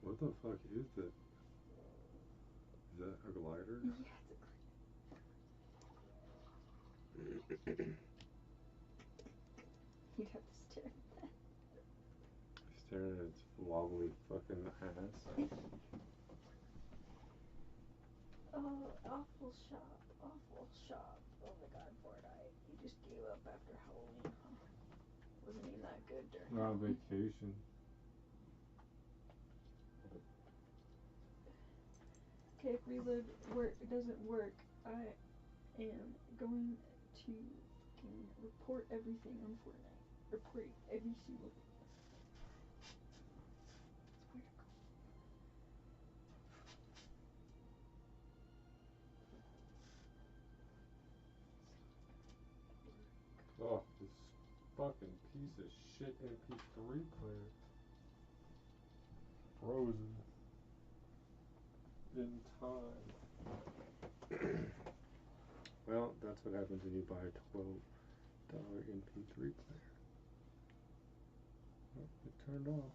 What the fuck is that? Is that a glider? Yeah, it's a glider. You'd have to stare at that. Staring at its wobbly fucking ass. Oh, awful shop. Awful shop. Oh my god, Fortnite. You just gave up after Halloween, huh? Wasn't even that good during Halloween. Vacation. Okay, if reload doesn't work, I am going to report everything on Fortnite. Report every single thing. Oh, this fucking piece of shit MP3 player. Frozen. In time. Well, that's what happens when you buy a $12 MP3 player. Oh, it turned off.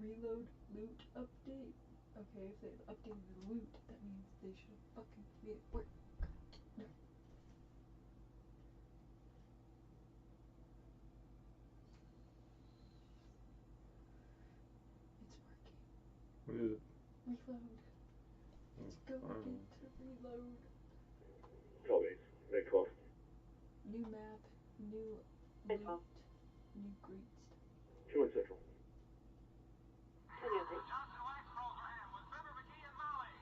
Reload, loot, update. Okay, if they've updated the loot, that means they should have fucking made it work. No. It's working. What is it? Reload. It's going to reload. Copies. Make off. New map, new loot, new great stuff. Join Central. Johnson Wax program with Fibber McGee and Molly.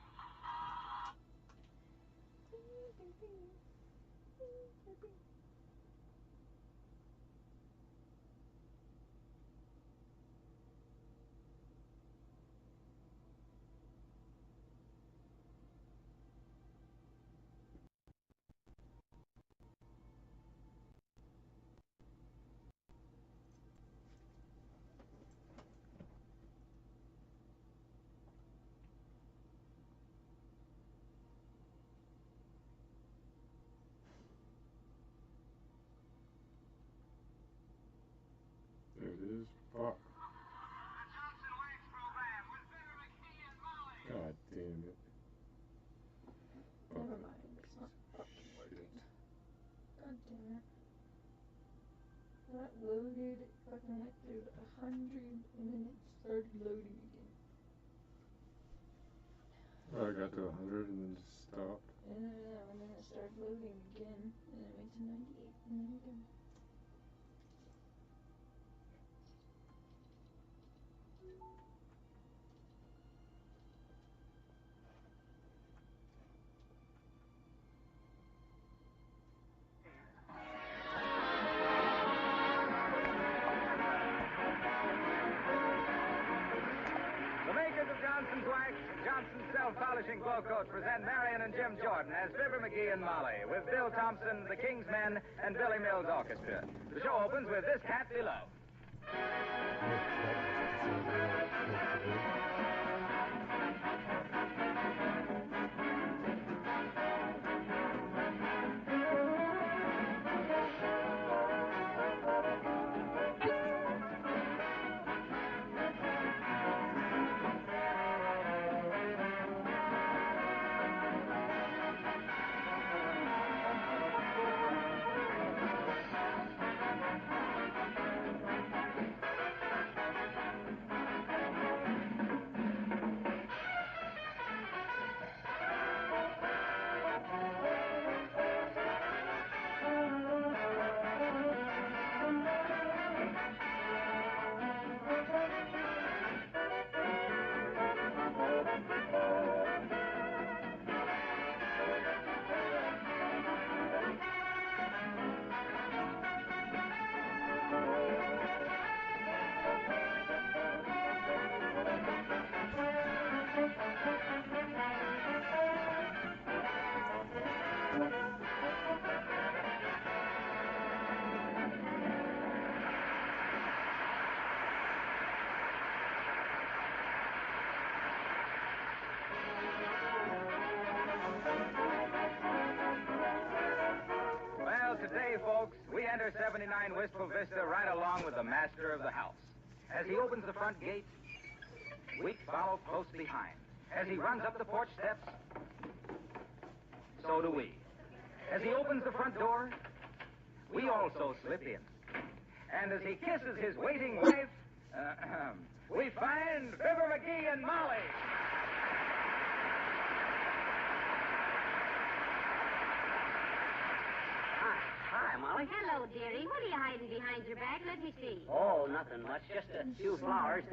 There it is. Fuck. The Johnson Wax program with Fibber McGee and Molly. God damn it. Never mind, it's not fucking working. God damn it. That loaded fucking after 100 and then it started loading again. Oh, I got to 100 and then just stopped. And then it started loading again and it went to 98 and then again. The makers of Johnson's Wax, Johnson's self-polishing glow coat present Marion and Jim Jordan as Fibber McGee and Molly with Bill Thompson, the King's Men, and Billy Mills Orchestra. The show opens with This Cat Below. Say, folks, we enter 79 Wistful Vista right along with the master of the house. As he opens the front gate, we follow close behind. As he runs up the porch steps, so do we. As he opens the front door, we also slip in. And as he kisses his waiting wife, we find Fibber McGee and Molly. Hi, Molly. Hello, dearie. What are you hiding behind your back? Let me see. Oh, nothing much. Just a few flowers.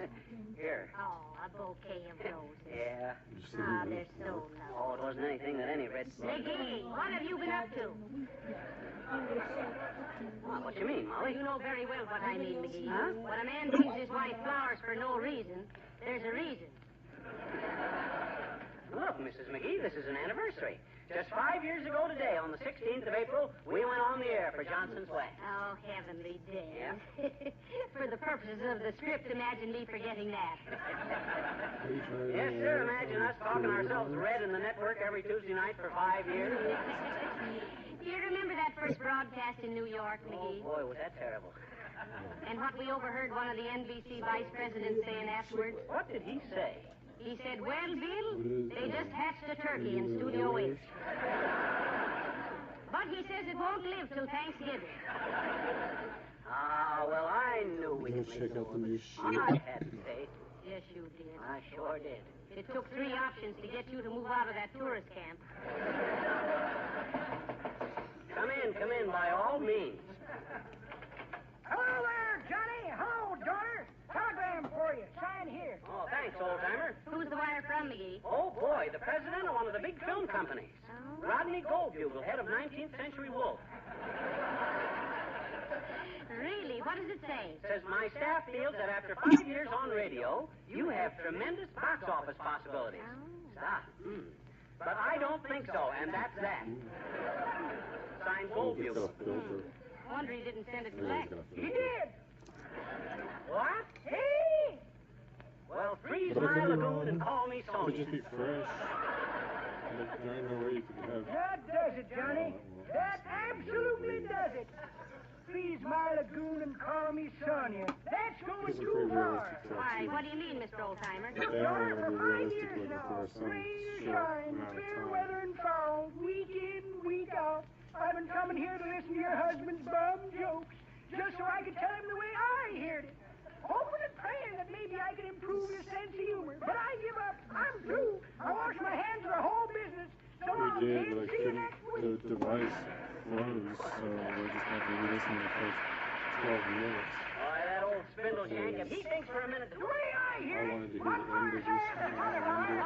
Here. Oh, a bouquet of roses. Yeah. Ah, they're so lovely. Oh, it wasn't anything that any red... McGee, what have you been up to? What you mean, Molly? You know very well what I mean, McGee. Huh? When a man brings his wife flowers for no reason, there's a reason. Look, Mrs. McGee, this is an anniversary. Just 5 years ago today, on the 16th of April, we went on the air for Johnson's Way. Oh, heavenly days. Yeah. For the purposes of the script, imagine me forgetting that. Yes, sir, imagine us talking ourselves red in the network every Tuesday night for 5 years. Do you remember that first broadcast in New York, Oh, McGee? boy, was that terrible. And what we overheard one of the NBC vice presidents saying afterwards? What did he say? He said, well, Bill, they just hatched a turkey in Studio 8. But he says it won't live till Thanksgiving. Ah, well, I knew we could make Check out the new shit. I had faith. Yes, you did. I sure did. It took 3 options to get you to move out of that tourist camp. Come in, by all means. Hello there, Johnny. Hello, daughter. Telegram for you. Sign here. Oh, thanks, old-timer. Who's the wire from, McGee? Oh, boy, the president of one of the big film companies. Oh? Rodney Goldbugle, head of 19th Century Wolf. Really? What does it say? Says, my staff feels that after 5 years on radio, you have tremendous box office possibilities. Oh. Stop. But I don't think so, and that's that. Signed Goldbugle. Wonder he didn't send it back. He did. What? Hey! Well, freeze my lagoon and call me It would Sonia. just be fresh. Like, there ain't no way you could have... That does it, Johnny. That absolutely does it. Freeze my lagoon and call me Sonia. That's going These are too pretty far. realistic Why, tattoos. what do you mean, Mr. Oldtimer? But they Daughter, are for going to be 5 realistic years looking now, for some rain, short shine, amount of fair time. weather and fall, week in, week out. I've been coming here to listen to your husband's bum jokes, just so I could tell him the way I heard it. Hoping and praying that maybe I could improve your sense of humor. But I give up. I'm through. I wash my hands of the whole business. So long, We did, kids. but I See you couldn't... next The week. device froze, so we're just going to be listening to the first 12 minutes. Boy, that old spindle shank, if he thinks for a minute to The way I hear I it, wanted to hear one the end of mother's this. ass and another mother's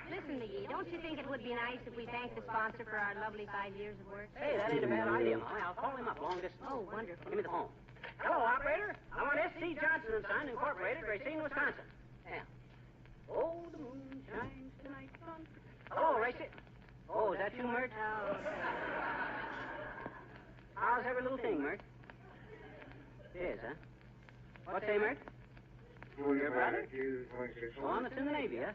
Listen, McGee, don't you think it would be nice if we thanked the sponsor for our lovely 5 years of work? Hey, that ain't a bad idea, Molly. I'll call him up long distance. Oh, wonderful. Give me the phone. Hello, operator. I want S.C. Johnson and Son, Incorporated, Racine, Wisconsin. Yeah. Oh, the moon shines tonight. Hello, Racine. Oh, is that you, Mert? Oh, How's every little thing, Mert? It is, huh? What's say, Mert? Your brother? Oh, that's in the Navy, huh?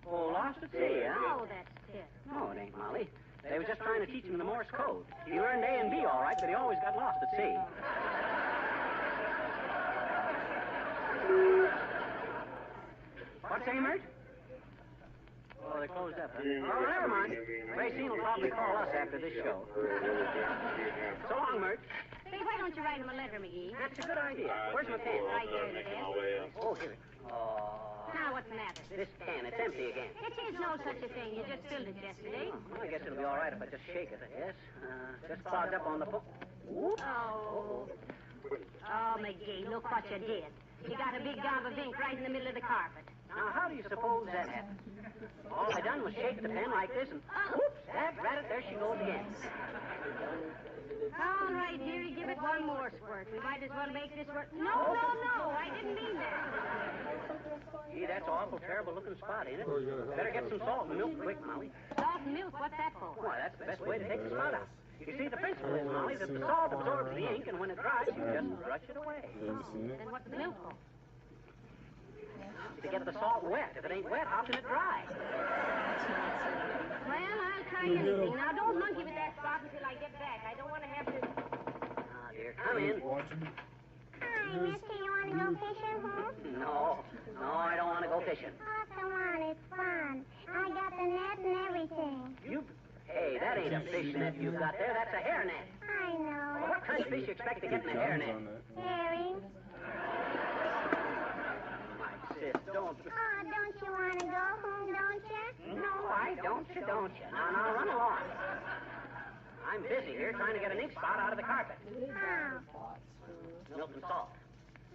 Oh, lost at sea, huh? oh, that's it. No, it ain't, Molly. They was just trying to teach him the Morse code. He learned A and B all right, but he always got lost at sea. What's that, Mert? Oh, they closed up, huh? Oh, never mind. Racine will probably call us after this show. So long, Mert. Say, why don't you write him a letter, McGee? That's a good idea. Where's my pen? Right there in the desk. Oh, here it is. Oh, Now, what's the matter? this pen, it's empty again. It is no such a thing. You just filled it yesterday. Well, I guess it'll be all right if I just shake it, I guess. Just clogged up on the book. Whoop. Oh. Oh, McGee, look what you did. You got a big gob of ink right in the middle of the carpet. Now, how do you suppose that happened? All I done was shake the pen like this and whoops, that rat it, there she goes again. All right, dearie, give it one more squirt. We might as well make this work. No, I didn't mean that. Gee, that's an awful terrible looking spot, ain't it? Oh, you gotta Better get some salt and milk quick, Molly. Salt and milk, what's that for? Why, that's the best way to take the spot out. You see, the principle is, Molly, that the salt absorbs the ink, and when it dries, you just brush it away. You haven't seen it? Then what's the milk for? to get the salt wet. If it ain't wet, how can it dry? Well, I'll try anything. Now, don't monkey with that spot until I get back. I don't want to have to... Ah, dear, come in. Hi, mister, you want to go fishing, huh? No, I don't want to go fishing. Oh, come on, it's fun. I got the net and everything. Hey, that ain't a fish net you've got there. That's a hair net. I know. Well, what kind of fish you expect to get in a hair net? Herring. My sis, don't... Oh, don't you want to go home, don't you? No, I don't you. Now, run along. I'm busy here trying to get an ink spot out of the carpet. How? Milk and salt.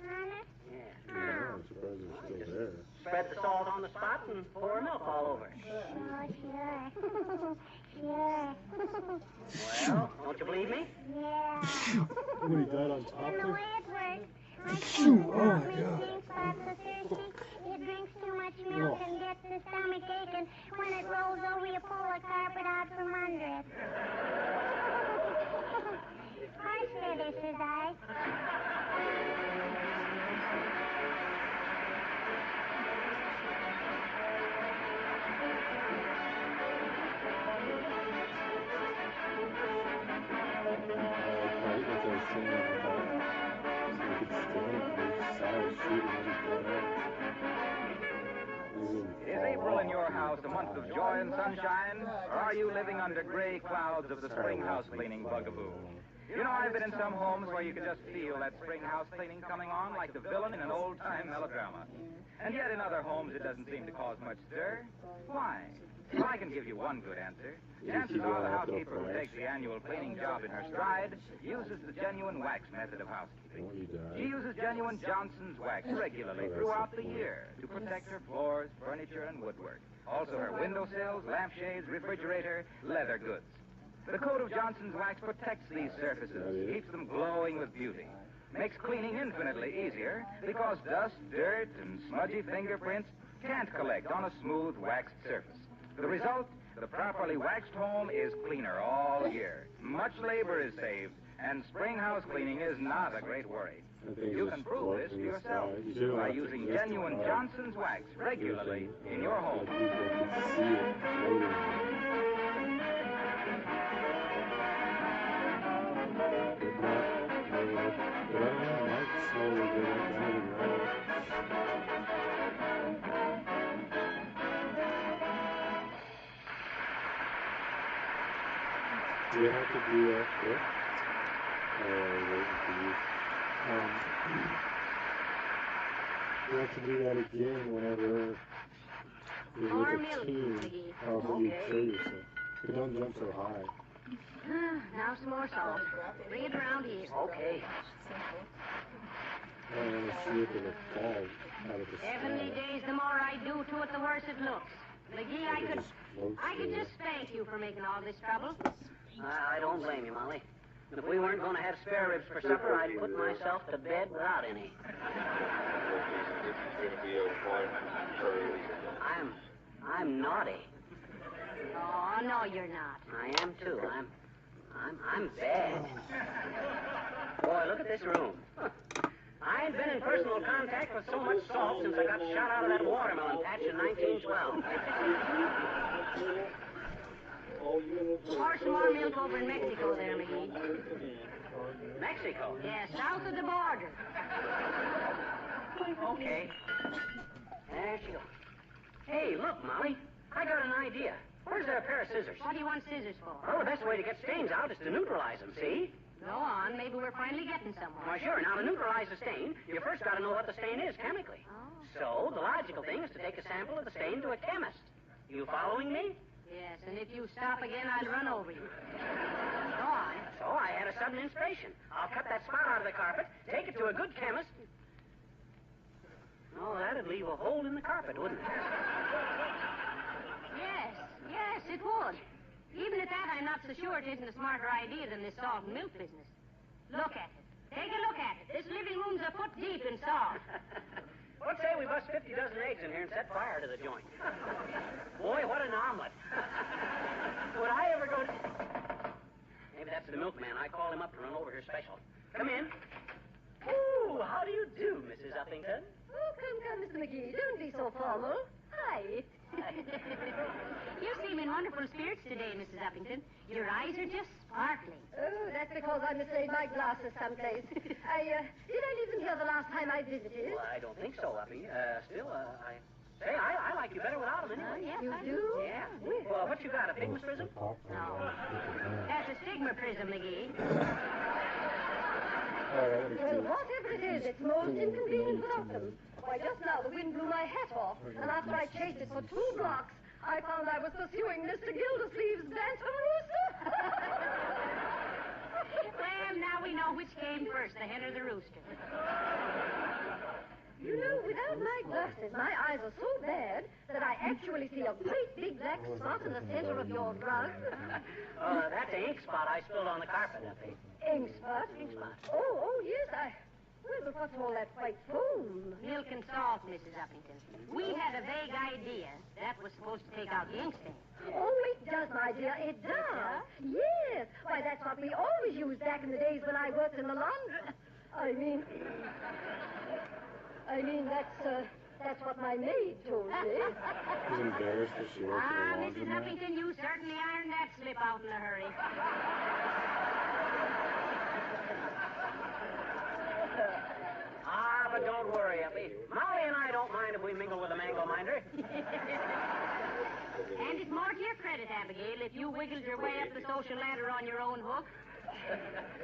Honest? Yeah. I'm surprised it's still there. Spread the salt on the spot and pour milk all over. Oh, sure. Sure. Well, don't you believe me? Yeah. What, he died on top And the there? way it works, I Oh, can't my stop me God. being spots so thirsty. It drinks too much milk and gets the stomach ache, and when it rolls over, you pull the carpet out from under it. Hush there, says I. Is April in your house a month of joy and sunshine, or are you living under gray clouds of the spring house cleaning bugaboo? You know, I've been in some homes where you could just feel that spring house cleaning coming on like the villain in an old-time melodrama. And yet in other homes it doesn't seem to cause much stir. Why? Well, I can give you one good answer. Chances are the housekeeper who takes the annual cleaning job in her stride uses the genuine wax method of housekeeping. She uses genuine Johnson's wax regularly throughout the year to protect her floors, furniture, and woodwork. Also her windowsills, lampshades, refrigerator, leather goods. The coat of Johnson's wax protects these surfaces, keeps them glowing with beauty. Makes cleaning infinitely easier because dust, dirt, and smudgy fingerprints can't collect on a smooth waxed surface. The result, the properly waxed home is cleaner all year. Much labor is saved, and spring house cleaning is not a great worry. You can prove this to yourself by using genuine Johnson's wax regularly in your home. Do you have to do that? Yeah? You have to do that again whenever you're More with a milk, team. McGee. But you kill yourself. But don't jump so high. Now some more salt. Bring it around here. Okay. I want to see if it'll fall out of the Heavenly sky. days, the more I do to it, the worse it looks. McGee, I could just thank you for making all this trouble. I don't blame you, Molly. If we weren't going to have spare ribs for supper, I'd put myself to bed without any. I'm naughty. Oh, no, you're not. I am too. I'm bad. Boy, look at this room. I ain't been in personal contact with so much salt since I got shot out of that watermelon patch in 1912. Pour some more milk over in Mexico there, McGee. Mexico? Yeah, south of the border. Okay. There she goes. Hey, look, Molly. I got an idea. Where's there a pair of scissors? What do you want scissors for? Well, the best way to get stains out is to neutralize them, see? Go on, maybe we're finally getting somewhere. Why, sure. Now, to neutralize a stain, you first got to know what the stain is chemically. Oh. So, the logical thing is to take a sample of the stain to a chemist. You following me? Yes, and if you stop again, I'll run over you. Go on. So, I had a sudden inspiration. I'll cut that spot out of the carpet, take it to a good chemist. Oh, that'd leave a hole in the carpet, wouldn't it? Yes, it would. Even at that, I'm not so sure it isn't a smarter idea than this salt and milk business. Look at it. Take a look at it. This living room's a foot deep in salt. Let's say we bust 50 dozen eggs in here and set fire to the joint. Boy, what an omelet. Would I ever go to... Maybe that's the milkman. I called him up to run over here special. Come in. Ooh, how do you do, Mrs. Uppington? Oh, come, Mr. McGee. Don't be so formal. Hi. You seem in wonderful spirits today, Mrs. Uppington. Your eyes are just sparkling. Oh, that's because I mislaid my glasses someplace. Did I leave them here the last time I visited? Well, I don't think so, Uppy. Still, I like you better without them anyway. Yes, You I do? Yeah. Well, what you got, a pigment prism? No. That's a stigma prism, McGee. Well, whatever it is, it's most inconvenient without them. Why, just now the wind blew my hat off, and after I chased it for 2 blocks, I found I was pursuing Mr. Gildersleeve's bantam rooster. Well, now we know which came first, the hen or the rooster. You know, without my glasses, my eyes are so bad that I actually see a great big black spot in the center of your rug. That's an ink spot I spilled on the carpet, Uppy. Ink spot? Ink spot. Oh, yes, Well, but what's all that white foam? Milk and salt, Mrs. Uppington. We had a vague idea that was supposed to take out the ink stain. Oh, it does, my dear, it does. Yes. Why, that's what we always used back in the days when I worked in the laundry. I mean, that's what my maid told me. She's embarrassed that she works at a Mrs. laundromat. Uppington, you certainly ironed that slip out in a hurry. But don't worry, Uppy. Molly and I don't mind if we mingle with a mango minder. And it's more to your credit, Abigail, if you wiggled your way up the social ladder on your own hook.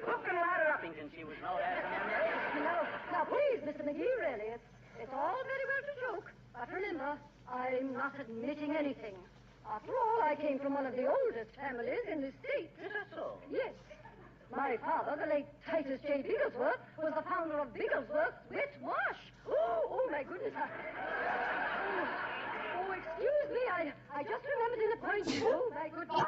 Hook and ladder Uppington, she was known as. Now, please, Mr. McGee, really, it's all very well to joke, but remember, I'm not admitting anything. After all, I came from one of the oldest families in the state. Is that so? Yes. My father, the late Titus J. Bigglesworth, was the founder of Bigglesworth's Wet Wash. Oh, my goodness. Excuse me, I just remembered in a point. Oh, my goodness.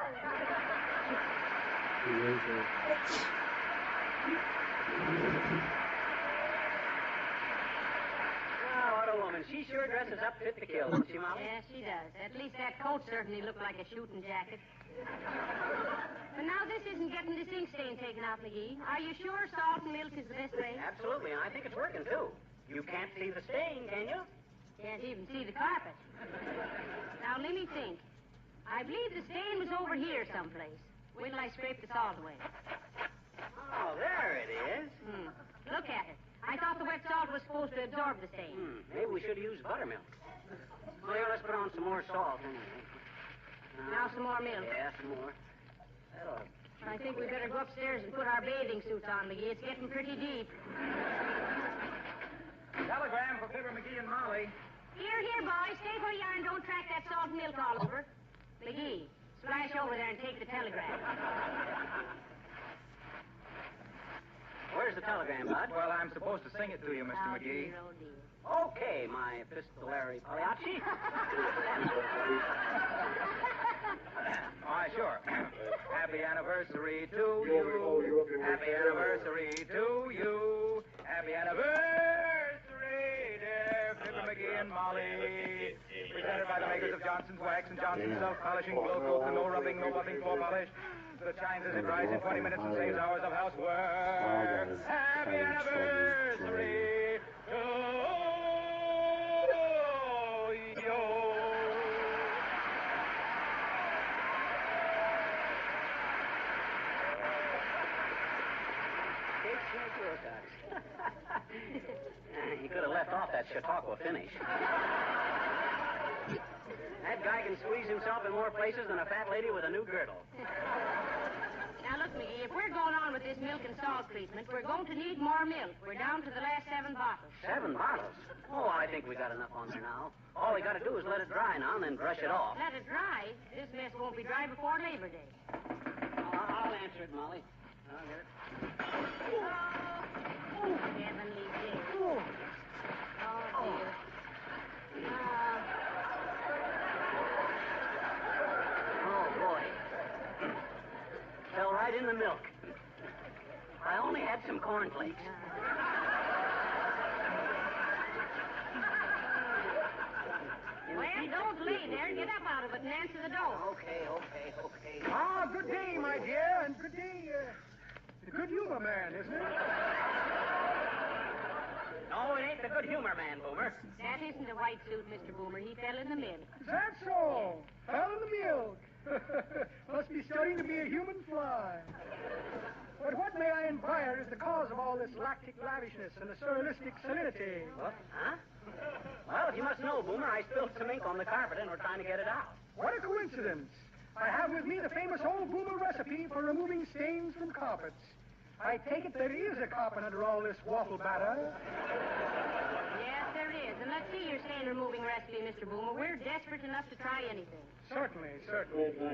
What a woman. She sure dresses up fit to kill, doesn't she, Molly? Yes, she does. At least that coat certainly looked like a shooting jacket. But now this isn't getting this ink stain taken out, McGee. Are you sure salt and milk is the best way? Absolutely, and I think it's working, too. You can't see the stain, can you? Can't even see the carpet. Now, let me think. I believe the stain was over here someplace. Wait till I scrape the salt away. Oh, there it is. Look at it. I thought the wet salt was supposed to absorb the stain. Maybe we should have used buttermilk. Well, here, let's put on some more salt, anyway. Now some more milk. Yeah, some more. I think we better go upstairs and put our bathing suits on, McGee. It's getting pretty deep. Telegram for Fibber McGee and Molly. Here, boys. Stay where you are and don't track that salt and milk all over. McGee, splash over there and take the telegram. Where's the telegram, Bud? Well, I'm supposed to sing it to you, Mr. Oh, McGee. dear, oh, dear. Okay, my epistolary Pagliacci. Why, sure. Happy anniversary to you. Happy anniversary to you. Happy anniversary, dear Fibber McGee and Molly. Presented by the makers of Johnson's Wax and Johnson's Self-Polishing Glow Coat, the no rubbing, no buffing floor polish that shines as it dries in 20 minutes and saves hours of housework. Happy anniversary to you. He could have left off that Chautauqua finish. That guy can squeeze himself in more places than a fat lady with a new girdle. Now, look, McGee, if we're going on with this milk and salt treatment, we're going to need more milk. We're down to the last 7 bottles. 7 bottles? Oh, I think we got enough on there now. All we got to do is let it dry now and then brush it off. Let it dry? This mess won't be dry before Labor Day. I'll answer it, Molly. I'll get it. Heavenly day. Oh, dear. Oh, boy. Fell right in the milk. I only had some cornflakes. Well, don't lay there. Get up out of it and answer the door. Okay. Ah, good day, my dear, and good day, the good humor man, isn't it? No, it ain't the good humor man, Boomer. That isn't a white suit, Mr. Boomer. He fell in the mill. Is that so? Fell in the milk. Must be studying to be a human fly. But what, may I inquire, is the cause of all this lactic lavishness and the surrealistic salinity? What? Huh? Well, if you must know, Boomer, I spilled some ink on the carpet and we're trying to get it out. What a coincidence. I have with me the famous old Boomer recipe for removing stains from carpets. I take it there is a carpet under all this waffle batter. Yes, there is. And let's see your stain-removing recipe, Mr. Boomer. We're desperate enough to try anything. Certainly.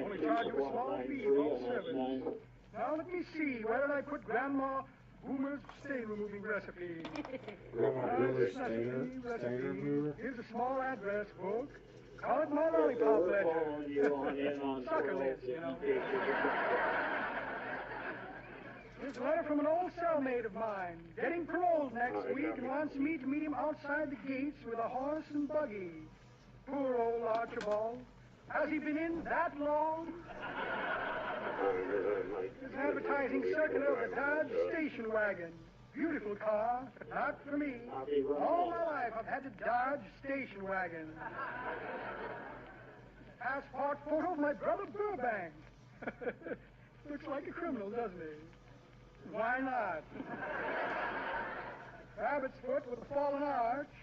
Only charge you a small fee for all service. Now, let me see. Where did I put Grandma Boomer's stain-removing recipe? Grandma Boomer's stain remover? Here's a small address book. Call it my lollipop ledger. Sucker list, you know. Here's a letter from an old cellmate of mine, getting paroled next week and wants me to meet him outside the gates with a horse and buggy. Poor old Archibald. Has he been in that long? His advertising circular of the Dodge station wagon. Beautiful car, but not for me. All my life I've had to Dodge station wagon. Passport photo of my brother Burbank. Looks like a criminal, doesn't he? Why not? Rabbit's foot with a fallen arch.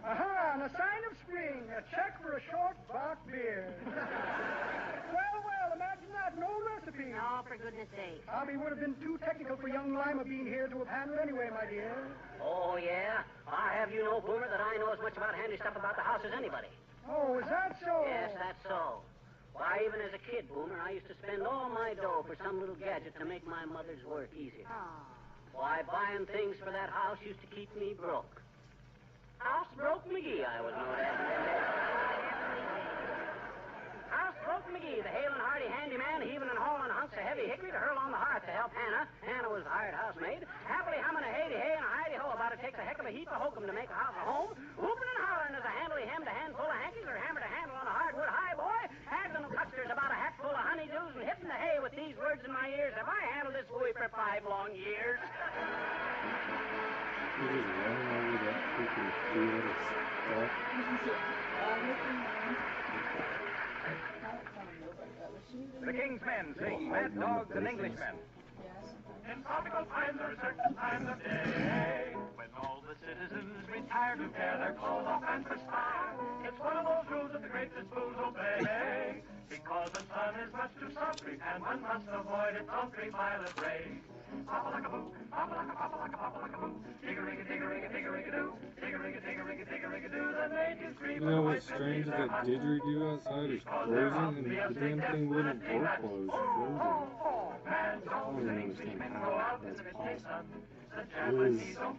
Aha, and a sign of spring, a check for a short bark beer. Well, imagine that, no recipe. Oh, for goodness sake. Hobby would have been too technical for young Lima being here to have handled anyway, my dear. Oh, yeah? I have you know, Boomer, that I know as much about handy stuff about the house as anybody. Oh, is that so? Yes, that's so. Why, even as a kid, Boomer, I used to spend all my dough for some little gadget to make my mother's work easier. Oh. Why, buying things for that house used to keep me broke. House broke McGee, I was known as. House broke McGee, the hale and hearty handyman, heaving and hauling hunks of heavy hickory to hurl on the hearth to help Hannah. Hannah was the hired housemaid. Happily humming a hey-de-hey and a hidey-ho about it takes a heck of a heap of hokum to make a house a home. Whooping and hollering as a handily hemmed a handful of hankies or hammered a handle on a hardwood high boy. Haggling clusters about a hatful of honeydews and hitting the hay with these words in my ears. Have I handled this wooey for 5 long years? You just running over that freaking field of stuff. The King's Men sing Mad Dogs and Englishmen. In tropical times or certain times of day, when all the citizens retire to tear their clothes off and perspire, it's one of those rules that the greatest fools obey, because the sun is much too sultry, and one must avoid its ultraviolet rays. Pop-a-like-a-boo, pop-a-like-a-pop-a-like-a, pop-a-like-a-boo, digger-rig-a-digger-rig-a-digger-rig-a-doo, digger-rig-a-digger-rig-a-digger-rig-a-doo, the natives grieve. You know what's strange is that didgeridoo outside is frozen and the damn thing wouldn't work while it was frozen. I don't understand how that's possible. It is an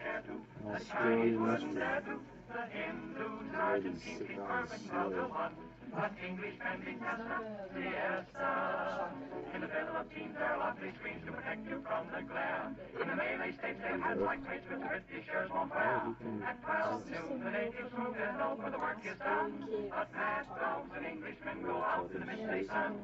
Australian instrument. The Hindus, They Argentines, just sit keep down and perfect well to slow. one. But Englishmen be siesta. In the Philippines, their lovely screens to protect you from the glare. In the Malay States, they've had like plates which the Britishers won't wear. At 12 noon, the natives move as though for the work is done. But mad dogs and Englishmen go out in the midday sun.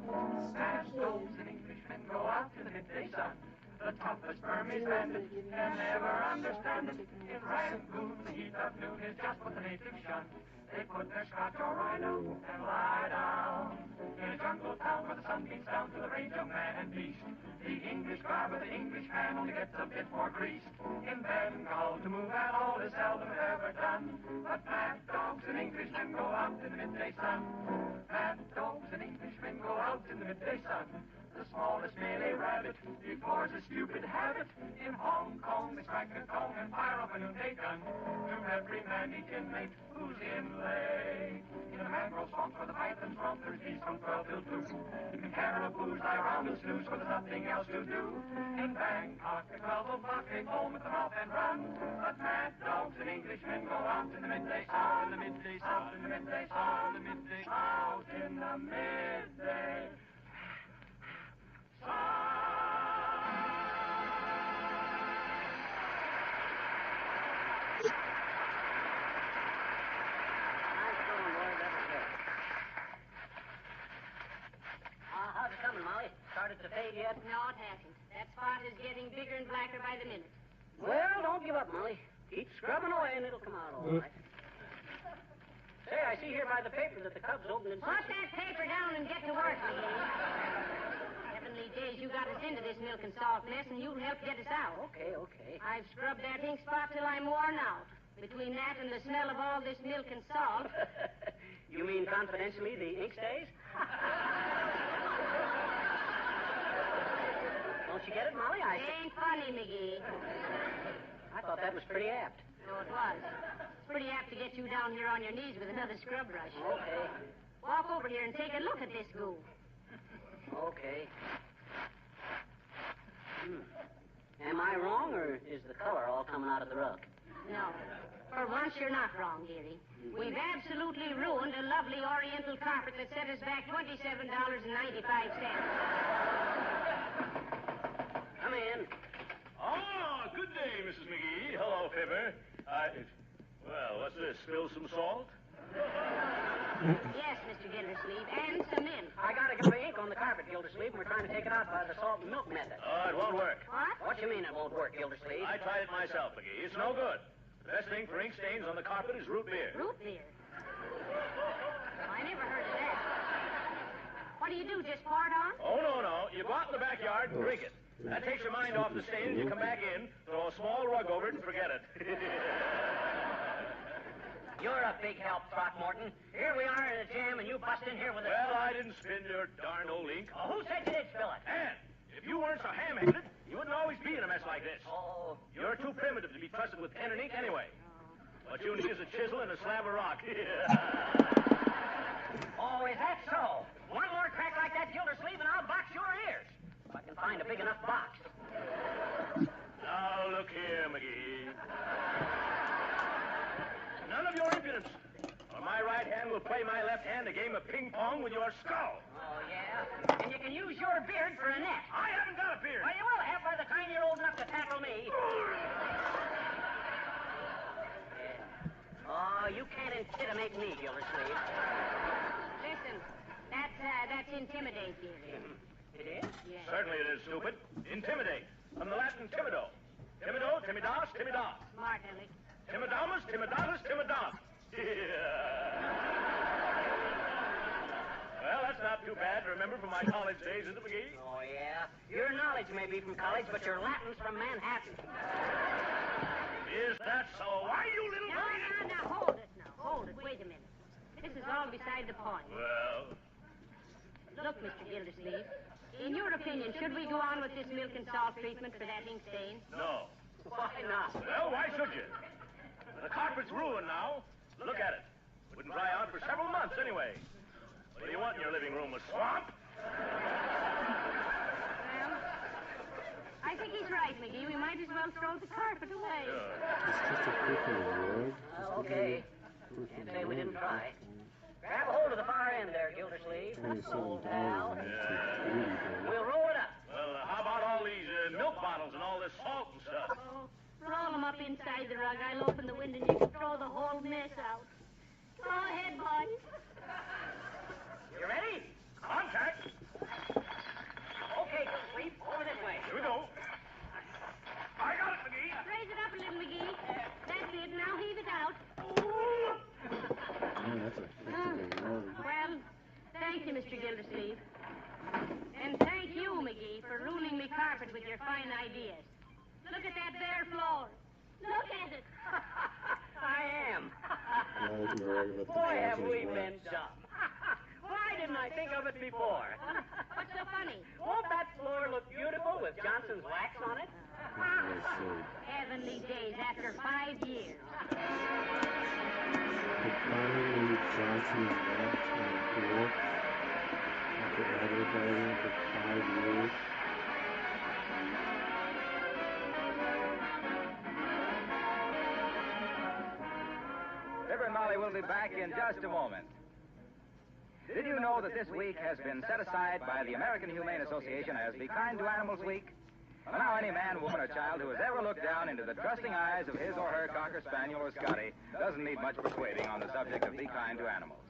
Mad dogs and Englishmen go out in the midday sun. The toughest Burmese bandit can never understand it. In Rangoon, the heat of noon is just what the natives shun. They put their Scotch or rhino and lie down in a jungle town where the sun beats down to the range of man and beast. The English garb of the Englishman only gets a bit more greased. In Bengal, to move at all is seldom if ever done. But mad dogs and Englishmen go out in the midday sun. Mad dogs and Englishmen go out in the midday sun. The smallest Malay rabbit deplores a stupid habit. In Hong Kong, they strike a gong and fire off a noonday gun to every man each inmate who's inlaid. In the mangrove swamps where the pythons roam, there's bees from 12 till 2. You can caraboos lie around and snooze where there's nothing else to do. In Bangkok, at 12 o'clock, they foam at the mouth and run. But mad dogs and Englishmen go out in the midday sun, in the midday sun, in the midday sun, in the midday, out in the midday. How's it coming, Molly? Started to fade yet? No, it hasn't. That spot is getting bigger and blacker by the minute. Well, don't give up, Molly. Keep scrubbing away and it'll come out all right. Say, I see here by the paper that the Cubs opened in... Put that paper down and get to work, McGee. Heavenly days, you got us into this milk and salt mess, and you'll help get us out. Okay. I've scrubbed that ink spot till I'm worn out. Between that and the smell of all this milk and salt. You mean confidentially the ink stays? Don't you get it, Molly? It ain't funny, McGee. I thought that was pretty apt. No, it was. It's pretty apt to get you down here on your knees with another scrub brush. Okay. Walk over here and take a look at this goo. Okay. Am I wrong, or is the color all coming out of the rug? No. For once, you're not wrong, dearie. We've absolutely ruined a lovely oriental carpet that set us back $27.95. Come in. Ah, good day, Mrs. McGee. Hello, Fibber. Well, what's this? Spill some salt? Yes, Mr. Gildersleeve, and some milk. I got to get the ink on the carpet, Gildersleeve, and we're trying to take it out by the salt and milk method. Oh, it won't work. What? What you mean it won't work, Gildersleeve? I tried it myself, McGee. It's no good. The best thing for ink stains on the carpet is root beer. Root beer? I never heard of that. What do you do, just pour it on? Oh, no. You go out in the backyard and drink it. That takes your mind off the stains. You come back in, throw a small rug over it, and forget it. You're a big help, Throckmorton. Here we are in a jam, and you bust in here with a... Well, I didn't spin your darn old ink. Oh, who said you did spill it? And if you weren't so ham-headed, you wouldn't always be in a mess like this. Oh. You're too primitive to be trusted with pen and ink anyway. What you need is a chisel and a slab of rock. Oh, is that so? One more crack like that, Gildersleeve, and I'll box your ears. If I can find a big enough box. Now, look here, McGee. None of your impudence. Or my right hand will play my left hand a game of ping-pong with your skull. Oh, yeah? And you can use your beard for a net. I haven't got a beard. Well, you will have by the time you're old enough to tackle me. Oh, you can't intimidate me, Gildersleeve. Listen, that's intimidate, dearie. It is? Yes. Certainly it is, stupid. Intimidate. From the Latin timido. Timido, timidas, timidas. Smart, Ellie. Timidamus, timidatus, timidas. Well, that's not too bad to remember from my college days, is it, McGee? Oh, yeah? Your knowledge may be from college, but your Latin's from Manhattan. Is that so? Why, you little... Now, hold it now. Hold it. Wait a minute. This is all beside the point. Well... Look, Mr. Gildersleeve, in your opinion, should we go on with this milk and salt treatment for that ink stain? No. Why not? Well, why should you? The carpet's ruined now. Look at it. Wouldn't dry out for several months anyway. What do you want in your living room, a swamp? Well, I think he's right, McGee. We might as well throw the carpet away. It's just a freaking rug. Okay. Can't say we didn't try. Grab a hold of the far end there, Gildersleeve. Old pal. We'll roll it up. Well, how about all these milk bottles and all this salt and stuff? Oh, roll them up inside the rug. I'll open the window and you can throw the whole mess out. Go ahead, boys. You ready? Contact. Okay, Gildersleeve, over this way. Here we go. I got it, McGee. Raise it up a little, McGee. That's it. Now heave it out. Man, that's a rug. Well, thank you, Mr. Gildersleeve. And thank you, McGee, for ruining me carpet with your fine ideas. Look at that bare floor. Look at it. I am. Now we can brag about the Boy, have Dodgers we wax. been dumb. Why didn't I think of it before? What's so funny? Won't that floor look beautiful with Johnson's wax on it? Heavenly days after 5 years. The finally Johnson's wax on the floor after advertising for 5 years. Fibber and Molly will be back in just a moment. Did you know that this week has been set aside by the American Humane Association as Be Kind to Animals Week? Well, now any man, woman, or child who has ever looked down into the trusting eyes of his or her Cocker Spaniel or Scotty doesn't need much persuading on the subject of Be Kind to Animals.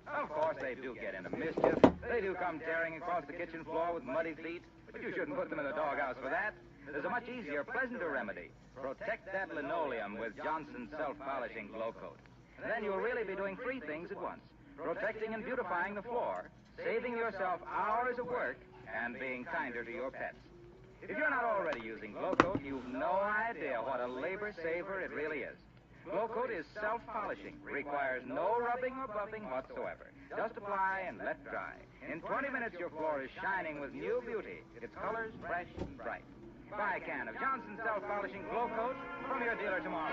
Of course, they do get into mischief. They do come tearing across the kitchen floor with muddy feet, but you shouldn't put them in the doghouse for that. there's a much easier, pleasanter remedy. Protect that linoleum with Johnson's self-polishing glow coat. And then you'll really be doing three things at once. Protecting and beautifying the floor, saving yourself hours of work, and being kinder to your pets. If you're not already using glow coat, you've no idea what a labor saver it really is. Glow coat is self-polishing, requires no rubbing or buffing whatsoever. Just apply and let dry. In 20 minutes, your floor is shining with new beauty, its colors fresh and bright. Buy a can of Johnson's self-polishing glow coat from your dealer tomorrow.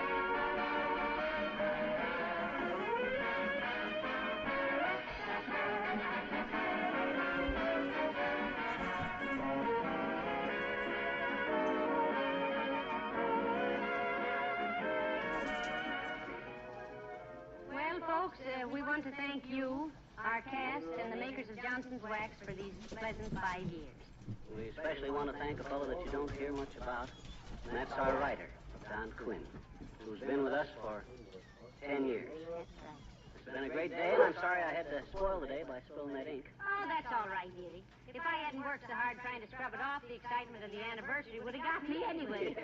Well, folks, we want to thank you, our cast, and the makers of Johnson's Wax for these pleasant 5 years. We especially want to thank a fellow that you don't hear much about, and that's our writer, Don Quinn, who's been with us for 10 years. It's been a great day, and I'm sorry I had to spoil the day by spilling that ink. Oh, that's all right, dearie. If I hadn't worked so hard trying to scrub it off, the excitement of the anniversary would have got me anyway.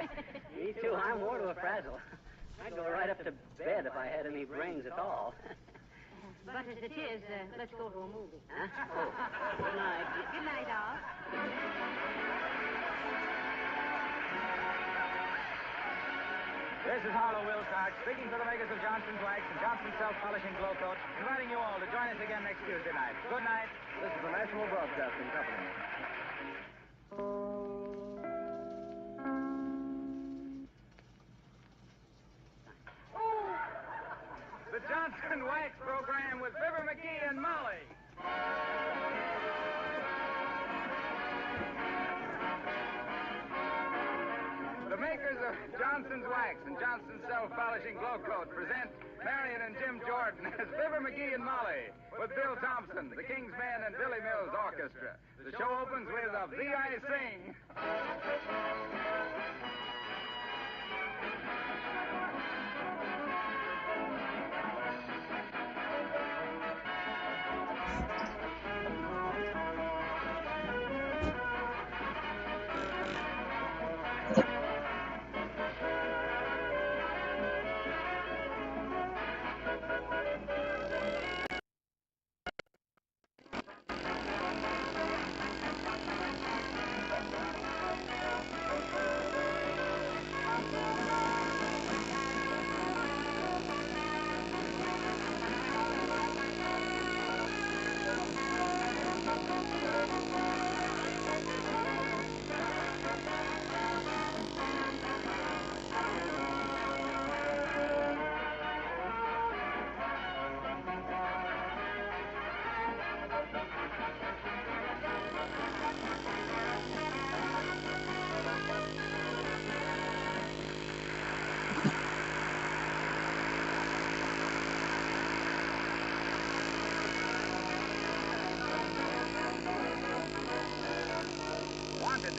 Me too. I'm more to a frazzle. I'd go right up to bed if I had any brains at all. But as it is, let's go to a movie. Huh? Oh, good night. Good night, all. This is Harlow Wilcox, speaking for the makers of Johnson's Wax and Johnson's Self-Polishing Glow Coat, inviting you all to join us again next Tuesday night. Good night. This is the National Broadcasting Company. The Johnson Wax program with Fibber McGee and Molly. The makers of Johnson's Wax and Johnson's Self-Polishing Glow Coat present Marion and Jim Jordan as Fibber McGee and Molly with Bill Thompson, the King's Men, and Billy Mills Orchestra. The show opens with a V.I. Sing.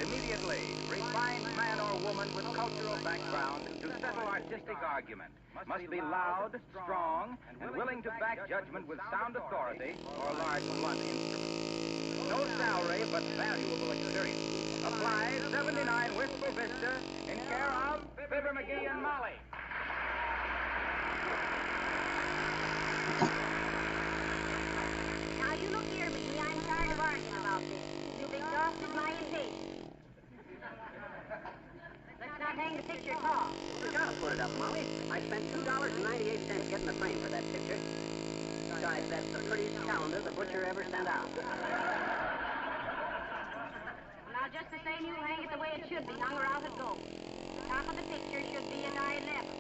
Immediately, refined man or woman with cultural background to settle artistic argument must be loud, strong, and willing to back judgment with sound authority or large blunt instruments. No salary, but valuable experience. Apply 79 Wistful Vista in care of Fibber McGee and Molly. Now, you look here, McGee. I'm tired of arguing about this. You've exhausted my impatience. Let's not hang the picture tall. We gotta put it up, Molly. I spent $2.98 getting the frame for that picture. Besides, that's the prettiest calendar the butcher ever sent out. Now, just the same, you hang it the way it should be, hung or out it goes. The top of the picture should be at eye level.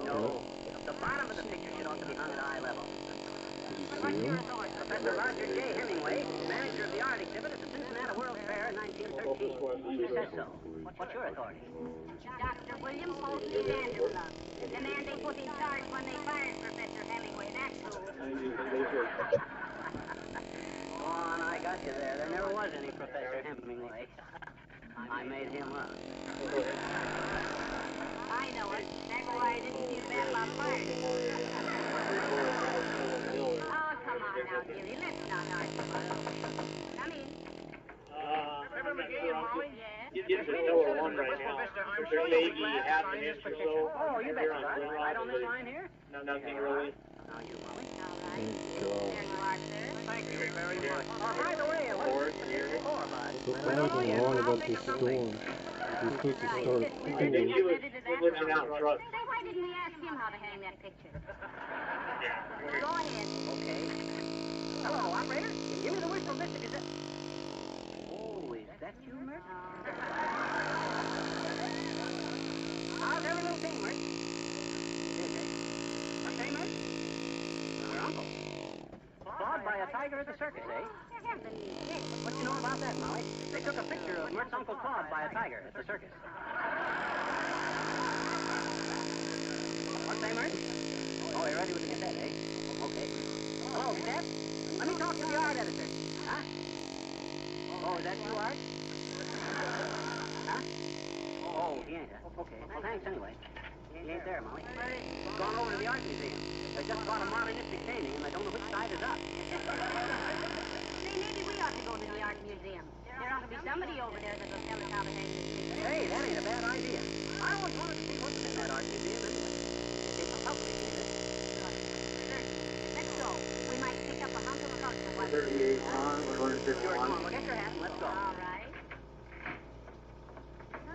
No, the bottom of the picture should also be hung at eye level. What's your authority? Professor Roger J. Hemingway, manager of the art exhibit at the Cincinnati World's Fair in 1913. He says so. What's your authority? Dr. William Fulton Vanderlove, the man they put in charge when they fired Professor Hemingway. That's who. Go on, I got you there. There never was any Professor Hemingway. I made him up. I know it. That's why I didn't feel bad about firing him. Oh, come on now, dearie. Let's not argue about it. Come in. Fibber McGee and Molly? Yeah. Get the floor one right now. There's maybe half an inch or so. Oh, you bet, bud. Right on this line here? Nothing really. Now you, Molly. All right. Thank There God. you are, sir. Thank you very much. Oh, by the way, what's this for, bud? What's happening wrong about this storm? You're supposed to start I cooling. think he was looking out front. Say, why didn't we ask him how to hang that picture? Yeah. Go ahead. Okay. Hello, operator. Give me the whistle, Mr. Gazette. Oh, is that you, Mert? How's every little thing, Mert? What's that, Mert? Your uncle. Clawed by a tiger at the circus, eh? What you know about that, Molly? They took a picture of Mert's uncle clawed by a tiger at the circus. What's that, Mert? Oh, you're ready with the Gazette, eh? Okay. Hello, Gazette? Let me talk to the art editor. Huh? Oh, is that you, Art? Huh? Oh, he ain't. Okay. Well, thanks anyway. He ain't there, Molly. He's gone over to the art museum. They just bought a modernistic painting, and they don't know which side is up. Say, maybe we ought to go to the art museum. There ought to be somebody over there that'll tell us how to hang this picture. Hey, that ain't a bad idea. I always wanted to see what's in that art museum anyway. It's public, ain't it? Let's go. We might pick up a hunk of culture while 38 on, Sure, come on, well, get your hat and let's go. All right.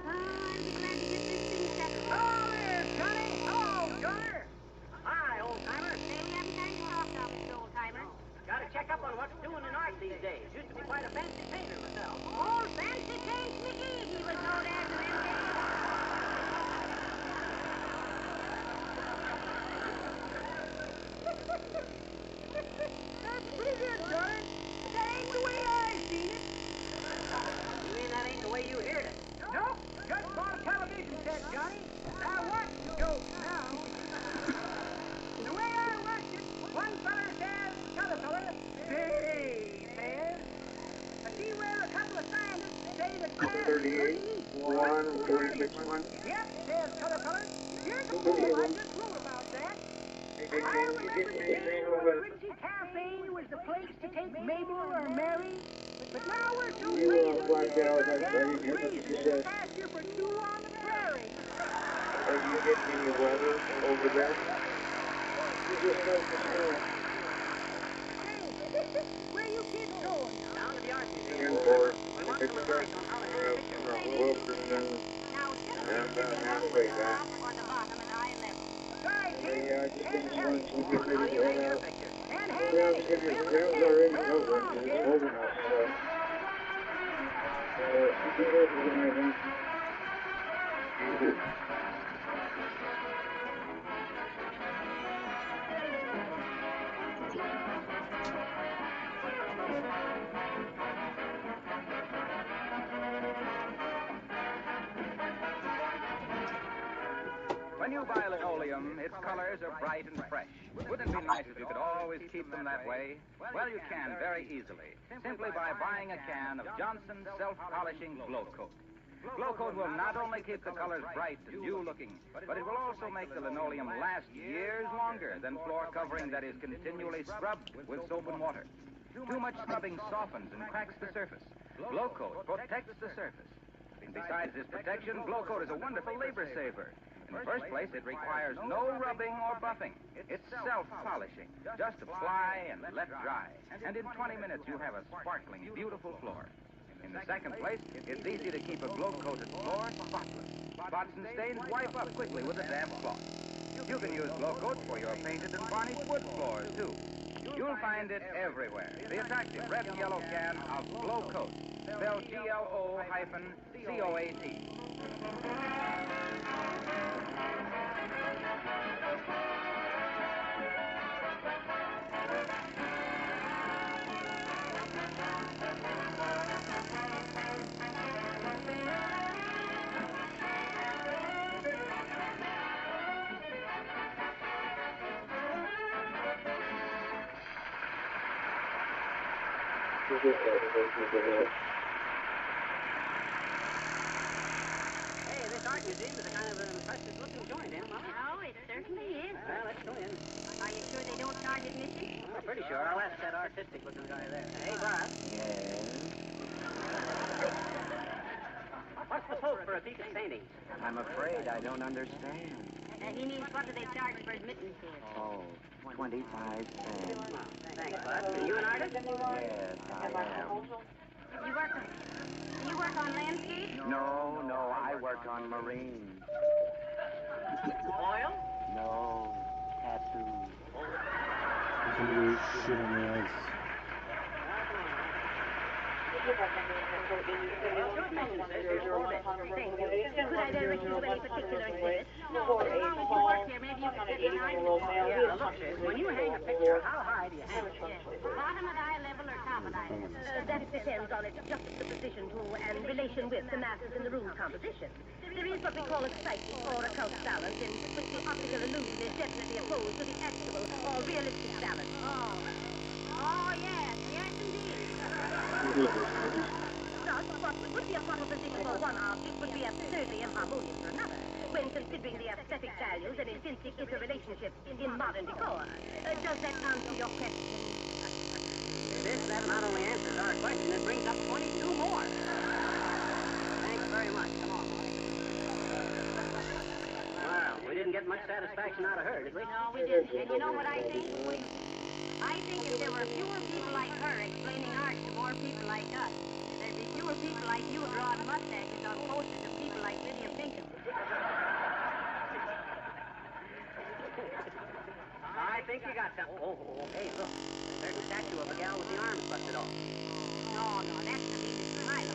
I'm glad to get this thing settled. Oh, there's Johnny. Hello, Gunner. Hi, old-timer. Say, we haven't time to talk now, Mr. Old-Timer. Got to check up on what's doing in art these days. Used to be quite a fancy painter myself. Oh, fancy James McGee. He was no there to them days. That's pretty good, Johnny. But that ain't the way I seen it. You mean that ain't the way you heard it? Nope, just bought a television set, Johnny. I watch the joke now. The way I watched it, one feller says to the other feller, "Hey," says, "I see where a couple of scientists say that cats couldn't eat 46 1. Yep, says the other feller. Here's a poem I just wrote about that. I remember the days when Ritzy Cafe was the place to take Mabel or Mary. But now we're so crazy we get faster for two on the prairie. Are you getting any weather over there? You just got the snow. Hey, where you kids going? Down to the art museum. Indoors. We want some advice on how to hang a picture. Wilson Now, and halfway back. on the bottom and eye level. Right, Yeah, I just finished lunch. We'll get How ready do to you hang head your out. picture? and Yeah, hang it's it. already over. It's holding us. You can go for anything. When you buy linoleum, its colors are bright and fresh. Wouldn't it be nice if you could always keep them that way? Well, you can very easily, simply by buying a can of Johnson's self-polishing Glow Coat. Glow Coat will not only keep the colors bright and new-looking, but it will also make the linoleum last years longer than floor covering that is continually scrubbed with soap and water. Too much scrubbing softens and cracks the surface. Glow Coat protects the surface. And besides this protection, Glow Coat is a wonderful labor saver. In the first place, it requires no rubbing or buffing. It's self-polishing. Just apply and let dry. And in 20 minutes, you have a sparkling, beautiful floor. In the second place, it's easy to keep a glow-coated floor spotless. Spots and stains wipe up quickly with a damp cloth. You can use Glow Coat for your painted and varnished wood floors, too. You'll find it everywhere. The attractive red and yellow can of Glow Coat. Spelled GLO-COAT. Hey, this art museum is a kind of an impressive-looking joint, ain't it, Mama? Oh, it certainly is. Well, let's go in. Are you sure they don't charge admission? Well, pretty sure. I'll ask that artistic-looking guy there. Hey, Bud. Yes. the Pope for a piece of painting? I'm afraid I don't understand. He means what do they charge for admittance here? Oh, 25 cents. Well, thanks, Bud. Are you an artist? Yes, I am. You work on landscape? No, I work on marine. Oil? No, tattoo. Somebody shit on the ice. Could I direct you to any particular exhibit? No, but as long as you work here, maybe you could set an eye. Yeah, look, sis, when you hang a picture, how high do you hang it? Bottom of eye level or top of eye level? That depends on its juxtaposition to and relation with the masses in the room's composition. There is what we call a psychic or occult balance in which the optical illusion is definitely opposed to the actual or realistic balance. Oh, yes, indeed. Thus, what would be a proper position for one object would be absurdly inharmonious for another, when considering the aesthetic values and intrinsic interrelationships in modern decor. Does that answer your question? That not only answers our question, it brings up 22 more. Thanks very much. Come on, Molly. Well, we didn't get much satisfaction out of her, did we? No, we didn't. And you know what I think? I think if there were fewer people like her explaining art to more people like us, there'd be fewer people like you drawing mustaches on posters of people like Lydia Pinkham. I think you got something. Oh, hey, look. There's a statue of a gal with the arms busted off. No, that's the Venus Milo.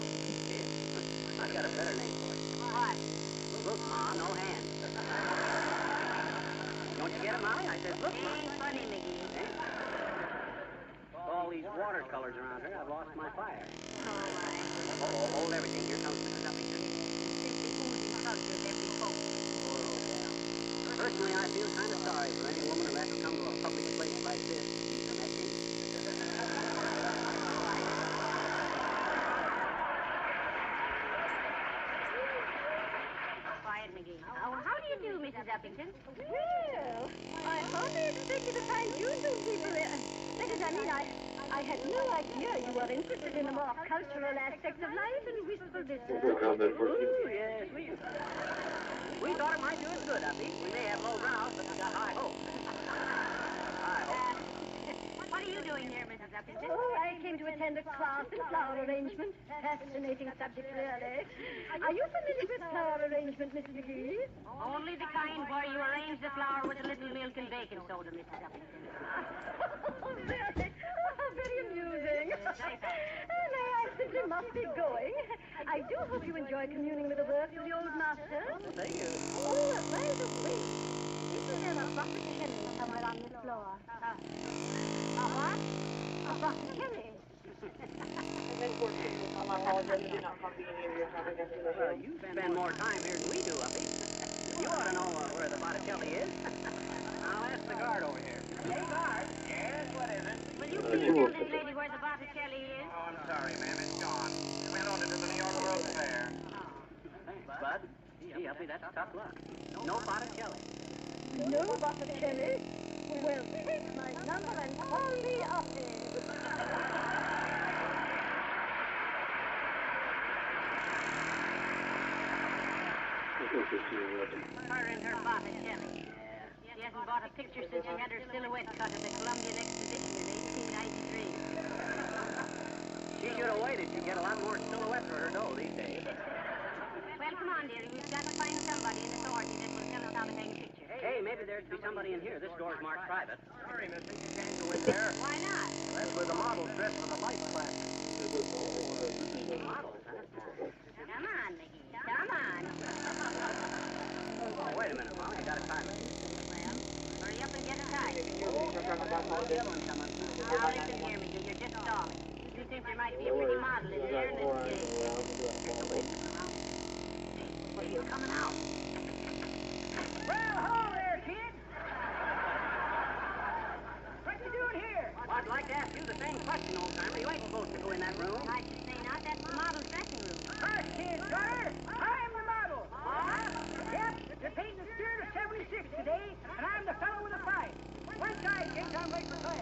I've got a better name for it. What? Look, Ma, no hands. Don't you get it, Molly? I said, look, Ma. Ain't funny, McGee. All these watercolors around her, I've lost my fire. Oh, my. Hold everything. Here comes Mrs. Uppington. Personally, I feel kind of sorry for any woman who has to come to a public place like this. She's an etching. Quiet, McGee. Oh, how do you do, Mrs. Uppington? Well, I hardly expected to find you two people there. That is, I mean, I had no idea you were interested in the more cultural aspects of life and wistful business. Ooh, yes, we thought it might do us good, Uppy. We may have low brows, but we got high hopes. High hopes. What are you doing here, Mrs. Uppington? Oh, I came to attend a class in flower arrangement. Fascinating subject, really. Are you familiar with flower arrangement, Mrs. McGee? Only the kind where you arrange the flower with a little milk and baking soda, Mrs. Uppington. Really? Very amusing. Nay, I simply must be going. I do hope you enjoy communing with the works of the old master. Thank you. Oh, by the way, isn't there a Botticelli somewhere on this floor? A what? A Botticelli. Well, you spend more time here than we do, Uppy. You ought to know where the Botticelli is. I'll ask the guard over here. Hey, guard. Yes, what is it? Will you please tell this lady where the Botticelli is? Oh, I'm sorry, ma'am. It's gone. We loaned it to the New York World's Fair. Thanks, Bud. Gee, Uppy, that's tough luck. No Botticelli. No Botticelli? Well, take my number and call me Uppy. Her and her Botticelli. She hasn't bought a picture since she had her silhouette cut at the Columbian Exposition in 1893. She should have waited. She'd get a lot more silhouette for her dough these days. Well, come on, dearie. We've got to find somebody in authority that will tell us how to hang a picture. Hey, maybe there'd be somebody in here. This door's marked private. Sorry, mister. You can't go in there. Why not? That's where the model's dressed for the light class. Models, huh? Come on, McGee. Come on. Oh, wait a minute, Molly. I got a timer. Well, hurry up and get it tied. Oh, the other one coming. Now listen here, McGee. You're just stalling. You think there might be a pretty model in there, and then He's coming out. Well, hello there, kid. What you doing here? Well, I'd like to ask you the same question, old-timer. You ain't supposed to go in that room. I should say not. That's the model's dressing room. Hush, kid, Carter. I'm the model. Yep, they're painting the Spirit of 76 today, and I'm the fellow with the fight. One side, kids, I'm late for class.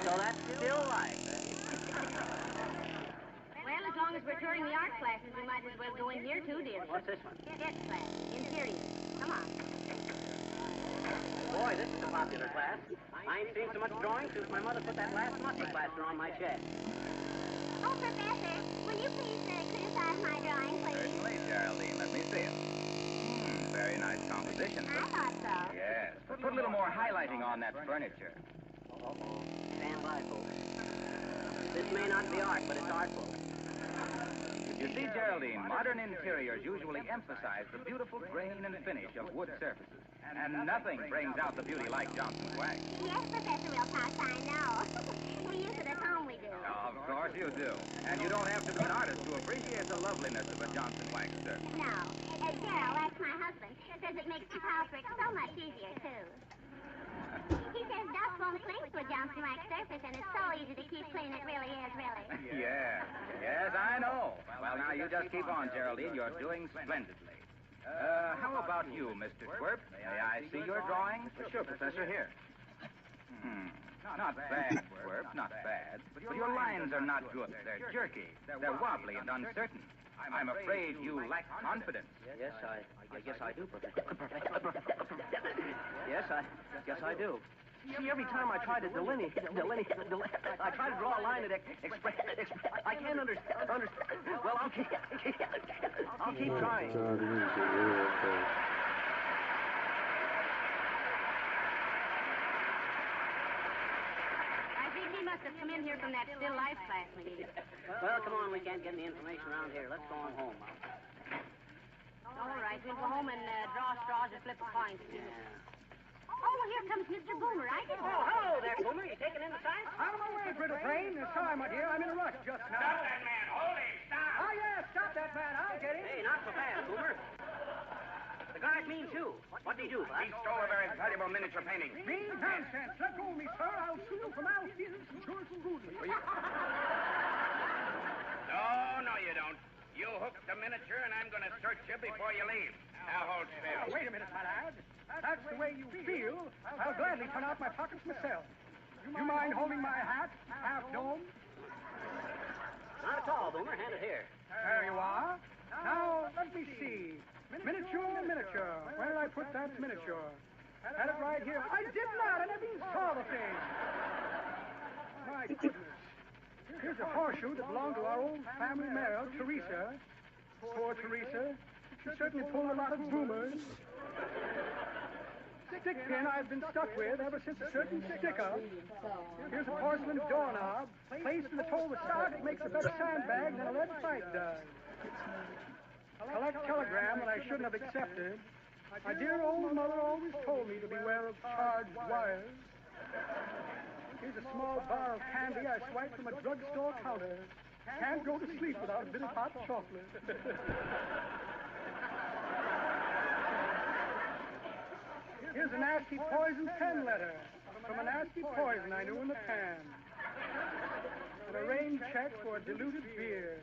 So that's still life, eh? Well, as long as we're touring the art classes, we might as well go in here too, dear. What's this one? Sketch class, interior. Come on. Boy, this is a popular class. I ain't seen so much drawing since my mother put that last muscle plaster on my chest. Oh, Professor, will you please criticize my drawing, please? Certainly, Geraldine. Let me see it. Very nice composition. I thought so. Yes. But put a little more highlighting on that furniture. Stand by, folks. This may not be art, but it's artful. You see, Geraldine, modern interiors usually emphasize the beautiful grain and finish of wood surfaces. And nothing brings out the beauty like Johnson's wax. Yes, Professor Wilcox, I know. We use it at home, we do. Of course you do. And you don't have to be an artist to appreciate the loveliness of a Johnson wax surface. No. Gerald, that's my husband. Says it makes the tile trick so much easier, too. He says dust won't cling to a Johnson wax surface, and it's so easy to keep clean, it really is, really. Yes. Yes, I know. Well, now you just keep on, Geraldine. You're doing splendidly. How about you, Mr. Twerp? May I see your drawing? Sure, Professor, here. Not bad, Twerp, not bad. But your lines are not good. They're jerky. They're wobbly and uncertain. I'm afraid you lack confidence. Yes, I guess I do, Professor. Yes, I guess I do. See, every time I try to delineate, I try to draw a line that I can't understand. Well, I'll keep trying. I think he must have come in here from that still life class, McGee. Well, come on, we can't get any information around here. Let's go on home. All right, we'll go home and draw straws and flip a coin. Yeah. Oh, well, here comes Mr. Boomer. I didn't Oh, hello there, Boomer. You taking in the sights? Out of my way, Brittle Train. Sorry, my dear. I'm in a rush just now. Stop that man. Hold him. Stop. Oh, yeah, stop that man. I'll get him. Hey, not so fast, Boomer. The guard means you. What'd he do, Bud? He stole a very valuable miniature painting. Me? Nonsense. Let go of me, sir. I'll sue you for malfeasance and sure some bruises. No, you don't. You hooked the miniature, and I'm going to search you before you leave. Now hold still. Wait a minute, my lad. That's the way you feel. I'll gladly turn out my pockets myself. You mind holding my hat, half dome? Not at all, Boomer. Hand it here. There you are. Now, let me see. Miniature. Where did I put that miniature? Had it right here. I did not. I never even saw the thing. My goodness. Here's a horseshoe that belonged to our old family mare, Teresa. Poor Teresa. She certainly pulled a lot of boomers. Stick pin I've been stuck with ever since a certain stick-up. Here's a porcelain doorknob placed in the toe of a sock that makes a better sandbag than a lead pipe does. A collect telegram that I shouldn't have accepted. My dear old mother always told me to beware of charged wires. Here's a small bar of candy I swiped from a drugstore counter. Can't go to sleep without a bit of hot chocolate. Here's a nasty poison pen letter from a nasty poison I knew in the pan. And a rain check for a diluted beer.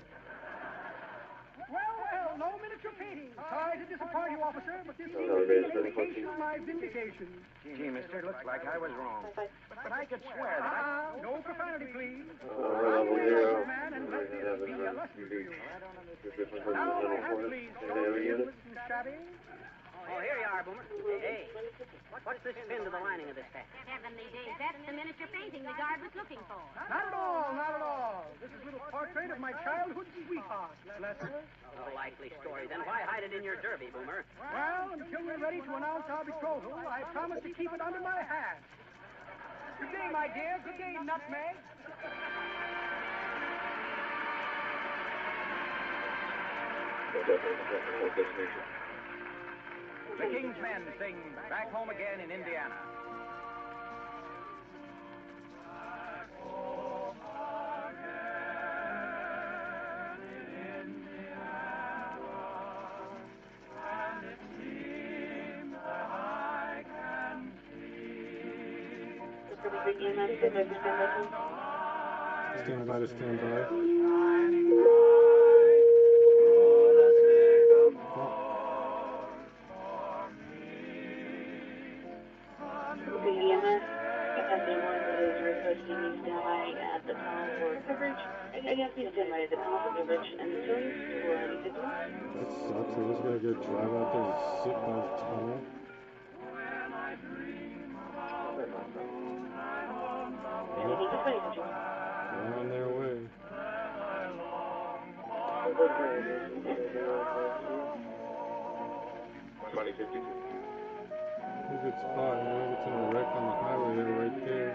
Well, no miniature painting. Sorry to disappoint you, officer, but this seems to be an indication of my vindication. Gee, mister, looks like I was wrong. But I could swear that No profanity, please. Level I'm a 0. man and let this be a lesson to you. I don't Now, my hat, please. So useless and shabby. Oh, here you are, Boomer. Hey, what's this pin to the lining of this hat? Heavenly days, that's the miniature painting the guard was looking for. Not at all. This is a little portrait of my childhood sweetheart, bless her. A likely story. Then why hide it in your derby, Boomer? Well, until we're ready to announce our betrothal, I promise to keep it under my hat. Good day, my dear. Good day, Nutmeg. the King's Men sing Back Home Again in Indiana. Stand by to stand by. Indiana, capacity 1 is first you need to stand by at the tunnel for coverage. I guess you stand by at the tunnel for coverage and the turns for any signal. That sucks. I just gotta go drive out there and sit by the tunnel. Anything to say, did you? They're on their way. A good spot. I know it's in a wreck on the highway there, right there.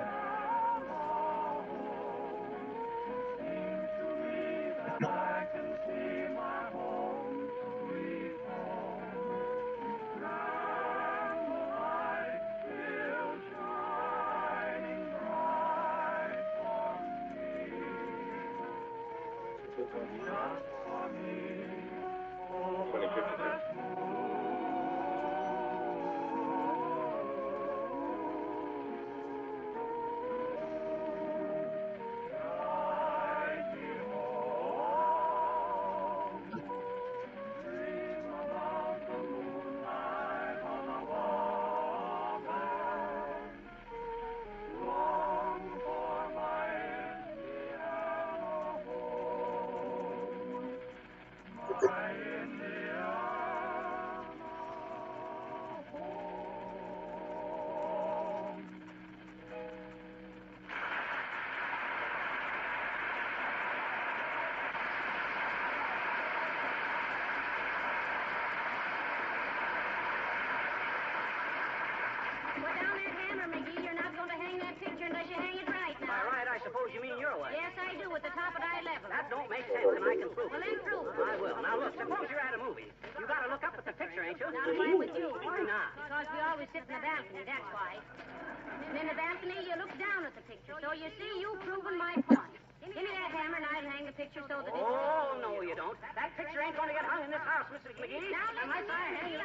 Put down that hammer, McGee. You're not going to hang that picture unless you hang it right now. By right, I suppose you mean your way. Yes, I do, at the top of eye level. That don't make sense, and I can prove Well, it. then prove it. I will. Now, look, suppose you're at a movie. You got to look up at the picture, ain't you? Not if I'm with you. Why not? Because we always sit in the balcony, that's why. And in the balcony, you look down at the picture. So you see, you've proven my point. Give me that hammer, and I'll hang the picture so that it's... Oh, no, you don't. That picture ain't going to get hung in this house, Mrs. McGee. Now, Unless I hang it.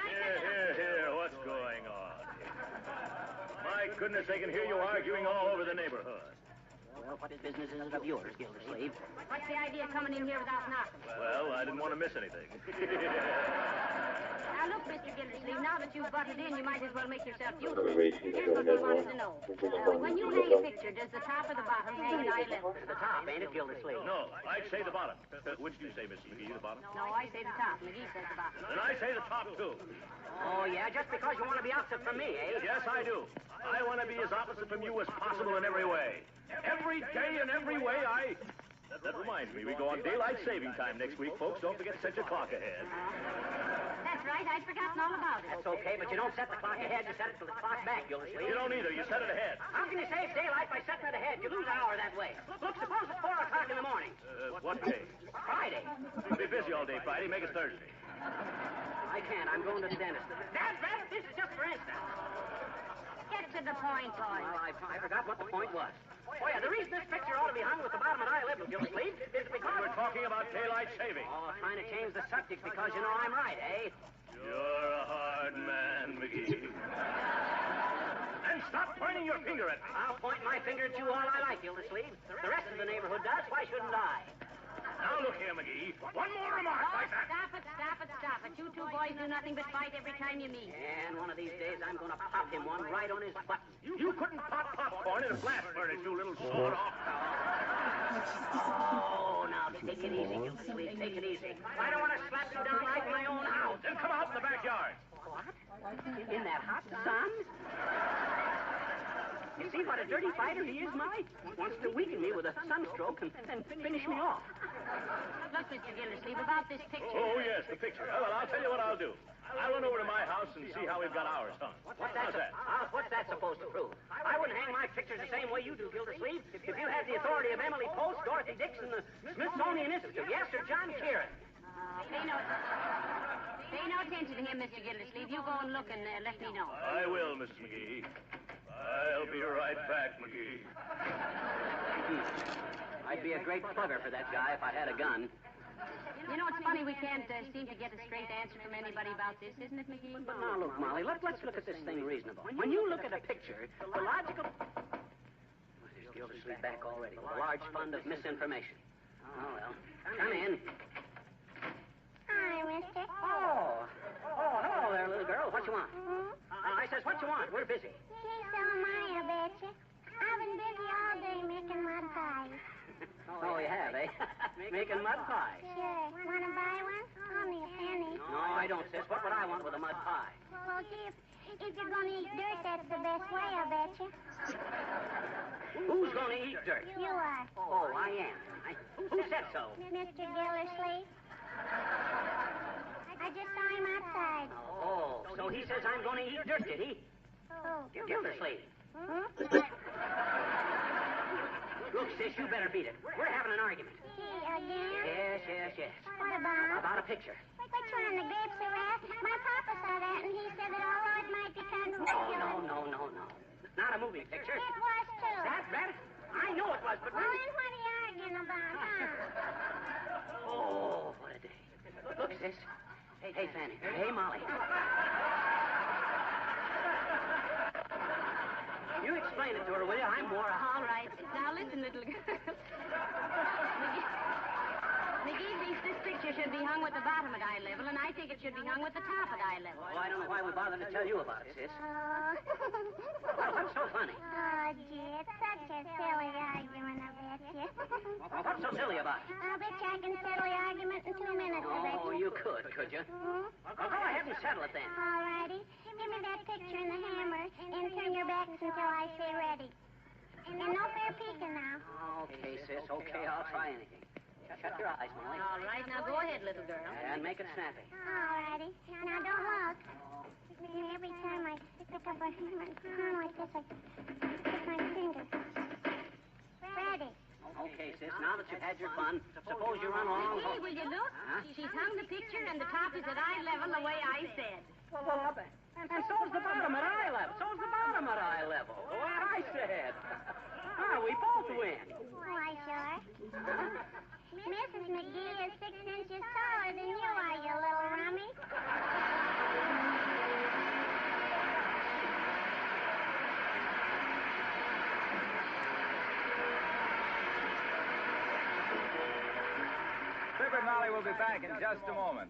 Here, what's going on? My goodness, they can hear you arguing all over the neighborhood. Well, what business is it of yours, Gildersleeve? What's the idea of coming in here without knocking? Well, I didn't want to miss anything. Now, look, Mr. Gildersleeve, now that you've butted in, you might as well make yourself useful. Here's what we wanted to know. When you hang a picture, does the top or the bottom hang at eye level? The top, ain't it, Gildersleeve? No, I'd say the bottom. Which do you say, Mrs. McGee, the bottom? No, I say the top. McGee says the bottom. Then I say the top, too. Oh, yeah, just because you want to be opposite from me, eh? Yes, I do. I want to be as opposite from you as possible in every way. Every day and every way, That reminds me, we go on daylight saving time next week, folks. Don't forget to set your clock ahead. That's right. I'd forgotten all about it. That's okay, but you don't set the clock ahead. You set it to the clock back, Gildersleeve. You don't either. You set it ahead. How can you save daylight by setting it ahead? You lose an hour that way. Look, suppose it's 4 o'clock in the morning. What day? Friday. We'll be busy all day Friday. Make it Thursday. I can't. I'm going to the dentist. Dad, this is just for instance. Get to the point, boy. Well, I forgot what the point was. Oh, yeah, the reason this picture ought to be hung with the bottom of eye level, Gildersleeve, is because... We're talking about daylight saving. Oh, trying to change the subject because you know I'm right, eh? You're a hard man, McGee. And stop pointing your finger at me. I'll point my finger at you all I like, Gildersleeve. The rest of the neighborhood does. Why shouldn't I? Now, look here, McGee. One more remark like that. Stop it. You two boys do nothing but fight every time you meet. And one of these days, I'm going to pop him one right on his button. You couldn't pop popcorn in a blast furnace, you little sawed-off. Oh, now, take it easy, Gildersleeve. Take it easy. I don't want to slap you down right in my own house. Then come out in the backyard. What? In that hot sun? You see what a dirty fighter he is, Mike? Wants to weaken me with a sunstroke and finish me off. Look, Mr. Gildersleeve, about this picture. Oh, yes, the picture. Well, I'll tell you what I'll do. I'll run over to my house and see how we've got ours hung. What's that supposed to prove? I wouldn't hang my pictures the same way you do, Gildersleeve. If you had the authority of Emily Post, Dorothy Dixon, the Smithsonian Institute, yes, or John Kieran. Pay no attention to him, Mr. Gildersleeve. You go and look and let me know. I will, Mrs. McGee. I'll be right back, McGee. I'd be a great plugger for that guy if I had a gun. You know, it's funny we can't seem to get a straight answer from anybody about this, isn't it, McGee? But now, look, Molly, let's look at this thing reasonable. When you look at a picture, the logical... There's Gildersleeve back already with a large fund of misinformation. Oh, well. Come in. Hi, mister. Oh, hello there, little girl. What you want? I says, what you want? We're busy. Gee, so am I, I betcha. I've been busy all day Making mud pie. Sure. Wanna buy one? Only a penny. No, I don't, sis. What would I want with a mud pie? Well, gee, if you're gonna eat dirt, that's the best way, I bet you. Who's going to eat dirt? You are. Oh, I am. Who said so? Mr. Gildersleeve. I just saw him outside. Oh, so he says I'm going to eat dirt, did he? Oh. Gildersleeve. Hmm? Look, sis, you better beat it. We're having an argument. Gee, again? Yes. What about? About a picture. Which one, the grapes or rat? My papa saw that, and he said that although it might be kind of ridiculous. No. Not a moving picture. It was, too. That, I know it was, but... Well, then what are you arguing about, huh? Oh, what a day. Look, sis. Hey, Fanny. Hey, Molly. You explain it to her, will you? I'm more... All right. Now listen, little girl. McGee thinks this picture should be hung with the bottom at eye level, and I think it should be hung with the top at eye level. Oh, I don't know why we bothered to tell you about it, sis. What's so funny? Oh, gee, it's such a silly argument, I bet you. What's so silly about it? I bet you I can settle the argument in 2 minutes, I bet Oh, you could you? Hmm? Well, go ahead and settle it then. All righty. Give me that picture and the hammer, and turn your backs until I say ready. And no fair peeking now. Okay, sis. Okay, I'll try anything. Shut your eyes, Molly. All right, now go ahead, little girl. And make it snappy. All righty. Now don't look. Every time I pick up a hammer and pound like this, I pick my finger. Ready. Okay, sis. Now that you've had your fun, suppose you run along. Hey, will you look? Huh? She's hung the picture, and the top is at eye level the way I said. Well, and so's the bottom at eye level. So's the bottom at eye level. The way I said. We both win. Why, sure. Mrs. McGee is 6 inches taller than you are, you little rummy. Fibber and Molly will be back in just a moment.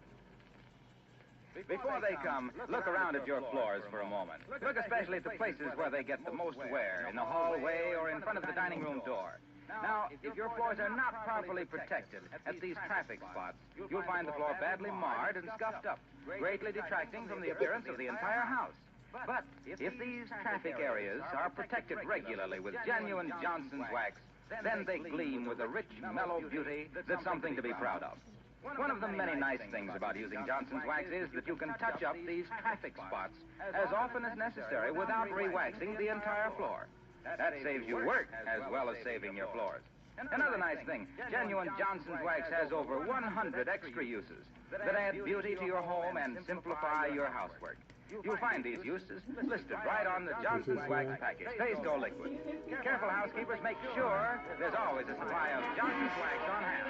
Before they come, look around at your floors for a moment. Look especially at the places where they get the most wear, in the hallway or in front of the dining room door. Now, if your floors are not properly protected at these traffic spots, you'll find the floor badly marred and scuffed up, greatly detracting from the appearance of the entire house. But if these traffic areas are protected regularly with genuine Johnson's wax, then they gleam with a rich, mellow beauty that's something to be proud of. One of the many nice things about using Johnson's wax is that you can touch up these traffic spots as often as necessary without re-waxing the entire floor. That saves you work as well as saving your floors. Another nice thing, genuine Johnson's wax has over 100 extra uses that add beauty to your home and simplify your housework. You'll find these uses listed right on the Johnson's wax package, paste or liquid. Careful housekeepers make sure there's always a supply of Johnson's wax on hand.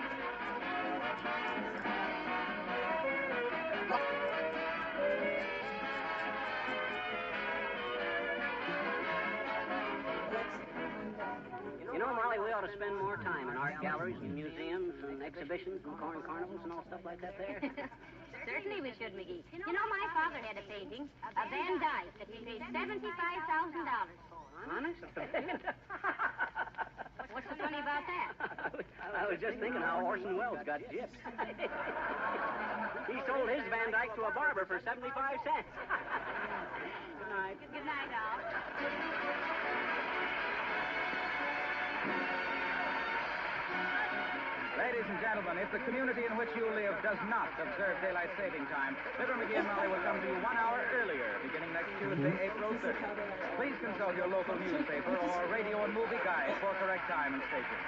You know, Molly, we ought to spend more time in art galleries and museums and exhibitions and corn carnivals and all stuff like that there. Certainly we should, McGee. You know, my father had a painting, a Van Dyke, that he paid $75,000 for. Honest? What's so funny about that? I was just thinking how Orson Welles got gypped. He sold his Van Dyke to a barber for 75 cents. Good night. Good night, all. Ladies and gentlemen, if the community in which you live does not observe daylight saving time, Fibber McGee and Molly will come to you 1 hour earlier, beginning next Tuesday, April 30th. Please consult your local newspaper or radio and movie guide for correct time and station.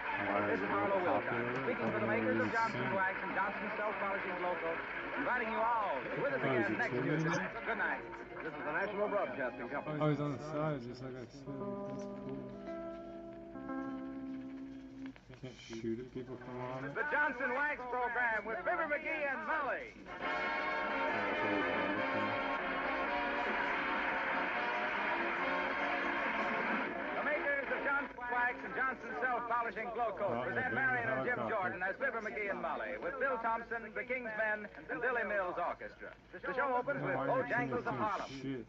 This is Harlow Wilcox, speaking for the makers of Johnson's Wax and Johnson's Self-Polishing Glow Coat, inviting you all to be with us again next Tuesday. Good night. This is the National Broadcasting Company. Oh, he's on the side, just like I said. That's cool. Can't shoot at people from on it. The Johnson Wax Program with Fibber McGee and Molly. The makers of Johnson Wax and Johnson Self-Polishing Glow Coat present Marion and Jim Jordan as Fibber McGee and Molly with Bill Thompson, the King's Men, and Billy Mills Orchestra. The show opens with Bojangles of Harlem. Shit.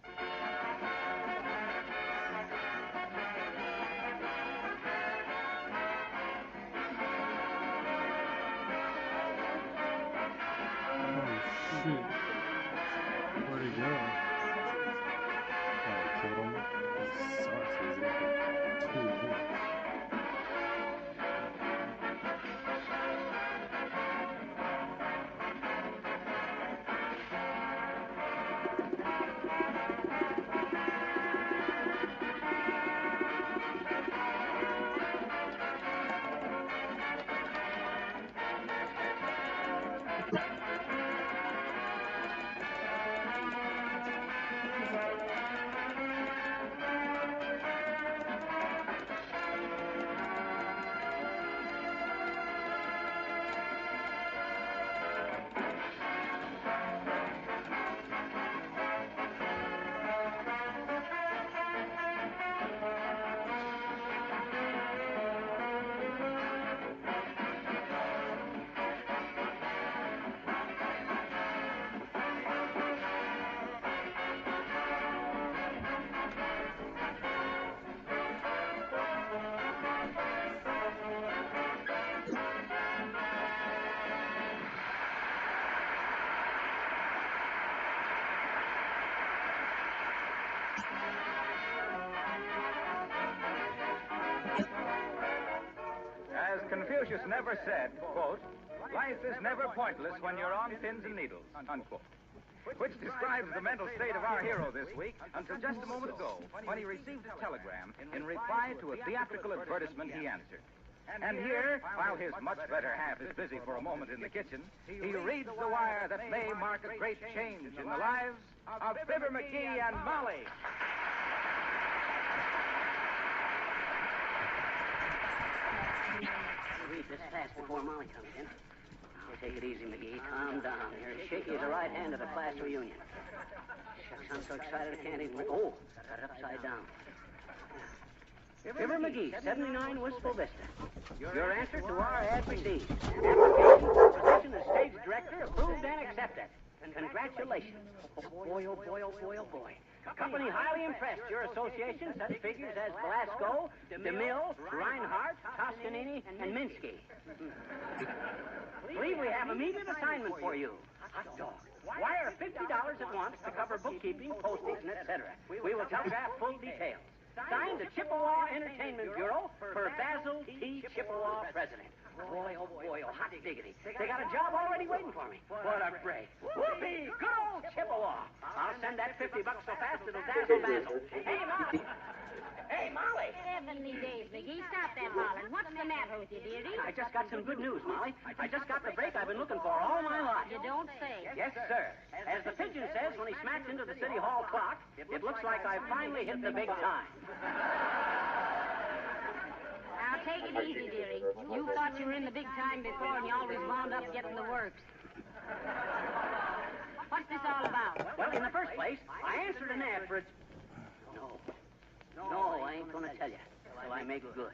Confucius never said, quote, life is never pointless when you're on pins and needles, unquote. Which describes the mental state of our hero this week until just a moment ago when he received a telegram in reply to a theatrical advertisement he answered. And here, while his much better half is busy for a moment in the kitchen, he reads the wire that may mark a great change in the lives of Fibber McGee and Molly. Read this fast before Molly comes in. Now, take it easy, McGee. Calm down. You're as shaky as a right hand at a class reunion. Shucks, I'm so excited I can't even... Oh, got it upside down. Fibber McGee, 79 Wistful Vista. Your answer to our ad received. Application for position as stage director approved and accepted. Congratulations. Boy, oh boy, oh boy, oh boy. Company highly impressed. Your association, such figures as Velasco, DeMille, Reinhardt, Toscanini, and Minsky. Believe we have immediate assignment for you. Hot dog. Wire $50 at once to cover bookkeeping, postage, and etc. We will telegraph full details. Signed the Chippewa Entertainment Bureau for Basil T. Chippewa, President. Boy, oh boy, oh hot diggity. They got a job already waiting for me. What a break. Whoopee! Good old Chippewa. I'll send that $50 so fast it'll dazzle Basil. Hey, Molly. Hey, Molly. Heavenly days, McGee. Stop that hollering. What's the matter with you, dearie? I just got some good news, Molly. I just got the break I've been looking for all my life. You don't say. Yes, sir. As the pigeon says when he smacks into the City Hall clock, it looks like I finally hit the big time. Now, take it easy, dearie. You thought you were in the big time before, and you always wound up getting the works. What's this all about? Well, in the first place, I answered an ad for it. No, I ain't gonna tell you till I make good.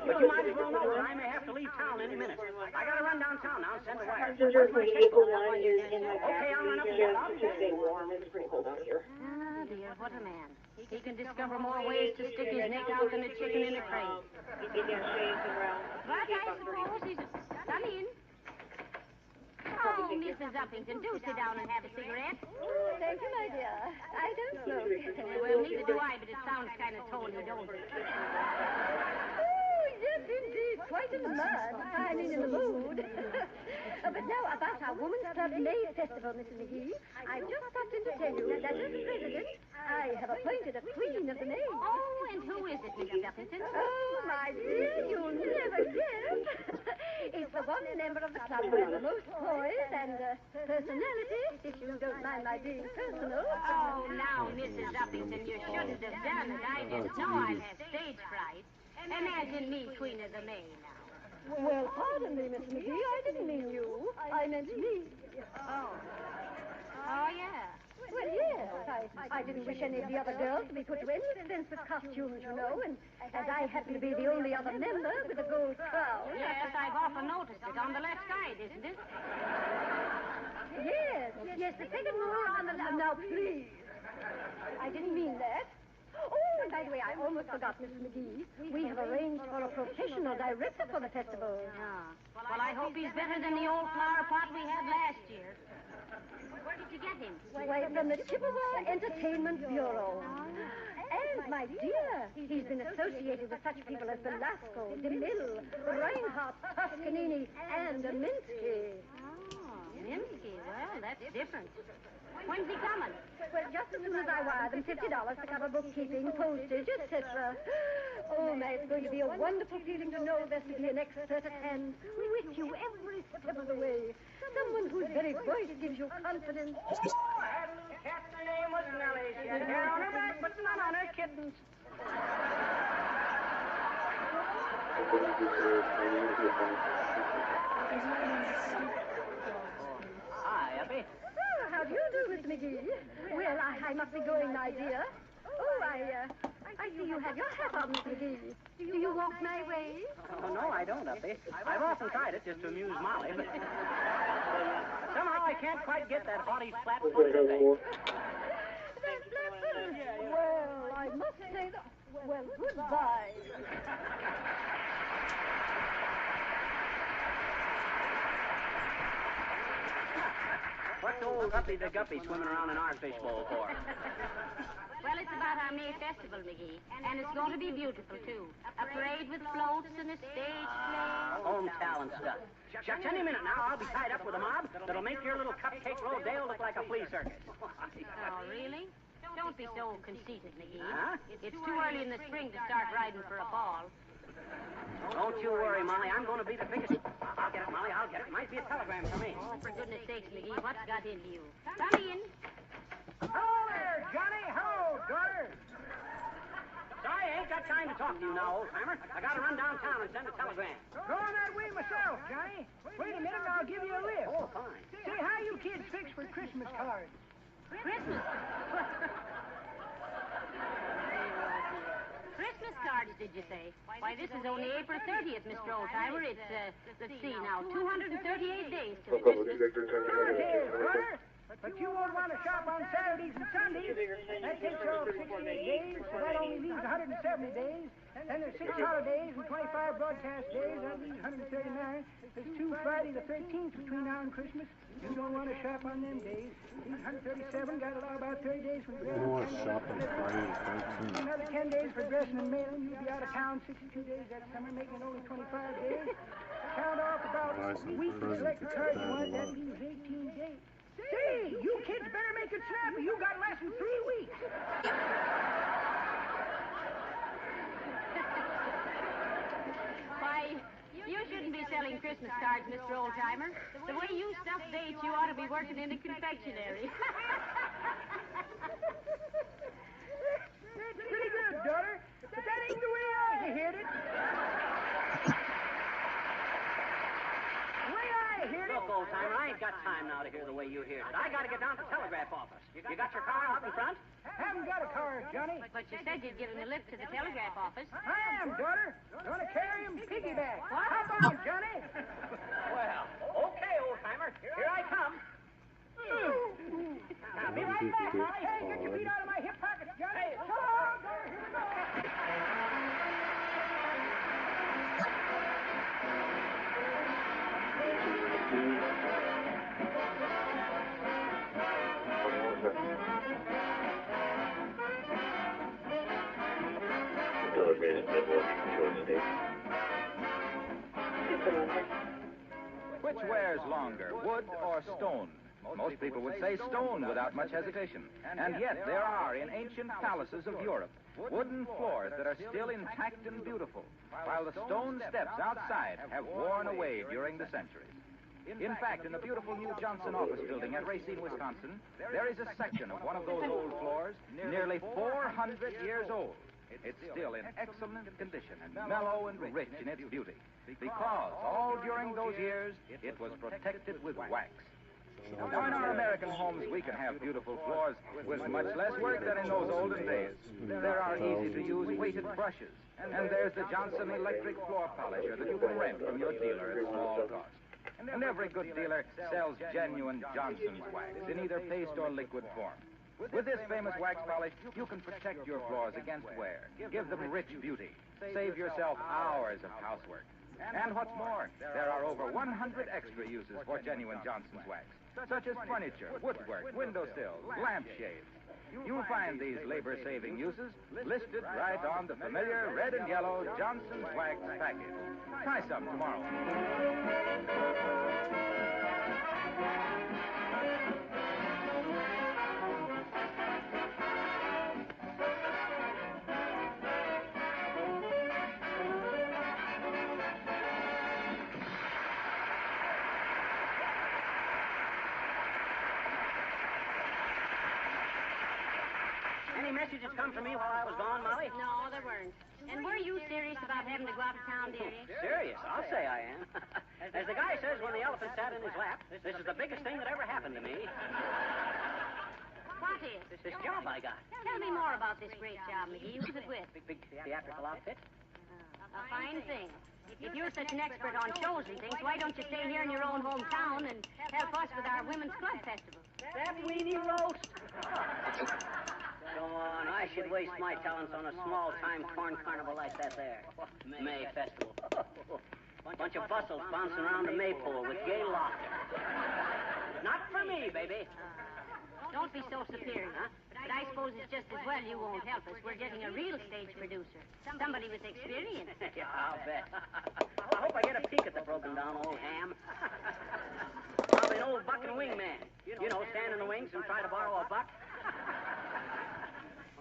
But you might as well know that I may have to leave town any minute. I gotta run downtown now and send a wire. Passengers from vehicle 1 is in my Okay, I'll run up and passenger get out. to stay warm. It's pretty cold out here. Ah, dear, what a man. He can discover more ways to stick his neck out than a chicken in a crate. Get down shades around. But I suppose he's... Come in. Oh, Mrs. Uppington, do sit down and have a cigarette. Oh, thank you, my dear. I don't smoke. Well, neither do I, but it sounds kind of tony, don't it? Oh, yes, indeed. Quite in the mud. I mean, in the mood. But now, about our Women's Club May Festival, Mrs. McGee. I've just stopped in to tell you that as president, I have appointed a queen of the May. Oh, and who is it, Mrs. Uppington? Oh, my dear, you'll never guess. It's the one member of the club who has the most poise and personality, if you don't mind my being personal. Oh, now, Mrs. Uppington, you shouldn't have done it. I just know I'll have stage fright. Imagine me queen of the May now. Well, pardon me, Miss McGee. I didn't mean you. I meant me. Oh. Oh, yeah. Well, yes. I didn't wish any of the other girls to be put to any expense with costumes, you know, and I happen to be the only other member with a gold crown. Yes, I've often noticed it. On the left side, isn't it? Yes, the second more on the left. Now, please. I didn't mean that. Oh, and by the way, I almost forgot, Miss McGee. We have arranged for a professional director for the festival. Yeah. Well, I hope he's better than the old flower pot we had last year. Where did you get him? Why, from the Chippewa Entertainment Bureau. And, my dear, he's been associated with such people as Velasco, DeMille, Reinhardt, Toscanini, and Minsky. Oh, Minsky. Well, that's different. When's he coming? Well, just as soon as I wire them $50 to cover bookkeeping, postage, etc. Oh, my, it's going to be a wonderful feeling to know there's to be an expert at hand with you every step of the way. Someone whose very voice gives you confidence. Oh, I had a little cat, and her name was Nellie. She had hair on her back, but none on her kittens. Hi, Uppy. Oh, how do you do, Miss McGee? Well, I must be going, my dear. Oh, I see you have your hat on, Miss McGee. Do you walk my way? Oh, no, I don't, Uppy. I've often tried it just to amuse Molly, but somehow I can't quite get that haughty flat-footed thing. That's flat-footed. Well, I must say that... Well, goodbye. What's old Uppy the Guppy swimming around in our fishbowl for? Well, Well, it's about our May festival, McGee. And it's going to be beautiful, too. A parade with floats and a stage play. Home talent stuff. Just any minute now, I'll be tied up with a mob that'll make your little cupcake rodeo look like a flea circus. Oh, really? Don't be so conceited, McGee. Huh? It's too early in the spring to start riding for a ball. Don't you worry, Molly. I'm going to be the biggest... I'll get it, Molly. I'll get it. Might be a telegram for me. Oh, for goodness sakes, McGee, what's got into you? Come in. Hello there, Johnny. Hello, daughter. Sorry, I ain't got time to talk to you now, old-timer. I got to run downtown and send a telegram. Going that way myself, Johnny. Wait a minute and I'll give you a lift. Oh, fine. Say, how you kids fix for Christmas cards? Christmas. Christmas cards, did you say? Why, this is only April 30th, Mr. Oldtimer. It's, let's see now, 238 days till Christmas. Sure it is, brother. But you won't want to shop on Saturdays and Sundays. That takes all 68 days, so that only leaves 170 days. Then there's 6 holidays and 25 broadcast days. That leaves 139. There's 2 Friday the 13th between now and Christmas. You don't want to shop on them days. These 137 got about 30 days for I don't want to shop on Friday the 13th. Another 10 days for dressing and mailing. You'll be out of town 62 days that summer, making only 25 days. Count off about a week to select the card you want. That leaves 18 days. Say, you kids better make it snappy. You got less than 3 weeks. Why, you shouldn't be selling Christmas cards, Mr. Oldtimer. The way you stuff dates, you ought to be working in a confectionery. That's pretty good, daughter. But that ain't the way I heard it. Look, old-timer, I ain't got time now to hear the way you hear it. I got to get down to the telegraph office. You got your car out in front? Haven't got a car, Johnny. But you said you'd given a lift to the telegraph office. I am, daughter. Gonna carry him piggyback. Hop on, Johnny. Well, okay, old-timer. Here I come. Now, be right back, Molly. Hey, get your feet out of my hip pockets, Johnny. Hey, so long, daughter. Here we go. Which wears longer, wood or stone? Most people would say stone without much hesitation. And yet there are in ancient palaces of Europe wooden floors that are still intact and beautiful, while the stone steps outside have worn away during the centuries. In fact, in the beautiful new Johnson office building at Racine, Wisconsin, there is a section of one of those old floors nearly 400 years old. It's still in excellent condition and mellow and rich in its beauty, because all during those years it was protected with wax. Now, in our American homes, we can have beautiful floors with much less work than in those olden days. There are easy-to-use weighted brushes, and there's the Johnson electric floor polisher that you can rent from your dealer at small cost. And every good dealer sells genuine Johnson's wax in either paste or liquid form. With this famous wax polish, you can protect your floors against wear, give them rich beauty, save yourself hours of housework. And what's more, there are over 100 extra uses for genuine Johnson's wax, such as furniture, woodwork, windowsills, lampshades. You'll find these labor-saving uses listed right on the familiar red and yellow Johnson's wax package. Try some tomorrow. Any messages come from me while I was gone, Molly? No, there weren't. And were you serious about having to go out of town, dearie? Serious? I'll say I am. As the guy says when the elephant sat in his lap, this is the biggest thing that ever happened to me. What is? This job I got. Tell me more about this great job, McGee. Who's it with? Big theatrical outfit. A fine thing. If you're such an expert on shows and things, why don't you stay here in your own hometown and help us with our Women's Club Festival? That weenie roast. Go on, I should waste my talents on a small-time corn carnival like that there. May Festival. Bunch of bustles bouncing around the maypole with gay laughter. Not for me, baby. Don't be so superior, huh? But I suppose it's just as well you won't help us. We're getting a real stage producer. Somebody with experience. Yeah, I'll bet. I hope I get a peek at the broken down old ham. Probably an old buck and wing man. You know, stand in the wings and try to borrow a buck.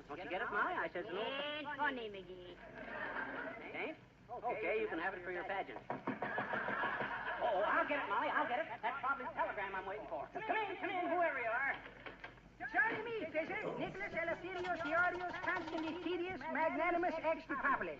Don't you get it, Molly? I says no. Ain't funny, McGee. Ain't? Okay, you can have it for your pageant. Oh, I'll get it, Molly. I'll get it. That's probably the telegram I'm waiting for. Come in, whoever you are. Sorry me, Fisher. Nicholas Eleftherios Theorios, constantly tedious, magnanimous ex Depopolis.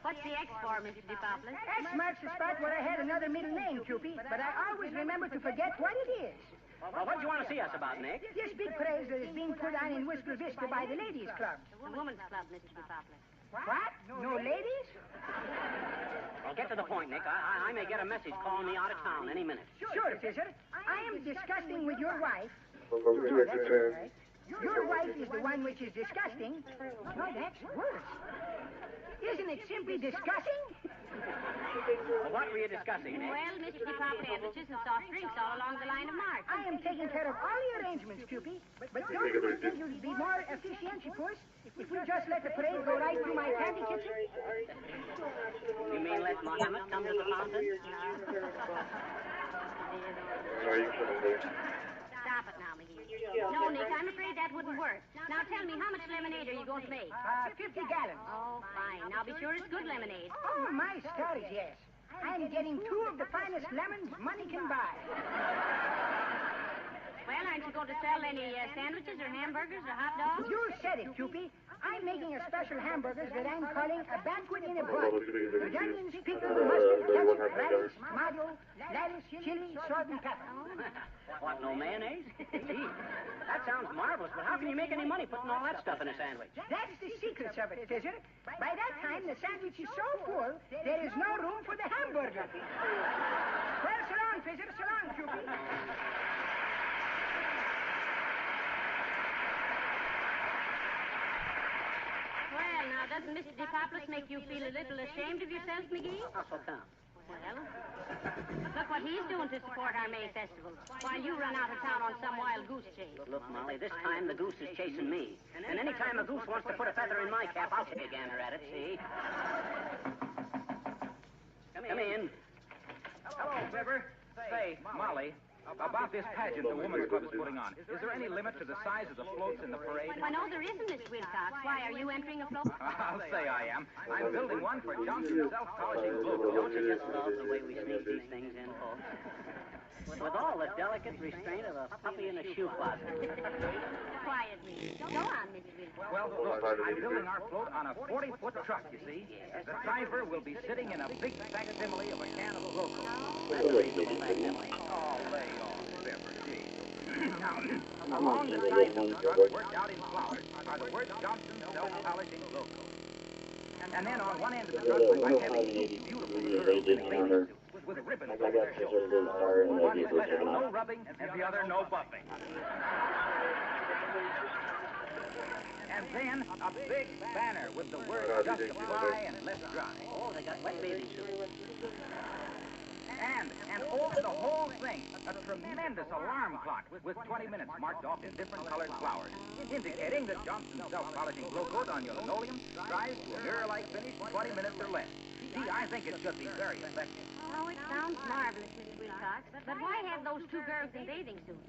What's the X for, Mr. Depopolis? X marks the spot where I had another middle name, Cupid, but I always remember to forget what it is. Well, what do you want to see us about, Nick? This big parade that is being put on in Whisper Vista by the ladies' club. The woman's club, Mr. Depopolis. What? No ladies? Well, get to the point, Nick. I may get a message calling me out of town any minute. Sure, Fisher. I am discussing with your wife. No, that's it, right? Your wife is the one which is disgusting. No, that's worse. Isn't it simply disgusting? Well, what were you discussing, Nick? Well, Mr. Depopolis, sandwiches and soft drinks all along the line of march. I am taking care of all the arrangements, Cupid. But don't you think it would be more efficiency, Puss, if we just let the parade go right through my candy kitchen? You mean let Muhammad come to the fountain? Stop it now, McGee. No, Nick, I'm afraid that wouldn't work. Now tell me, how much lemonade are you going to make? 50 gallons. Oh, fine. Now be sure it's good lemonade. Oh, my stars, yes. I'm getting 2 of the finest lemons money can buy. Well, aren't you going to sell any sandwiches or hamburgers or hot dogs? You said it, Cupid. I'm making a special hamburgers that I'm calling a banquet in a bun. With onions, pickle, mustard, ketchup, radish, tomato, lettuce, chili, salt, and pepper. What, no mayonnaise? Gee, that sounds marvelous, but how can you make any money putting all that stuff in a sandwich? That's the secret of it, Fisher. By that time, the sandwich is so full, there is no room for the hamburger. Well, so long, Fisher. So long, Cupid. Well, now, doesn't Mr. Depopolis make you feel a little ashamed of yourself, McGee? How so come? Well, look what he's doing to support our May festival, while you run out of town on some wild goose chase. Look, Molly, this time the goose is chasing me. And any time a goose wants to put a feather in my cap, I'll take a gander at it, see? Come in. Hello, Fibber. Say, Molly, about this pageant the Women's Club is putting on, is there any limit to the size of the floats in the parade? Why, no, there isn't, Miss Wilcox. Why, are you entering a float? I'll say I am. I'm building one for Johnson's self-polishing glue. Don't you just love the way we sneak these things in, folks? With all the delicate restraint of a puppy in a shoe closet. Quiet, Miss. Go on, Miss Wilcox. Well, look, I'm building our float on a 40-foot truck, you see. The driver will be sitting in a big facsimile of a can of Loco. That's a reasonable facsimile. Oh, lay off, Fibber, gee. Now, along the sides of the truck, worked out in flowers, are the words Johnson self-polishing Loco. And then on one end of the truck, I'm having two beautiful girls in engravings with ribbons over their shoulders. One is lettered no rubbing, and the other no buffing. And then a big banner with the words just apply and let dry. Oh, they got wet bathing suits. And over the whole thing, a tremendous alarm clock with 20 minutes marked off in different colored flowers, indicating that Johnson's self-polishing glow coat on your linoleum dries to a mirror-like finish in 20 minutes or less. Gee, I think it should be very effective. Oh, it sounds marvelous, Miss Wilcox. But why have those 2 girls in bathing suits?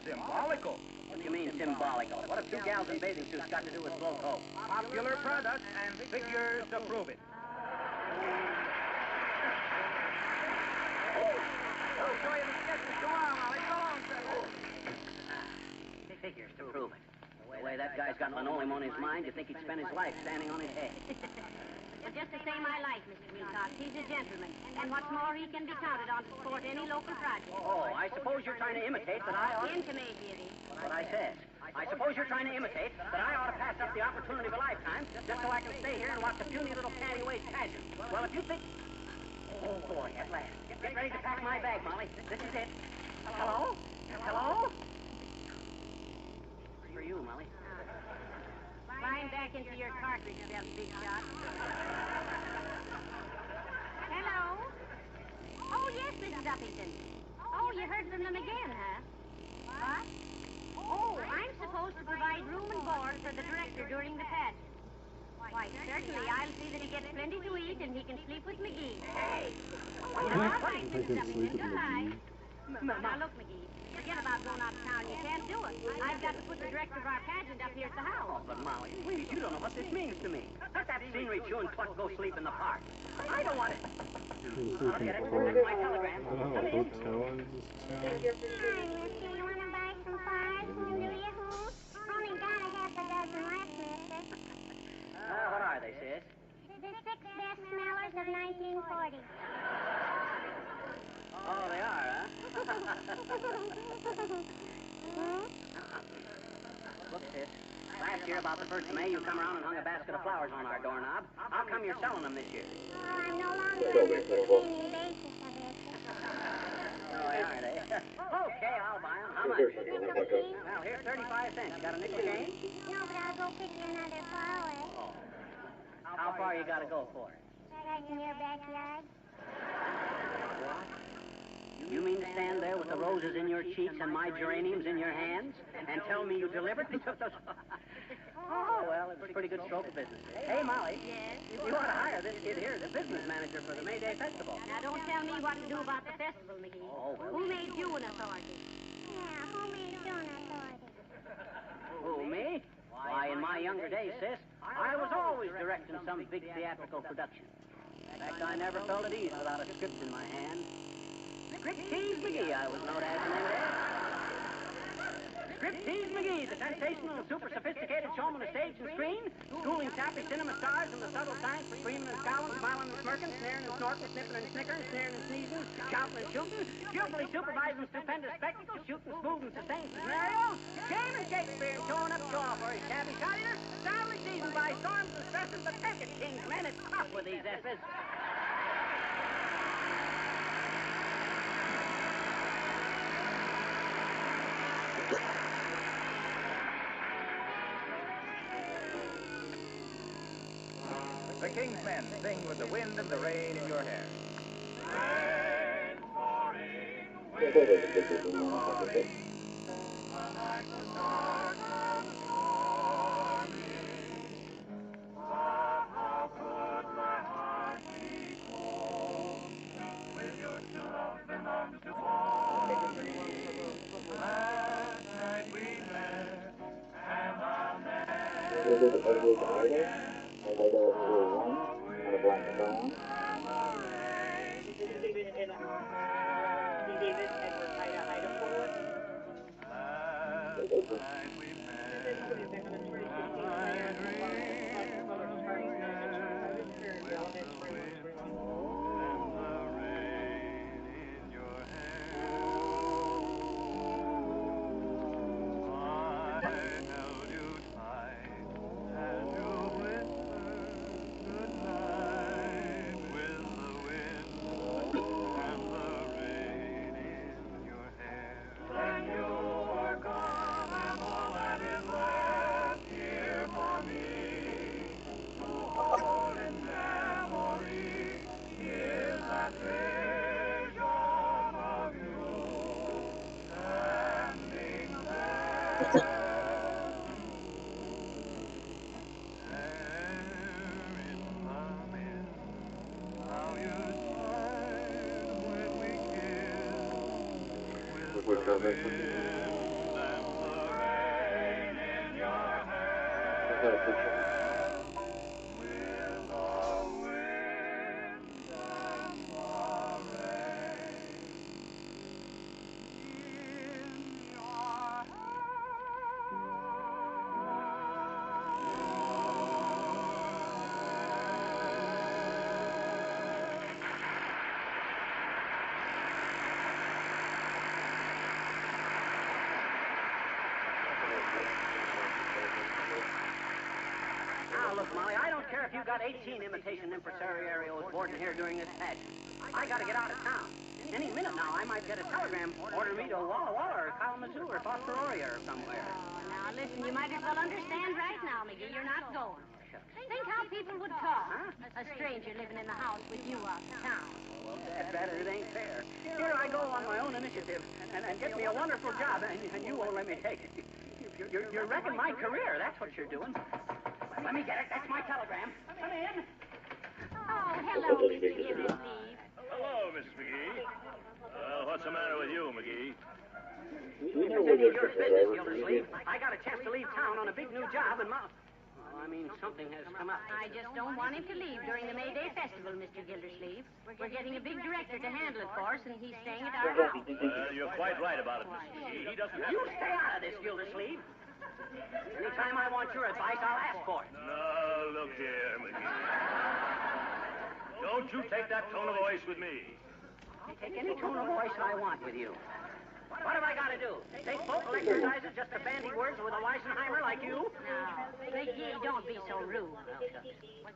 Symbolical. What do you mean, symbolical? What have 2 gals in bathing suits got to do with glow coat? Popular product and figures to prove it. I'll show you the sketches. Go on, Molly. Go on, Fibber. Figures to prove it. The way that guy's got linoleum on his mind, you think he'd spend his life standing on his head. But just the same, I like Mr. Wilcox. He's a gentleman. And what's more, he can be counted on to support any local project. Oh, I suppose you're trying to imitate that I ought to... Intimate, dearie. That's what I said. I suppose you're trying to imitate that I ought to pass up the opportunity of a lifetime just so I can stay here and watch a puny little panty-waist pageant. Well, if you think... Oh, boy, at last. Get ready to pack my bag, Molly. This is it. Hello? Hello? For you, Molly. Climb back into your cartridge belt, big shot. Hello? Oh, yes, Mrs. Uppington. Oh, you heard from them again, huh? What? Oh, I'm supposed supposed to provide room and board for the director during the pageant. Why, certainly, I'll see that he gets plenty to eat and he can sleep with McGee. Hey! Well, you know, I'll find I can sleep with McGee. McGee. Now, look, McGee, forget about going out of town. You can't do it. I've got to put the director of our pageant up here at the house. Oh, but Molly, please, you don't know what this means to me. Let that scenery chew and Cluck go sleep in the park. I don't want it. Can sleep in the I'll park. get my telegram. I don't have a hotel in this town. Hi, mister. You want to buy some flowers from Julia Home? Only got a half a dozen left, mister. What are they, sis? The 6 best smellers of 1940. Oh, they are, huh? Look, sis. Last year, about the 1st of May, you come around and hung a basket of flowers on our doorknob. How come you're selling them this year? Oh, I'm no longer on the sustaining basis of it. Oh, they are, they? Okay, I'll buy them. How much? Nickel, please? Well, here's 35 cents. You got a nickel change? No, but I'll go pick you another flower. Oh. How far you gotta go for it? Right in your backyard. What? You mean to stand there with the roses in your cheeks and my geraniums in your hands and tell me you deliberately took those... Oh, well, it's a pretty good stroke of business. Hey, Molly. Yes? You ought to hire this kid here as a business manager for the May Day Festival. Now, don't tell me what to do about the festival, McGee. Oh, well. Who made you an authority? Yeah, who made you an authority? Who, me? Why, in my younger days, sis, I was always directing some big theatrical production. In fact, I never felt at ease without a script in my hand. Striptease McGee, I was known as in them days. Striptease McGee, the sensational and super sophisticated showman of stage and screen, schooling sappy cinema stars in the subtle science of screaming and scowling, smiling and smirking, snaring and snorting, sniffing and snickering, sneering and sneezing, shouting and shooting, skillfully supervising stupendous spectacles, shooting smooth and sustained scenarios, shaming Shakespeare, showing up show off for his shabby shottiness, soundly seasoned by storms and stresses, but take it, King's men, it's tough with these S's. The King's men sing with the wind and the rain in your hair. We're coming. Now, look, Molly, I don't care if you got 18 imitation impresarios boarding here during this pageant. I gotta get out of town. Any minute now, I might get a telegram ordering me to Walla Walla or Kalamazoo or Fostoria or somewhere. Oh, now, listen, you might as well understand right now, McGee, you're not going. Think how people would talk. A stranger living in the house with you out of town. Well, Dad, it ain't fair. Here I go on my own initiative and get me a wonderful job, and you won't let me take it. You're wrecking my career. That's what you're doing. Let me get it. That's my telegram. Come in. Oh, hello, Mr. Gildersleeve. Hello, Mrs. McGee. What's the matter with you, McGee? If it's any of your business, Gildersleeve, I got a chance to leave town on a big new job, and something has come up. I just don't want him to leave during the May Day Festival, Mr. Gildersleeve. We're getting a big director to handle it for us, and he's staying at our house. You're quite right about it, Mrs. McGee. He doesn't... You stay out of this, Gildersleeve. Anytime I want your advice, I'll ask for it. No, look here, McGee. Don't you take that tone of voice with me. I'll take any tone of voice I want with you. What have I got to do? Take vocal exercises just to bandy words with a Weissenheimer like you? No, McGee, don't be so rude.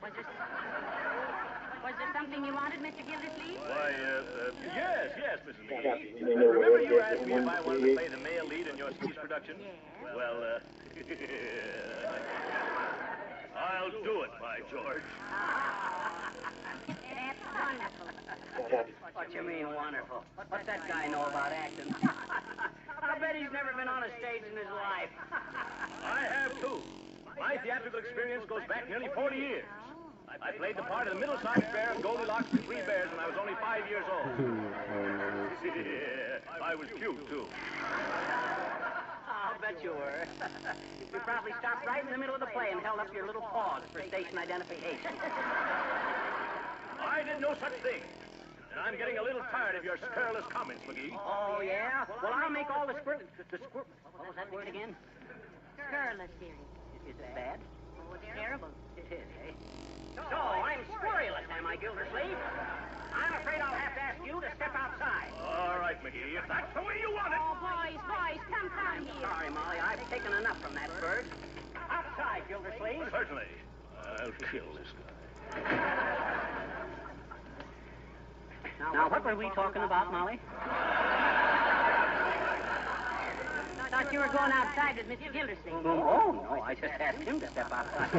Was there something you wanted, Mr. Gildersleeve? Why, yes, Mrs. McGee. Remember you asked me if I wanted to play the male lead in your speech production? Yes. Well, I'll do it, by George. That's wonderful. What you mean, wonderful? What's that guy know about acting? I bet he's never been on a stage in his life. I have, too. My theatrical experience goes back nearly 40 years. I played the part of the middle-sized bear in Goldilocks and Three Bears when I was only 5 years old. I was cute, too. I'll bet you were. You probably stopped right in the middle of the play and held up your little paws for station identification. I did no such thing. And I'm getting a little tired of your scurrilous comments, McGee. Oh, yeah? Well, I'll make all the What was that word again? Scurrilous, dearie. Is it bad? Oh, it's terrible. It is, eh? So, I'm scurrilous, am I, Gildersleeve? I'm afraid I'll have to ask you to step outside. All right, McGee, if that's the way you want it. Oh, boys, come I'm here. sorry, Molly. I've taken enough from that bird. Outside, Gildersleeve. Certainly. I'll kill this guy. Now, what were we talking about, Molly? Thought you were going outside with Mr. Gildersleeve. Oh, no, I just asked him to step outside.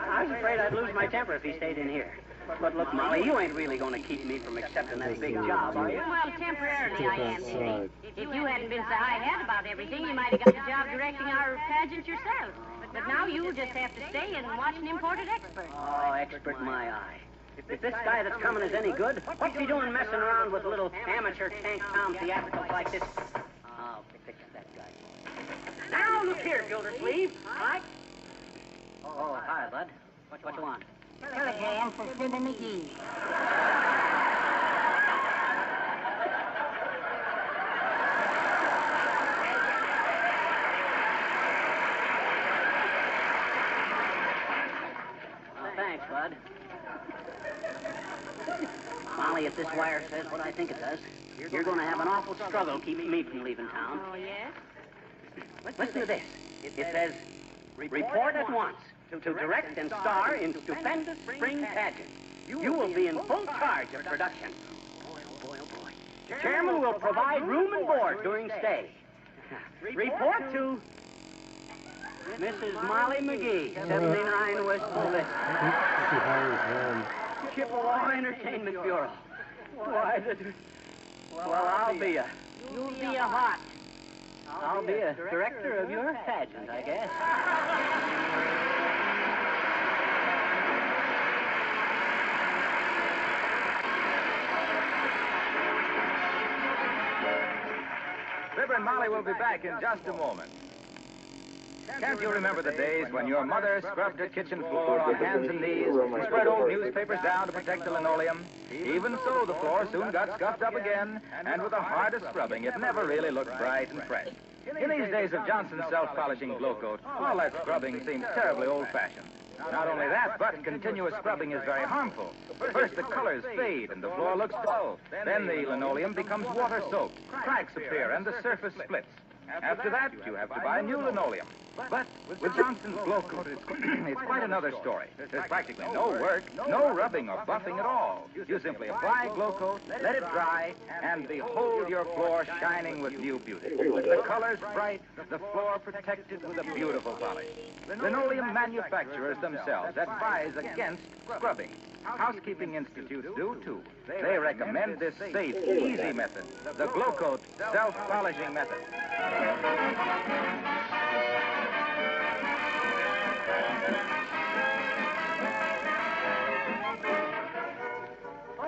I was afraid I'd lose my temper if he stayed in here. But look, Molly, you ain't really going to keep me from accepting that big job, are you? Well, temporarily I am, dearie. If you hadn't been so high-hat about everything, you might have got the job directing our pageant yourself. But now you'll just have to stay and watch an imported expert. Oh, expert my eye. If this guy that's coming is any good, what's he doing messing around with little amateur tank town theatricals like this? I'll fix that guy. Now, look here, Gildersleeve. Oh, hi, bud. What you want? Telegram for Fibber McGee. Thanks, bud. Molly, if this wire says what I think it does, you're going to have an awful struggle keeping me from leaving town. Oh, yes? Listen to this. It says, report at once to direct and star in stupendous spring pageant. You will be in full charge of production. Boy, oh boy, oh boy. Chairman will provide room and board during stay. Report to Mrs. Molly McGee, 79 West Pulpit. Chippewa Entertainment Bureau. Why, well, I'll be a... You'll be a hot. I'll be a director of your pageant, I guess. Fibber and Molly will be back in just a moment. Can't you remember the days when your mother scrubbed her kitchen floor on hands and knees, spread old newspapers down to protect the linoleum? Even so, the floor soon got scuffed up again, and with the hardest scrubbing, it never really looked bright and fresh. In these days of Johnson's self-polishing glow coat, all that scrubbing seems terribly old-fashioned. Not only that, but continuous scrubbing is very harmful. First, the colors fade and the floor looks dull. Then the linoleum becomes water-soaked, cracks appear, and the surface splits. After that, you have to buy new linoleum. But with Johnson's glow coat, it's quite another story. There's practically no work, no rubbing or buffing at all. You simply apply glow coat, let it dry, and behold your floor shining with new beauty. The colors bright, the floor protected with a beautiful polish. Linoleum manufacturers themselves advise against scrubbing. Housekeeping institutes do, too. They recommend this safe, easy method, the glow coat self-polishing method.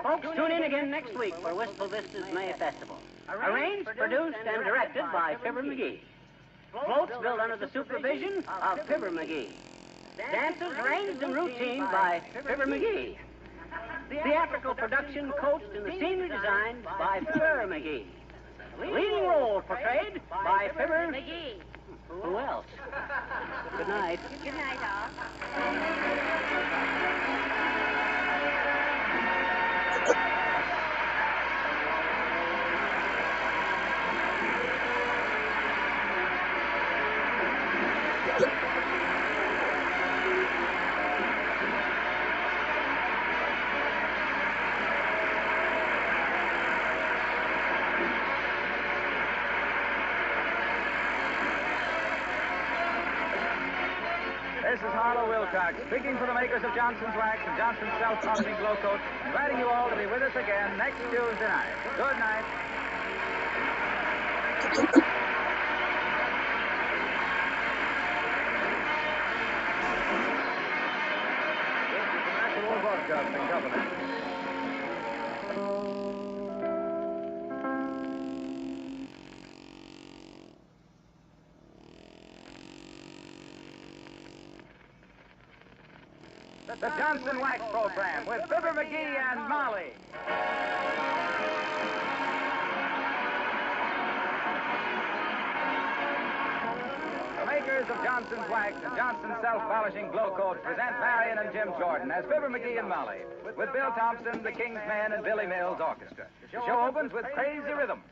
Folks, tune in again next week for Wistful Vista's May Festival. Arranged, produced, and directed by Fibber McGee. Floats built under the supervision of Fibber McGee. Dances arranged and routine by Fibber McGee. Theatrical production coached and the scenery designed by Fibber McGee. Leading role portrayed by Fibber McGee. Who else? Good night. Good night, all. This is Harlow Wilcox, speaking for the makers of Johnson's Wax and Johnson's Self-Polishing Glow Coat, inviting you all to be with us again next Tuesday night. Good night. This is the National Broadcasting Company. The Johnson Wax Program with Fibber McGee and Molly. The makers of Johnson's Wax and Johnson's Self-Polishing Glow Coat present Marion and Jim Jordan as Fibber McGee and Molly with Bill Thompson, the King's Men, and Billy Mills Orchestra. The show opens with Crazy Rhythm.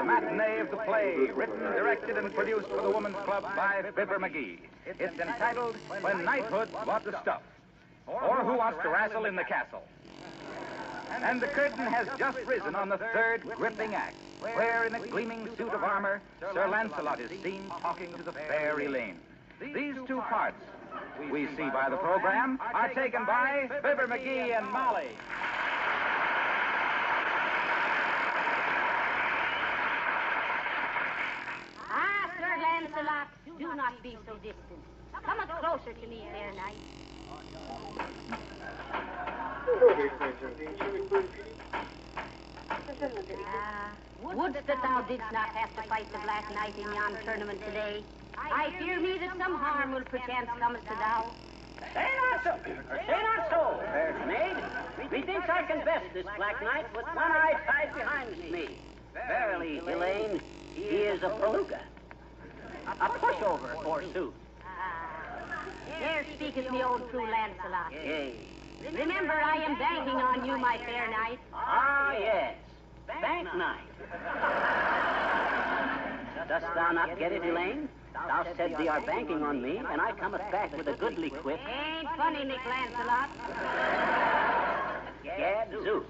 Matinee of the play, written, directed, and produced for the Woman's Club by Fibber McGee. It's entitled When Knighthood Bought the Stuff, or Who Wants to Wrestle in the Castle. And the curtain has just risen on the third gripping act, where in a gleaming suit of armor, Sir Lancelot is seen talking to the fair Elaine. These two parts, we see by the program, are taken by Fibber McGee and Molly. Sir Lancelot, do not be so distant. Come up closer to me, fair knight. Wouldst that thou didst not have to fight the Black Knight in yon tournament today? I fear me that some harm will perchance come to thou. Say not so, fair maid. Methinks I can best this Black Knight with one eye tied behind me. Verily, Elaine, he is a palooka. A pushover, forsooth. There speaketh me old true Lancelot. Yea. Remember, I am banking on you, my fair knight. Ah, yes. Bank night. Dost thou not get it, Elaine? Thou said thee are banking on me, and I cometh back with a goodly quip. Ain't funny, Nick Lancelot. Gad Zeus,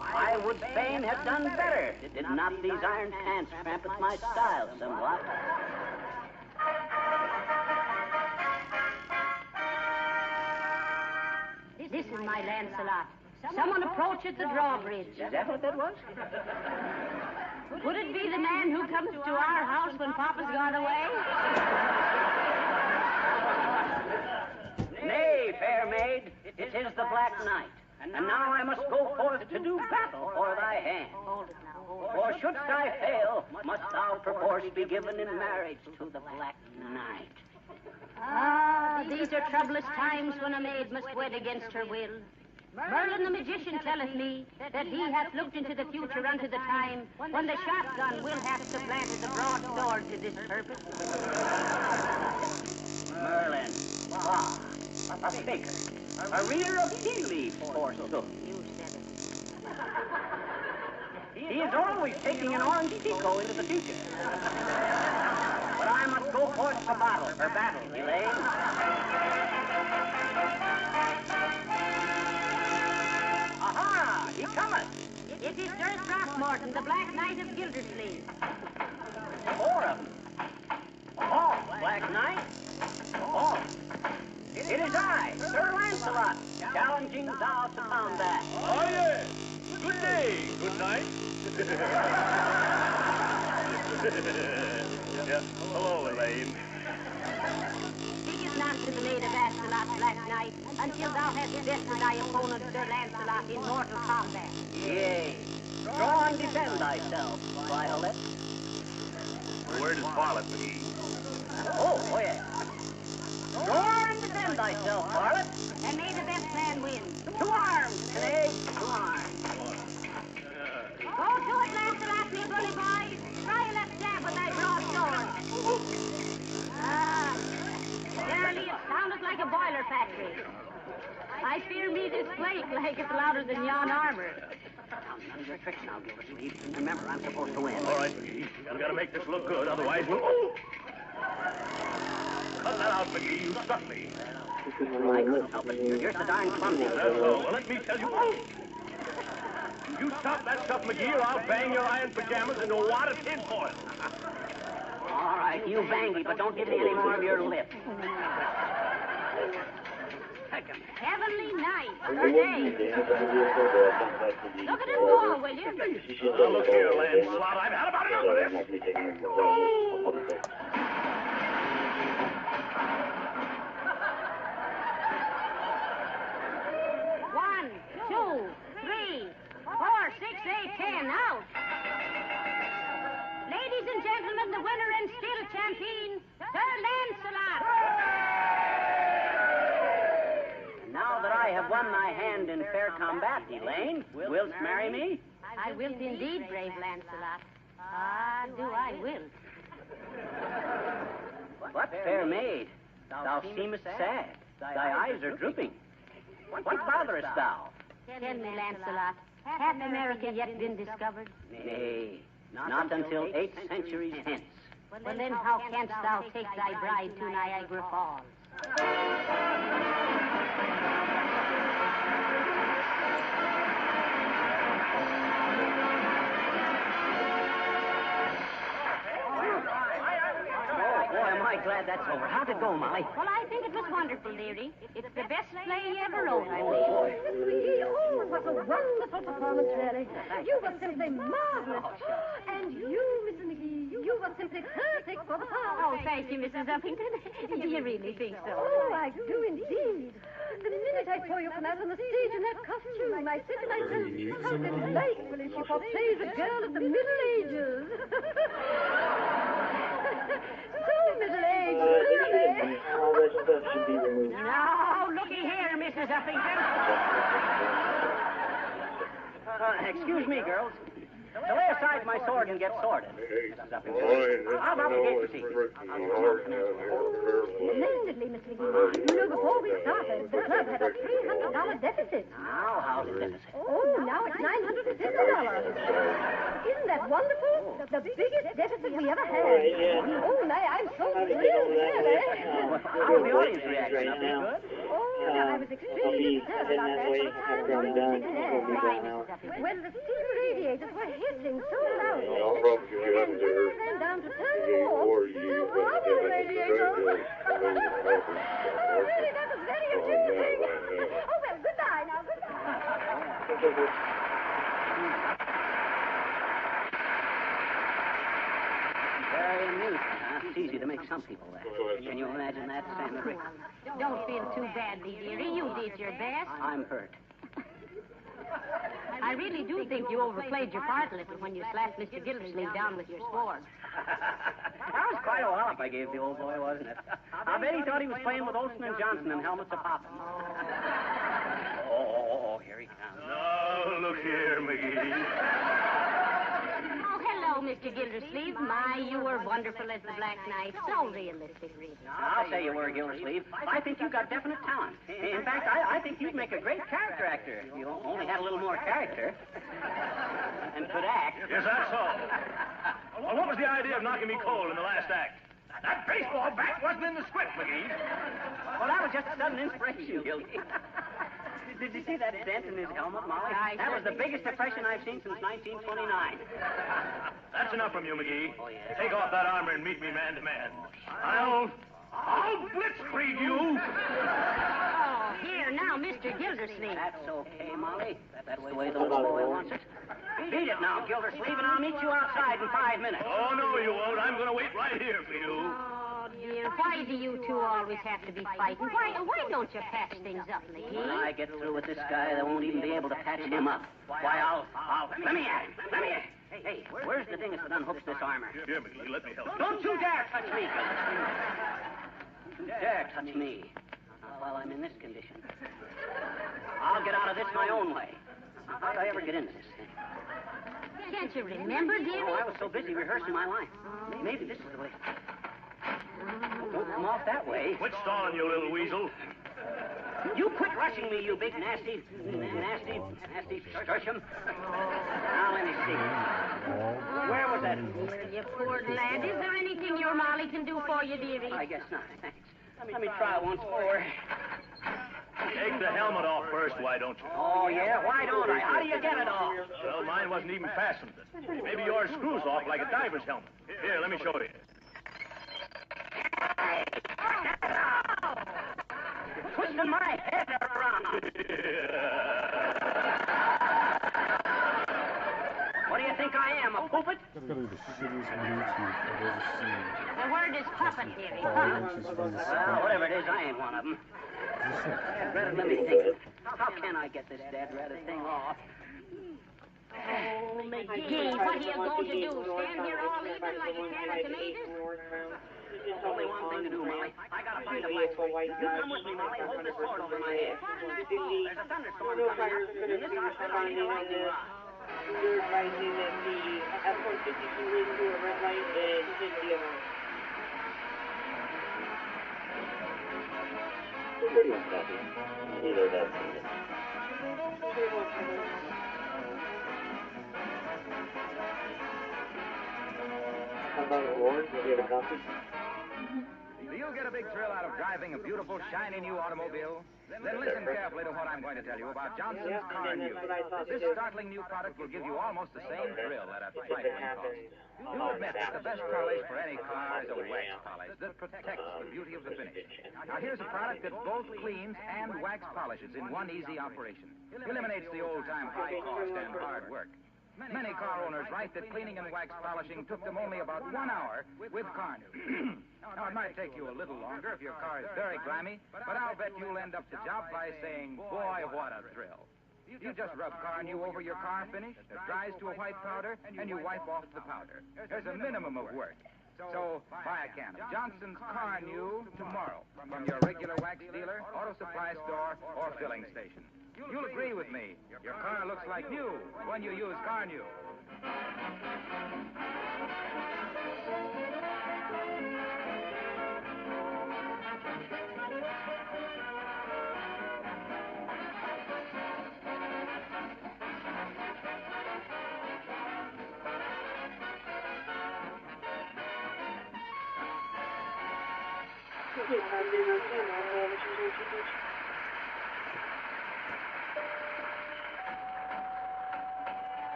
I would fain have done better, did not these iron pants tramp at my style somewhat. This is my Lancelot. Someone approacheth the drawbridge. Is that what that was? Could it be the man who comes to our house when Papa's gone away? Nay, fair maid, it is the Black Knight. And now I must go forth to do battle for thy hand. Hold it now, hold it. For shouldst I fail, must thou perforce be given in marriage to the Black Knight. Ah, these are troublous times when a maid must wed against her will. Merlin the magician telleth me that he hath looked into the future unto the time when the shotgun will have supplanted the broadsword to this purpose. Merlin, ah, a faker, a reader of tea leaves, forsooth. You said it. He is always taking an orange Pico into the future. But I must go forth to battle, Elaine. Aha! He cometh! It is Sir Throckmorton, the Black Knight of Gildersleeve. 4 of them. Oh, Black Knight. Oh, it is I, Sir Lancelot, challenging thou to combat. Oh, yes. Good day, good night. Yeah. Hello, Elaine. Speak it not to the maid of Astolat, Black Knight, until thou hast bested thy opponent, Sir Lancelot, in mortal combat. Yea. Draw and defend thyself, Violet. Where does Violet be? Oh, yes. Draw and defend thyself, Violet. And may the best man win. To arms, today. To arms. Go to it, Lancelot, me bully boy. Try a left jab with thy broadsword. Ah, verily it sounded like a boiler factory. I fear me this quake like it's louder than yon armor. None of your tricks now, Gildersleeve. Remember, I'm supposed to win. All right, McGee. We gotta make this look good, otherwise we'll... Cut that out, McGee. You stuck me. I couldn't help it. You're so darn clumsy. That's all. Well, let me tell you... You stop that stuff, McGee, or I'll bang your iron pajamas into a wad of tinfoil. All right, you bangy, but don't give me any more of your lip. Heavenly night, her day. Look at him go, will you? Now, look here, Lancelot. I've had about enough of this. One, 2, 3, 4, 6, 8, 10, out. Ladies and gentlemen, the winner and still champion, Sir Lancelot. Now that I have won thy hand in fair combat, Elaine, wilt marry me? I wilt indeed, brave Lancelot. Ah, do I wilt. What, fair maid? Thou seemest sad. Thy eyes are drooping. What botherest thou? Tell me, Lancelot, hath America yet been discovered? Nay, not until 8 centuries hence. Well, then how canst thou take thy bride to Niagara Falls? I'm glad that's over. How'd it go, Molly? Well, I think it was wonderful, dearie. It's the best play you ever wrote, I believe. Mr. McGee, oh, what a wonderful performance, really. You were simply marvelous. And you, Mr. McGee, you were simply perfect for the part. Oh, thank you, Mrs. Uppington. Do you really think so? Oh, I do indeed. The minute I saw you come out on the stage in that costume, I said to myself, how delightfully she portrays a girl of the Middle Ages. So Middle-aged, really. Now, looky here, Mrs. Uppington. Excuse me, girls. to lay aside my sword and get sorted. Mrs. Uppington. How about the gate receipt? Splendidly, Mr. McGee. You know, before we started, the club had a $300 deficit. Now, how's the deficit? Oh, now it's $950. Isn't that wonderful? The biggest deficit we ever had. Oh, my, I'm so thrilled, really. How was the audience reaction? Up there good? Oh, I was extremely disturbed about that. Well, the steam radiators were hissing so loudly. And when I ran down to turn them off, there were no radiators. Really, that was very amusing. Oh, well, goodbye now, goodbye. Very amusing, huh? It's easy to make some people laugh. Can you imagine that, Sam and Rick? Don't feel too badly, dearie. You did your best. I'm hurt. I really do think you overplayed your part a little when you slapped Mr. Gildersleeve down with your sword. That was quite a wallop I gave the old boy, wasn't it? I bet he thought he was playing with Olson and Johnson and helmets a-popping. Oh, here he comes. No, look here, McGee. Oh, hello, Mr. Gildersleeve. My, you were wonderful as the Black Knight. So realistic, really. I'll say you were, Gildersleeve. I think you've got definite talent. In fact, I think you'd make a great character actor if you only had a little more character. And could act. Is that so? Well, what was the idea of knocking me cold in the last act? That baseball bat wasn't in the script, McGee. Well, that was just a sudden inspiration, Gildy. Did you see that dent in his helmet, Molly? That was the biggest depression I've seen since 1929. That's enough from you, McGee. Oh, yeah. Take off that armor and meet me man to man. I'll blitzkrieg you. Oh, here now, Mr. Gildersleeve. That's okay, Molly. That's the way the little boy wants it. Beat it now, Gildersleeve, and I'll meet you outside in 5 minutes. Oh, no, you won't. I'm going to wait right here for you. Oh, dear. Why do you two always have to be fighting? Why don't you patch things up, When McGee? I get through with this guy, they won't even be able to patch him up. Why, I'll... Let me at him. Let me at him. Hey, where's the dingus that unhooks this armor? Here, McGee, let me help you. Don't you dare touch me, Gildersleeve. Don't you dare touch me. While I'm in this condition. I'll get out of this my own way. How'd I ever get into this thing? Can't you remember, dearie? Oh, I was so busy rehearsing my line. Maybe this is the way. Don't come off that way. Quit stalling, you little weasel. You quit rushing me, you big nasty sturtium. Now, let me see. Where was that? You poor lad. Is there anything your Molly can do for you, dearie? I guess not, thanks. Let me try once more. Take the helmet off first, why don't you? Oh, yeah? Why don't I? How do you get it off? Well, mine wasn't even fastened. Maybe yours screws off like a diver's helmet. Here, let me show you. You're twisting my head around. What do you think I am, a puppet? That's gotta be the shittiest Bluetooth I've ever seen. The word is puppet, dearie. 5 inches from the Well, sky. whatever it is, I ain't one of them. Let me think. How can I get this dead rather thing off? Oh, McGee, what are you going to do? Stand here all evening like a can of tomatoes? There's only one thing to do, Molly. I gotta find a blacksmith. You come with me, Molly, and hold this sword over my head. There's a thunderstorm coming up, and this hospital I need a lightning rod. You're advising that the F-152 is to a red light and just the other. Pretty much copy. Either that. How about Warren? Do you have a copy? Do you get a big thrill out of driving a beautiful, shiny new automobile? Then listen carefully to what I'm going to tell you about Johnson's Car New. This startling new product will give you almost the same thrill at a trifling cost. You admit that the best polish for any car is a wax polish that protects the beauty of the finish. Now here's a product that both cleans and wax polishes in one easy operation. Eliminates the old-time high cost and hard work. Many car owners write that cleaning and wax polishing took them only about 1 hour with Car New. Now, it might take you a little longer if your car is very grimy, but I'll bet you'll end up the job by saying, boy, what a thrill. You just rub Car New over your car finish, it dries to a white powder, and you wipe off the powder. There's a minimum of work. So, buy a can of Johnson's Car New tomorrow from your regular wax dealer, auto supply store, or filling station. You'll agree with me. Your car looks like new when you use Car New.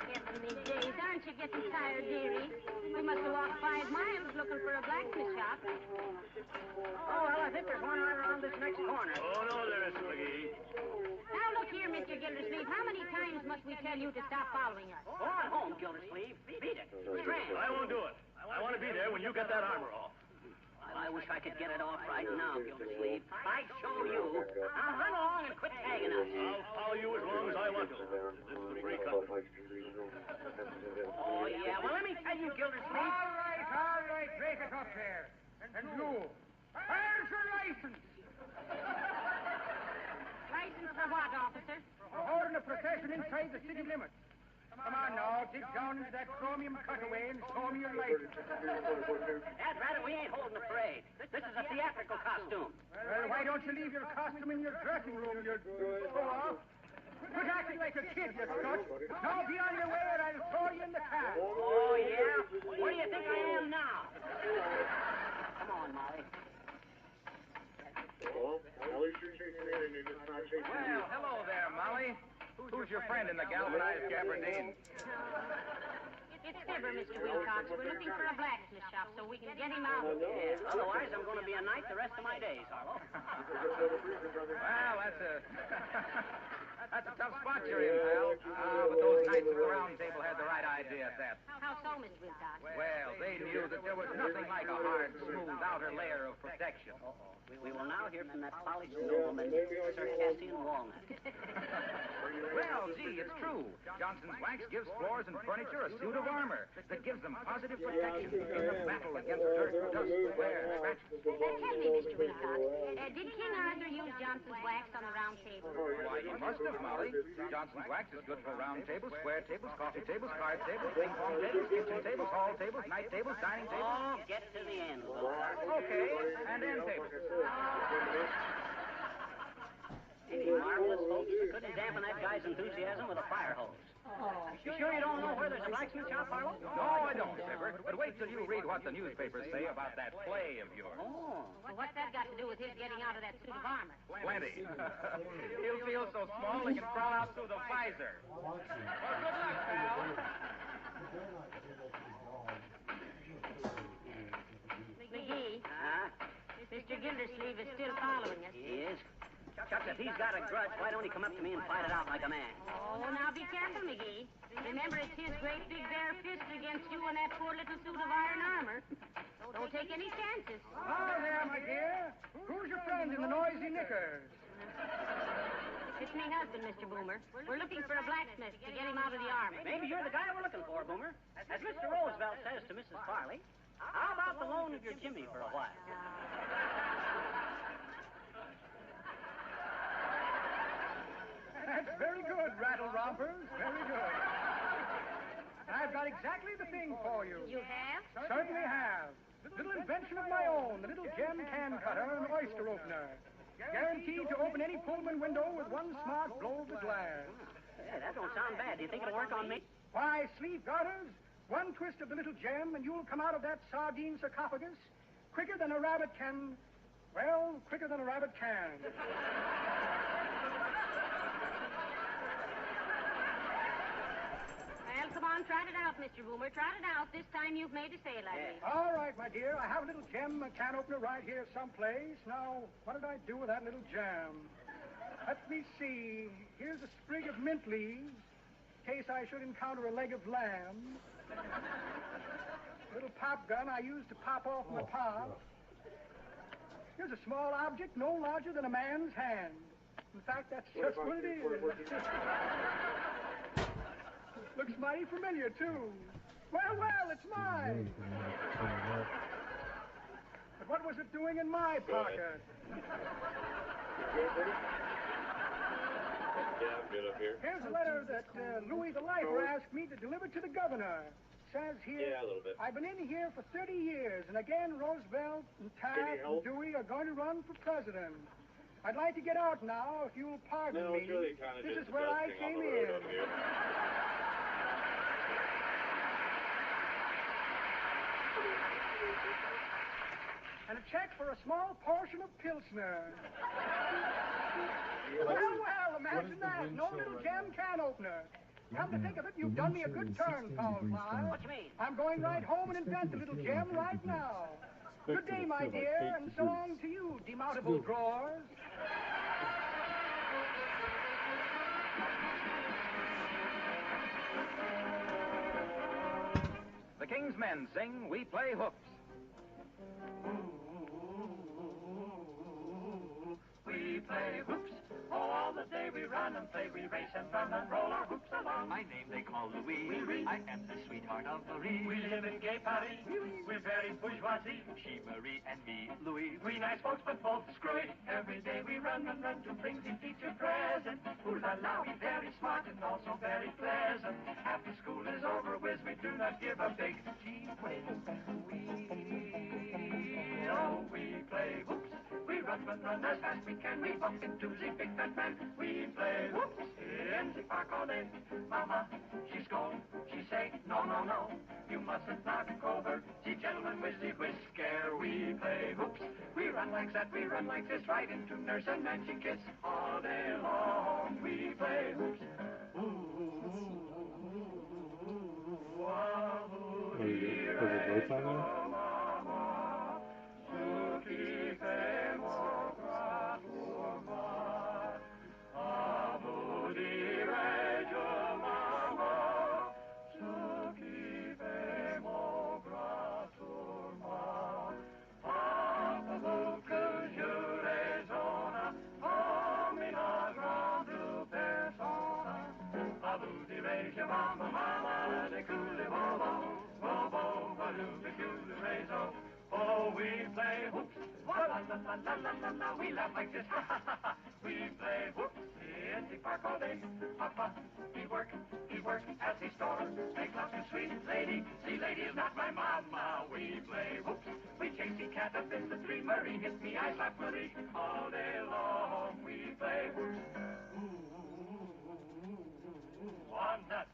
Heavenly days, aren't you getting tired, dearie? We must have walked 5 miles looking for a blacksmith shop. Oh, well, I think there's one right around this next corner. Oh, no, there isn't, McGee. Now, look here, Mr. Gildersleeve. How many times must we tell you to stop following us? Go on home, Gildersleeve. Beat it. Strand. I won't do it. I want to be there when you get that armor off. I wish I could get it off right now, Gildersleeve. I'd show you. Now run along and quit tagging us. I'll follow you as long as I want to. This is the free country. Oh, yeah. Well, let me tell you, Gildersleeve. All right. Break it up there. And you, where's your license? License for what, officer? For holding a procession inside the city limits. Come on now, dig down into that chromium cutaway and show me your license. Dad, rather, we ain't holding a parade. This is a theatrical costume. Well, why don't you leave your costume in your dressing room, you show-off? Quit acting like a kid, you scut. Now be on your way or I'll throw you in the car. Oh, yeah? Where do you think I am now? Come on, Molly. Well, hello there, Molly. Who's your friend in the galvanized gabardine? It's Fibber, Mr. Wilcox. We're looking for a blacksmith shop so we can get him out. Yeah, otherwise I'm going to be a knight the rest of my days, Harlow. Well, that's a tough spot you're in, pal. But those knights of the Round Table had the right idea at that. How so, Mr. Wilcox? Well, they knew that there was nothing like a hard, smooth outer layer of protection. We will now hear from that polished nobleman, Sir Cassian Walnut. Well, gee, it's true. Johnson's Wax gives floors and furniture a suit of armor that gives them positive protection in the battle against dirt, dust, wear, scratches. Tell me, Mr. Wilcox, did King Arthur use Johnson's Wax on the Round Table? Why, he must have, Molly. Johnson's Wax is good for round tables, square tables, coffee tables, card tables, ping-pong tables, kitchen tables, hall tables, night tables, dining tables. Oh, get to the end, Wilcox. Okay, and end tables. Any marvelous folks that couldn't dampen that guy's enthusiasm with a fire hose. You sure you don't know where there's a blacksmith shop, Harlow? No, I don't, Fibber. But wait till you read what the newspapers say about that play of yours. Oh. Well, what's that got to do with his getting out of that suit of armor? Plenty. He'll feel so small he can crawl out through the visor. Well, good luck, pal. McGee, Huh? Mr. Gildersleeve is still following us. He is? Chuck, if he's got a grudge, why don't he come up to me and fight it out like a man? Oh, now be careful, McGee. Remember, it's his great big bare fist against you and that poor little suit of iron armor. Don't take any chances. Oh, there, my dear. Who's your friend in the noisy knickers? It's me husband, Mr. Boomer. We're looking for a blacksmith to get him out of the army. Maybe you're the guy we're looking for, Boomer. As Mr. Roosevelt says to Mrs. Farley, how about the loan of your Jimmy for a while? That's very good, rattle rompers. Very good. I've got exactly the thing for you. You have? Certainly have. Little invention of my own, the little gem can cutter and oyster opener. Guaranteed to open any Pullman window with one smart blow of the glass. Hey, that don't sound bad. Do you think it'll work on me? Why, sleeve garters, one twist of the little gem and you'll come out of that sardine sarcophagus quicker than a rabbit can... Well, quicker than a rabbit can. Well, come on, trot it out, Mr. Boomer. Trot it out. This time you've made a sale, I believe. All right, my dear. I have a little gem can opener right here someplace. Now, what did I do with that little gem? Let me see. Here's a sprig of mint leaves, in case I should encounter a leg of lamb. Little pop gun I used to pop off my pop. Here's a small object no larger than a man's hand. In fact, that's just what it is. Looks mighty familiar, too. Well, it's mine. But what was it doing in my pocket? Yeah, I'm good up here. Here's a letter that Louis the Lifer asked me to deliver to the governor. Says here, Yeah, a little bit. I've been in here for 30 years, and again Roosevelt and Taft and Dewey are going to run for president. I'd like to get out now, if you'll pardon me. It's really kind of This just is where I dusting came on the road in. up here. And a check for a small portion of Pilsner. Well, imagine that. No little gem can opener. Come to think of it, you've done me a good turn, Paul Fly. What you mean? I'm going right home and invent a little gem right now. Good day, my dear, and so long to you, demountable drawers. The King's Men sing We Play Hoops. We play hoops. Oh, all the day we run and play. We race and run and roll our hoops along. My name they call Louis. I am the sweetheart of Marie. We live in gay Paris. We're very bourgeoisie. She, Marie, and me, Louis. We nice folks, but both screwy. Every day we run and run to bring the teacher present. Ooh la la, we very smart and also very pleasant. After school is over, whiz, we do not give a big gee whiz. We play hoops. We run as fast we can. We bump into the big fat man. We play hoops in the park all day. Mama, she scold. She say, no, no, no. You mustn't knock over the gentleman with the whisker. We play hoops. We run like that. We run like this. Right into Nurse and Magic Kiss. All day long we play hoops. Oh, we play hoops. La la la la la la la. We laugh like this. Ha ha ha ha. We play hoops in the park all day. Papa, he work at the store. Make love to sweet lady. See, lady is not my mama. We play hoops. We chase the cat up in the tree. Marie hits me, I slap Marie. All day long we play hoops. One nut.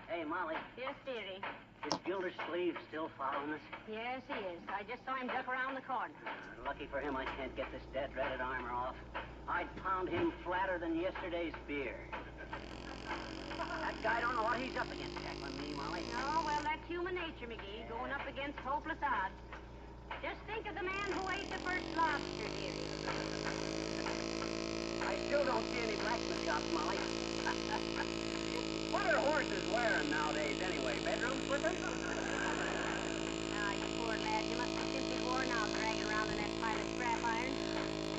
Hey, Molly. Yes, dearie. Is Gildersleeve still following us? Yes, he is. I just saw him duck around the corner. Lucky for him, I can't get this dead dreaded armor off. I'd pound him flatter than yesterday's beer. That guy don't know what he's up against, tackling me, Molly. Oh, well, that's human nature, McGee, going up against hopeless odds. Just think of the man who ate the first lobster, dearie. I still don't see any blacksmith shops, Molly. What are horses wearing nowadays, anyway? Bedroom slippers? Ah, you poor lad, you must be simply worn out dragging around in that pile of scrap iron.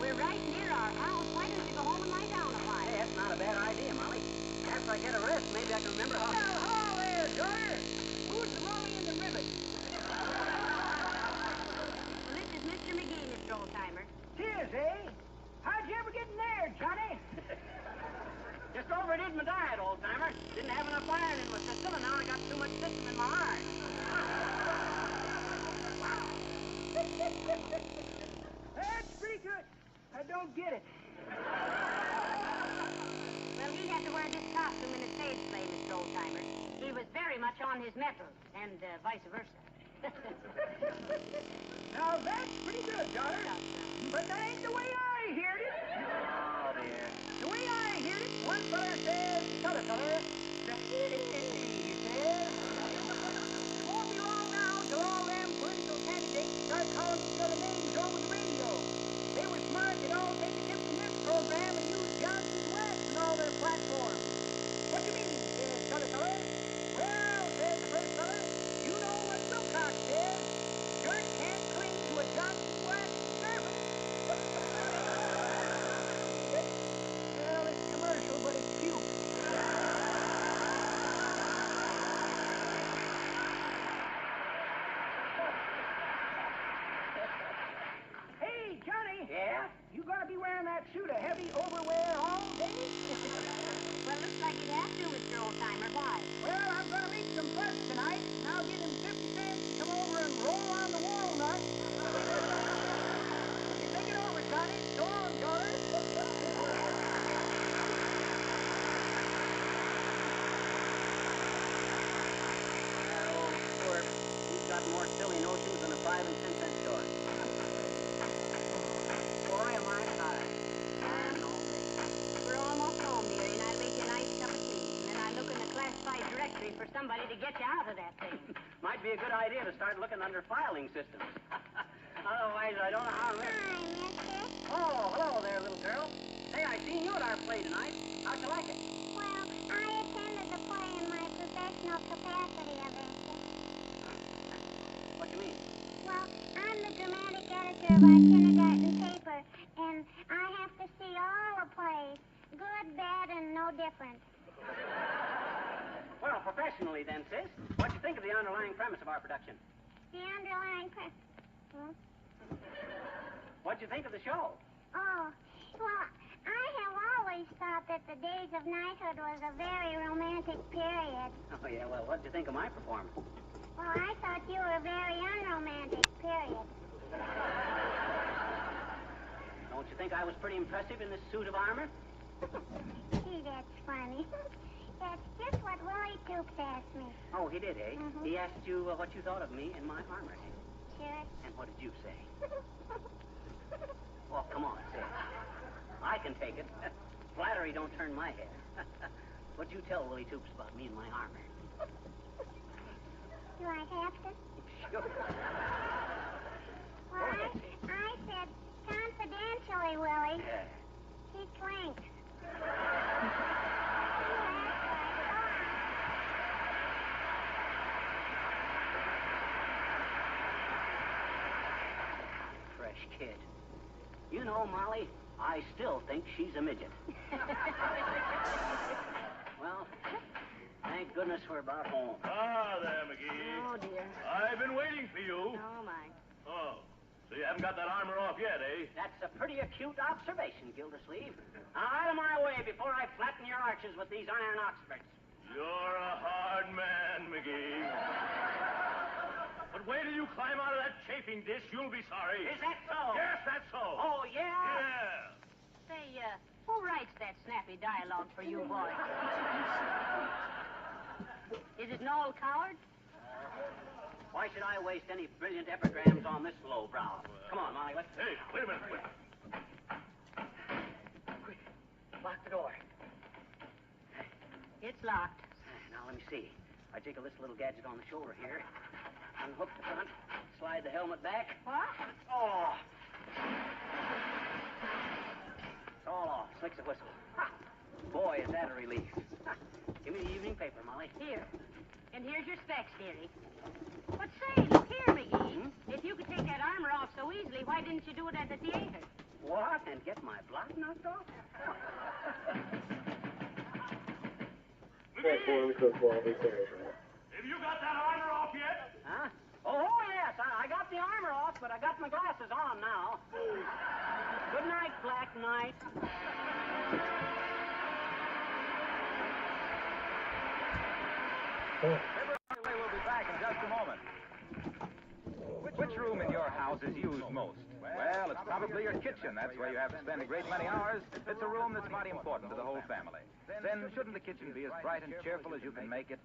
We're right near our house. Why don't you go home and lie down a while? Hey, that's not a bad idea, Molly. After I get a rest, maybe I can remember how... Hello there, daughter. Who's the rolling in the rivet? Well, this is Mr. McGee, Mr. Oldtimer. Tis, eh? How'd you ever get in there, Johnny? Just overdid my diet, old-timer. Didn't have enough iron in my system, and now I got too much system in my heart. That's pretty good. I don't get it. Well, he had to wear this costume in a stage play, Mr. Oldtimer. He was very much on his mettle, and vice versa. Now, that's pretty good, daughter. But that ain't the way I heard it. Oh, dear. The way I heard it, one feller says, t'other feller, he says, it won't be long now till all them political candidates start calling each other names over the radio. They were smart, they'd all take a tip from this program and use Johnson's wax in all their platforms. What do you mean, says t'other feller? Well, somebody to get you out of that thing. Might be a good idea to start looking under filing systems. Otherwise, I don't know how... Hi, mister. Oh, hello there, little girl. Say, I seen you at our play tonight. How'd you like it? Well, I attended the play in my professional capacity of it. What do you mean? Well, I'm the dramatic editor of our kindergarten paper, and I have to see all the plays, good, bad, and no different. Well, professionally then, sis, what'd you think of the underlying premise of our production? The underlying What'd you think of the show? Oh, well, I have always thought that the days of knighthood was a very romantic period. Oh, yeah, well, what'd you think of my performance? Well, I thought you were very unromantic, period. Don't you think I was pretty impressive in this suit of armor? Gee, that's funny. That's just what Willie Toops asked me. Oh, he did, eh? Mhm. He asked you what you thought of me in my armor. Sure. And what did you say? Oh, come on, say it. I can take it. Flattery don't turn my head. What'd you tell Willie Toops about me and my armor? Do I have to? Sure. Well, I said confidentially, Willie. Yeah. He clinks. Fresh kid. You know, Molly, I still think she's a midget. Well, thank goodness we're about home. Ah, there, McGee. Oh, dear. I've been waiting for you. Oh, my. Oh, so you haven't got that armor off yet, eh? That's a pretty acute observation, Gildersleeve. Now, out of my way before I flatten your arches with these iron Oxfords. You're a hard man, McGee. But wait till you climb out of that chafing dish, you'll be sorry. Is that so? Yes, that's so. Oh, yeah? Yeah. Say, who writes that snappy dialogue for you boys? Is it Noel Coward? Why should I waste any brilliant epigrams on this lowbrow? Come on, Molly, let's... Hey, wait a minute. Wait. Quick, lock the door. It's locked. Now, let me see. I jiggle this little gadget on the shoulder here. Unhook the front. Slide the helmet back. What? Oh! It's all off. Slicks a whistle. Ha! Boy, is that a relief. Ha. Give me the evening paper, Molly. Here. And here's your specs, dearie. But say, look here, McGee. If you could take that armor off so easily, why didn't you do it at the theater? What? And get my block knocked off? McGee! Have you got that armor off yet? Huh? Oh, yes. I got the armor off, but I got my glasses on now. Good night, Black Knight. We'll be back in just a moment. Which room in your house is used most? Well, it's probably your kitchen. That's where you have to spend a great many hours. It's a room that's mighty important to the whole family. Then shouldn't the kitchen be as bright and cheerful as you can make it?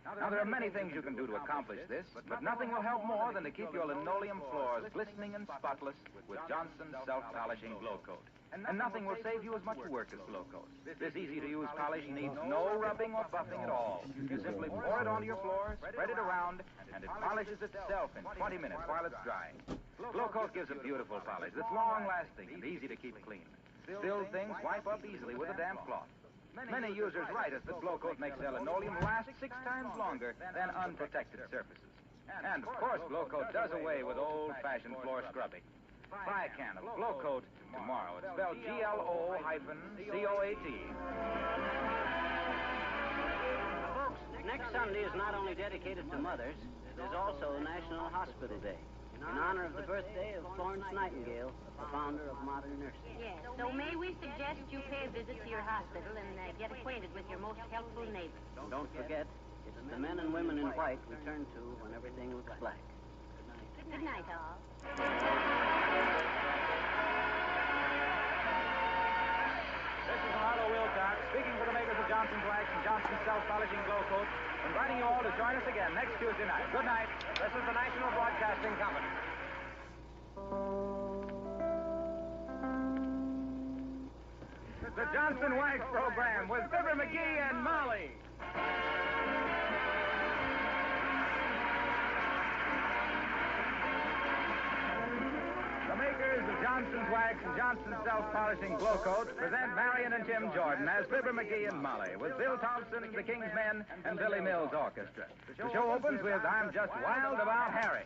Now, there are many things you can do to accomplish this, but nothing will help more than to keep your linoleum floors glistening and spotless with Johnson's self-polishing glow coat. And nothing will save you as much work as glow coat. This easy-to-use polish needs no rubbing or buffing at all. You simply pour it onto your floor, spread it around, and it polishes itself in 20 minutes while it's drying. Glow coat gives a beautiful polish that's long-lasting and easy to keep clean. Still things wipe up easily with a damp cloth. Many users write us that glow coat makes their linoleum last 6 times longer than unprotected surfaces. And, of course, glow coat does away with old-fashioned floor scrubbing. Buy a can of glow coat tomorrow. It's spelled GLO-COAT. Folks, next Sunday is not only dedicated to mothers, it is also National Hospital Day, in honor of the birthday of Florence Nightingale, the founder of modern nursing. Yes. So may we suggest you pay a visit to your hospital and get acquainted with your most helpful neighbor? Don't forget, it's the men and women in white we turn to when everything looks black. Good night, all. This is Marlo Wilcox, speaking for the makers of Johnson's Wax and Johnson's Self-Polishing Glow Coat, inviting you all to join us again next Tuesday night. Good night. This is the National Broadcasting Company. The Johnson Wax Program with Fibber McGee and Molly. makers of Johnson's Wax and Johnson's Self-Polishing Glow Coat present Marion and Jim Jordan as Fibber McGee and Molly with Bill Thompson, the King's Men, and Billy Mills Orchestra. The show opens with I'm Just Wild About Harry.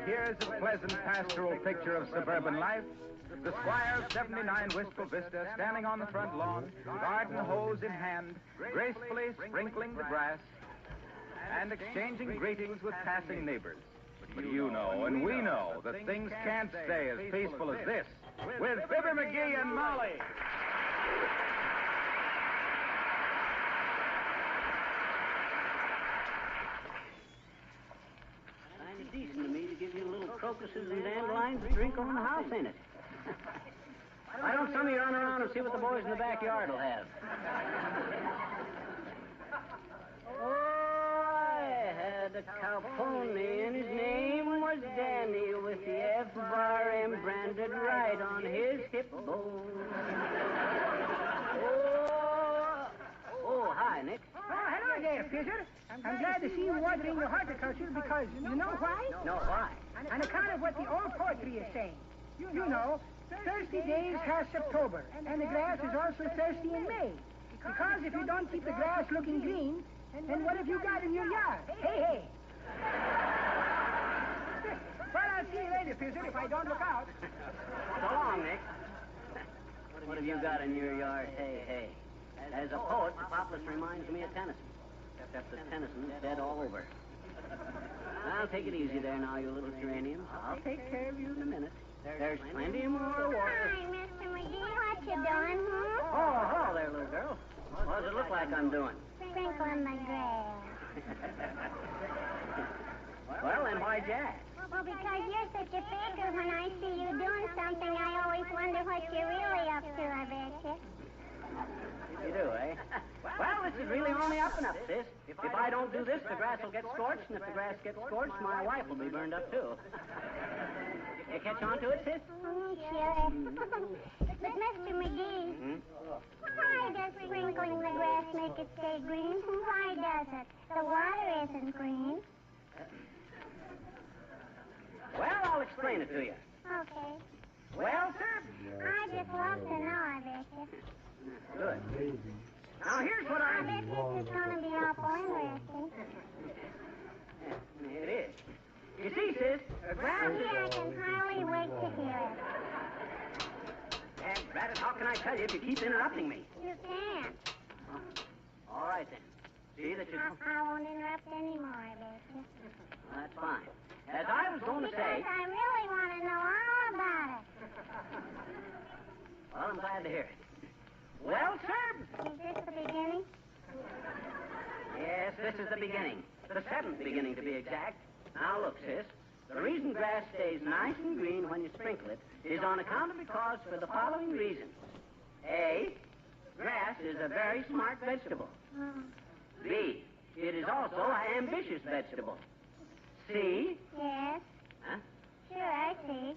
Here's a pleasant pastoral picture of suburban life. The squire of 79 Wistful Vista standing on the front lawn, garden hose in hand, gracefully sprinkling the grass, and exchanging greetings with passing neighbors. But you know, and we know, that things can't stay as peaceful as this. With Fibber McGee and Molly. Kind of decent of me to give you a little crocuses and dandelions to drink on the house, ain't it? Why don't some of you run around and see what the boys in the backyard will have? Oh, I had a cow pony, and his name was Danny, with the F-bar branded right on his hip bone. Oh, hi, Nick. Oh, hello there, Fisher. I'm glad to see you watering your horticulture because you know why? No, why? On account of what the old poetry is saying. You know, thirsty days has October, and the grass is also thirsty in May. Because if you don't keep the grass looking green, then what have you got in your yard? Hey. Well, I'll see you later, Fisher, if I don't look out. So long, Nick. What have you got in your yard? Hey. As a poet, Poplus reminds me of Tennyson. Except that Tennyson's dead all over. Now, take it easy there now, you little geraniums. I'll take care of you in a minute. There's plenty more water. Hi, Mr. McGee. What you doing, Oh, hello there, little girl. What does it look like I'm doing? Sprinkling the grass. Well, then why Jack? Well, because you're such a faker, when I see you doing something, I always wonder what you're really up to, I bet you. You do, eh? Well, this is really only up and up, sis. If I don't do this, the grass will get scorched, and if the grass gets scorched, my wife will be burned up, too. You catch on to it, sis? Sure. But, Mr. McGee, why does sprinkling the grass make it stay green? Why does it? The water isn't green. Well, I'll explain it to you. Okay. Well, sir? I just love to know, I bet you. Good. Now, here's what I bet this is going to be awful interesting. It is. You see, sis, the grass is... I can hardly wait to hear it. And, Rabbit, how can I tell you if you keep interrupting me? You can't. All right, then. See that you... I won't interrupt anymore, I bet you. Well, that's fine. As I was going to say... Because I really want to know all about it. Well, I'm glad to hear it. Well, sir... Is this the beginning? Yes, this is the beginning. The seventh beginning, to be exact. Now, look, sis. The reason grass stays nice and green when you sprinkle it is on account of because for the following reasons. A, grass is a very smart vegetable. B, it is also an ambitious vegetable. C... Yes. Huh? Sure, I see.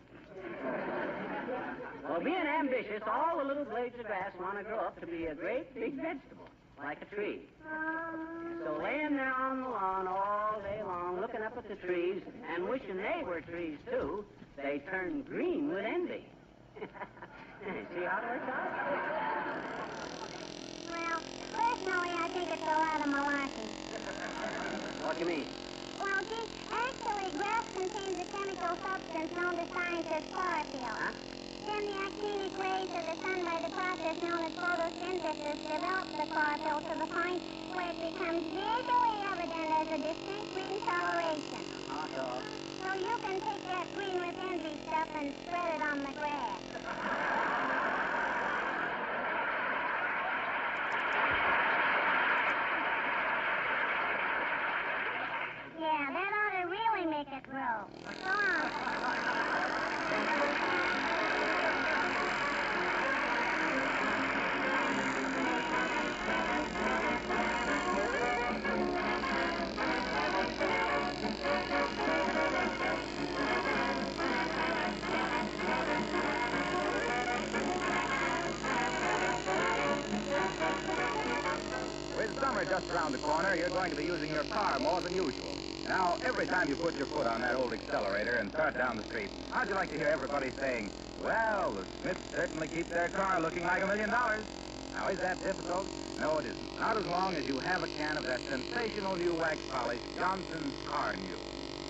Well, being ambitious, all the little blades of grass want to grow up to be a great big vegetable. like a tree. So laying there on the lawn all day long, looking up at the trees and wishing they were trees too, they turn green with envy. See how it works out? Well, personally, I think it's a lot of malarkey. What do you mean? Well, gee, actually, grass contains a chemical substance known to science as chlorophyll. Huh? Then the actinic rays of the sun by the process known as photosynthesis develop the chlorophyll to the point where it becomes visually evident as a distinct green coloration. Hot dog. So you can take that green with envy stuff and spread it on the grass. Yeah, that ought to really make it grow. Go on. With summer just around the corner, you're going to be using your car more than usual. Now, every time you put your foot on that old accelerator and start down the street, how'd you like to hear everybody saying, well, the Smiths certainly keep their car looking like $1 million? Now, is that difficult? No, it isn't. Not as long as you have a can of that sensational new wax polish, Johnson's Car New.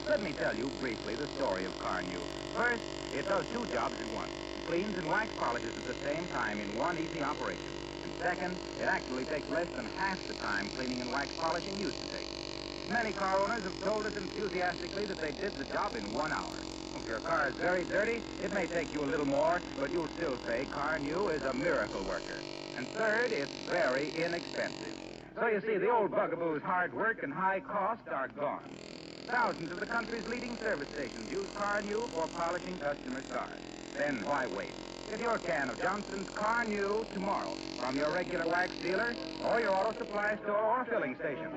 Let me tell you briefly the story of Car New. First, it does two jobs at once. Cleans and wax polishes at the same time in one easy operation. And second, it actually takes less than half the time cleaning and wax polishing used to take. Many car owners have told us enthusiastically that they did the job in 1 hour. If your car is very dirty, it may take you a little more, but you'll still say Car New is a miracle worker. And third, it's very inexpensive. So you see, the old bugaboo's hard work and high cost are gone. Thousands of the country's leading service stations use Car New for polishing customers' cars. Then why wait? Get your can of Johnson's Car New tomorrow from your regular wax dealer or your auto supply store or filling station.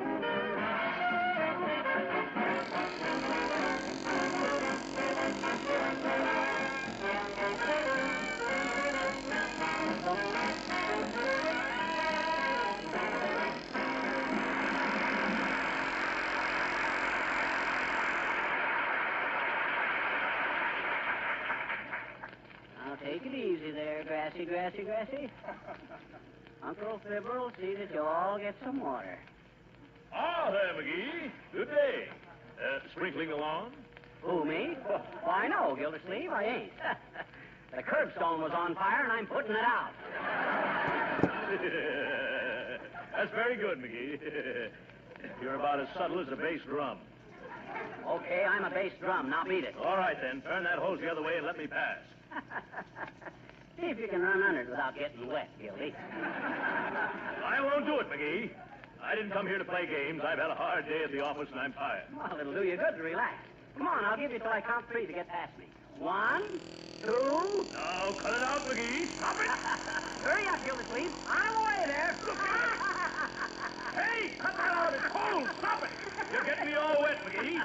Now take it easy there, Grassy, Grassy, Grassy. Uncle Fibber will see that you all get some water. Ah, there, McGee. Good day. Sprinkling the lawn? Who, me? Why, no, Gildersleeve, I ain't. The curbstone was on fire, and I'm putting it out. That's very good, McGee. You're about as subtle as a bass drum. Okay, I'm a bass drum. Now beat it. All right, then. Turn that hose the other way and let me pass. See if you can run under it without getting wet, Gildy. I won't do it, McGee. I didn't come here to play games. I've had a hard day at the office, and I'm tired. Well, it'll do you good to relax. Come on, I'll give you till I count 3 to get past me. 1, 2... Now, cut it out, McGee. Stop it! Hurry up, Gildersleeve. I'm away there. Hey, cut that out. It's cold. Stop it. You're getting me all wet, McGee.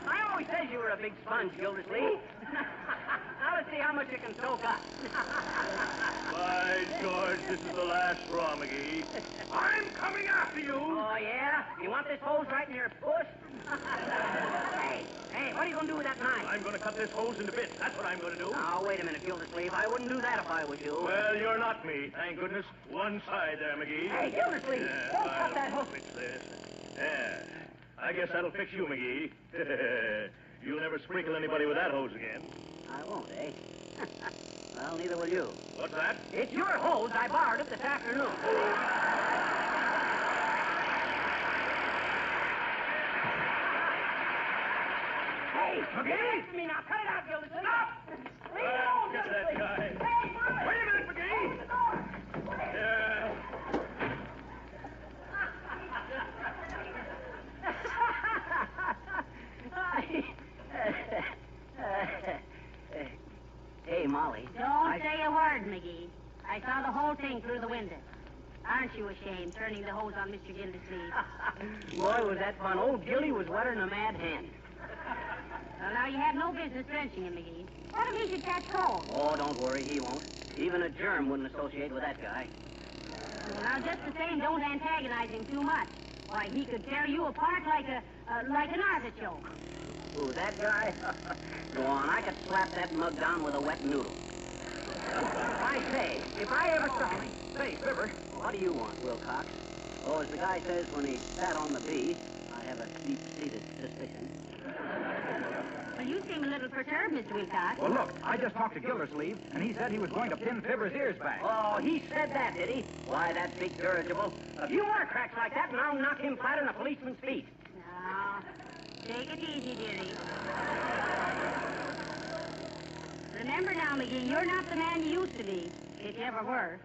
I always said you were a big sponge, Gildersleeve. Now let's see how much you can soak up. By George, this is the last straw, McGee. I'm coming after you. Oh, yeah? You want this hose right in your puss? Hey, what are you going to do with that knife? I'm going to cut this hose into bits. That's what I'm going to do. Now, wait a minute, Gildersleeve. I wouldn't do that if I was you. Well, you're not me. Thank goodness. One side there, McGee. Hey, Gildersleeve, don't cut that hose. Fix this. Yeah. I guess that'll fix you, McGee. You'll never sprinkle anybody with that hose again. I won't, eh? Well, neither will you. What's that? It's your hose. I borrowed it this afternoon. Hey, McGee! me now. Cut it out, Gildersleeve. Stop! Leave it alone, Get that guy. Hey, Wait a minute, McGee! Hey, Molly. Don't say a word, McGee. I saw the whole thing through the window. Aren't you ashamed, turning the hose on Mr. Gildersleeve? Boy, was that fun. Old Gildy was wetter than a mad hen. Well, now, you have no business drenching him, McGee. What if he should catch cold? Oh, don't worry, he won't. Even a germ wouldn't associate with that guy. Well, now, just the same, don't antagonize him too much. Why, he could tear you apart like an artichoke. Who, that guy? Go on, I could slap that mug down with a wet noodle. I say, if I ever saw... Say, Fibber, what do you want, Wilcox? Oh, as the guy says when he sat on the bee, I have a deep-seated suspicion. Well, you seem a little perturbed, Mr. Wilcox. Well, look, I just talked to Gildersleeve, and he said he was going to pin Fibber's ears back. Oh, he said that, did he? Why, that big dirigible. A few more cracks like that, and I'll knock him flat on a policeman's feet. Now, take it easy, dearie. Remember now, McGee, you're not the man you used to be, if you ever were.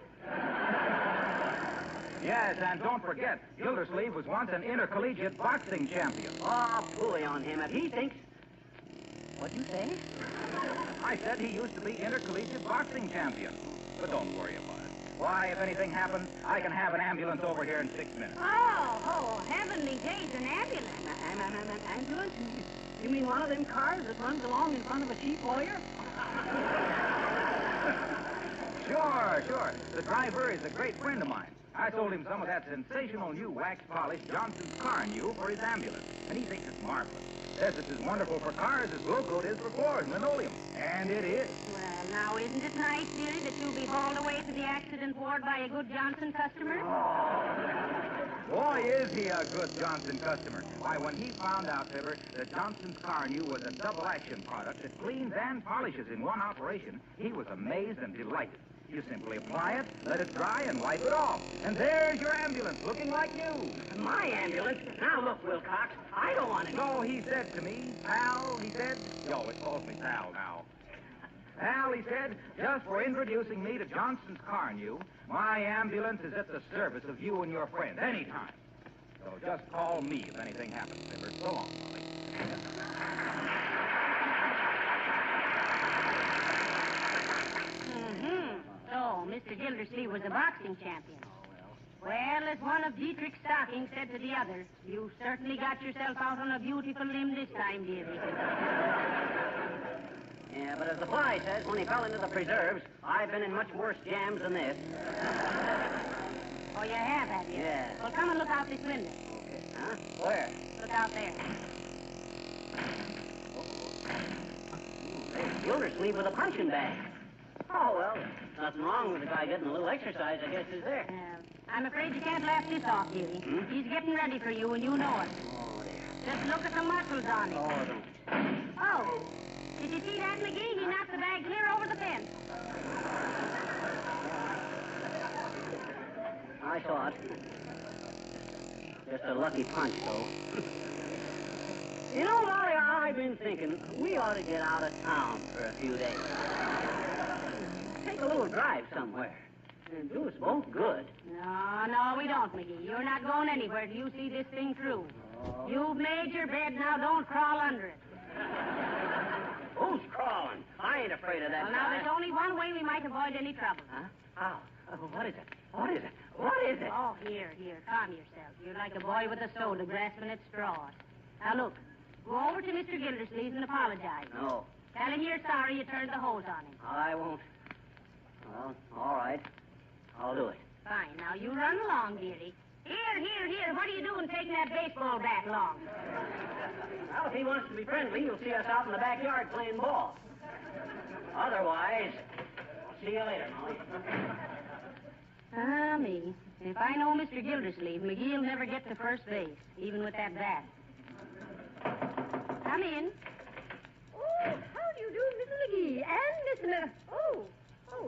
Yes, and don't forget, Gildersleeve was once an intercollegiate boxing champion. Oh, pooey on him. If he thinks... What'd you say? I said he used to be intercollegiate boxing champion. But don't worry about it. Why, if anything happens, I can have an ambulance over here in 6 minutes. Oh, heavenly days, an ambulance. Ambulance? You mean one of them cars that runs along in front of a cheap lawyer? Sure. The driver is a great friend of mine. I sold him some of that sensational new wax-polished Johnson's car new for his ambulance, and he thinks it's marvelous. Says it's as wonderful for cars as Glow Coat is for floors and linoleum. And it is. Well, now, isn't it nice, dearie, that you'll be hauled away to the accident ward by a good Johnson customer? Oh. Boy, is he a good Johnson customer. Why, when he found out, Fibber, that Johnson's car new was a double-action product that cleans and polishes in one operation, he was amazed and delighted. You simply apply it, let it dry, and wipe it off. And there's your ambulance, looking like new. My ambulance? Now, look, Wilcox, I don't want it. No, he said to me, pal, he said. Yo, it calls me pal now. Pal, he said, just for introducing me to Johnson's car new, my ambulance is at the service of you and your friends, anytime. So just call me if anything happens, Fibber. So long, Molly. So, Mr. Gildersleeve was a boxing champion. Well, as one of Dietrich's stockings said to the other, you certainly got yourself out on a beautiful limb this time, dearie. Yeah, but as the fly says, when he fell into the preserves, I've been in much worse jams than this. Oh, you have you? Yeah. Well, come and look out this window. Okay. Huh? Where? Look out there. There's Gildersleeve with a punching bag. Oh, well, nothing wrong with the guy getting a little exercise, I guess, is there? I'm afraid you can't laugh this off, dearie. He's getting ready for you, and you know it. Oh, dear. Just look at the muscles on him. Oh, don't. Oh, did you see that, McGee? He knocked the bag clear over the fence. I saw it. Just a lucky punch, though. You know, Molly, I've been thinking we ought to get out of town for a few days. Take a little drive somewhere. And do us both good. No, we don't, McGee. You're not going anywhere till you see this thing through. Oh. You've made your bed, now don't crawl under it. Who's crawling? I ain't afraid of that Well, now, there's only one way we might avoid any trouble. Huh? How? Oh, what is it? What is it? What is it? Oh, here, calm yourself. You're like a boy with a soda grasping at straws. Now, look, go over to Mr. Gildersleeve and apologize. No. Tell him you're sorry you turned the hose on him. I won't. Well, all right. I'll do it. Fine. Now, you run along, dearie. Here. What are you doing taking that baseball bat along? Well, if he wants to be friendly, you'll see us out in the backyard playing ball. Otherwise, I'll see you later, Molly. Me. If I know Mr. Gildersleeve, McGee'll never get to first base, even with that bat. Come in. Oh, how do you do, Mrs. McGee? And Mr. Oh,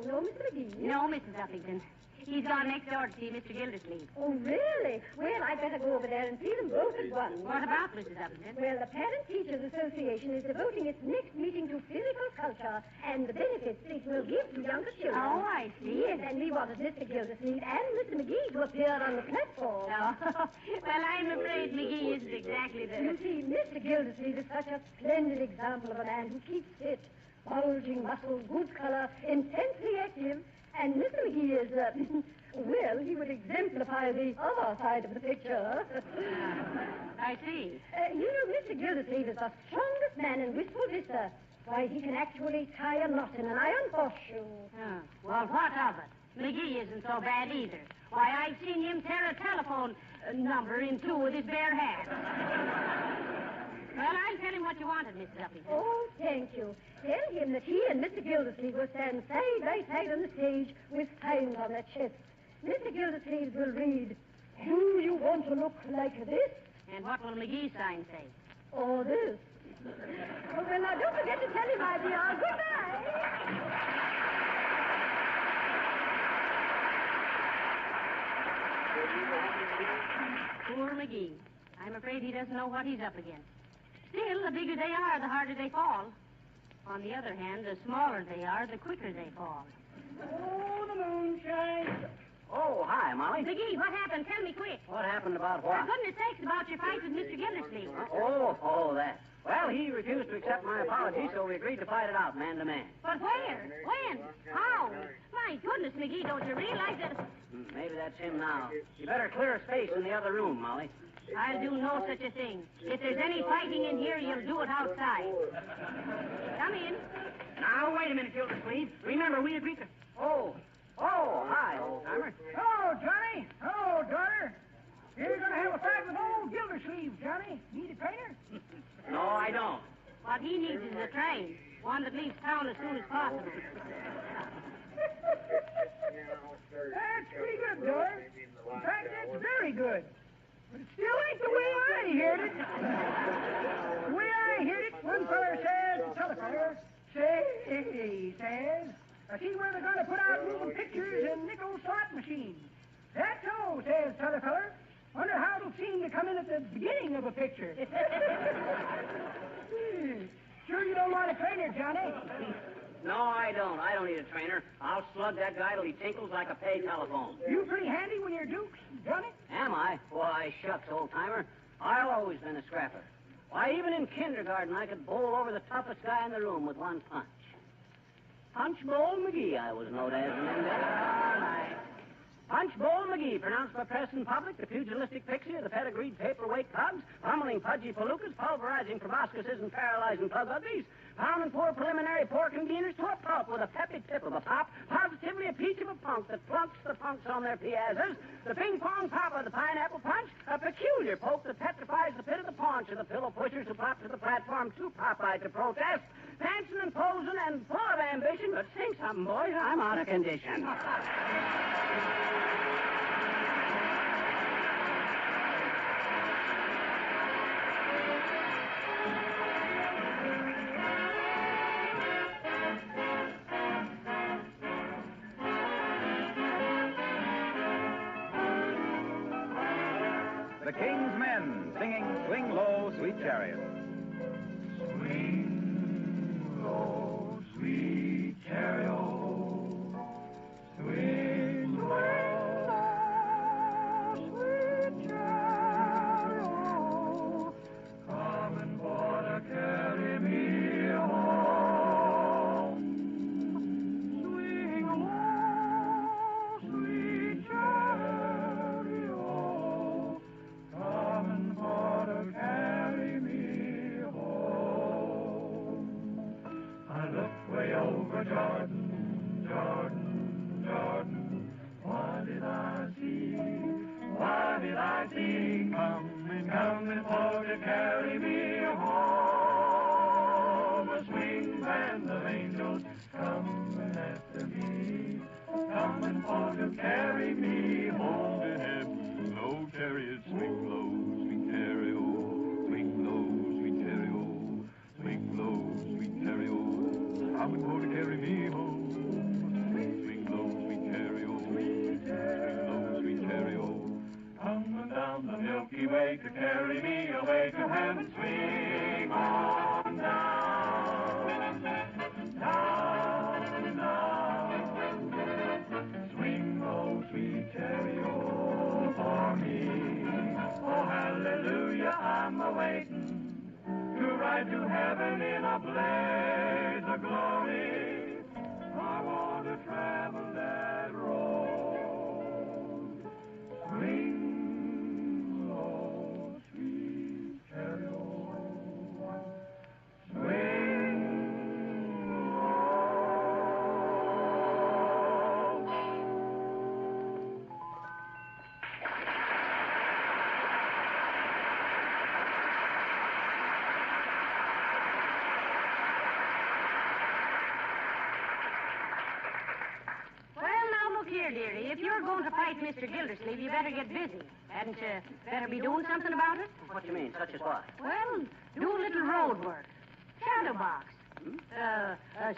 no, Mr. McGee. No, Mrs. Uppington. He's gone next door to see Mr. Gildersleeve. Oh, really? Well, I'd better go over there and see them both at once. What about, Mrs. Uppington? Well, the Parent Teachers Association is devoting its next meeting to physical culture and the benefits it will give to younger children. Oh, I see. Yes, and we wanted Mr. Gildersleeve and Mr. McGee to appear on the platform. Oh, well, I'm afraid McGee isn't exactly the... You see, Mr. Gildersleeve is such a splendid example of a man who keeps fit. Bulging muscles, good color, intensely active. And Mr. McGee is, well, he would exemplify the other side of the picture. I see. You know, Mr. Gildersleeve is the strongest man in Wistful Vista. Why, he can actually tie a knot in an iron horseshoe. Oh, well, what of it? McGee isn't so bad either. Why, I've seen him tear a telephone number in two with his bare hands. Well, I'll tell him what you wanted, Mrs. Duffy. Oh, thank you. Tell him that he and Mr. Gildersleeve will stand side by side on the stage with signs on their chests. Mr. Gildersleeve will read, "Do you want to look like this?" And what will McGee's sign say? Or this. Oh, well, now, don't forget to tell him I are. Goodbye. Poor McGee. I'm afraid he doesn't know what he's up against. Still, the bigger they are, the harder they fall. On the other hand, the smaller they are, the quicker they fall. Oh, the moonshine. Oh, hi, Molly. McGee, what happened? Tell me quick. What happened about For what? goodness sakes, about your fight with Mr. Gildersleeve. Oh, that. Well, he refused to accept my apology, so we agreed to fight it out, man to man. But where? When? How? My goodness, McGee, don't you realize that... Maybe that's him now. You better clear a space in the other room, Molly. I'll do no such a thing. If there's any fighting in here, you'll do it outside. Come in. Now, wait a minute, Gildersleeve. Remember, we agreed to... Oh, hi, old-timer. Oh, Johnny. Oh, daughter. You're going to have a fight with old Gildersleeve, Johnny. Need a trainer? No, I don't. What he needs is a train. One that leaves town as soon as possible. That's pretty good, daughter. In fact, that's very good. But it still ain't the way I heard it. The way I heard it, one feller says to t'other feller, he says, I see where they're going to put out moving pictures and nickel slot machines. That's so, says t'other feller. Wonder how it'll seem to come in at the beginning of a picture. Sure you don't want a trainer, Johnny? No, I don't. I don't need a trainer. I'll slug that guy till he tinkles like a pay telephone. You pretty handy when you're dukes, Johnny? Am I? Why, shucks, old-timer. I've always been a scrapper. Why, even in kindergarten, I could bowl over the toughest guy in the room with one punch. Punch Bowl McGee, I was known as in them days. Punch Bowl McGee, pronounced by press in public, the pugilistic pixie of the pedigreed paperweight pugs, pummeling pudgy palookas, pulverizing proboscises and paralyzing plug uglies, pounding poor preliminary pork and beaners to a pulp with a peppy tip of a pop, positively a peach of a punk that plunks the punks on their piazzas, the ping-pong pop of the pineapple punch, a peculiar poke that petrifies the pit of the paunch of the pillow pushers who pop to the platform too pop-eyed to protest, dancing and posing and full of ambition, but sing something, boys, I'm out of condition. The King's Men singing Swing Low, Sweet Chariot. Swing low, sweet chariot. Swing low, sweet chariot. Come and border carry me home. Swing low, sweet chariot. Come and border carry me home. I looked way over Jordan, Jordan, Jordan. What did I see? What did I see? Come and border carry me home. A swing band of angels coming after me. Come and border carry me home. Low chariot, swing low, sweet chariot. Swing low, sweet chariot. Swing low, sweet chariot. Come and go to carry me home. Swing low, sweet chariot. Swing low, sweet chariot. Coming down the Milky Way to carry me away to heaven. Swing on down, down, down. Swing low, sweet chariot for me. Oh, hallelujah, I'm a-waiting to ride to heaven in a blaze of glory. I want to travel that road. Swing low, sweet chariot. Swing low. here, dearie. If you're going to fight Mr. Gildersleeve, you better get busy. Hadn't you better be doing something about it? What do you mean, such as what? Well, do a little road work. Shadow box.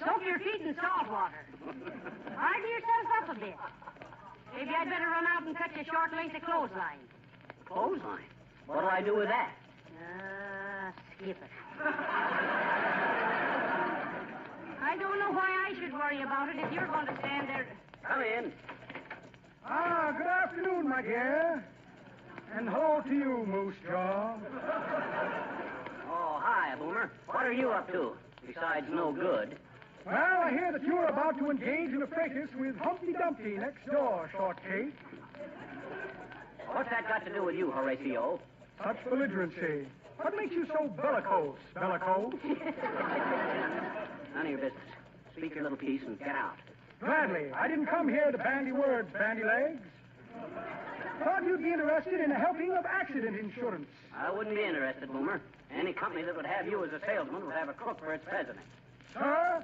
Soak your feet in salt water. Harden yourself up a bit. Maybe I'd better run out and cut you a short length of clothesline. Clothesline? What do I do with that? Skip it. I don't know why I should worry about it if you're going to stand there. Come in. Good afternoon, my dear. And hello to you, Moose Jaw. Oh, hi, Boomer. What are you up to? Besides no good. Well, I hear that you're about to engage in a fracas with Humpty Dumpty next door, Shortcake. What's that got to do with you, Horatio? Such belligerency. What makes you so bellicose, bellicose? None of your business. Speak your little piece and get out. Gladly. I didn't come here to bandy words, bandy legs. Thought you'd be interested in the helping of accident insurance. I wouldn't be interested, Boomer. Any company that would have you as a salesman would have a crook for its president. Sir,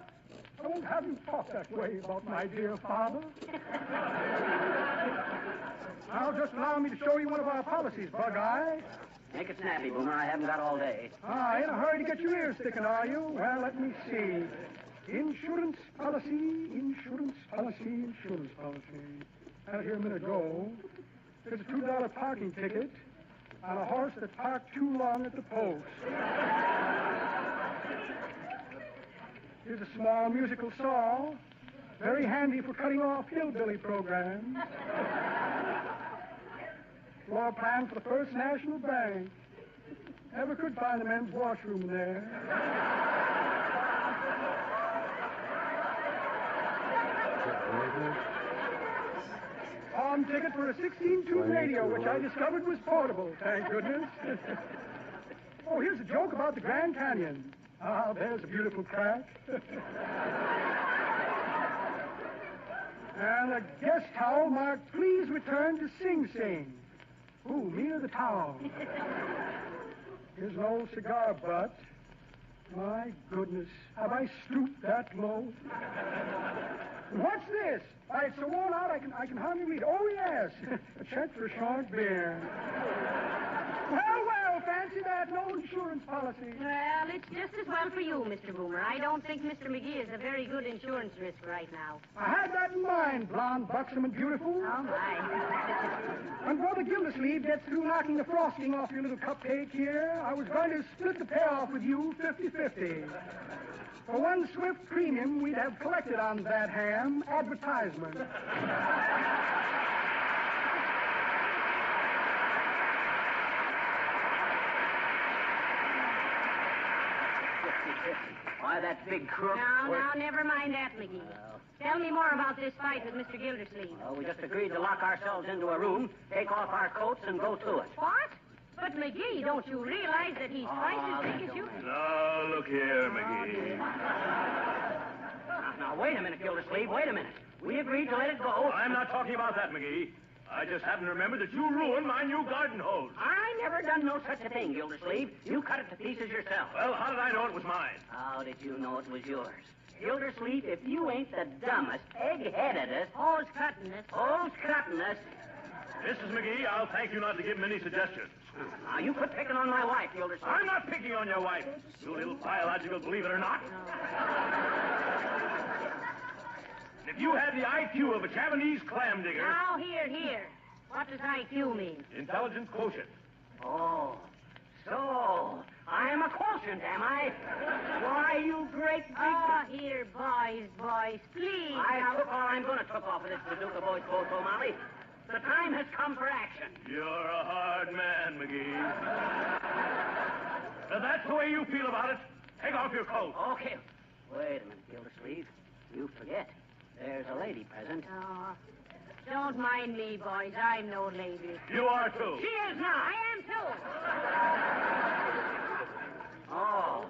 I won't have you talk that way about my dear father. Now, just allow me to show you one of our policies, Bug-Eye. Make it snappy, Boomer. I haven't got all day. In a hurry to get your ears sticking, are you? Well, let me see. Insurance policy. Had it here a minute ago. There's a $2 parking ticket on a horse that parked too long at the post. Here's a small musical saw. Very handy for cutting off hillbilly programs. Floor plan for the First National Bank. Never could find the men's washroom there. Ticket for a 16-tube radio, which I discovered was portable, thank goodness. Oh, here's a joke about the Grand Canyon. There's a beautiful crack. And a guest towel marked, please return to Sing Sing. Ooh, me or the towel? Here's an old cigar butt. My goodness, have I stooped that low? What's this? Why, it's so worn out I can hardly read. Oh, yes, a check for short beer. Well, fancy that. No insurance policy. Well, it's just as well for you, Mr. Boomer. I don't think Mr. McGee is a very good insurance risk right now. I had that in mind, blonde, buxom, and beautiful. Oh, my. When Brother Gildersleeve gets through knocking the frosting off your little cupcake here, I was going to split the payoff with you 50-50. For one swift premium we'd have collected on that ham, advertisement. Why, that big crook... Now, never mind that, McGee. Tell me more about this fight with Mr. Gildersleeve. Well, we just agreed to lock ourselves into a room, take off our coats, and go to it. What? But, McGee, don't you realize that he's twice as big as you? Now, look here, McGee. Now, wait a minute, Gildersleeve, wait a minute. We agreed to let it go. I'm not talking about that, McGee. I just happen to remember that you ruined my new garden hose. I never done no such a thing, Gildersleeve. You cut it to pieces yourself. Well, how did I know it was mine? How did you know it was yours? Gildersleeve, if you ain't the dumbest, egg-headedest... Who's cutting us? Who's cutting us? Mrs. McGee, I'll thank you not to give him any suggestions. Now, you quit picking on my wife, Gildersleeve. I'm not picking on your wife, you little biological, believe it or not. If you had the IQ of a Japanese clam digger... Now, here. What does IQ mean? Intelligence quotient. Oh, so I'm a quotient, am I? Why, you great big... Oh, here, boys, please. I took all I'm going to took off of this Paducah boy's photo, Molly. The time has come for action. You're a hard man, McGee. That's the way you feel about it. Take off your coat. Okay. Wait a minute, Gildersleeve. You forget. There's a lady present. Oh, don't mind me, boys. I'm no lady. You are, too. She is now. I am, too. Oh,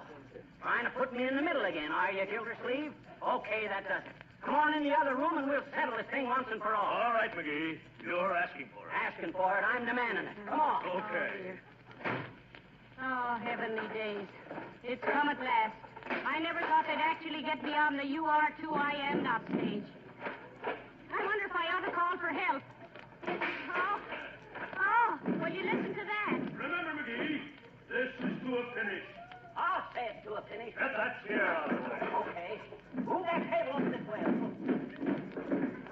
trying to put me in the middle again, are you, Gildersleeve? Okay, that does it. Come on in the other room and we'll settle this thing once and for all. All right, McGee. You're asking for it. Asking for it. I'm demanding it. Come on. Okay. Oh, heavenly days. It's come at last. I never thought they'd actually get me on the You Are Too I Am Not stage. I wonder if I ought to call help. Oh, will you listen to that? Remember, McGee, this is to a finish. I'll say it's to a finish. Get that chair out of the way. Okay. Move that table over this way.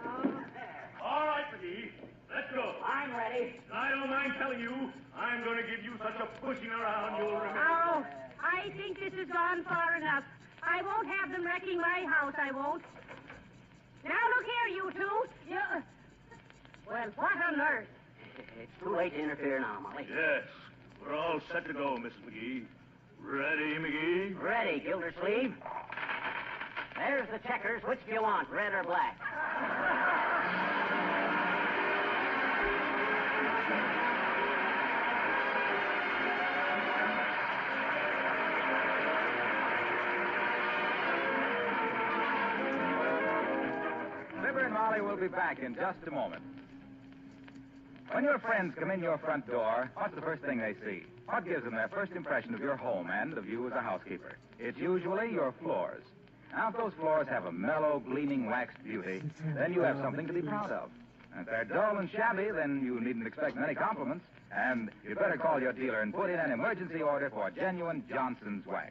Oh, there. All right, McGee, let's go. I'm ready. I don't mind telling you, I'm going to give you such a pushing around you'll remember. Oh, I think this has gone far enough. I won't have them wrecking my house, I won't. Now look here, you two. Yeah. Well, what on earth? It's too late to interfere now, Molly. Yes, we're all set to go, Mrs. McGee. Ready, McGee? Ready, Gildersleeve. There's the checkers. Which do you want, red or black? Fibber and Molly will be back in just a moment. When your friends come in your front door, what's the first thing they see? What gives them their first impression of your home and of you as a housekeeper? It's usually your floors. Now, if those floors have a mellow, gleaming waxed beauty, then you have something to be proud of. And if they're dull and shabby, then you needn't expect many compliments. And you'd better call your dealer and put in an emergency order for genuine Johnson's wax.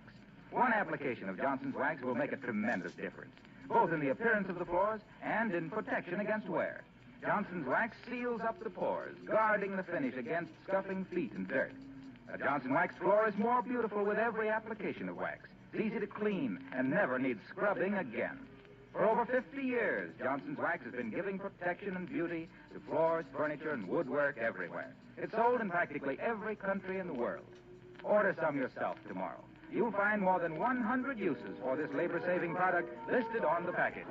One application of Johnson's wax will make a tremendous difference, both in the appearance of the floors and in protection against wear. Johnson's wax seals up the pores, guarding the finish against scuffing feet and dirt. A Johnson wax floor is more beautiful with every application of wax. It's easy to clean and never needs scrubbing again. For over 50 years, Johnson's wax has been giving protection and beauty to floors, furniture, and woodwork everywhere. It's sold in practically every country in the world. Order some yourself tomorrow. You'll find more than 100 uses for this labor-saving product listed on the package.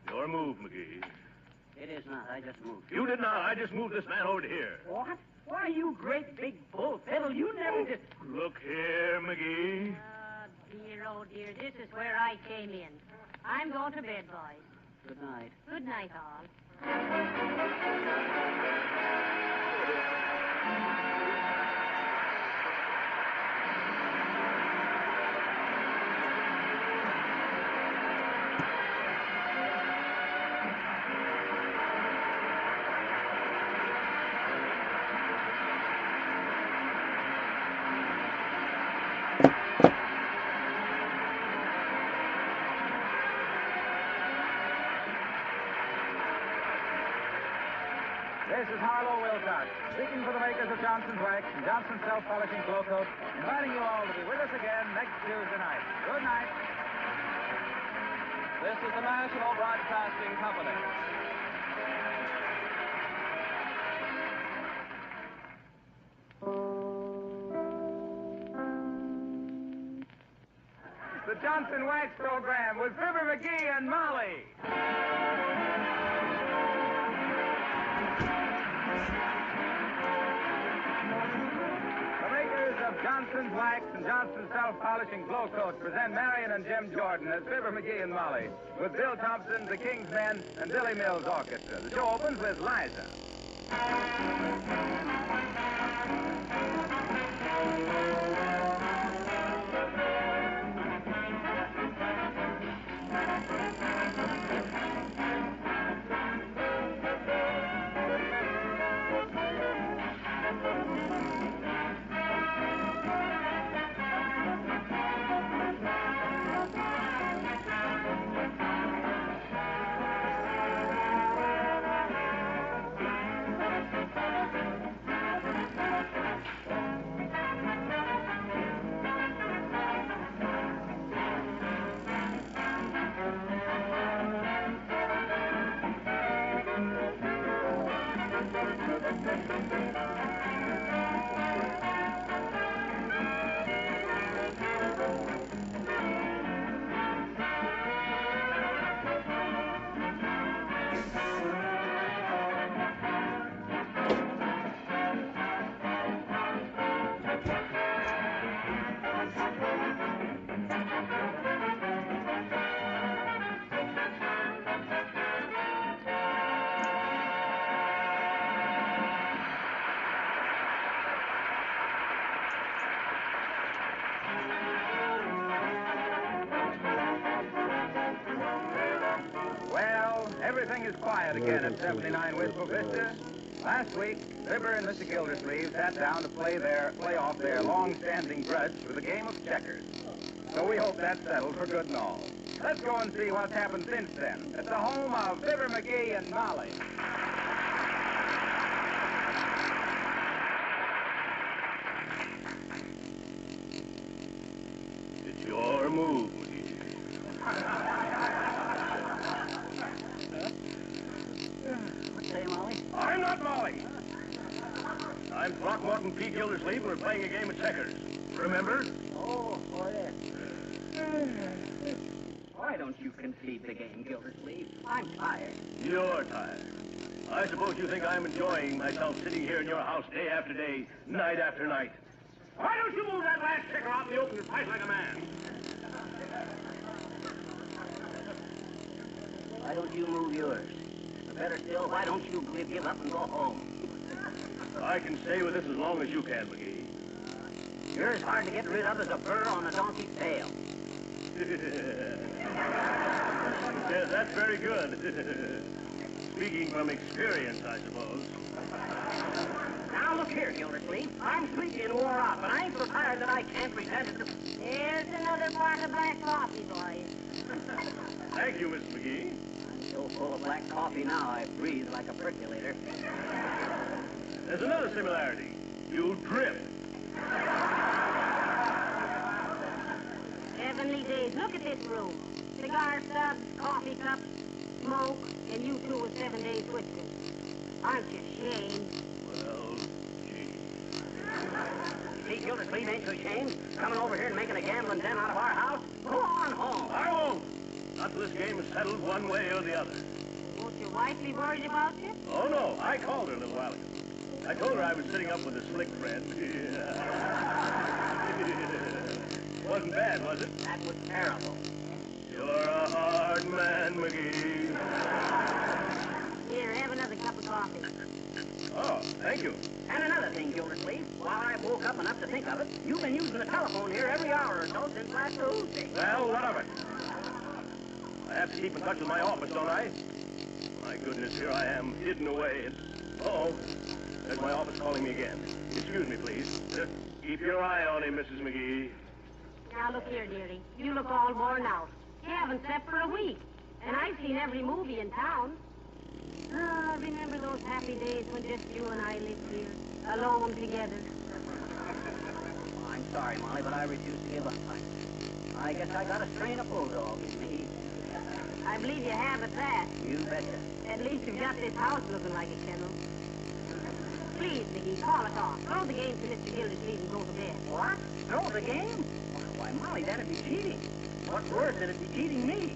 Your move, McGee. It is not. I just moved. You did not. I just moved this man over to here. What? Why, you great big bull fiddle, you never did... Look here, McGee. Oh, dear, this is where I came in. I'm going to bed, boys. Good night. Good night, all. This is Harlow Wilcox, speaking for the makers of Johnson's Wax and Johnson's Self-Polishing Glow Coat, inviting you all to be with us again next Tuesday night. Good night. This is the National Broadcasting Company. The Johnson Wax Program with Fibber McGee and Molly. The makers of Johnson's Wax and Johnson's Self-Polishing Glow Coat present Marion and Jim Jordan as Fibber McGee and Molly with Bill Thompson, the King's Men, and Billy Mills Orchestra. The show opens with Liza. Everything is quiet again at 79 Wistful Vista. Last week, Fibber and Mr. Gildersleeve sat down to play off their long-standing grudge with a game of checkers. So we hope that's settled for good and all. Let's go and see what's happened since then at the home of Fibber McGee and Molly. It's your move. Say, Molly? I'm not Molly. I'm Throckmorton P. Gildersleeve, and we're playing a game of checkers. Remember? Oh, yeah. Why don't you concede the game, Gildersleeve? I'm tired. You're tired. I suppose you think I'm enjoying myself sitting here in your house day after day, night after night. Why don't you move that last checker out in the open and fight like a man? Why don't you move yours? Or better still, why don't you give up and go home? I can stay with this as long as you can, McGee. You're as hard to get rid of as a burr on a donkey's tail. Yes, that's very good. Speaking from experience, I suppose. Now look here, Gildersleeve. I'm sleepy and wore out, but I ain't so tired that I can't pretend to... Here's another pot of black coffee, boys. Thank you, Miss McGee. I'm so full of black coffee now, I breathe like a percolator. There's another similarity. You drip. Heavenly days, look at this room. Cigar stubs, coffee cups, smoke, and you two with 7 days twisting. Aren't you ashamed? Well, gee. See, Gildersleeve, ain't you ashamed? Coming over here and making a gambling den out of our house? Go on home. I won't. Not till this game is settled one way or the other. Won't your wife be worried about you? Oh, no. I called her a little while ago. I told her I was sitting up with a slick friend. Wasn't bad, was it? That was terrible. You're a hard man, McGee. Here, have another cup of coffee. Oh, thank you. And another thing, Gildersleeve. While I woke up enough to think of it, you've been using the telephone here every hour or so since last Tuesday. Well, what of it? I have to keep in touch with my office, don't I? My goodness, here I am, hidden away. Uh-oh. There's my office calling me again. Excuse me, please. Keep your eye on him, Mrs. McGee. Now, look here, dearie. You look all worn out. You haven't slept for a week. And I've seen every movie in town. Ah, remember those happy days when just you and I lived here, alone together? Oh, I'm sorry, Molly, but I refuse to give up. I guess I got a strain of bulldog in me. I believe you have at that. You betcha. At least you've got this house looking like a kennel. Please, McGee, call it off. Throw the game to Mr. Gildersleeve and go to bed. What? Throw the game? Why, Molly, that'd be cheating. What's worse, it'd be cheating me.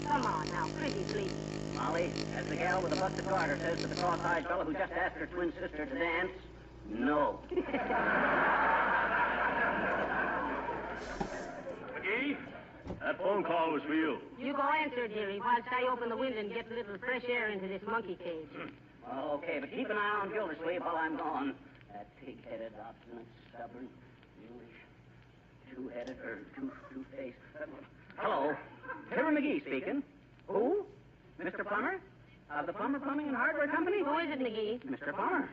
Come on now, pretty sleepy. Molly, as the gal with the busted garter says to the cross-eyed fellow who just asked her twin sister to dance, no. McGee, that phone call was for you. You go answer, dearie, whilst I open the window and get a little fresh air into this monkey cage. Okay, but keep an eye on Gildersleeve while I'm gone. That pig-headed, obstinate, stubborn, English, two-headed, or two-faced... hello. Fibber McGee speaking. Who? Mr. Plummer? Of the Plummer Plumbing and Hardware Company? Who is it, McGee? Mr. Plummer.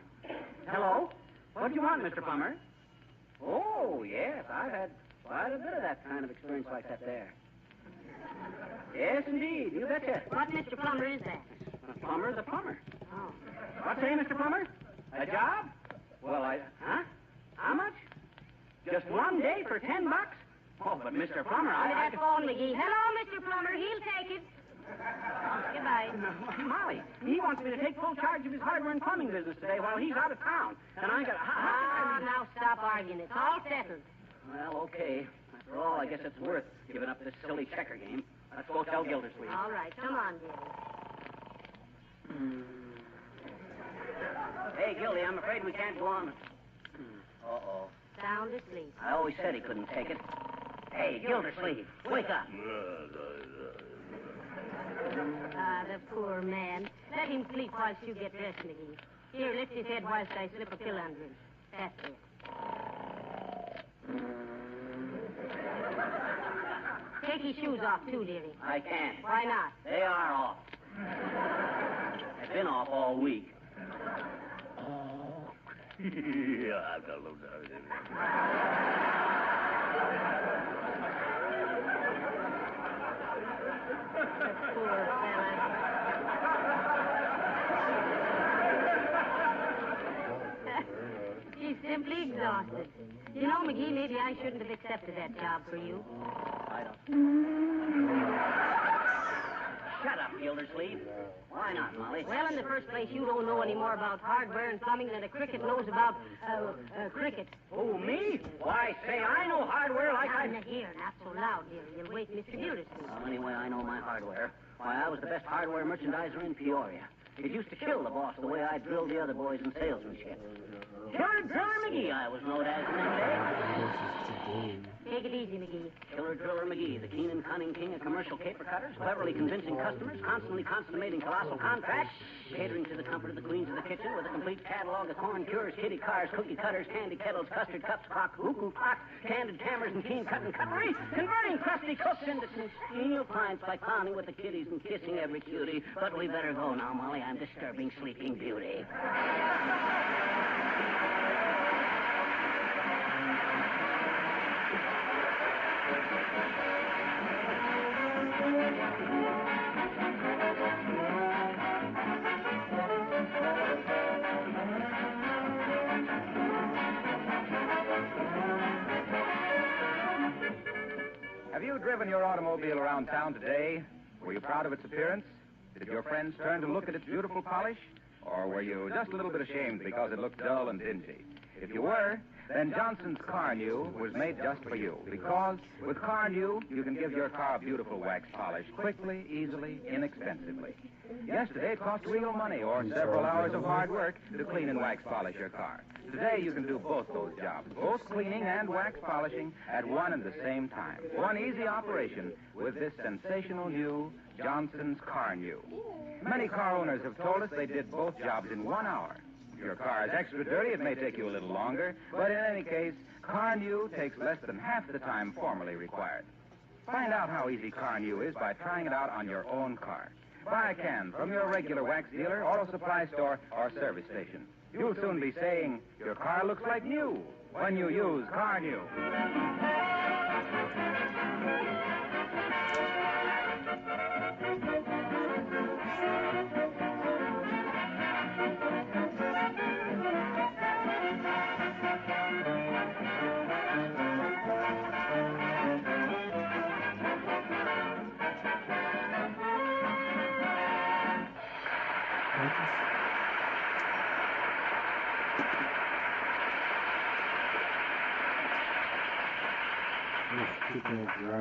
Hello? What do you want, Mr. Plummer? Oh, yes, I've had quite a bit of that kind of experience like that there. Yes, indeed. You betcha. What Mr. Plummer is that? Plummer's a plumber. Oh. What say, Mr. Plummer? A job? Well, huh? How much? Just one day for $10? Oh, but Mr. Plummer, Give me that phone, McGee. Hello, Mr. Plummer. He'll take it. Goodbye. Molly, he wants me to take full charge of his hardware and plumbing business today while he's out of town. And I got... Now stop arguing. It's all settled. Well, okay. After all, I guess it's worth giving up this silly checker game. Let's go tell Gildersleeve. All right. Come on, dearie. Hey, Gildy, I'm afraid we can't go on. Uh-oh. Sound asleep. I always said he couldn't take it. Hey, Gildersleeve, wake up. Ah, the poor man. Let him sleep whilst you get dressed, McGee. Here, lift his head whilst I slip a pill under him. That's it. Take his shoes off, too, dearie. I can't. Why not? They are off. I've been off all week. Yeah, I've got a little nerve in Poor fella. She's simply exhausted. You know, McGee, maybe I shouldn't have accepted that job for you. I don't. Shut up, Gildersleeve. Why not, Molly? Well, in the first place, you don't know any more about hardware and plumbing than a cricket knows about, cricket. Oh, me? Why, say, I know hardware like I... Now, here, not so loud, dear. You'll wake Mr. Gildersleeve. Well, anyway, I know my hardware. Why, I was the best hardware merchandiser in Peoria. It used to kill the boss the way I drilled the other boys in salesmanship. Killer Driller McGee, I was known as in them days. Take it easy, McGee. Killer Driller McGee, the keen and cunning king of commercial caper cutters, cleverly convincing customers, constantly consummating colossal contracts, catering to the comfort of the queens of the kitchen with a complete catalog of corn cures, kitty cars, cookie cutters, candy kettles, custard cups, crock, cuckoo clock, candid hammers, and keen cut and cutlery, converting crusty cooks into congenial clients by clowning with the kiddies and kissing every cutie. But we better go now, Molly. I'm disturbing Sleeping Beauty. Have you driven your automobile around town today? Were you proud of its appearance? Did your friends turn to look at its beautiful polish? Or were you just a little bit ashamed because it looked dull and dingy? If you were, then Johnson's Car New was made just for you. Because with Car New, you can give your car a beautiful wax polish quickly, easily, inexpensively. Yesterday, it cost real money or several hours of hard work to clean and wax polish your car. Today, you can do both those jobs, both cleaning and wax polishing at one and the same time. One easy operation with this sensational new Johnson's Car New. Many car owners have told us they did both jobs in 1 hour. If your car is extra dirty, it may take you a little longer, but in any case, Car New takes less than half the time formerly required. Find out how easy Car New is by trying it out on your own car. Buy a can from your regular wax dealer, auto supply store, or service station. You'll soon be saying, your car looks like new when you use Car New.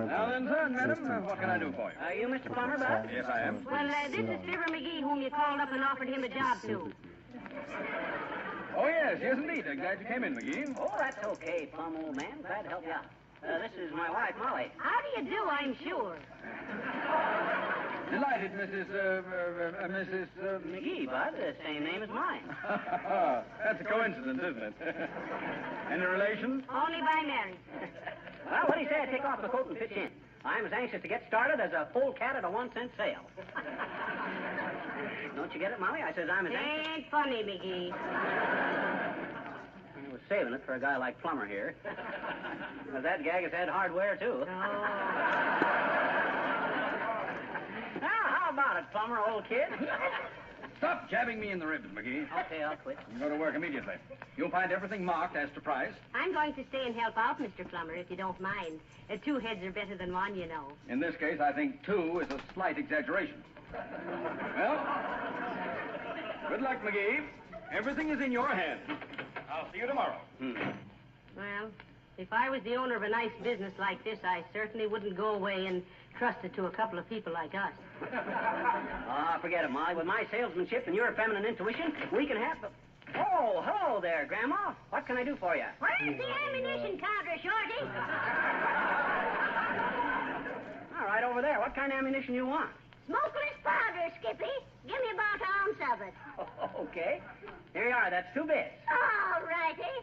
Now then, sir, madam, what can I do for you? Are you Mr. Plummer, Bud? Yes, I am. Well, this is Fibber McGee, whom you called up and offered him a job to. Oh, yes, indeed. Glad you came in, McGee. Oh, that's okay, Plum, old man. Glad to help you out. This is my wife, Molly. How do you do, I'm sure? Delighted, Mrs. McGee, Bud. The same name as mine. That's a coincidence, isn't it? Any relation? Only by marriage. Well, what do you say I take off the coat and pitch in? I'm as anxious to get started as a polecat at a 1-cent sale. Don't you get it, Molly? I says I'm as anxious... Ain't funny, McGee. I was saving it for a guy like Plummer here. Because that gag has had hardware, too. Oh. Now, how about it, Plummer, old kid? Stop jabbing me in the ribs, McGee. Okay, I'll quit. You go to work immediately. You'll find everything marked as to price. I'm going to stay and help out, Mr. Plummer, if you don't mind. 2 heads are better than 1, you know. In this case, I think 2 is a slight exaggeration. Well, good luck, McGee. Everything is in your hands. I'll see you tomorrow. Well, if I was the owner of a nice business like this, I certainly wouldn't go away and trust it to a couple of people like us. Forget it, Molly. With my salesmanship and your feminine intuition, we can have... Oh, hello there, Grandma. What can I do for you? Where's the ammunition counter, Shorty? All right, over there. What kind of ammunition you want? Smokeless powder, Skippy. Give me about an ounce of it. Okay. Here you are. That's 2 bits. All righty.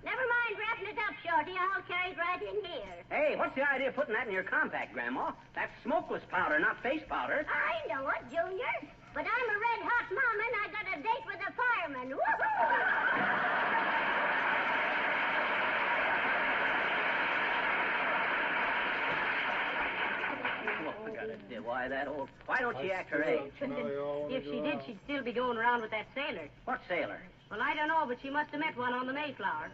Never mind wrapping it up, Shorty. I'll carry it right in here. Hey, what's the idea of putting that in your compact, Grandma? That's smokeless powder, not face powder. I know it, Junior. But I'm a red-hot mama, and I got a date with a fireman. Woohoo! Why don't she act her age? If she did, she'd still be going around with that sailor. What sailor? Well, I don't know, but she must have met one on the Mayflower.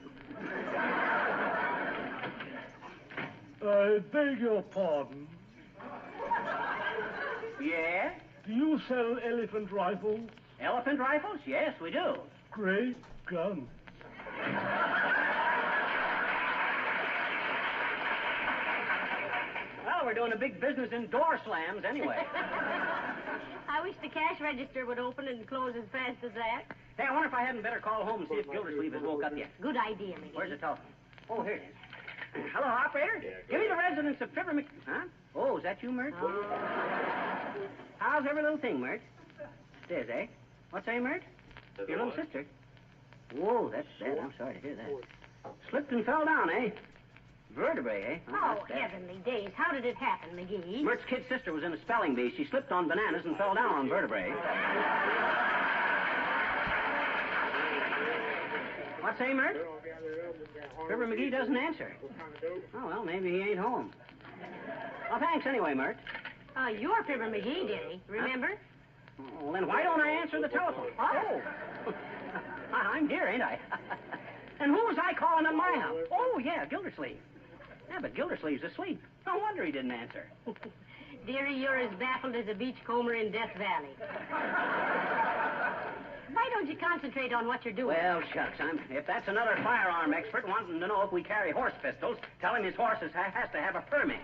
I beg your pardon. Yeah? Do you sell elephant rifles? Elephant rifles? Yes, we do. Great guns. Well, we're doing a big business in door slams anyway. I wish the cash register would open and close as fast as that. Hey, I wonder if I hadn't better call home and see if Gildersleeve has woke up yet. Good idea, McGee. Where's the telephone? Oh, here it is. Hello, operator? Give me the residence of Fibber McGee. Huh? Oh, is that you, Mert? Oh. How's every little thing, Mert? It is, eh? What's that, Mert? Your little sister? Whoa, that's bad. I'm sorry to hear that. Slipped and fell down, eh? Vertebrae, eh? Oh, heavenly days. How did it happen, McGee? Mert's kid sister was in a spelling bee. She slipped on bananas and fell down on vertebrae. What say, Mert? Fibber McGee doesn't answer. Oh, well, maybe he ain't home. Well, thanks anyway, Mert. You're Fibber McGee, dearie. Remember? Huh? Oh, well, then why don't I answer the telephone? Oh. I'm dear, ain't I? And who was I calling on my house? Oh, yeah, Gildersleeve. Yeah, but Gildersleeve's asleep. No wonder he didn't answer. Dearie, you're as baffled as a beachcomber in Death Valley. Why don't you concentrate on what you're doing? Well, shucks, if that's another firearm expert wanting to know if we carry horse pistols, tell him his horse has to have a permit.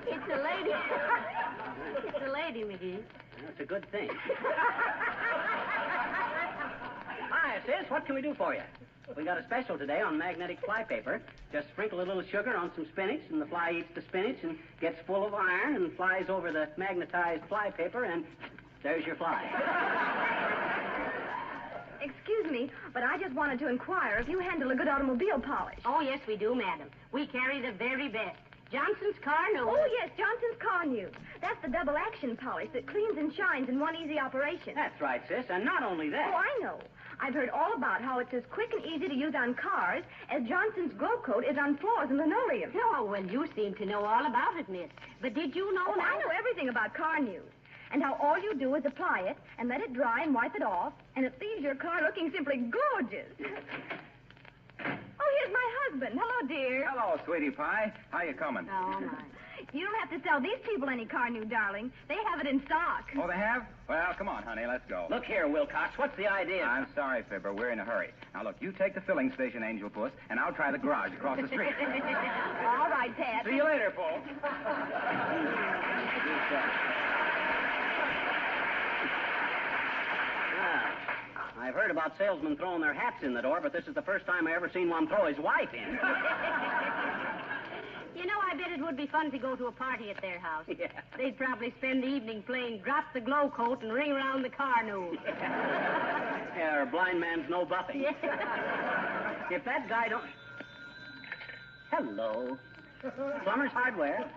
It's a lady. It's a lady, McGee. That's a good thing. Hi, sis, what can we do for you? We got a special today on magnetic fly paper. Just sprinkle a little sugar on some spinach, and the fly eats the spinach and gets full of iron and flies over the magnetized fly paper, and there's your fly. Excuse me, but I just wanted to inquire if you handle a good automobile polish. Oh, yes, we do, madam. We carry the very best. Johnson's Car News. Oh, yes, Johnson's Car News. That's the double-action polish that cleans and shines in one easy operation. That's right, sis, and not only that. Oh, I know. I've heard all about how it's as quick and easy to use on cars as Johnson's Glow Coat is on floors and linoleum. Oh, well, you seem to know all about it, miss. But did you know I know everything about Car News. And how all you do is apply it and let it dry and wipe it off, and it leaves your car looking simply gorgeous. Oh, here's my husband. Hello, dear. Hello, sweetie pie. How you coming? Oh, my. You don't have to sell these people any Car News, darling. They have it in stock. Oh, they have? Well, come on, honey, let's go. Look here, Wilcox, what's the idea? I'm sorry, Fibber. We're in a hurry. Now, look, you take the filling station, Angel Puss, and I'll try the garage across the street. All right, Pat. See you later, folks. I've heard about salesmen throwing their hats in the door, but this is the first time I ever seen one throw his wife in. You know, I bet it would be fun to go to a party at their house. Yeah. They'd probably spend the evening playing Drop the Glow Coat and Ring Around the Car News. Yeah, or Blind Man's No Buffing. Yeah. If that guy don't... Hello. Plumber's Hardware.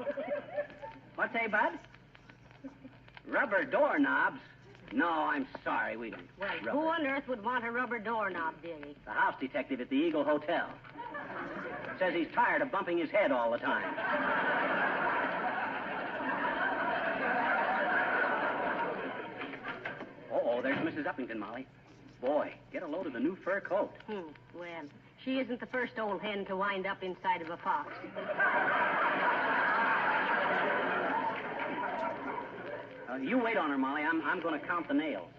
What's that, Bud? Rubber doorknobs? No, I'm sorry, we don't. Well, who on earth would want a rubber doorknob, dearie? The house detective at the Eagle Hotel. Says he's tired of bumping his head all the time. Oh, there's Mrs. Uppington, Molly. Boy, get a load of the new fur coat. Well, she isn't the first old hen to wind up inside of a fox. You wait on her, Molly. I'm going to count the nails.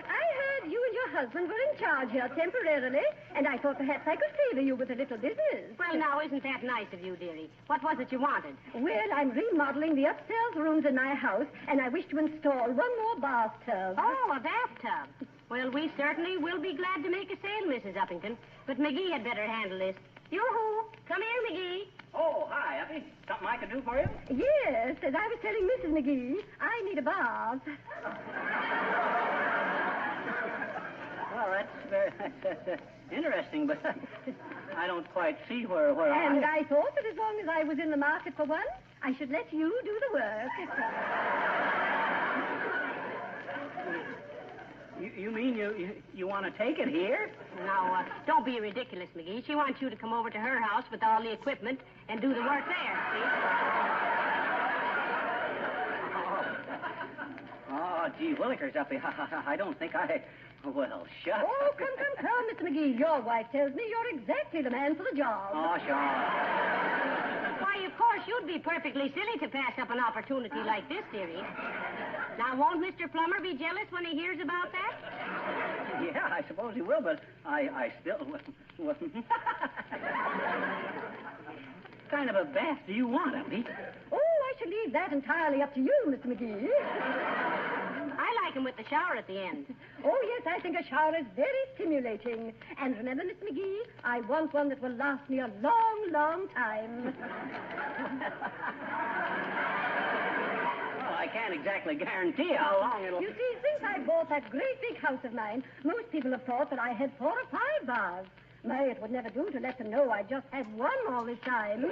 I heard you and your husband were in charge here temporarily, and I thought perhaps I could favor you with a little business. Well, now, isn't that nice of you, dearie? What was it you wanted? Well, I'm remodeling the upstairs rooms in my house, and I wish to install one more bathtub. Oh, a bathtub. Well, we certainly will be glad to make a sale, Mrs. Uppington. But McGee had better handle this. Yoo-hoo! Come here, McGee. Oh, hi, Uppy. Something I can do for you? Yes, as I was telling Mrs. McGee, I need a bath. Well, that's interesting, but I don't quite see where And I thought that as long as I was in the market for one, I should let you do the work. You mean you want to take it here? Now, don't be ridiculous, McGee. She wants you to come over to her house with all the equipment and do the work there, see? Oh, gee willikers, Uppy. I don't think I... Well, shucks. Oh, come, Mr. McGee. Your wife tells me you're exactly the man for the job. Oh, sure. Why, of course, you'd be perfectly silly to pass up an opportunity like this, dearie. Now, won't Mr. Plummer be jealous when he hears about that? Yeah, I suppose he will, but I still... What kind of a bath do you want, Uppy? Oh, I should leave that entirely up to you, Mr. McGee. I like him with the shower at the end. Oh, yes, I think a shower is very stimulating. And remember, Mr. McGee, I want one that will last me a long, long time. Well, I can't exactly guarantee how long it'll... You see, since I bought that great big house of mine, most people have thought that I had 4 or 5 baths. My, it would never do to let them know I just had one all this time.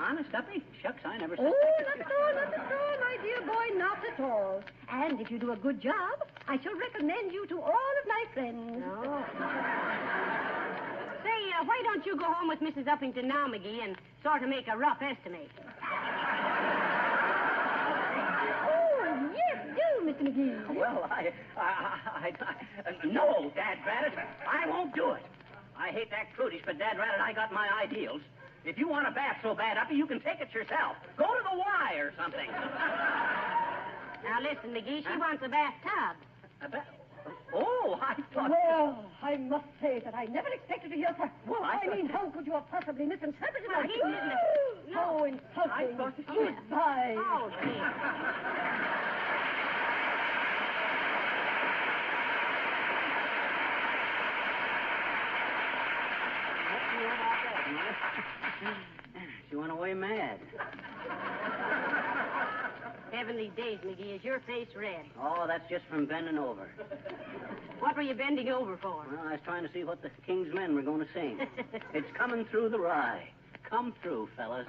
Honest, Uppy? Shucks, I never said Oh, that. not at all, my dear boy, not at all. And if you do a good job, I shall recommend you to all of my friends. Oh. Say, why don't you go home with Mrs. Uppington now, McGee, and sort of make a rough estimate? Oh, yes, do, Mr. McGee. Well, no, Dad Rabbit, I won't do it. I hate that prudish, but Dad Rabbit, I got my ideals. If you want a bath so bad, Uppy, you can take it yourself. Go to the Y or something. Now, listen, McGee, she wants a bathtub. A bath? Oh, I thought... Well, I must say that I never expected to hear such... Well, I mean, how could you have possibly misinterpreted Well, my... he didn't... How insulting. Goodbye. Oh, dear. She went away mad. Heavenly days, McGee, is your face red? Oh, that's just from bending over. What were you bending over for? Well, I was trying to see what the King's Men were going to sing. It's coming through the rye. Come through, fellas.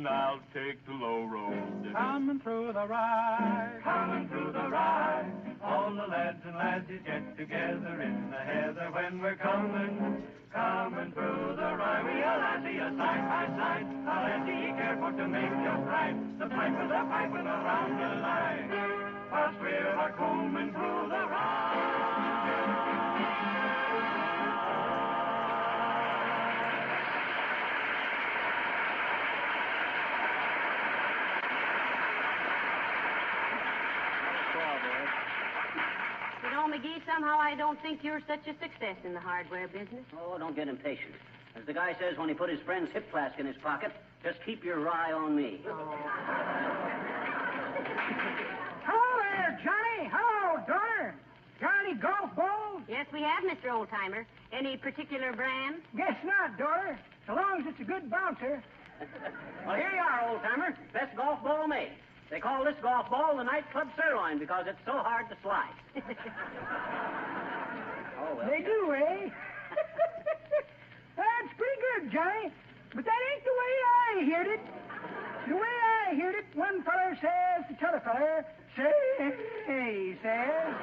I'll take the low road. Coming through the rye, coming through the rye. All the lads and lasses get together in the heather when we're coming through the rye. We a lassie a side by side, a lassie careful to make your pride. The pipers are piping around the line, whilst we're a combing through the rye. somehow I don't think you're such a success in the hardware business. Oh, don't get impatient. As the guy says when he put his friend's hip flask in his pocket, just keep your eye on me. Hello there, Johnny. Hello, daughter. Got any golf balls? Yes, we have, Mr. Oldtimer. Any particular brand? Guess not, daughter. So long as it's a good bouncer. Well, here you are, old-timer. Best golf ball made. They call this golf ball the nightclub sirloin because it's so hard to slide. Oh, well. They do, eh? That's pretty good, Johnny. But that ain't the way I heard it. The way I heard it, one feller says to t'other feller, say, says,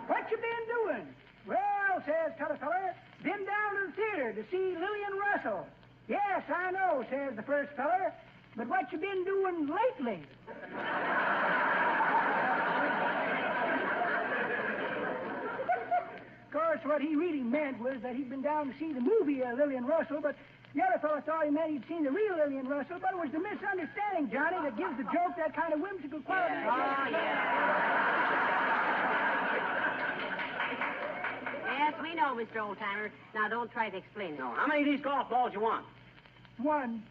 what you been doing? Well, says t'other feller, been down to the theater to see Lillian Russell. Yes, I know, says the first feller, but what you been doing lately? Of course, what he really meant was that he'd been down to see the movie Lillian Russell, but the other fellow thought he meant he'd seen the real Lillian Russell, but it was the misunderstanding, Johnny, that gives the joke that kind of whimsical quality. Yes, we know, Mr. Oldtimer. Now, don't try to explain it. No, how many of these golf balls you want? One.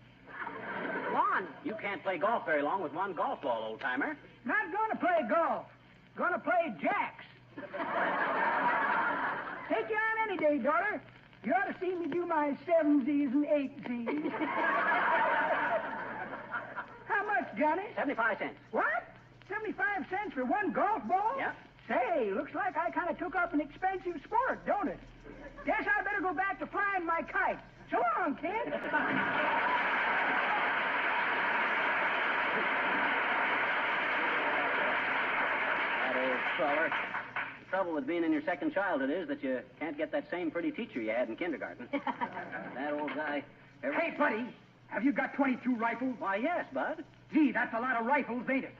One? You can't play golf very long with one golf ball, old-timer. Not gonna play golf. Gonna play jacks. Take you on any day, daughter. You ought to see me do my 7Z's and 8Z's. How much, Johnny? 75 cents. What? 75 cents for one golf ball? Yeah. Say, looks like I kind of took up an expensive sport, don't it? Guess I better go back to flying my kite. So long, kid. That old feller. The trouble with being in your second childhood is that you can't get that same pretty teacher you had in kindergarten. That old guy... Hey, buddy, have you got 22 rifles? Why, yes, Bud. Gee, that's a lot of rifles, ain't it?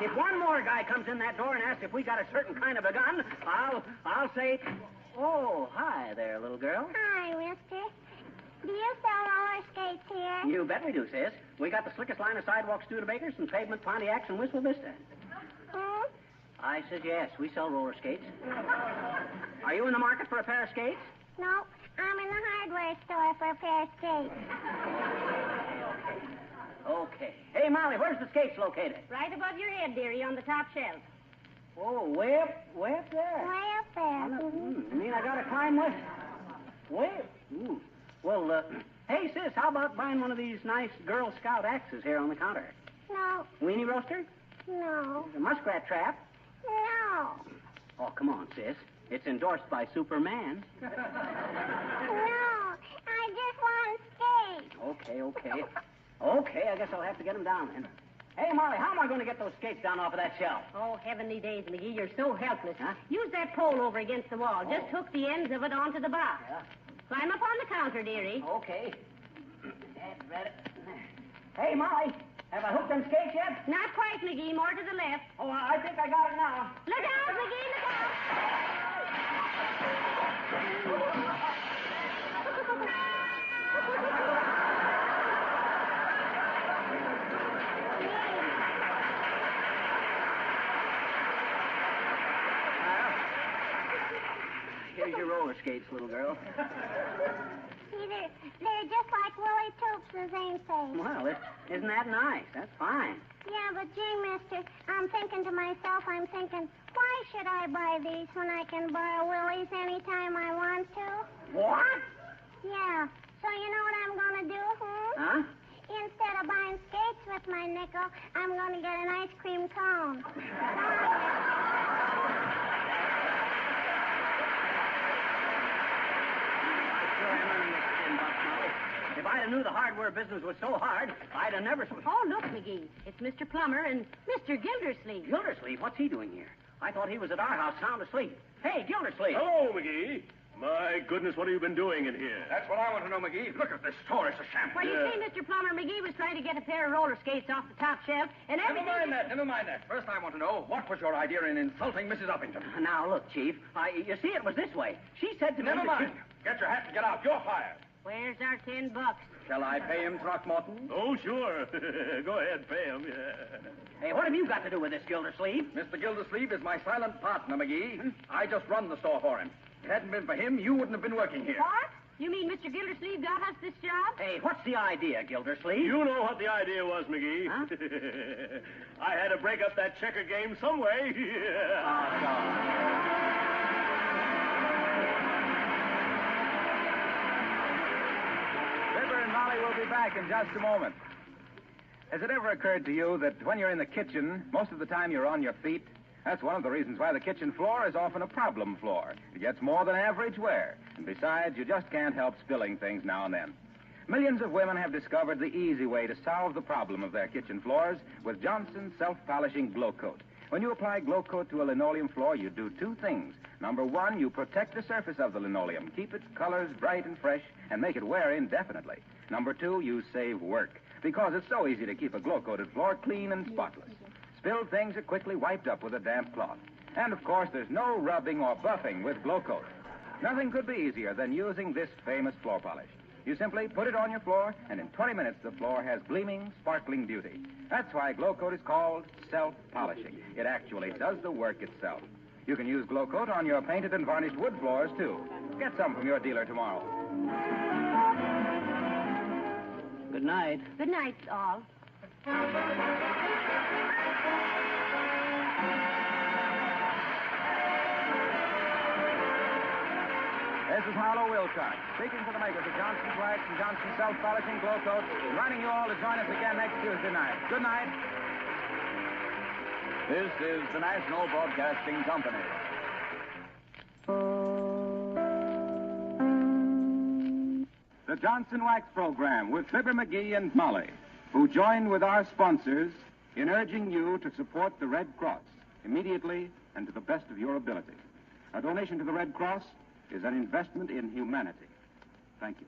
If one more guy comes in that door and asks if we got a certain kind of a gun, I'll say, oh, hi there, little girl. Hi, mister. Do you sell roller skates here? You bet we do, sis. We got the slickest line of sidewalk Studebakers and pavement Pontiacs and Whistle Vista. Hmm? I said yes, we sell roller skates. Are you in the market for a pair of skates? No, I'm in the hardware store for a pair of skates. Okay. Hey, Molly, where's the skates located? Right above your head, dearie, on the top shelf. Oh, way up there. Way up there. You mean I gotta climb this? Way up. Ooh. Well, hey, sis, how about buying one of these nice Girl Scout axes here on the counter? No. Weenie roaster? No. A muskrat trap? No. Oh, come on, sis. It's endorsed by Superman. No. I just want skates. Okay. Okay, I guess I'll have to get them down then. Hey, Molly, how am I going to get those skates down off of that shelf? Oh, heavenly days, McGee, you're so helpless. Huh? Use that pole over against the wall. Just hook the ends of it onto the box. Yeah. Climb up on the counter, dearie. Okay. Hey, Molly, have I hooked them skates yet? Not quite, McGee. More to the left. Oh, I think I got it now. Look out, McGee, look out. Here's your roller skates, little girl. See, they're just like Willie Toops's, ain't they? Well, isn't that nice? That's fine. Yeah, but gee, mister, I'm thinking to myself, why should I buy these when I can borrow Willie's anytime I want to? What? Yeah, so you know what I'm gonna do, Huh? Instead of buying skates with my nickel, I'm gonna get an ice cream cone. If I'd have knew the hardware business was so hard, I'd have never... Oh, look, McGee. It's Mr. Plummer and Mr. Gildersleeve. Gildersleeve? What's he doing here? I thought he was at our house sound asleep. Hey, Gildersleeve. Hello, McGee. My goodness, what have you been doing in here? That's what I want to know, McGee. Look at this store. It's a shambles. Well, you see, Mr. Plummer, McGee was trying to get a pair of roller skates off the top shelf, and everything... Never mind that. First, I want to know, what was your idea in insulting Mrs. Uppington? Now, look, Chief. You see, it was this way. She said to me... Never that mind. Get your hat and get out. You're fired. Where's our $10? Shall I pay him, Throckmorton? Oh, sure. Go ahead, pay him. Hey, what have you got to do with this, Gildersleeve? Mr. Gildersleeve is my silent partner, McGee. I just run the store for him. If it hadn't been for him, you wouldn't have been working here. What? You mean Mr. Gildersleeve got us this job? Hey, what's the idea, Gildersleeve? You know what the idea was, McGee. Huh? I had to break up that checker game some way. Fibber and Molly will be back in just a moment. Has it ever occurred to you that when you're in the kitchen, most of the time you're on your feet? That's one of the reasons why the kitchen floor is often a problem floor. It gets more than average wear. And besides, you just can't help spilling things now and then. Millions of women have discovered the easy way to solve the problem of their kitchen floors with Johnson's self-polishing Glow Coat. When you apply Glow Coat to a linoleum floor, you do two things. Number one, you protect the surface of the linoleum, keep its colors bright and fresh, and make it wear indefinitely. Number two, you save work, because it's so easy to keep a glow-coated floor clean and spotless. Spilled things are quickly wiped up with a damp cloth. And, of course, there's no rubbing or buffing with Glow Coat. Nothing could be easier than using this famous floor polish. You simply put it on your floor, and in 20 minutes, the floor has gleaming, sparkling beauty. That's why Glow Coat is called self-polishing. It actually does the work itself. You can use Glow Coat on your painted and varnished wood floors, too. Get some from your dealer tomorrow. Good night. Good night, all. This is Harlow Wilcox, speaking for the makers of Johnson's Wax and Johnson's Self-Polishing Glow Coat, inviting you all to join us again next Tuesday night. Good night. This is the National Broadcasting Company. The Johnson Wax Program with Fibber McGee and Molly, who join with our sponsors in urging you to support the Red Cross immediately and to the best of your ability. A donation to the Red Cross is an investment in humanity. Thank you.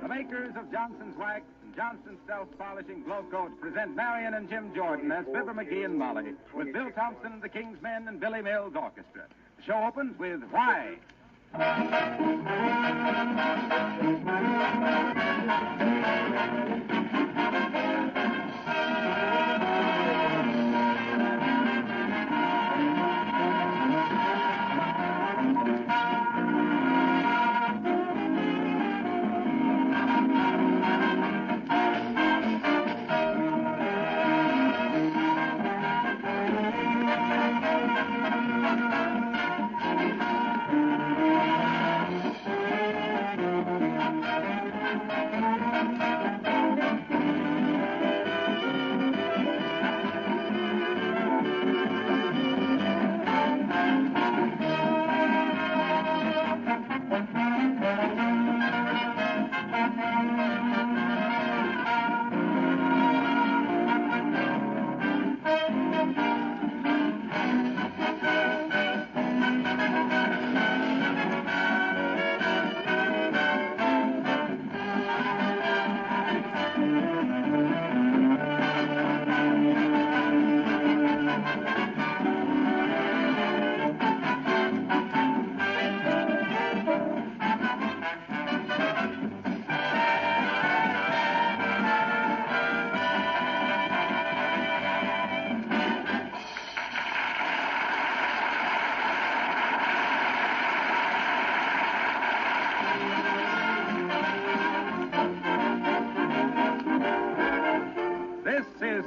The makers of Johnson's Wax and Johnson's Self-Polishing Glow Coat present Marion and Jim Jordan as Fibber McGee and Molly with Bill Thompson and the King's Men and Billy Mills Orchestra. The show opens with Why?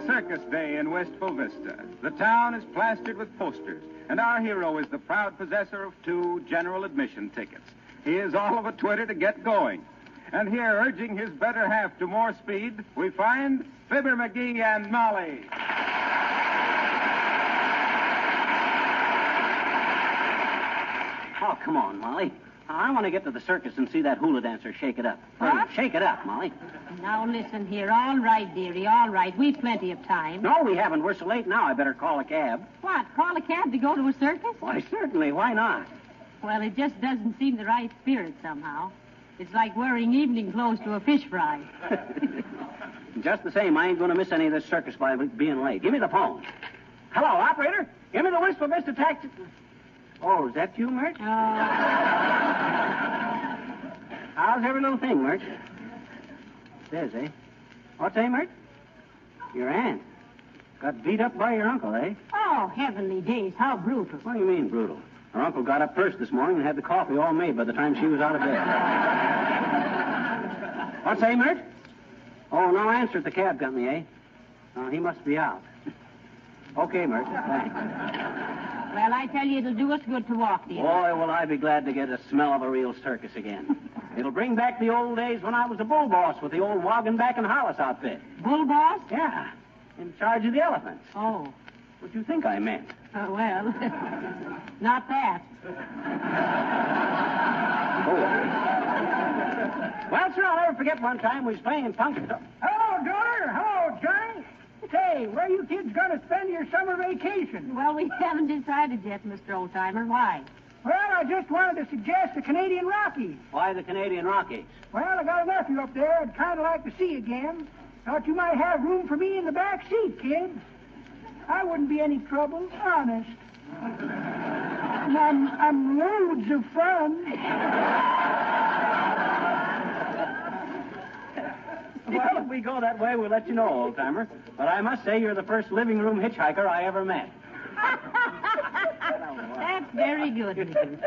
Circus Day in Wistful Vista. The town is plastered with posters, and our hero is the proud possessor of 2 general admission tickets. He is all of a twitter to get going. And here, urging his better half to more speed, we find Fibber McGee and Molly. Oh, come on, Molly. I want to get to the circus and see that hula dancer shake it up. What? Hey, shake it up, Molly. Now, listen here. All right, dearie, all right. We've plenty of time. No, we haven't. We're so late now, I better call a cab. What, call a cab to go to a circus? Why, certainly. Why not? Well, it just doesn't seem the right spirit somehow. It's like wearing evening clothes to a fish fry. Just the same, I ain't going to miss any of this circus by being late. Give me the phone. Hello, operator. Give me the whistle, Mr. Taxi. Oh, is that you, Mert? How's every little thing, Mert? Says, eh? What's that, Mert? Your aunt. Got beat up by your uncle, eh? Oh, heavenly days, how brutal. What do you mean, brutal? Her uncle got up first this morning and had the coffee all made by the time she was out of bed. What's that, Mert? Oh, no answer at the cab company, eh? Oh, he must be out. Okay, Mert. Thanks. Well, I tell you, it'll do us good to walk, dear. Boy, will I be glad to get a smell of a real circus again. It'll bring back the old days when I was a bull boss with the old Wagenback and Hollis outfit. Bull boss? Yeah, in charge of the elephants. Oh. What'd you think I meant? Well, not that. Oh. Well, sir, I'll never forget one time we was playing punk. Hello, daughter. Hello, Johnny. Say, where are you kids going to spend your summer vacation? Well, we haven't decided yet, Mr. Oldtimer. Why? Well, I just wanted to suggest the Canadian Rockies. Why the Canadian Rockies? Well, I got a nephew up there I'd kind of like to see again. Thought you might have room for me in the back seat, kids. I wouldn't be any trouble, honest. I'm loads of fun. Well, if we go that way, we'll let you know, old-timer. But I must say you're the first living room hitchhiker I ever met. That's very good, Mr.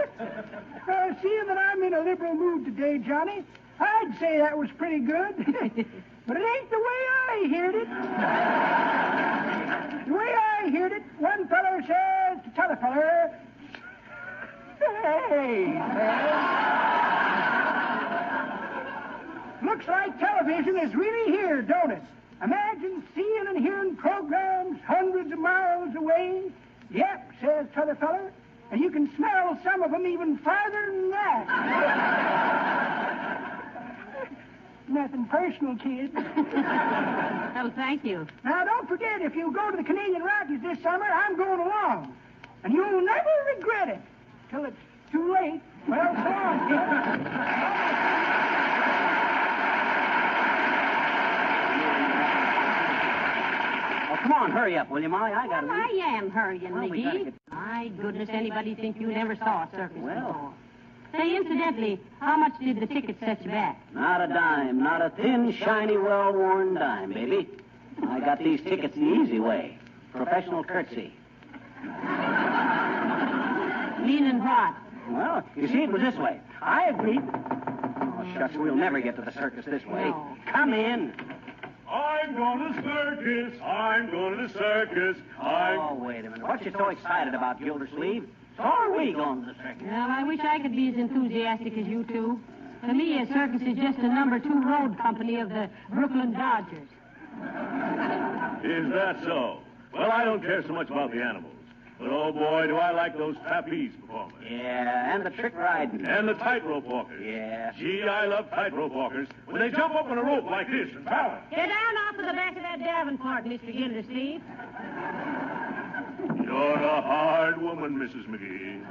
Seeing that I'm in a liberal mood today, Johnny, I'd say that was pretty good. But it ain't the way I heard it. The way I heard it, one feller says to t'other feller, "Hey, looks like television is really here, don't it? Imagine seeing and hearing programs hundreds of miles away." "Yep," says t'other feller, "and you can smell some of them even farther than that." Nothing personal, kid. Well, thank you. Now, don't forget, if you go to the Canadian Rockies this summer, I'm going along. And you'll never regret it. Till it's too late. Well, so long, kid. Oh, come on, hurry up, will you, Molly? I got Well, I am hurrying, Well, we McGee. gotta get- My goodness, anybody think you never saw a circus Well. before? Say, incidentally, how much did the ticket set you back? Not a dime, not a thin, shiny, well-worn dime, baby. I got these tickets the easy way. Professional curtsy. Meaning what? Well, you see, it was this way. I agreed. Oh, shucks, we'll never get to the circus this way. No. Come in. I'm going to the circus. I'm going to the circus. Oh, wait a minute. What you so excited about, Gildersleeve? So are we going to the circus? Well, I wish I could be as enthusiastic as you two. To me, a circus is just a number 2 road company of the Brooklyn Dodgers. Is that so? Well, I don't care so much about the animals. But, oh, boy, do I like those trapeze performers. Yeah, and the trick riding. And the tightrope walkers. Yeah. Gee, I love tightrope walkers. When they jump up on a rope like this and balance. Get down off of the back of that Davenport, Mr. Gildersleeve. You're a hard woman, Mrs. McGee.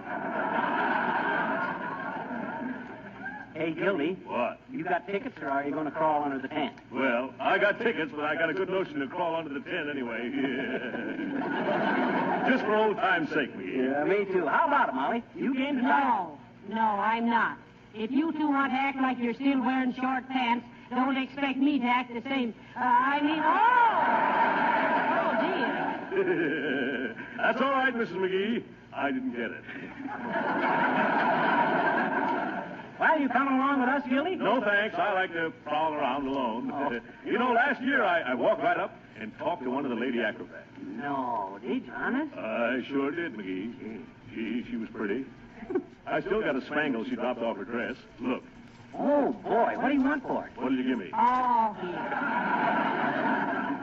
Hey, Gildy. What? You got tickets, or are you going to crawl under the tent? Well, I got tickets, but I got a good notion to crawl under the tent anyway. Just for old time's sake, McGee. Yeah, me too. How about it, Molly? You game tonight? No, I'm not. If you two want to act like you're still wearing short pants, don't expect me to act the same. Oh, dear. That's all right, Mrs. McGee. I didn't get it. Well, you coming along with us, Gildy? No, thanks. I like to prowl around alone. Oh. You know, last year I walked right up and talked to one of the lady acrobats. No, did you, honest? I sure did, McGee. She was pretty. I still got a spangle she dropped off her dress. Look. Oh, boy, what do you want for it? What did you give me? Oh, dear.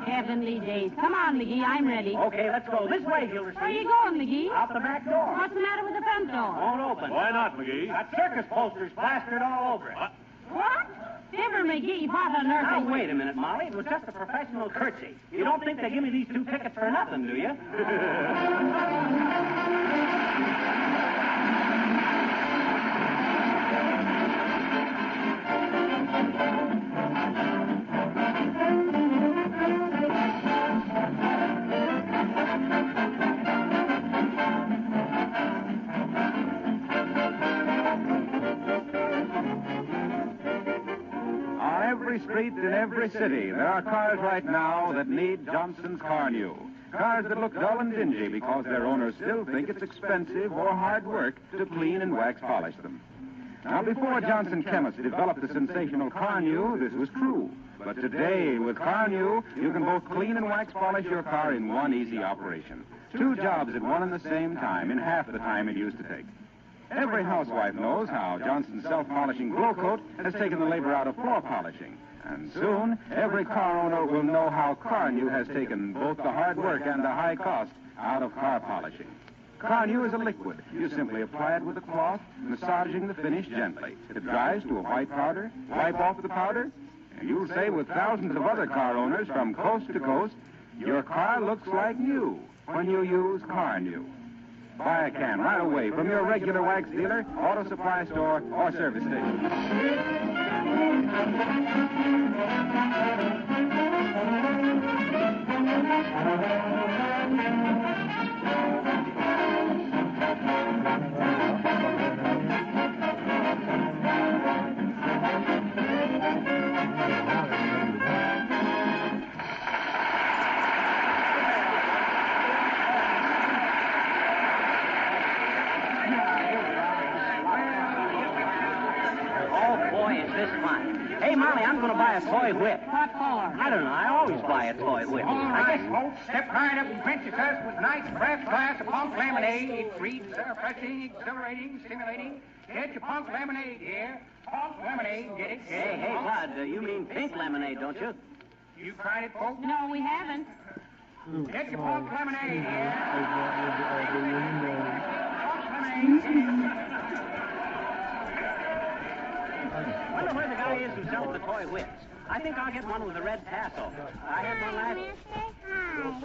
Heavenly days. Come on, McGee, I'm ready. Okay, let's go. This way, Gildersleeve. Where are you going, McGee? Out the back door. What's the matter with the front door? Won't open. Why not, McGee? Got circus posters plastered all over it. What? Fibber McGee, what on earth? Now, wait a minute, Molly. It was just a professional curtsy. You don't think they give me these 2 tickets for nothing, do you? every street in every city, there are cars right now that need Johnson's Car New. Cars that look dull and dingy because their owners still think it's expensive or hard work to clean and wax polish them. Now, before Johnson Chemists developed the sensational Car New, this was true. But today, with Car New, you can both clean and wax polish your car in one easy operation. 2 jobs at one and the same time, in half the time it used to take. Every housewife knows how Johnson's self-polishing Glow Coat has taken the labor out of floor polishing. And soon, every car owner will know how Car New has taken both the hard work and the high cost out of car polishing. Car New is a liquid. You simply apply it with a cloth, massaging the finish gently. It dries to a white powder, wipe off the powder, and you'll say with thousands of other car owners from coast to coast, your car looks like new when you use Car New. Buy a can right away from your regular wax dealer, auto supply store, or service station. This fun. Hey, Molly, I'm going to buy a toy whip. What for? I don't know. I always buy a toy whip. All I right, guess... folks, step right up and quench your thirst with nice fresh glass of punk lemonade. It's sweet, refreshing, exhilarating, stimulating. Get your punk lemonade here. Punk lemonade, get it? Hey, Bud, you mean pink lemonade, don't you? You tried it, folks? No, we haven't. Get your punk lemonade here. I wonder where the guy is who sells the toy whips. I think I'll get one with a red tassel. I had one last...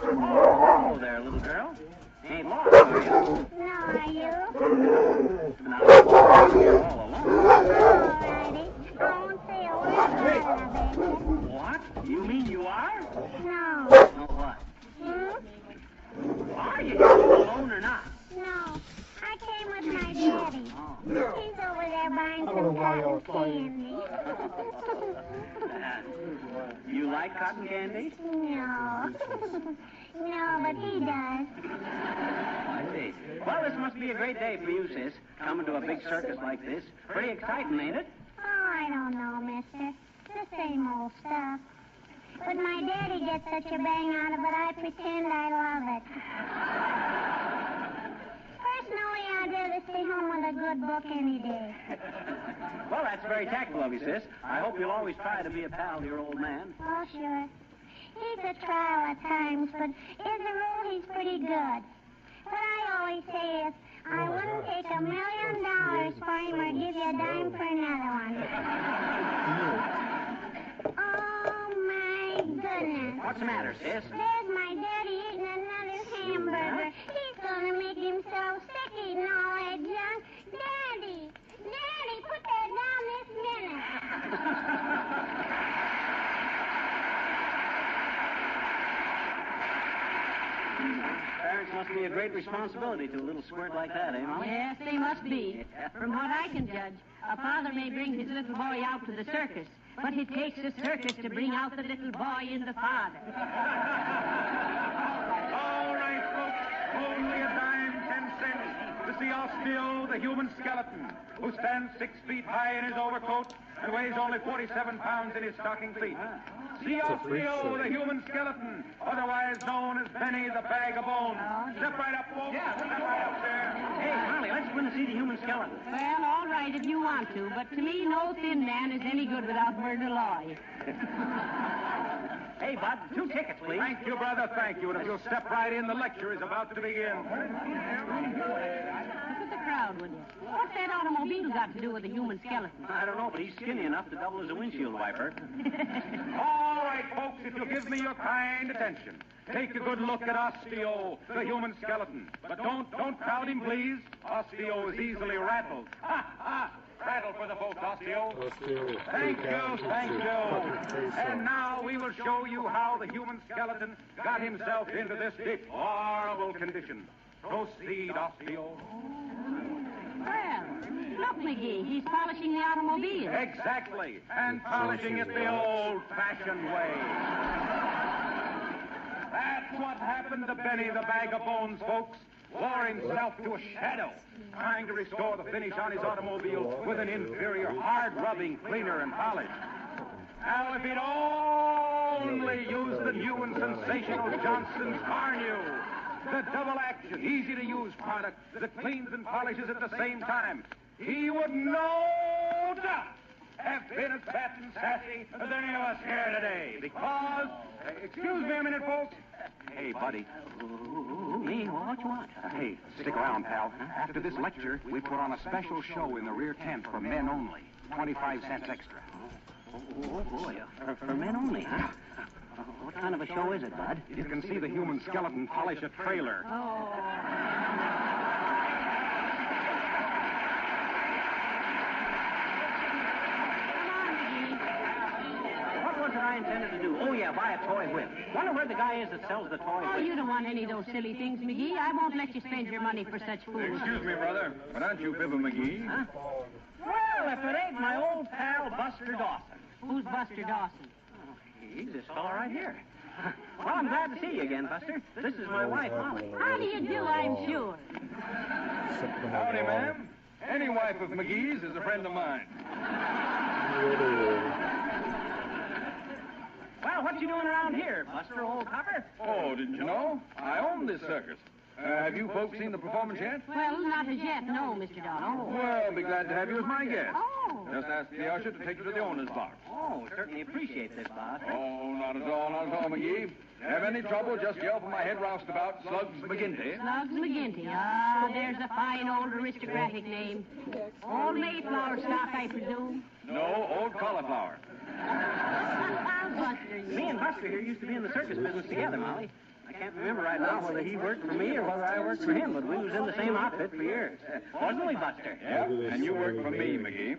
Hello there, little girl. Ain't lost, are you? No, are you? Now, you're all alone. Alrighty. I won't say a word about it, I bet you. What? You mean you are? No. No, what? Hmm? Are you alone or not? No. I came with my daddy. He's over there buying some cotton candy. You like cotton candy? No. No, but he does. I see. Well, this must be a great day for you, sis. Coming to a big circus like this. Pretty exciting, ain't it? Oh, I don't know, mister. The same old stuff. But my daddy gets such a bang out of it, I pretend I love it. Personally, I'd rather stay home with a good book any day. Well, that's very tactful of you, sis. I hope you'll always try to be a pal to your old man. Oh, sure. He's a trial at times, but as a rule, he's pretty good. What I always say is, I wouldn't take $1 million for him or give you a dime for another one. Oh, my goodness. What's the matter, sis? There's my daddy eating another hamburger. He's going to make himself sick eating all that junk. Daddy! Daddy, put that down this minute. Parents must be a great responsibility to a little squirt like that, eh, Molly? Yes, they must be. From what I can judge, a father may bring his little boy out to the circus, but it takes a circus to bring out the little boy in the father. All right, folks, only a dime, 10 cents to see Osteo, the human skeleton, who stands 6 feet high in his overcoat and weighs only 47 pounds in his stocking feet. See Osteo, the human skeleton, otherwise known as Benny the Bag of Bones. Step right up, folks. Yeah, step right up there. Hey, Molly, let's go in and see the human skeleton. Well, all right if you want to, but to me, no thin man is any good without murder law. Hey, Bud, 2 tickets, please. Thank you, brother, thank you. And if you'll step right in, the lecture is about to begin. Look at the crowd, will you? What's that automobile got to do with the human skeleton? I don't know, but he's skinny enough to double as a windshield wiper. All right, folks, if you'll give me your kind attention, take a good look at Osteo, the human skeleton. But don't crowd him, please. Osteo is easily rattled. Ha, ha! Rattle for the folks, Osteo. Thank you. And now we will show you how the human skeleton got himself into this deplorable condition. Proceed, Osteo. Well, Look, McGee, he's polishing the automobile. Exactly. And polishing it the old-fashioned way. That's what happened to Benny the Bag of Bones, folks. Wore himself to a shadow, trying to restore the finish on his automobile with an inferior hard-rubbing cleaner and polish. Now, if he'd only used the new and sensational Johnson's Car New, the double-action, easy-to-use product that cleans and polishes at the same time, he would no doubt have been as fat and sassy as any of us here today. Because, excuse me a minute, folks. Hey, buddy. Me? What you want? Hey, stick around, pal. After this lecture, we put on a special show in the rear tent for men only. 25 cents extra. Oh, boy. For men only, huh? What kind of a show is it, Bud? You can see the human skeleton polish a trailer. Oh. What was it I intended to do? Oh, yeah, buy a toy whip. Wonder where the guy is that sells the toy Oh, whip. you don't want any of those silly things, McGee. I won't let you spend your money for such fools. Excuse me, brother, but aren't you Fibber McGee? Huh? Well, if it ain't my old pal, Buster Dawson. Who's Buster Dawson? He's this fellow right here. Well, I'm glad to see you again, Buster. This is my wife, Molly. How do you do, I'm sure? Howdy, ma'am. Any wife of McGee's is a friend of mine. Well, what you doing around here, Buster, old copper? Oh, didn't you know? I own this circus. Have you folks seen the performance yet? Well, not as yet, no, Mr. Dawson. Well, I'll be glad to have you as my guest. Oh. Just ask the usher to take you to the owner's box. Oh, certainly appreciate this, boss. Oh, not at all, McGee. Have any trouble, just yell for my head roustabout, Slugs McGinty. Slugs McGinty. Ah, there's a fine old aristocratic name. Old Mayflower stock, I presume. No, old cauliflower. Buster, you. Me and Buster here used to be in the circus business together, Molly. I can't remember right now whether he worked for me or whether I worked for him, but we was in the same outfit for years. Wasn't we, Buster? Yeah, and you worked for me, McGee.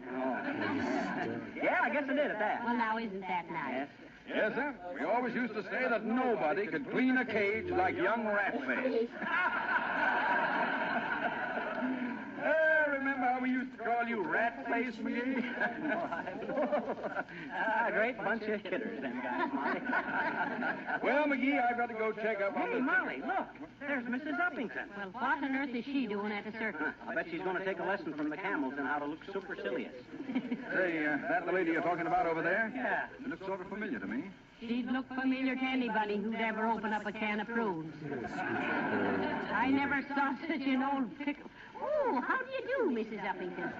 Yeah, I guess I did at that. Well, now, isn't that nice? Yes. Yes, sir. We always used to say that nobody could clean a cage like young Ratface. Remember how we used to call you Ratface, McGee? Great bunch of kidders, them guys, Molly. Well, McGee, I've got to go check up on Hey, Molly, look. There's Mrs. Uppington. Well, what on earth is she doing at the circus? I bet she's going to take a lesson from the camels in how to look supercilious. Say, that the lady you're talking about over there? Yeah. She looks sort of familiar to me. She'd look familiar to anybody who'd ever open up a can of prunes. I never saw such an old pickle. Oh, how do you do, Mrs. Uppington?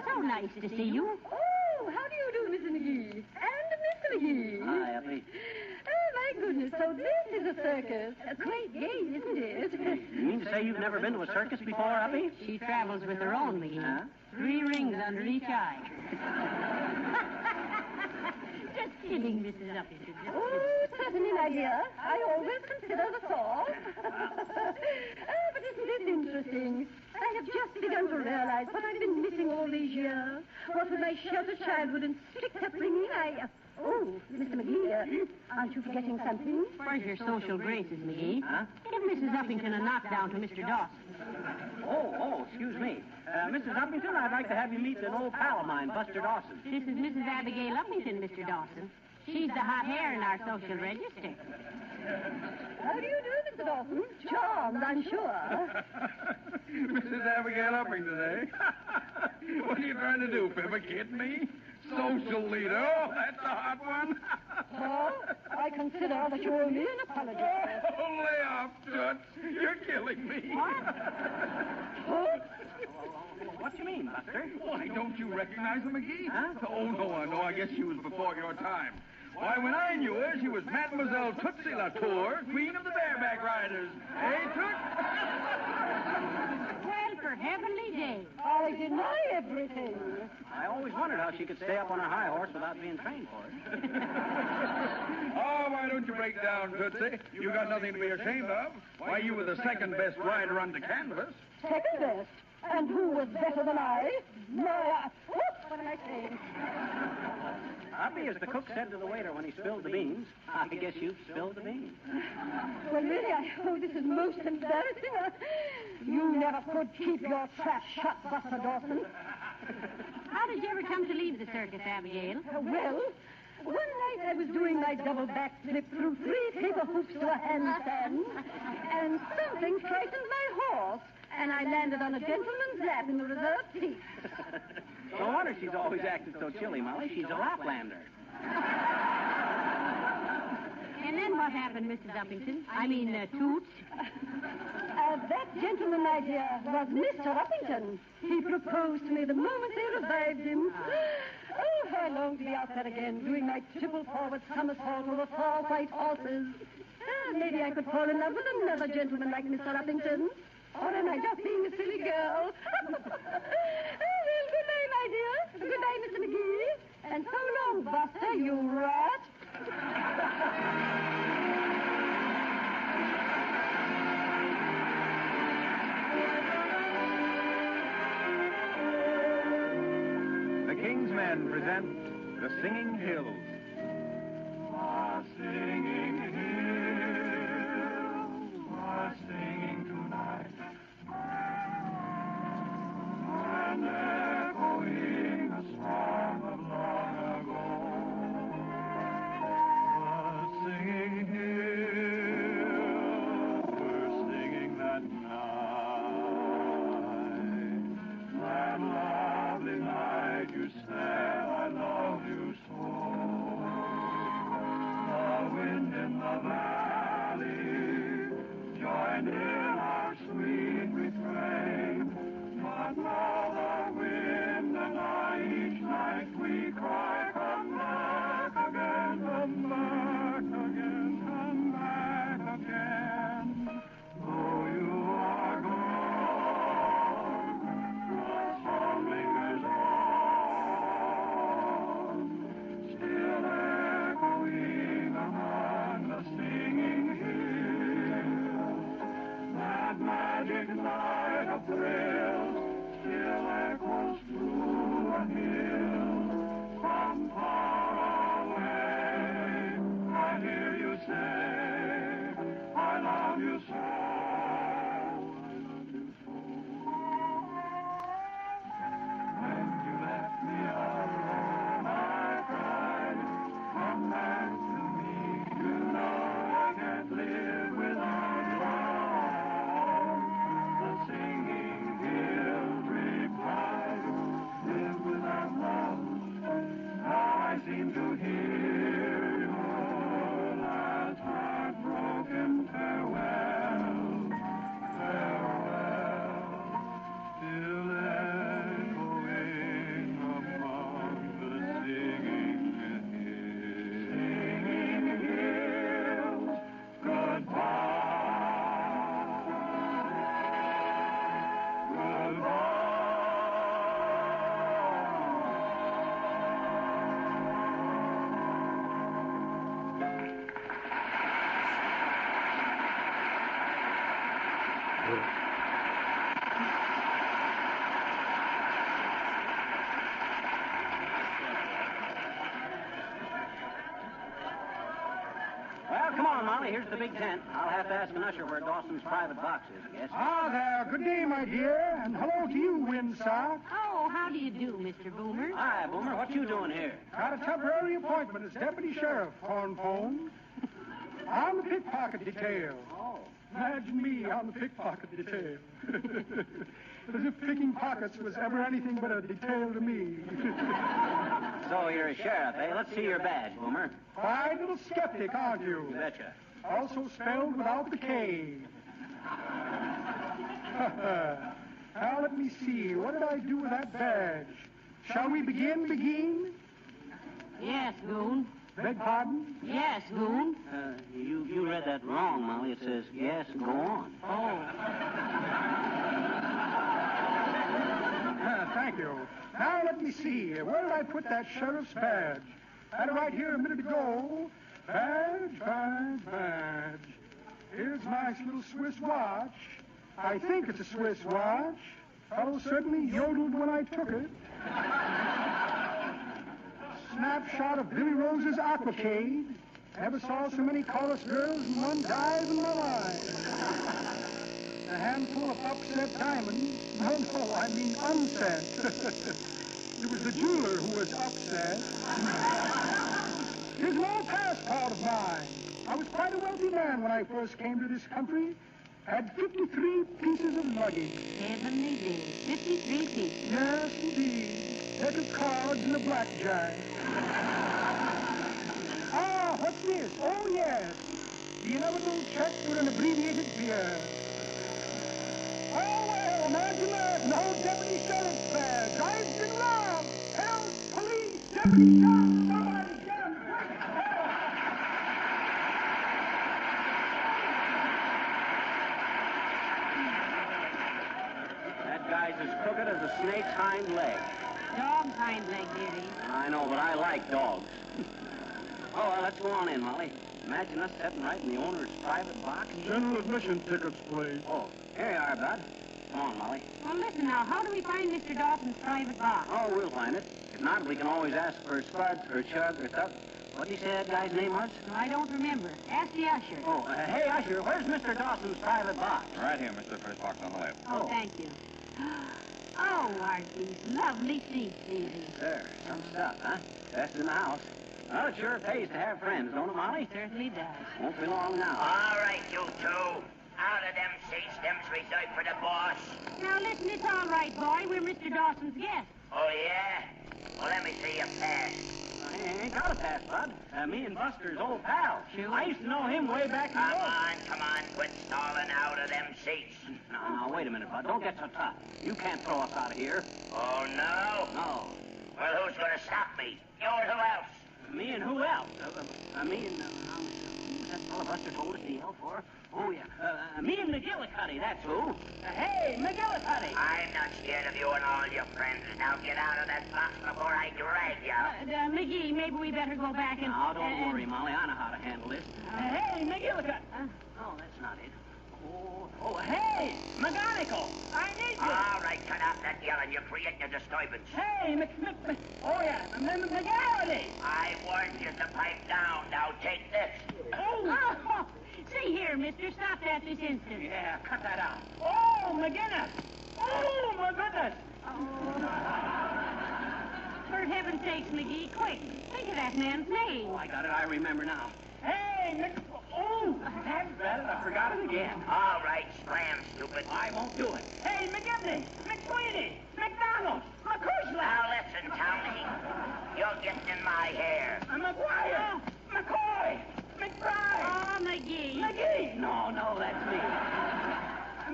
So nice to see you. Oh, how do you do, Mrs. McGee? And Mr. McGee. Hi, Uppy. Oh, my goodness, so this is a circus. A great game, isn't it? You mean to say you've never been to a circus before, Uppy? She travels with her own, McGee. Huh? 3 rings under each eye. Just kidding, Mrs. Uppington. Oh, certainly, my dear. I always consider the thought. Oh, but isn't this interesting? I have just begun to realize what I've been missing all these years. What with my sheltered childhood and strict upbringing, Oh, Mr. McGee, aren't you forgetting something? Where's your social graces, McGee? Huh? Give Mrs. Uppington a knockdown to Mr. Dawson. Oh, excuse me. Mrs. Uppington, I'd like to have you meet an old pal of mine, Buster Dawson. This is Mrs. Abigail Uppington, Mr. Dawson. She's the hot hair in our social register. How do you do, Mr. Dawson? Charmed, I'm sure. Mrs. Abigail Uppington, eh? What are you trying to do, Fibber? Kid me? Social leader? Oh, that's a hot one. Well, I consider that you owe me an apology. Oh, lay off, Toots. You're killing me. What do you mean, Buster? Why, don't you recognize the McGee? Huh? Oh, no, I guess she was before your time. Why, when I knew her, she was Mademoiselle Tootsie Latour, Queen of the Bareback Riders. Hey, Toots? Well, for heavenly days. I deny everything. I always wondered how she could stay up on her high horse without being trained for it. Oh, why don't you break down, Tootsie? You got nothing to be ashamed of. Why, you were the second best rider under canvas. Second best? And who was better than I? What am I saying? Uppy, as the cook said to the waiter when he spilled the beans, I guess you've spilled the beans. Well, really, this is most embarrassing. You never could keep your trap shut, Buster Dawson. How did you ever come to leave the circus, Abigail? Well, one night I was doing my double backflip through 3 paper hoops to a handstand, and something frightened my horse, and I landed on a gentleman's lap in the reserved seat. No wonder she's always acted so chilly, Molly. She's a Laplander. And then what happened, Mrs. Uppington? Toots? That gentleman, my dear, was Mr. Uppington. He proposed to me the moment they revived him. Oh, how I long to be out there again, doing my triple forward somersault over 4 white horses. Maybe I could fall in love with another gentleman like Mr. Uppington. Or am I just being a silly girl? Well, good night, my dear. Good night, Mr. McGee. And so long, Buster, you rat. The King's Men present The Singing Hills. Are singing hills, are singing tonight, and echoing a song of long ago. The singing hills were singing that night, that lovely night you said I love you so. The wind in the valley joined in our sweet refrain. But now the wind and I each night we cry, come back again, come back again, come back again. Though you are gone, the song lingers on, still echoing among the singing hills. That magic night of thrill still echoes through a hill. From far away, I hear you say, I love you so, I love you so. When you left me alone, I cried, come back to me. You know I can't live without love. The singing hills replied, live without love. Now I seem to hear your last heartbroken farewell, farewell, still echoing among the singing hills. Singing hills, goodbye, goodbye. Well, come on, Molly. Here's the big tent. I'll have to ask an usher where Dawson's private box is, I guess. Ah, there. Good day, my dear. And hello to you, Windsock. Oh, how do you do, Mr. Boomer? Hi, Boomer. What you doing here? Got a temporary appointment as deputy sheriff, Cornphone. On the pickpocket detail. Oh. Imagine me on the pickpocket detail. As if picking pockets was ever anything but a detail to me. So you're a sheriff, eh? Let's see your badge, Boomer. Fine little skeptic, aren't you? You betcha. Also spelled without the K. Now, let me see. What did I do with that badge? Shall we begin, Begin? Yes, Goon. Beg pardon? Yes, Goon. You read that wrong, Molly. It says, yes, go on. Oh. Thank you. Now, let me see. Where did I put that sheriff's badge? Had it right here a minute ago. Badge, badge, badge. Here's a nice little Swiss watch. I think it's a Swiss watch. Fellow certainly yodeled when I took it. Snapshot of Billy Rose's aquacade. Never saw so many chorus girls in one dive in my life. A handful of upset diamonds. No, I mean unset. It was the jeweler who was upset. Here's an old passport of mine. I was quite a wealthy man when I first came to this country. Had 53 pieces of luggage. Heavenly days. 53 pieces. Yes, indeed. Deck of cards and a blackjack. Ah, what's this? Oh, yes. The inevitable check with an abbreviated beer. Oh, well, imagine that. No deputy sheriff's badge. I've been robbed. Help, police, deputy sheriff, somebody get him. That guy's as crooked as a snake's hind leg. Dog's hind leg, dearie. I know, but I like dogs. Oh, well, let's go on in, Molly. Imagine us sitting right in the owner's private box. General admission tickets, please. Oh, here you are, Bud. Come on, Molly. Well, listen now. How do we find Mr. Dawson's private box? Oh, we'll find it. If not, we can always ask for Spud or Chug or Thug. What did you say that guy's name was? Well, I don't remember. Ask the usher. Oh, hey, Usher, where's Mr. Dawson's private box? Right here, Mr. First Box on the left. Oh, thank you. Oh, aren't these lovely seats, dearie? Sure, some stuff, huh? Best in the house. Well, it sure pays to have friends, don't it, Molly? Certainly does. Won't be long now. All right, you two. Out of them seats, them's reserved for the boss. Now, listen, it's all right, boy. We're Mr. Dawson's guests. Oh, yeah? Well, let me see your pass. I ain't got a pass, Bud. Me and Buster's old pals. Sure. I used to know him way back in the day. Come on, quit stalling out of them seats. No, wait a minute, Bud. Don't get so tough. You can't throw us out of here. Oh, no? No. Well, who's gonna stop me? You or who else? Me and who else? Me and... who's that fellow Buster told us to yell for? Oh, yeah. Me and McGillicuddy, that's who. Hey, McGillicuddy! I'm not scared of you and all your friends. Now get out of that box before I drag you. McGee, maybe we better go back and... Now, don't worry, Molly. I know how to handle this. Hey, McGillicuddy! Oh, that's not it. Oh, hey! McGonigal! I need you! All right, cut out that yelling. You're creating a disturbance. Hey, oh, yeah, McGarity! I warned you to pipe down. Now take this. Oh, see here, mister. Stop that this instant. Yeah, cut that out. Oh, McGinnis! Oh, my goodness! For heaven's sakes, McGee, quick. Think of that man's name. Oh, I got it. I remember now. Hey, oh, that's better. I forgot it again. All right, scram, stupid. I won't do it. Hey, McGibney, McSweeney, McDonald, McCushla. Now listen, Tony. You're getting in my hair. McGuire, McCoy, McBride. Oh, McGee. No, that's me.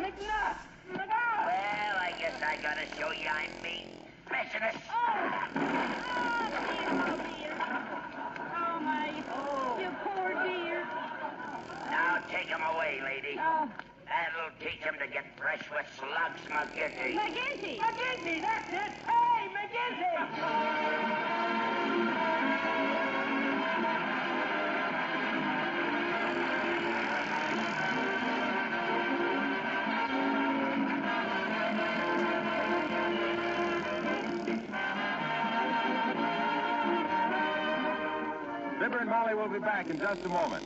McNutt, McGuire. Well, I guess I gotta show you I'm me. Listen to... Oh, my. Oh. You poor dear. Now take him away, lady. Oh. That'll teach him to get fresh with slugs, McGinty. McGinty, that's it. Hey, McGinty. Fibber and Molly will be back in just a moment.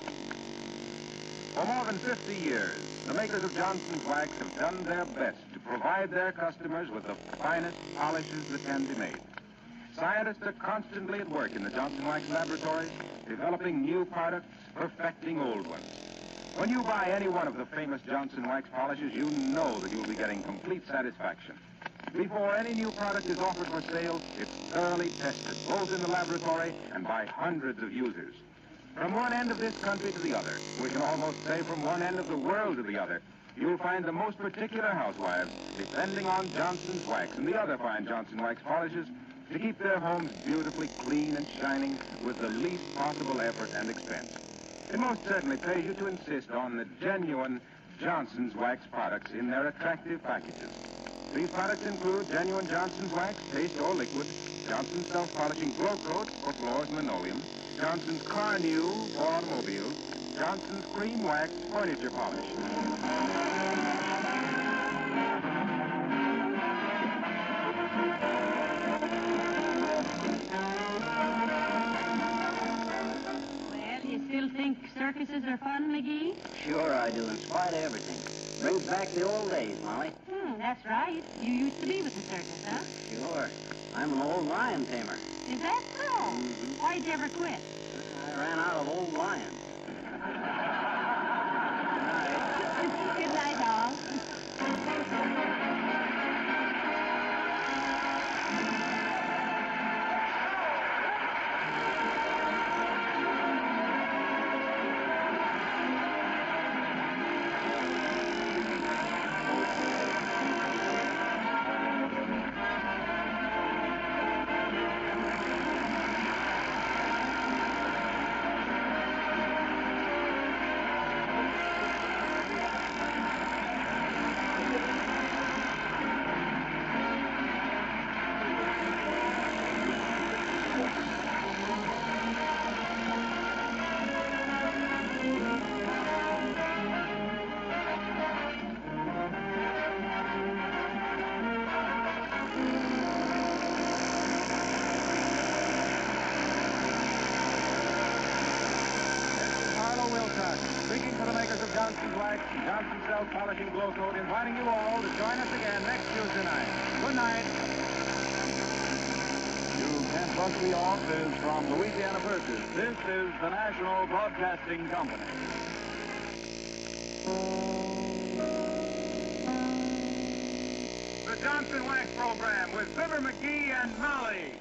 For more than 50 years, the makers of Johnson's Wax have done their best to provide their customers with the finest polishes that can be made. Scientists are constantly at work in the Johnson Wax laboratories, developing new products, perfecting old ones. When you buy any one of the famous Johnson Wax polishes, you know that you'll be getting complete satisfaction. Before any new product is offered for sale, it's thoroughly tested, both in the laboratory and by hundreds of users. From one end of this country to the other, we can almost say from one end of the world to the other, you'll find the most particular housewives depending on Johnson's Wax and the other fine Johnson Wax polishes to keep their homes beautifully clean and shining with the least possible effort and expense. It most certainly pays you to insist on the genuine Johnson's Wax products in their attractive packages. These products include genuine Johnson's Wax, paste or liquid, Johnson's self-polishing glow coats for floors and linoleum, Johnson's Car New for automobiles, Johnson's Cream Wax furniture polish. Well, you still think circuses are fun, McGee? Sure I do, in spite of everything. Brings back the old days, Molly. That's right. You used to be with the circus, huh? Sure. I'm an old lion tamer. Is that so? Mm-hmm. Why'd you ever quit? I ran out of old lions. Good night, all. Speaking for the makers of Johnson's Wax and Johnson's Self-Polishing Glow Coat, inviting you all to join us again next Tuesday night. Good night. You Can't Brush Me Off is from Louisiana Purchase. This is the National Broadcasting Company. The Johnson Wax Program with Fibber McGee and Molly.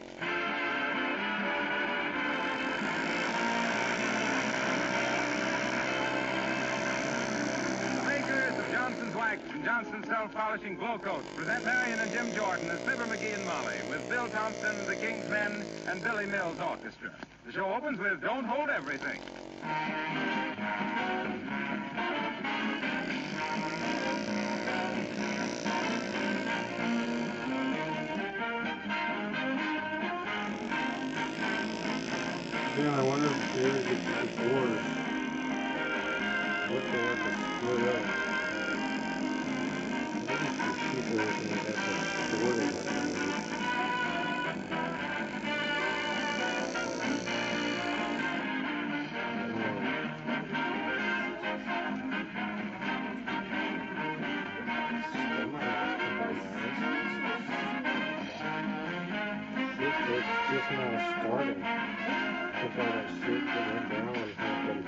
Johnson's Wax and Johnson's Self-Polishing Glow Coats present Marion and Jim Jordan as Fibber McGee and Molly with Bill Thompson, the King's Men, and Billy Mills Orchestra. The show opens with Don't Hold Everything. Yeah, I wonder if David gets the board. What they have to split up. It's just now starting. That's why that shit that went down happened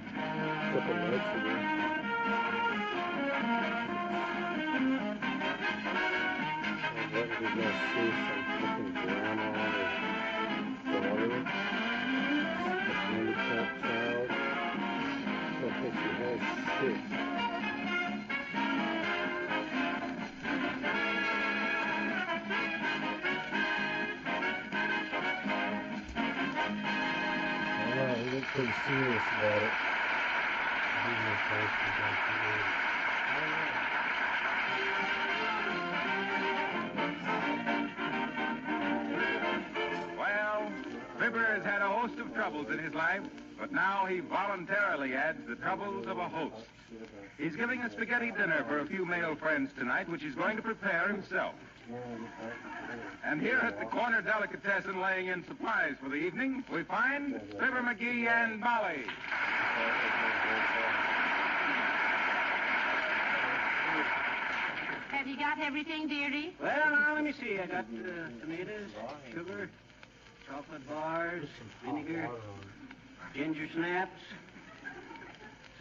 a couple nights ago. What did you guys see? Some fucking grandma or daughter? A handicapped child? I don't think she has shit. He looked pretty serious about it. He's in place for that. Well, Fibber has had a host of troubles in his life, but now he voluntarily adds the troubles of a host. He's giving a spaghetti dinner for a few male friends tonight, which he's going to prepare himself. And here at the corner delicatessen laying in supplies for the evening, we find Fibber McGee and Molly. Have you got everything, dearie? Well, now, let me see. I got tomatoes, sugar, chocolate bars, vinegar, ginger snaps,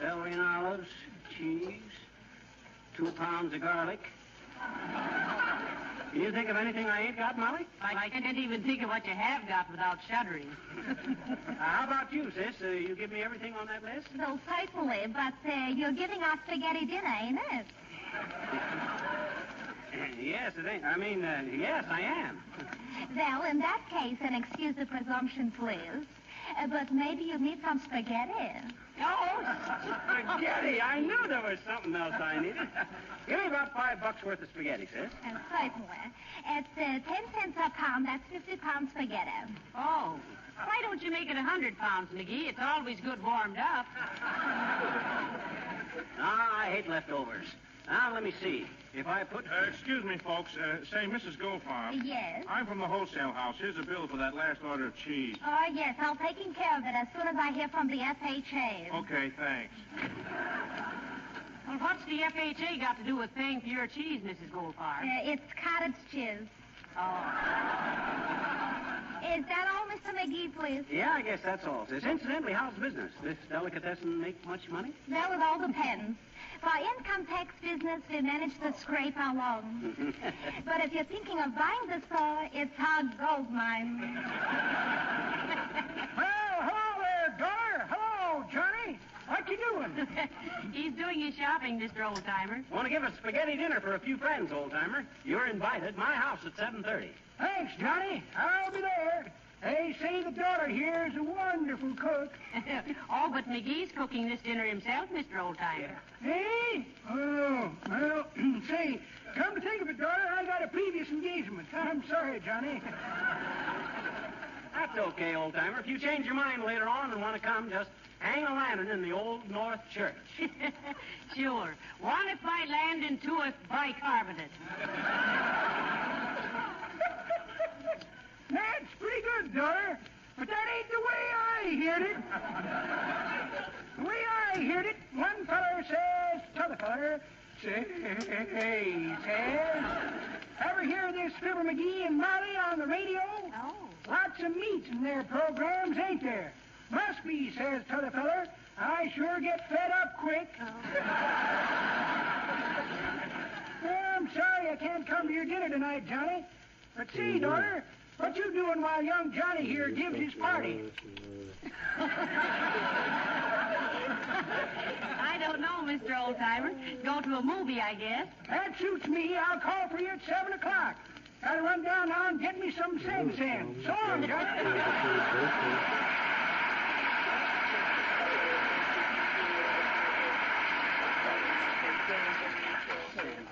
celery and olives, cheese, 2 pounds of garlic. Can you think of anything I ain't got, Molly? I can't even think of what you have got without shuddering. How about you, sis? You give me everything on that list? No, certainly, but you're giving us spaghetti dinner, ain't it? Yes, it ain't. I mean, yes, I am. Well, in that case, and excuse the presumption, please, but maybe you need some spaghetti. Oh, spaghetti! I knew there was something else I needed. Give me about $5 worth of spaghetti, sis. Certainly. It's 10 cents a pound. That's 50 pounds spaghetti. Oh, why don't you make it 100 pounds, McGee? It's always good warmed up. I hate leftovers. Now, let me see. If I put... Excuse me, folks. Say, Mrs. Goldfarb. Yes? I'm from the wholesale house. Here's a bill for that last order of cheese. Oh, yes. I'll take care of it as soon as I hear from the FHA. Okay, thanks. Well, what's the FHA got to do with paying for your cheese, Mrs. Goldfarb? It's cottage cheese. Is that all, Mr. McGee, please? Yeah, I guess that's all, sis. Incidentally, how's business? This delicatessen make much money? Well, it all depends. For income tax business, we manage to scrape along. But if you're thinking of buying the store, it's our gold mine. Well, hello there, daughter. Hello, Johnny. What you doing? He's doing his shopping, Mr. Old-Timer. Want to give a spaghetti dinner for a few friends, old-timer? You're invited. My house at 7:30. Thanks, Johnny. I'll be there. They say the daughter here is a wonderful cook. Oh, but McGee's cooking this dinner himself, Mr. Old-Timer. Hey? Oh, well, say, come to think of it, daughter, I got a previous engagement. I'm sorry, Johnny. That's okay, old-timer. If you change your mind later on and want to come, just hang a lantern in the Old North Church. Sure. One if by land and two if bicarbonate. That's pretty good, daughter. But that ain't the way I heard it. The way I heard it, one feller says to the feller, says, ever hear this Fibber McGee and Molly on the radio? Oh. Lots of meat in their programs, ain't there? Must be, says to the feller. I sure get fed up quick. Well, I'm sorry I can't come to your dinner tonight, Johnny. But see, daughter, what you doing while young Johnny here gives his party? I don't know, Mr. Old-Timer. Go to a movie, I guess. That suits me. I'll call for you at 7 o'clock. Gotta run down now and get me some sen. So long, Johnny.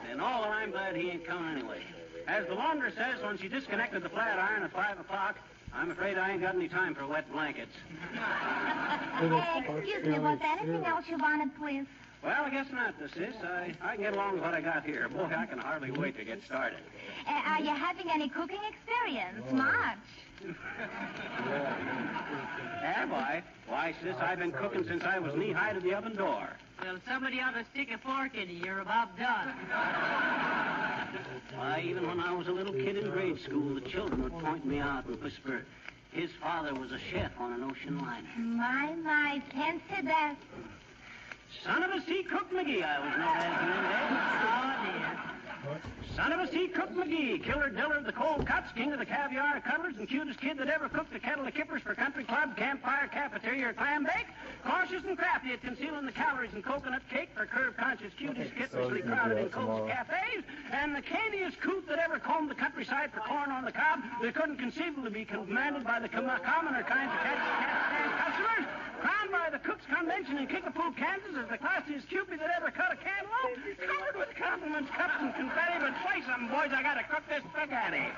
And all I'm glad he ain't coming anyway. As the laundress says when she disconnected the flat iron at 5 o'clock, I'm afraid I ain't got any time for wet blankets. Excuse me, was there anything else you wanted, please? Well, I guess not, sis. I can get along with what I got here. Boy, I can hardly wait to get started. Are you having any cooking experience? Much? Have I? Why, sis, I've been cooking since I was knee-high to the oven door. Well, somebody ought to stick a fork in you. You're about done. Why, even when I was a little kid in grade school, the children would point me out and whisper, his father was a chef on an ocean liner. My, tense to death. Son of a sea cook McGee, I was known as in them days. Oh, dear. Son of a sea cook McGee, killer diller of the cold cuts, king of the caviar covers, and cutest kid that ever cooked a kettle of kippers for country club, campfire, cafeteria, or clam bake. Cautious and crafty at concealing the calories in coconut cake for curve-conscious cuties kittishly crowded in Coke's cafes, and the canniest coot that ever combed the countryside for corn on the cob that couldn't conceivably be commanded by the commoner kinds of cat customers. Crowned by the Cook's Convention in Kickapoo, Kansas as the classiest Cupid that ever cut a cantaloupe, covered with compliments, cups, and confetti, but say something, boys, I gotta cook this spaghetti.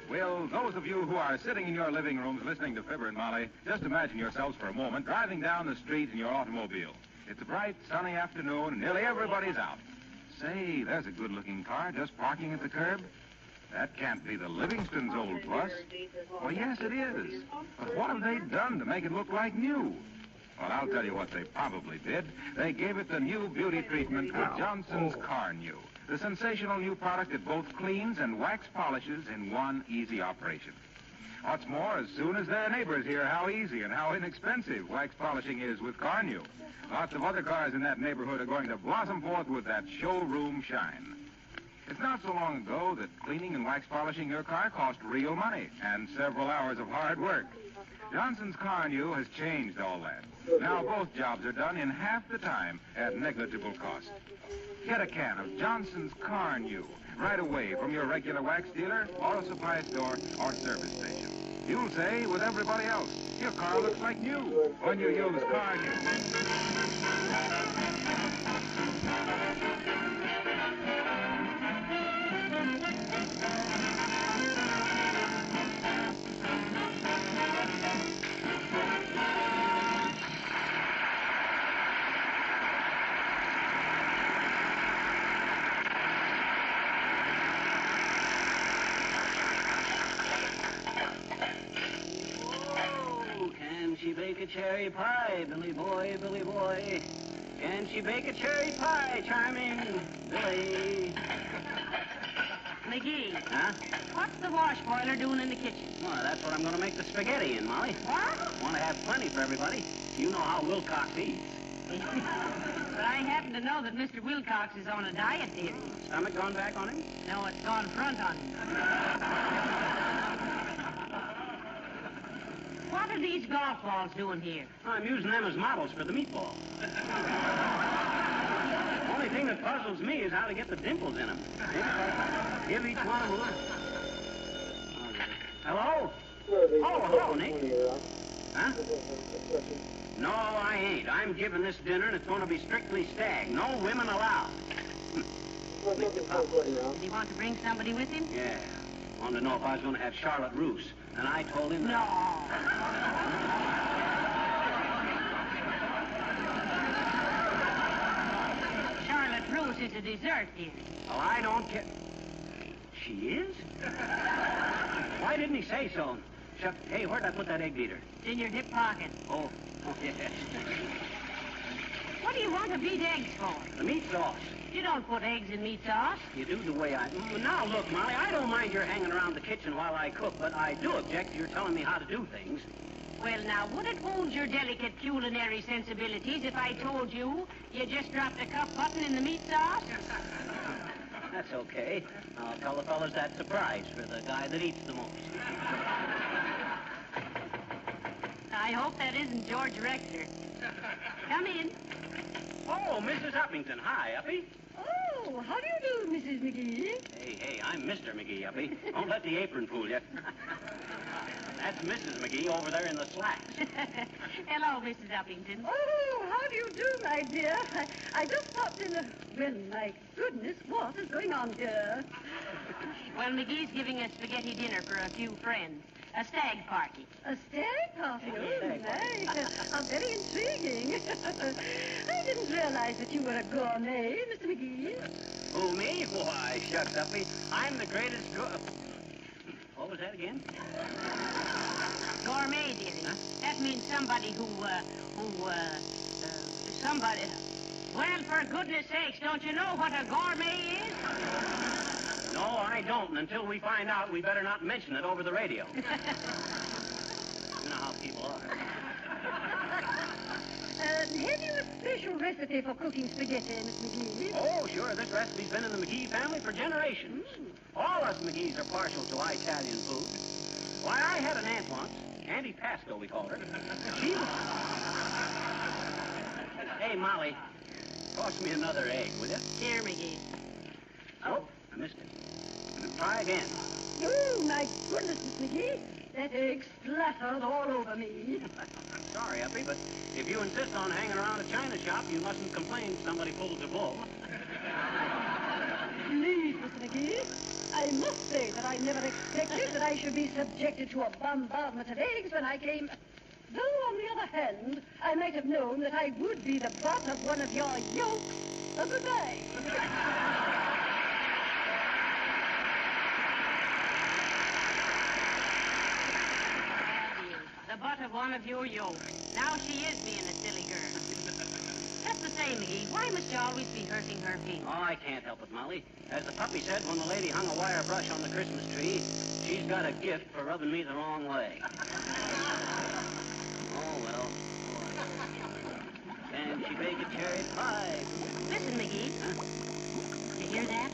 Will those of you who are sitting in your living rooms listening to Fibber and Molly, just imagine yourselves for a moment driving down the street in your automobile. It's a bright, sunny afternoon, and nearly everybody's out. Say, there's a good-looking car just parking at the curb. That can't be the Livingston's old plus. Well, yes, it is. But what have they done to make it look like new? Well, I'll tell you what they probably did. They gave it the new beauty treatment with Johnson's Car New. The sensational new product that both cleans and wax polishes in one easy operation. What's more, as soon as their neighbors hear how easy and how inexpensive wax polishing is with Car New, lots of other cars in that neighborhood are going to blossom forth with that showroom shine. It's not so long ago that cleaning and wax polishing your car cost real money and several hours of hard work. Johnson's Car New has changed all that. Now both jobs are done in half the time at negligible cost. Get a can of Johnson's Car New right away from your regular wax dealer, auto supply store, or service station. You'll say with everybody else, your car looks like new when you use Car she bake a cherry pie, Billy boy, Billy boy? Can she bake a cherry pie, charming Billy? McGee. Huh? What's the wash boiler doing in the kitchen? Well, that's what I'm going to make the spaghetti in, Molly. What? Want to have plenty for everybody. You know how Wilcox eats. But I happen to know that Mr. Wilcox is on a diet, dear. Stomach gone back on him? No, it's gone front on him. What are these golf balls doing here? I'm using them as models for the meatball. Only thing that puzzles me is how to get the dimples in them. Give each one a move. Hello? Oh, hello, Nick. Huh? No, I ain't. I'm giving this dinner, and it's going to be strictly stag. No women allowed. Did he want to bring somebody with him? Yeah. Wanted to know if I was going to have Charlotte Roos. And I told him... No. Charlotte Roos is a dessert, dear. Oh, I don't care. She is? Why didn't he say so? Hey, where'd I put that egg beater? It's in your hip pocket. Oh, yes. What do you want to beat eggs for? The meat sauce. You don't put eggs in meat sauce. You do the way I... Now, look, Molly, I don't mind your hanging around the kitchen while I cook, but I do object to your telling me how to do things. Well, now, would it wound your delicate culinary sensibilities if I told you just dropped a cup button in the meat sauce? That's okay. I'll tell the fellas that's a prize for the guy that eats the most. I hope that isn't George Rector. Come in. Oh, Mrs. Uppington. Hi, Uppy. Oh, how do you do, Mrs. McGee? Hey, I'm Mr. McGee, Uppy. Don't let the apron fool you. That's Mrs. McGee over there in the slacks. Hello, Mrs. Uppington. Oh, how do you do, my dear? I just stopped in the... Well, my goodness, what is going on here? Well, McGee's giving a spaghetti dinner for a few friends. A stag party. A stag party? Oh, nice. How very intriguing. I didn't realize that you were a gourmet, Mr. McGee. Who, me? Why, shucks, Uppy. I'm the greatest What was that again? Gourmet, dearie. Huh? That means somebody somebody... Well, for goodness sakes, don't you know what a gourmet is? No, I don't, and until we find out, we better not mention it over the radio. You know how people are. Have you a special recipe for cooking spaghetti, Miss McGee? Oh, sure. This recipe's been in the McGee family for generations. All us McGees are partial to Italian food. Why, I had an aunt once, Auntie Pasco, we called her. She was... Hey, Molly, toss me another egg, will you? Here, McGee. Oh, I missed it. Try again. Oh, my goodness, Miss McGee. That egg splattered all over me. Sorry, Uppy, but if you insist on hanging around a china shop, you mustn't complain if somebody pulls a bull. Please, Miss McGee, I must say that I never expected that I should be subjected to a bombardment of eggs when I came... Though, on the other hand, I might have known that I would be the butt of one of your yolks. Goodbye. The butt of one of your yolks. Now she is being a silly girl. Just the same, McGee, why must you always be hurting her feelings? Oh, I can't help it, Molly. As the puppy said when the lady hung a wire brush on the Christmas tree, she's got a gift for rubbing me the wrong way. Oh, well. Can she bake a cherry pie? Listen, McGee. Huh? You hear that?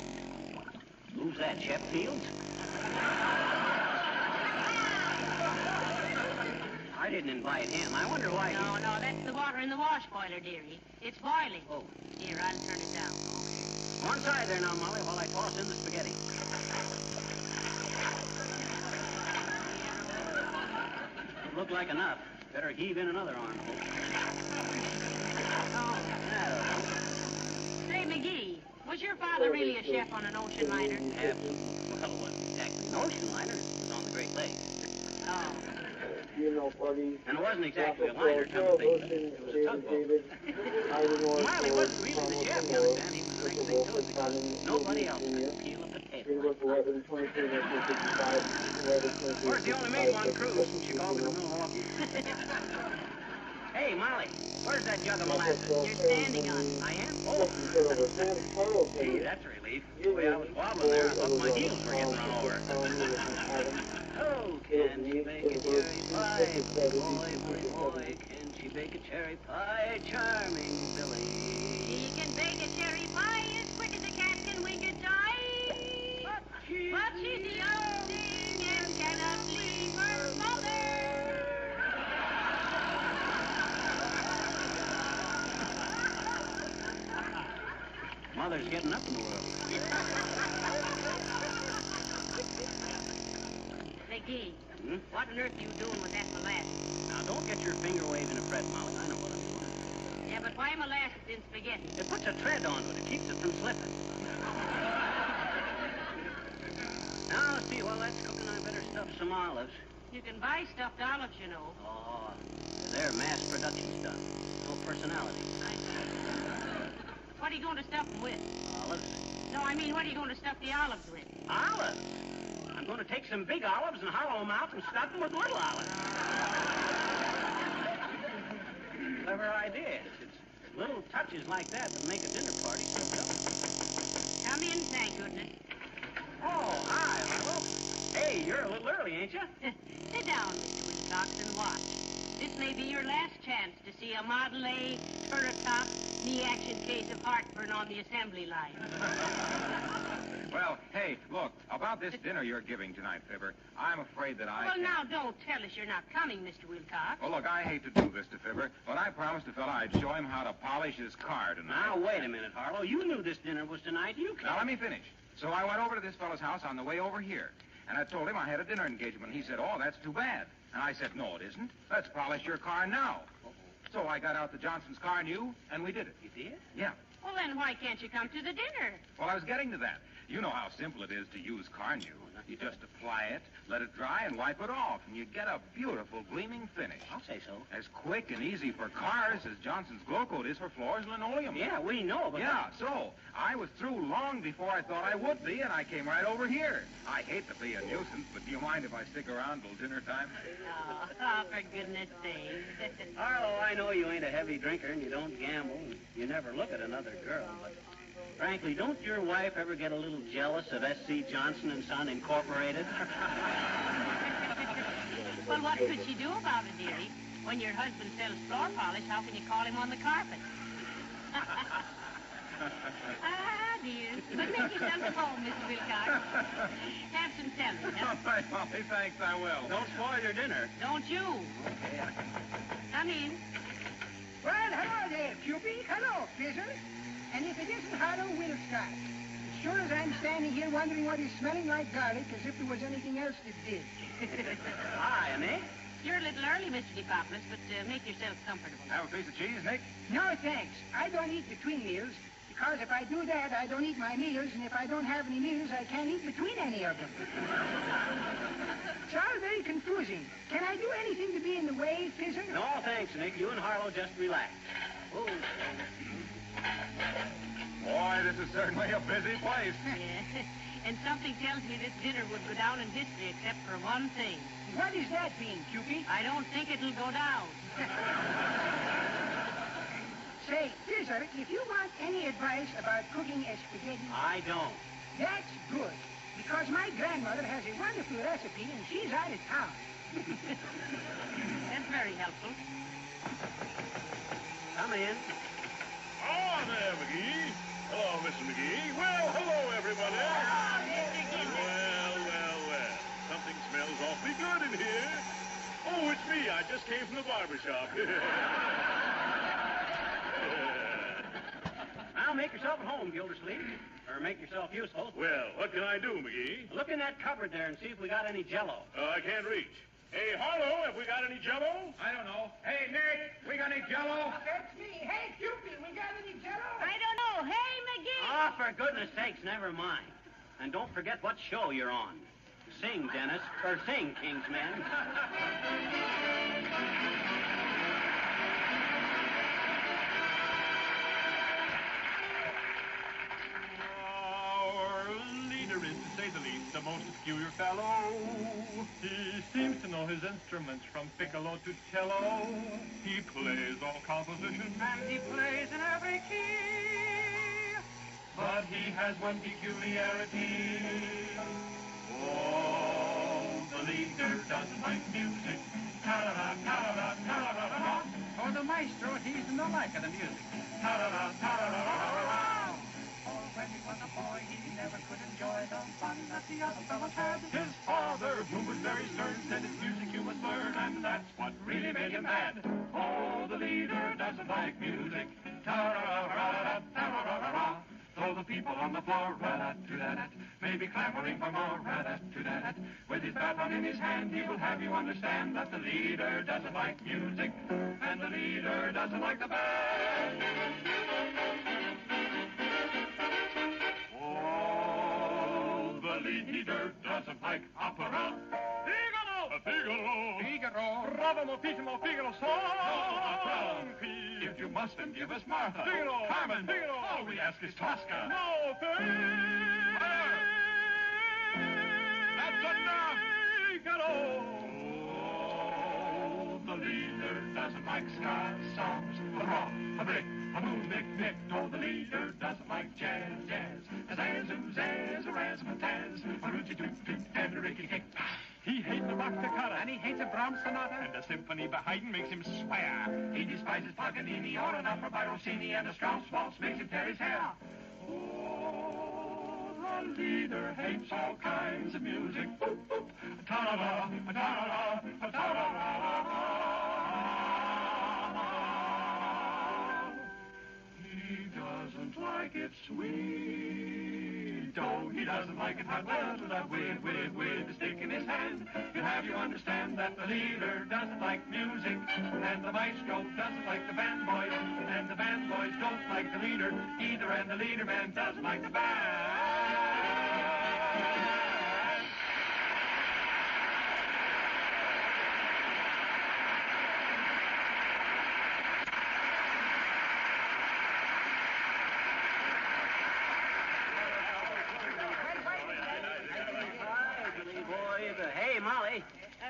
Who's that, Shep Fields? I didn't invite him. I wonder why No, that's the water in the wash boiler, dearie. It's boiling. Oh. Here, I'll turn it down. Okay. One side there now, Molly, while I toss in the spaghetti. Don't look like enough. Better heave in another armful. Oh. Say, McGee, was your father really a chef on an ocean liner? Well, it wasn't exactly an ocean liner. It was on the Great Lakes. Oh. And it wasn't exactly a liner, come to think of it. It was a tugboat. Molly wasn't really the chef, you understand. He was the next thing to it because nobody else could peel a potato. Of course, he only made one cruise from Chicago to Milwaukee. Hey, Molly, where's that jug of molasses? You're standing on it. I am? Oh. Gee, that's a relief. The way I was wobbling there, I thought my heels were getting run over. Oh, can she bake a cherry pie? Boy, can she bake a cherry pie? Charming Billy. She can bake a cherry pie as quick as a cat can wink its eye. But she's the young thing and cannot leave her mother. Mother's getting up in the world. McGee, what on earth are you doing with that molasses? Now, don't get your finger waving a fret, Molly. I know what I'm doing. Yeah, but why molasses in spaghetti? It puts a tread onto it. It keeps it from slipping. Now, see, while that's cooking, I better stuff some olives. You can buy stuffed olives, you know. Oh, they're mass production stuff. No personality. I know. What are you going to stuff them with? Olives. No, I mean, what are you going to stuff the olives with? Olives? I'm going to take some big olives and hollow them out and stuff them with little olives. Clever idea. It's little touches like that that make a dinner party so tough. Come in, thank goodness. Oh, hi, Harlow. Hey, you're a little early, ain't you? Sit down, Mr. Wilcox, and watch. This may be your last chance to see a Model A, turret-top, knee-action case of heartburn on the assembly line. Well, hey, look, about this dinner you're giving tonight, Fibber, I'm afraid that I Well, can't... now, don't tell us you're not coming, Mr. Wilcox. Well, look, I hate to do this to Fibber, but I promised a fella I'd show him how to polish his car tonight. Now, wait a minute, Harlow. You knew this dinner was tonight. You can't... Now, let me finish. So I went over to this fella's house on the way over here, and I told him I had a dinner engagement. He said, oh, that's too bad. And I said, no, it isn't. Let's polish your car now. So I got out the Johnson's car new, and we did it. You did? Yeah. Well, then why can't you come to the dinner? Well, I was getting to that. You know how simple it is to use car new. You just apply it, let it dry, and wipe it off, and you get a beautiful gleaming finish. I'll say so. As quick and easy for cars as Johnson's Glow Coat is for floors and linoleum. Yeah, we know, but... Yeah, so I was through long before I thought I would be, and I came right over here. I hate to be a nuisance, but do you mind if I stick around till dinner time? Oh, for goodness sake. Harlow, I know you ain't a heavy drinker, and you don't gamble, and you never look at another girl, but... Frankly, don't your wife ever get a little jealous of S.C. Johnson & Son Incorporated? Well, what could she do about it, dearie? When your husband sells floor polish, how can you call him on the carpet? Ah, dear. But make yourself at home, Mr. Wilcox. Have some celery, huh? All right, Molly, thanks, I will. Don't spoil your dinner. Don't you? Okay, Come in. Well, hello there, Cupid. Hello, Fizzer. And if it isn't Harlow Wilcox, as sure as I'm standing here wondering what is smelling like garlic, as if there was anything else that did. Hi, Nick. You're a little early, Mr. DePopoulos, but make yourself comfortable. Have a piece of cheese, Nick? No, thanks. I don't eat between meals, because if I do that, I don't eat my meals, and if I don't have any meals, I can't eat between any of them. It's all very confusing. Can I do anything to be in the way, Fizzer? No, thanks, Nick. You and Harlow just relax. Oh, Boy, this is certainly a busy place. Yeah. And something tells me this dinner would go down in history except for one thing. What does that mean, Cupid? I don't think it'll go down. Say, Fizzer, if you want any advice about cooking a spaghetti... I don't. That's good, because my grandmother has a wonderful recipe, and she's out of town. That's very helpful. Come in. Oh, there, McGee. Hello, Mr. McGee. Well, hello, everybody. Well. Something smells awfully good in here. Oh, it's me. I just came from the barber shop. Now make yourself at home, Gildersleeve. Or make yourself useful. Well, what can I do, McGee? Look in that cupboard there and see if we got any Jell-O. I can't reach. Hey, Harlow, have we got any Jell-O? I don't know. Hey, Nick, we got any Jell-O? That's me. Hey, Cupid, we got any Jell-O? I don't know. Hey, McGee! Ah, for goodness sakes, never mind. And don't forget what show you're on. Sing, Dennis. Or sing, King's Men. Our leader is, to say the least, a most peculiar fellow. He seems to know his instruments from piccolo to cello. He plays all compositions and he plays in every key. But he has one peculiarity. Oh, the leader doesn't like music. Ta-da-da, ta-da-da, ta-da-da-da. Oh, the maestro, he's no like of the music. Ta-da-da, ta-da-da-da-da. Oh, when he was a boy, he never could enjoy the fun that the other fellows had. His father, who was very stern, said it's music you must learn, and that's what really made him mad. Oh, the leader doesn't like music. Ta-da-da-da-da, ta-da-da-da-da. Though the people on the floor, ra-da-do-da-da, may be clamoring for more, ra-da-do-da-da. With his baton in his hand, he will have you understand that the leader doesn't like music, and the leader doesn't like the band. Oh, the leader doesn't like opera. Figaro! Figaro! Figaro! Bravo, moltissimo Figaro song! If you must, then give us Martha. Figaro! Carmen! Figaro! All we ask is Tosca. No, that's enough! Figaro! Oh, the leader doesn't like ska songs. A rock, a brick, a moon, nick. Oh, the leader doesn't like jazz. A zazoo, zaz, a razz, a taz, a rooty toot toot, and a ricky kick. He hates the Bach toccata, and he hates a Brahms sonata, and a symphony by Haydn makes him swear. He despises Paganini or an opera by Rossini, and a Strauss waltz makes him tear his hair. Oh, the leader hates all kinds of music. Boop, boop. Ta-da-da, ta-da-da, ta-da-da. He doesn't like it sweet. Oh, he doesn't like it hot. With a stick in his hand. He'll have you understand that the leader doesn't like music, and the maestro doesn't like the band boys, and the band boys don't like the leader either, and the leader man doesn't like the band. Hey, Molly.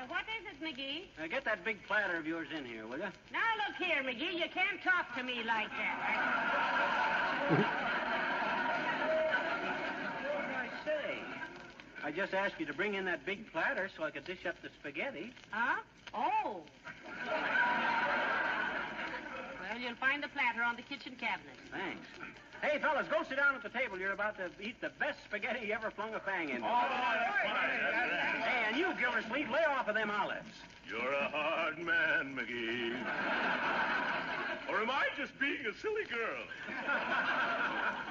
What is it, McGee? Get that big platter of yours in here, will you? Now, look here, McGee. You can't talk to me like that. What did I say? I just asked you to bring in that big platter so I could dish up the spaghetti. Huh? Oh. Well, you'll find the platter on the kitchen cabinet. Thanks. Hey, fellas, go sit down at the table. You're about to eat the best spaghetti you ever flung a fang into. Oh, that's fine. Hey, and you, Gildersleeve, lay off of them olives. You're a hard man, McGee. Or am I just being a silly girl?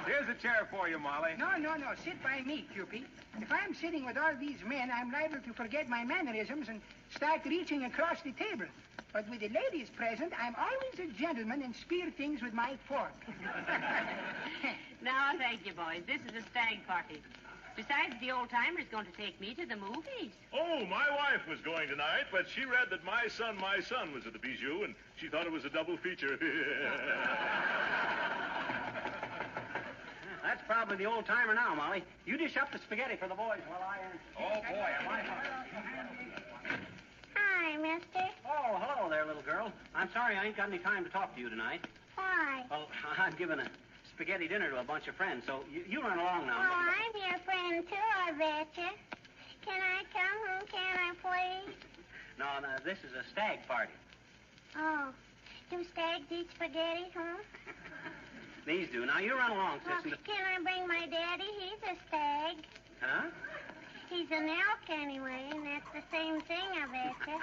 Here's a chair for you, Molly. No. Sit by me, Cupid. If I'm sitting with all these men, I'm liable to forget my mannerisms and start reaching across the table. But with the ladies present, I'm always a gentleman and spear things with my fork. Now, thank you, boys. This is a stag party. Besides, the old-timer's going to take me to the movies. Oh, my wife was going tonight, but she read that My Son was at the Bijou, and she thought it was a double feature. That's probably the old-timer now, Molly. You dish up the spaghetti for the boys while I... Oh, boy, am I... Hi, mister. Oh, hello there, little girl. I'm sorry I ain't got any time to talk to you tonight. Why? Well, I'm giving a spaghetti dinner to a bunch of friends, so you run along now. Oh, I'm your friend, too, I betcha. Can I come home, can I, please? No, this is a stag party. Oh, do stags eat spaghetti, huh? These do. Now, you run along, sis. Well, can I bring my daddy? He's a stag. Huh? He's an elk, anyway, and that's the same thing, I betcha.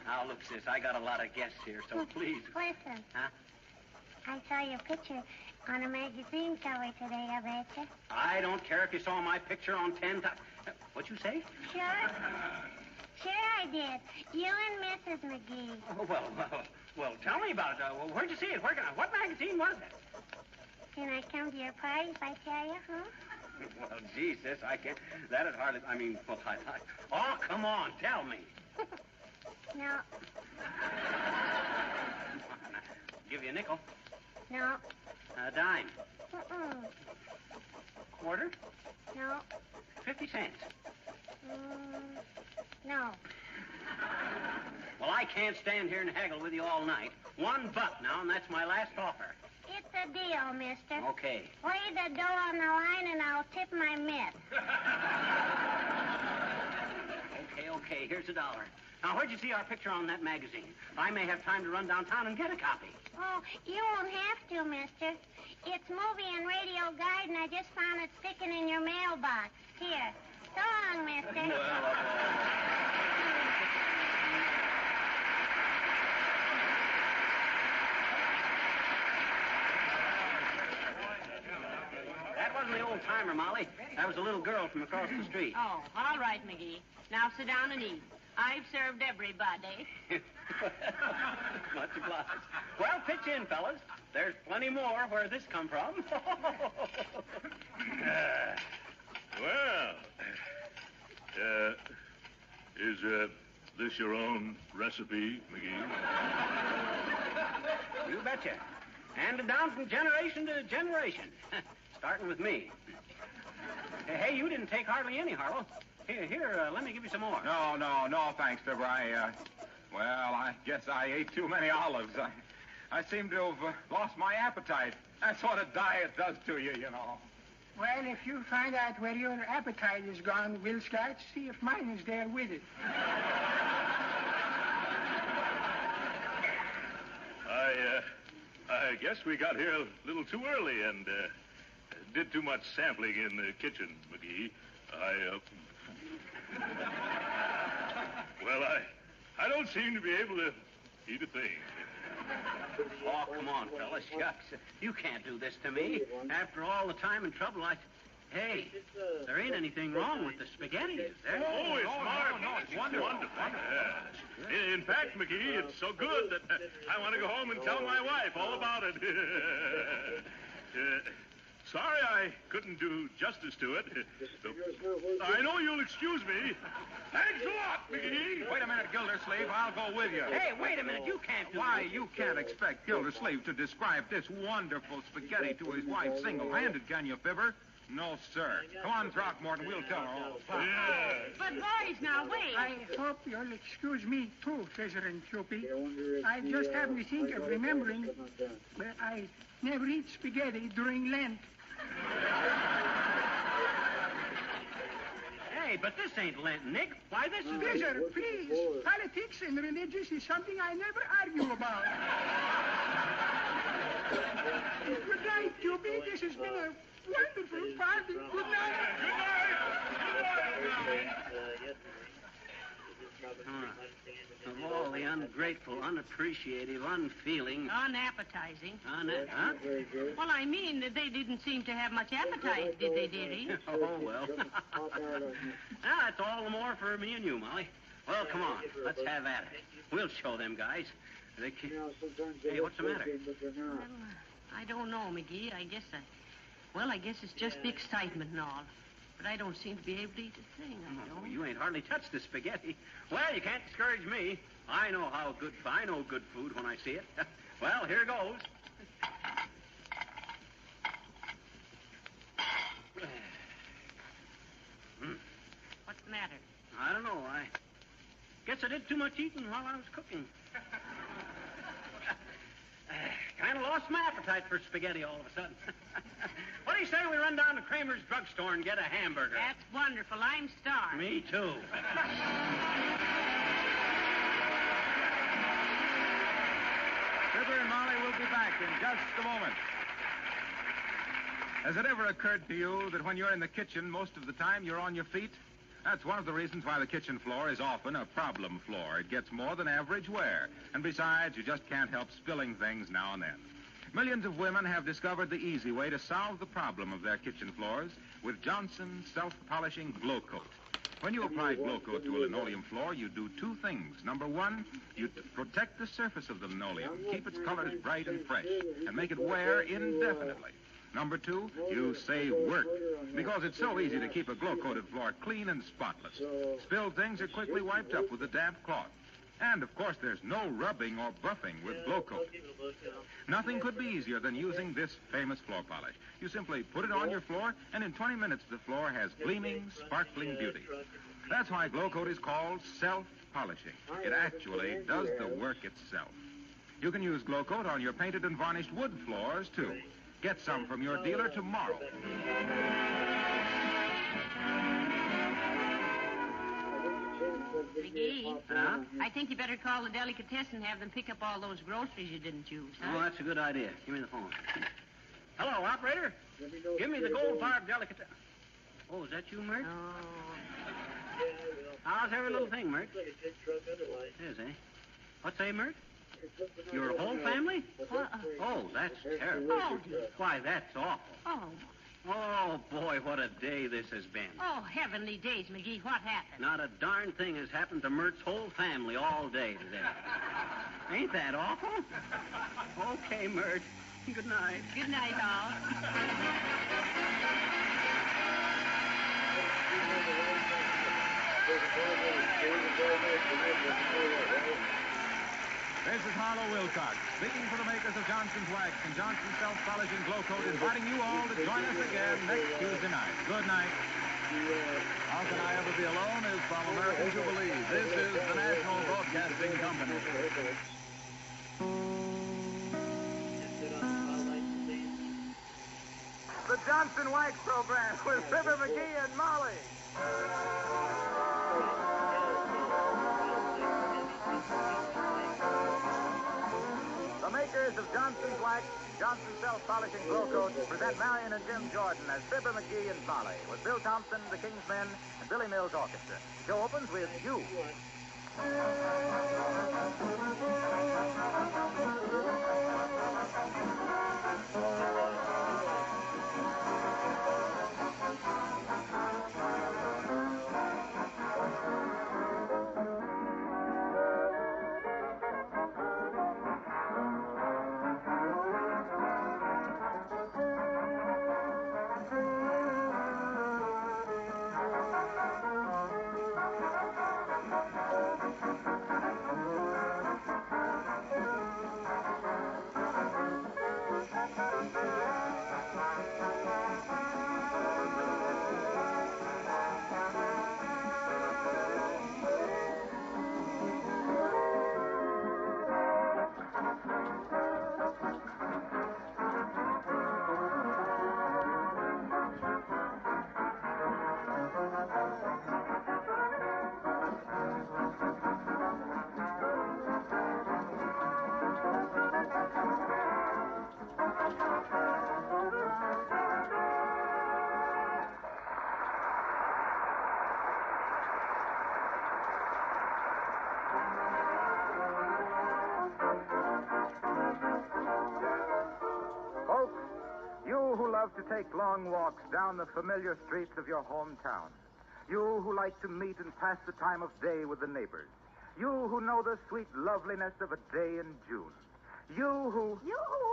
Now, look, sis, I got a lot of guests here, so please. Listen. Huh? I saw your picture on a magazine cover today, I betcha. I don't care if you saw my picture on 10 times. What'd you say? Sure. Sure I did. You and Mrs. McGee. Oh, well, tell me about it. Where'd you see it? What magazine was it? Can I come to your party if I tell you, huh? Well, gee, sis, I can't. That'd hardly. I mean, well, oh, come on, tell me. No. Give you a nickel. No. A dime. Mm-mm. Quarter? No. 50 cents. No. Well, I can't stand here and haggle with you all night. $1 now, and that's my last offer. It's a deal, mister. Okay. Lay the dough on the line and I'll tip my mitt. Okay, here's $1. Now, where'd you see our picture on that magazine? I may have time to run downtown and get a copy. Oh, you won't have to, mister. It's movie and radio guide, and I just found it sticking in your mailbox. Here. So long, mister. That wasn't the old-timer, Molly. That was a little girl from across the street. Oh, all right, McGee. Now sit down and eat. I've served everybody. Much obliged. Well, pitch in, fellas. There's plenty more where this come from. Is this your own recipe, McGee? You betcha. Handed down from generation to generation. Starting with me. Hey, you didn't take hardly any, Harlow. Here, let me give you some more. No, thanks, Fibber. I guess I ate too many olives. I seem to have lost my appetite. That's what a diet does to you, you know. Well, if you find out where your appetite is gone, we'll start to see if mine is there with it. I guess we got here a little too early and did too much sampling in the kitchen, McGee. I don't seem to be able to eat a thing. Oh, come on, fellas. Shucks. You can't do this to me. After all the time and trouble, Hey, there ain't anything wrong with the spaghetti, is there? Oh, it's marvelous. No, it's wonderful. In fact, McGee, it's so good that I want to go home and tell my wife all about it. Sorry I couldn't do justice to it. I know you'll excuse me. Thanks a lot, McGee. Wait a minute, Gildersleeve. I'll go with you. Hey, wait a minute. You can't do Why, you can't expect Gildersleeve to describe this wonderful spaghetti to his wife single-handed, can you, Fibber? No, sir. Come on, Throckmorton. We'll tell her all about it. Yeah. But, boys, now, wait. I hope you'll excuse me, too, Treasure and Cupid. I just happened to think of remembering that I never eat spaghetti during Lent. Hey, but this ain't Lent, Nick. Why, this is... Treasure, please. Politics and religious is something I never argue about. Good night, Cupid. This has been a wonderful party. Good night. Of all the ungrateful, unappreciative, unfeeling... Unappetizing. Huh? Well, I mean, they didn't seem to have much appetite, did they, dearie? Oh, well. That's all the more for me and you, Molly. Well, come on. Let's have at it. We'll show them guys. Hey, what's the matter? Well, I don't know, McGee. I guess it's just the excitement and all. But I don't seem to be able to eat a thing, I don't. You ain't hardly touched the spaghetti. Well, you can't discourage me. I know good food when I see it. Well, here goes. What's the matter? I don't know. I guess I did too much eating while I was cooking. Kind of lost my appetite for spaghetti all of a sudden. What do you say we run down to Kramer's drugstore and get a hamburger? That's wonderful. I'm starved. Me too. Fibber and Molly will be back in just a moment. Has it ever occurred to you that when you're in the kitchen, most of the time you're on your feet? That's one of the reasons why the kitchen floor is often a problem floor. It gets more than average wear. And besides, you just can't help spilling things now and then. Millions of women have discovered the easy way to solve the problem of their kitchen floors with Johnson's self-polishing Glow Coat. When you apply Glow Coat to a linoleum floor, you do two things. Number one, you protect the surface of the linoleum, keep its colors bright and fresh, and make it wear indefinitely. Number two, you save work, because it's so easy to keep a glow-coated floor clean and spotless. Spilled things are quickly wiped up with a damp cloth. And, of course, there's no rubbing or buffing with Glow Coat. Nothing could be easier than using this famous floor polish. You simply put it on your floor, and in 20 minutes the floor has gleaming, sparkling beauty. That's why Glow Coat is called self-polishing. It actually does the work itself. You can use Glow Coat on your painted and varnished wood floors, too. Get some from your dealer tomorrow. McGee, Huh? I think you better call the delicatessen and have them pick up all those groceries you didn't use, huh? Oh, that's a good idea. Give me the phone. Hello, operator. Give me the gold-fired delicatessen. Oh, is that you, Mert? Oh. How's every little thing, Mert? It is, eh? What's that, Mert? Your whole family? Oh, that's terrible. Oh. Why, that's awful. Oh. Oh, boy, what a day this has been. Oh, heavenly days, McGee. What happened? Not a darn thing has happened to Mert's whole family all day today. Ain't that awful? Okay, Mert. Good night. Good night, all. This is Harlow Wilcox, speaking for the makers of Johnson's Wax and Johnson's Self-Polishing Glow Coat, inviting you all to join us again next Tuesday night. Good night. How Can I Ever Be Alone is from American Jubilee. This is the National Broadcasting Company. The Johnson Wax Program with Fibber McGee and Molly. The makers of Johnson's Wax, Johnson's Self-Polishing Glow Coat present Marion and Jim Jordan as Fibber McGee and Molly with Bill Thompson, the King's Men, and Billy Mills Orchestra. The show opens with You. Folks, you who love to take long walks down the familiar streets of your hometown. You who like to meet and pass the time of day with the neighbors. You who know the sweet loveliness of a day in June. You who...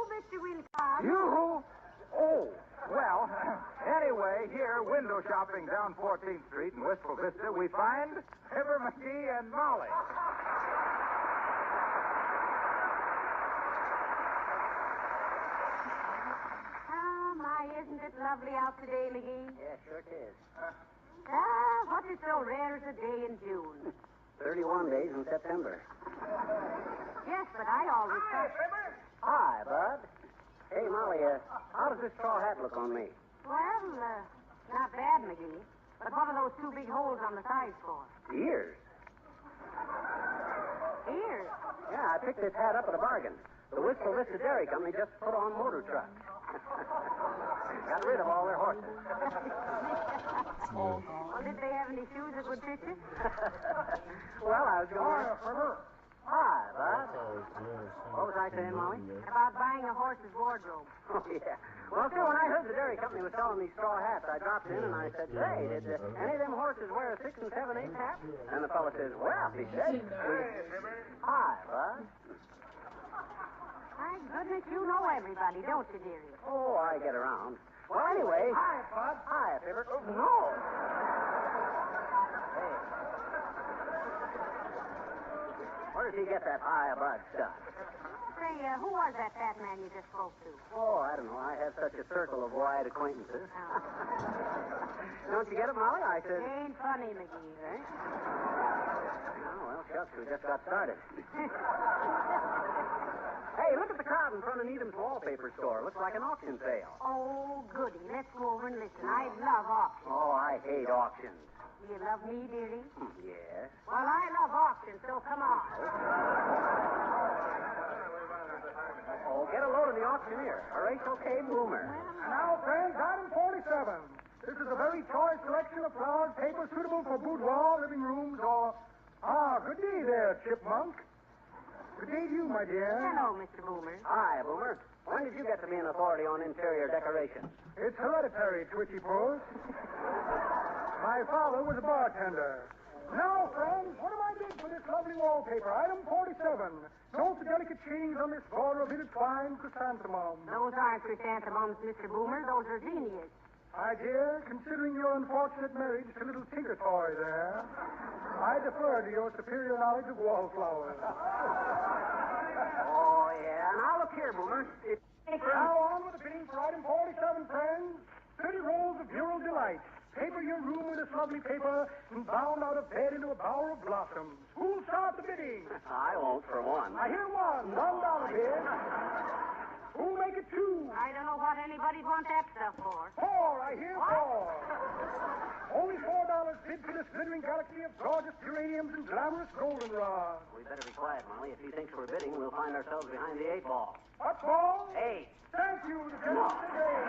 Mr. Wilcox. You who... Oh, well, anyway, here, window shopping down 14th Street in Wistful Vista, we find Fibber McGee and Molly. Oh, my, isn't it lovely out today, McGee? Yeah, sure it is. What is so rare as a day in June? 31 days in September. Yes, but I always thought... Hi, Bud. Hey, Molly, how does this straw hat look on me? Well, not bad, McGee. But what are those two big holes on the sides for? Ears. Ears? Yeah, I picked this hat up at a bargain. The Wistful Vista Dairy Company just put on motor trucks. Got rid of all their horses. Well, did they have any shoes that would fit you? Well, I was going to... Hi, Bud. What was I saying, Molly? About buying a horse's wardrobe. Oh, yeah. Well, sir, when I heard the dairy company was selling these straw hats, I dropped in and I said, hey, did any of them horses wear a 6 7/8 hat? And the fellow says, well, he said... Hi, Bud. My goodness, you know everybody, don't you, dearie? Oh, I get around. Well, anyway... Hi, Bud. Hi, Fibber. Oh, no. Hey. What Where does he get that high above stuff? Say, who was that fat man you just spoke to? Oh, I don't know. I have such a circle of wide acquaintances. Don't you get it, Molly? I said... It ain't funny, McGee. Eh? Oh, well, shucks, we just got started. Hey, look at the crowd in front of Needham's wallpaper store. Looks like an auction sale. Oh, goody. Let's go over and listen. I love auctions. Oh, I hate auctions. Do you love me, dearie? Yes. Well, I love auctions, so come on. Oh, get a load of the auctioneer. Horatio K. Boomer. And now, friends, item 47. This is a very choice selection of flowered paper suitable for boudoir, living rooms, or... Ah, good day there, Chipmunk. Good day to you, my dear. Hello, Mr. Boomer. Hi, Boomer. When did you get to be an authority on interior decoration? It's hereditary, Twitchy Puss. My father was a bartender. Now, friends, what have I did for this lovely wallpaper? Item 47. Note the delicate shades on this border of intertwined chrysanthemums. Those aren't chrysanthemums, Mr. Boomer. Those are zinnias. My dear, considering your unfortunate marriage to little Tinker Toy there, I defer to your superior knowledge of wallflowers. Oh, yeah. Now, look here, Boomer. Now on with the bidding for item 47, friends. 30 rolls of Bureau Delight. Paper your room with this lovely paper and bound out of bed into a bower of blossoms. Who'll start the bidding? I won't, for one. I hear one. $1 bid. Who'll make it two? I don't know what anybody'd want that stuff for. Four. I hear four. Only $4 bid for this glittering galaxy of gorgeous geraniums and glamorous goldenrod. We better be quiet, Molly. If he thinks we're bidding, we'll find ourselves behind the 8 ball. What ball? 8. Thank you, the gentleman today.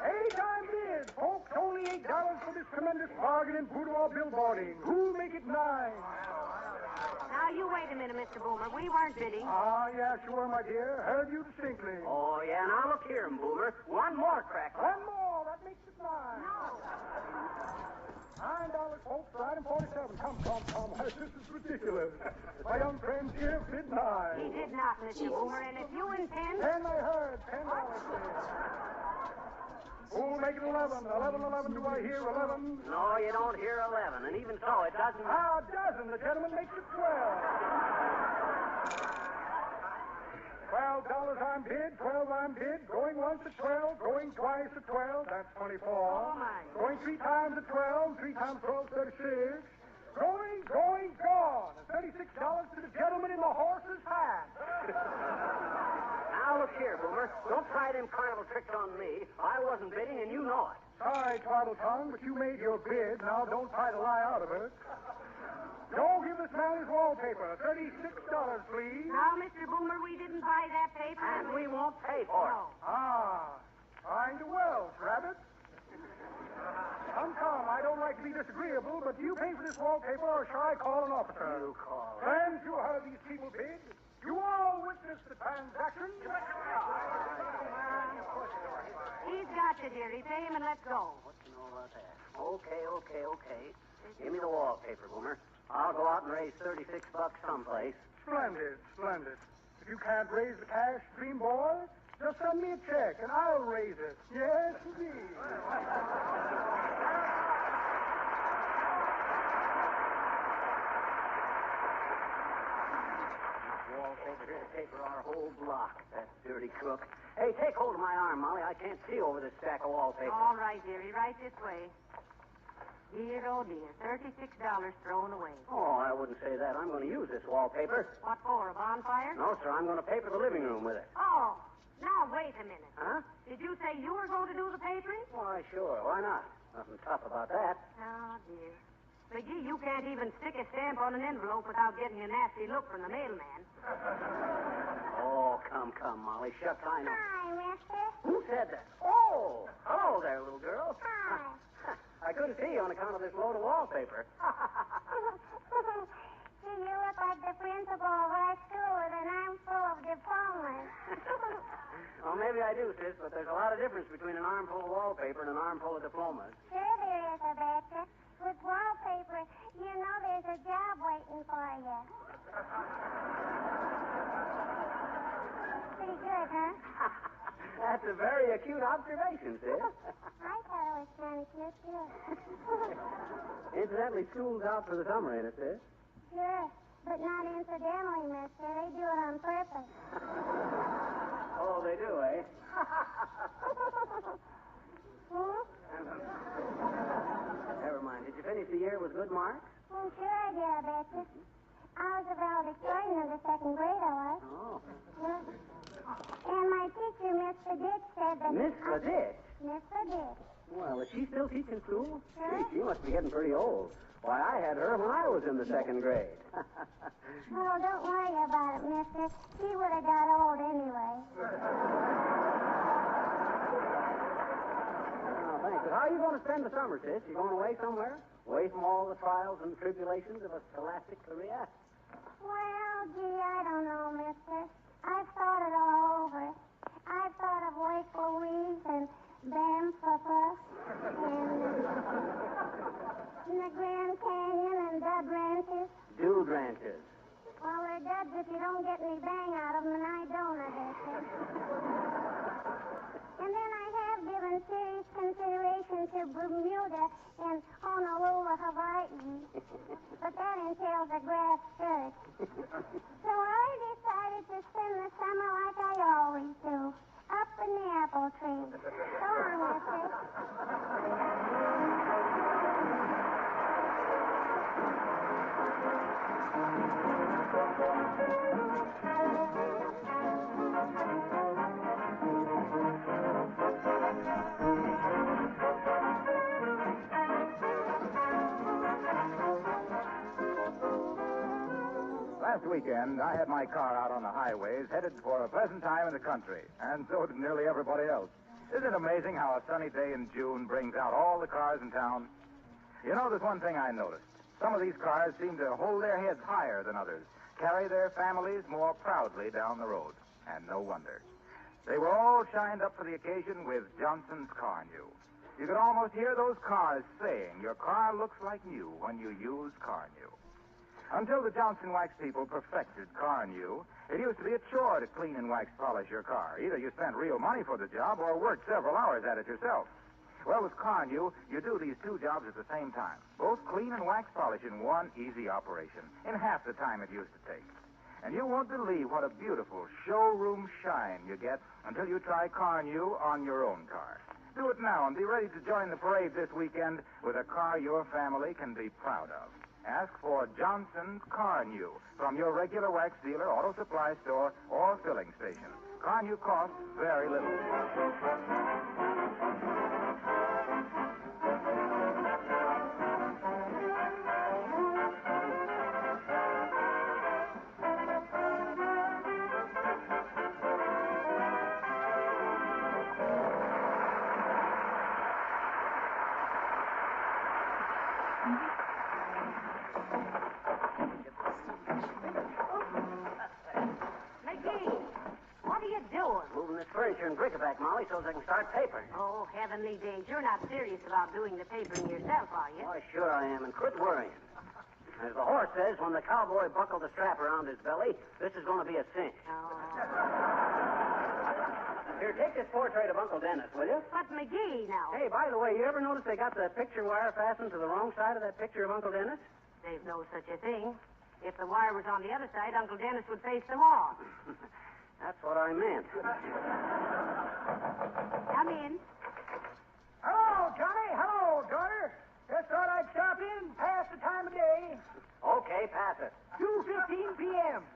8-time bid, folks. Only $8 for this tremendous bargain in boudoir billboarding. Who'll make it 9? Now, you wait a minute, Mr. Boomer. We weren't bidding. Ah, yeah, sure, my dear. Heard you distinctly. Oh, yeah. Now, look here, Boomer. One more crack. One more. That makes it 9. No. $9, folks, for item 47. Come. This is ridiculous. My young friend here bid 9. He did not, Mr. Boomer, and if you intend... 10, I heard. $10, who'll make it 11? 11, do I hear 11? No, you don't hear 11, and even so, it doesn't... Ah, a dozen. The gentleman makes it 12. $12 I'm bid, 12 I'm bid, going once at 12, going twice at 12, that's 24. Oh, my. Going 3 times at 12, 3 times 12, 36. Going, gone. $36 to the gentleman in the horse's hat. Now, look here, Boomer. Don't try them carnival tricks on me. I wasn't bidding, and you know it. Sorry, Twaddle Tongue, but you made your bid. Now don't try to lie out of it. Go give this man his wallpaper. $36, please. Now, Mr. Boomer, we didn't buy that paper. And we won't pay for it. No. Ah, find a Welsh, rabbit. Come. I don't like to be disagreeable, but do you pay for this wallpaper, or shall I call an officer? You call it. Friends, you heard these people bid. You all witnessed the transaction. He's got you, dearie. Pay him and let's go. What do you know about that? Okay. Give me the wallpaper, Boomer. I'll go out and raise $36 someplace. Splendid. If you can't raise the cash, dream boy, just send me a check and I'll raise it. Yes, indeed. Wallpaper here to paper our whole block. That dirty crook. Hey, take hold of my arm, Molly. I can't see over this stack of wallpaper. All right, dearie. Right this way. Dear, oh dear. $36 thrown away. Oh, I wouldn't say that. I'm going to use this wallpaper. What for, a bonfire? No, sir. I'm going to paper the living room with it. Oh, now wait a minute. Huh? Did you say you were going to do the papering? Why, sure. Why not? Nothing tough about that. Oh, dear. McGee, you can't even stick a stamp on an envelope without getting a nasty look from the mailman. Oh, come, Molly. Shucks, I know. Hi, mister. Who said that? Oh, hello there, little girl. Hi. I couldn't see you on account of this load of wallpaper. You look like the principal of our school with an armful of diplomas. Well, maybe I do, sis, but there's a lot of difference between an armful of wallpaper and an armful of diplomas. Sure there is, I betcha. With wallpaper, you know there's a job waiting for you. Pretty good, huh? That's a very acute observation, sis. I thought it was kind of cute, too. Incidentally, school's out for the summer, ain't it, sis? Sure, but not incidentally, mister. They do it on purpose. Oh, they do, eh? Never mind. Did you finish the year with good marks? Well, sure I did, I betcha. I was a valedictorian of the second grade, I was. Oh. Yeah. And my teacher, Miss Fiditch, said that... Miss Fiditch? Miss Fiditch. Well, is she still teaching school? Sure. Gee, she must be getting pretty old. Why, I had her when I was in the second grade. Oh, don't worry about it, mister. She would have got old anyway. Oh, thanks. But how are you going to spend the summer, sis? You going away somewhere? Away from all the trials and tribulations of a scholastic career? Well, gee, I don't know, mister. I've thought it all over. I've thought of Wake Louise and Bamfapa and the Grand Canyon and Dud Ranches. Dude ranches. Well, they're duds if you don't get any bang out of them, and I don't, I guess. And then I have given serious consideration to Bermuda and Honolulu, Hawaii. But that entails a grass skirt. So I decided to spend the summer like I always do, up in the apple tree. So long, mister. Last weekend, I had my car out on the highways, headed for a pleasant time in the country, and so did nearly everybody else. Isn't it amazing how a sunny day in June brings out all the cars in town? You know, there's one thing I noticed. Some of these cars seem to hold their heads higher than others, carry their families more proudly down the road. And no wonder. They were all shined up for the occasion with Johnson's Car New. You could almost hear those cars saying, your car looks like new when you use Car New. Until the Johnson Wax people perfected Car New, it used to be a chore to clean and wax polish your car. Either you spent real money for the job or worked several hours at it yourself. Well, with Car New, you do these two jobs at the same time. Both clean and wax polish in one easy operation, in half the time it used to take. And you won't believe what a beautiful showroom shine you get until you try Car New on your own car. Do it now and be ready to join the parade this weekend with a car your family can be proud of. Ask for Johnson's Car New from your regular wax dealer, auto supply store, or filling station. Car New costs very little. Furniture and bric-a-brac, Molly, so I can start papering. Oh, heavenly days. You're not serious about doing the papering yourself, are you? Why, sure I am, and quit worrying. As the horse says, when the cowboy buckled the strap around his belly, this is going to be a cinch. Oh. Here, take this portrait of Uncle Dennis, will you? But McGee, now. Hey, by the way, you ever notice they got the picture wire fastened to the wrong side of that picture of Uncle Dennis? There's no such a thing. If the wire was on the other side, Uncle Dennis would face the wall. That's what I meant. Come in. Hello, Johnny. Hello, daughter. Just thought I'd stop in and pass the time of day. Okay, pass it. 2:15 p.m.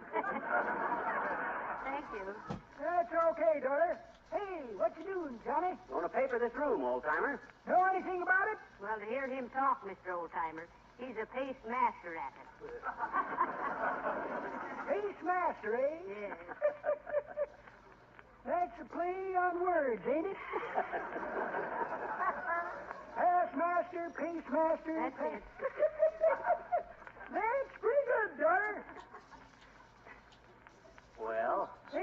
Thank you. That's okay, daughter. Hey, what you doing, Johnny? Want to paper this room, old-timer? Know anything about it? Well, to hear him talk, Mr. Oldtimer, he's a paste master at it. Paste master, eh? Yes. That's a play on words, ain't it? Pass master, paste master. That's it. That's pretty good, daughter. Well? Eh?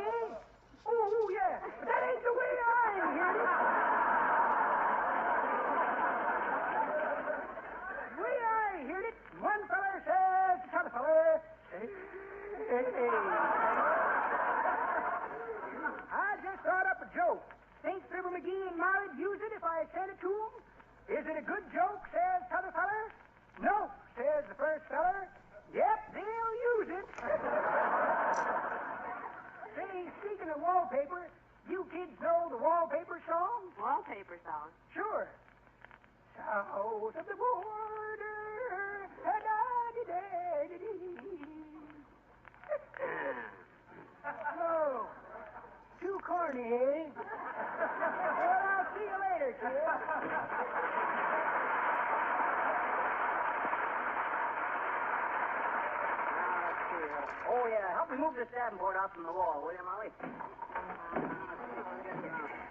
Oh, yeah. That ain't the way I heard it. The way I heard it, one feller says to t'other feller, hey. I just thought up a joke. Think Fibber McGee and Molly'd use it if I sent it to them? Is it a good joke, says t'other feller? No, says the first feller. Yep, this wallpaper. You kids know the wallpaper song? Wallpaper song? Sure. South of the border. Oh, too corny, eh? Well, I'll see you later, kid. Oh, yeah. Help me move this davenport out from the wall, will you, Molly?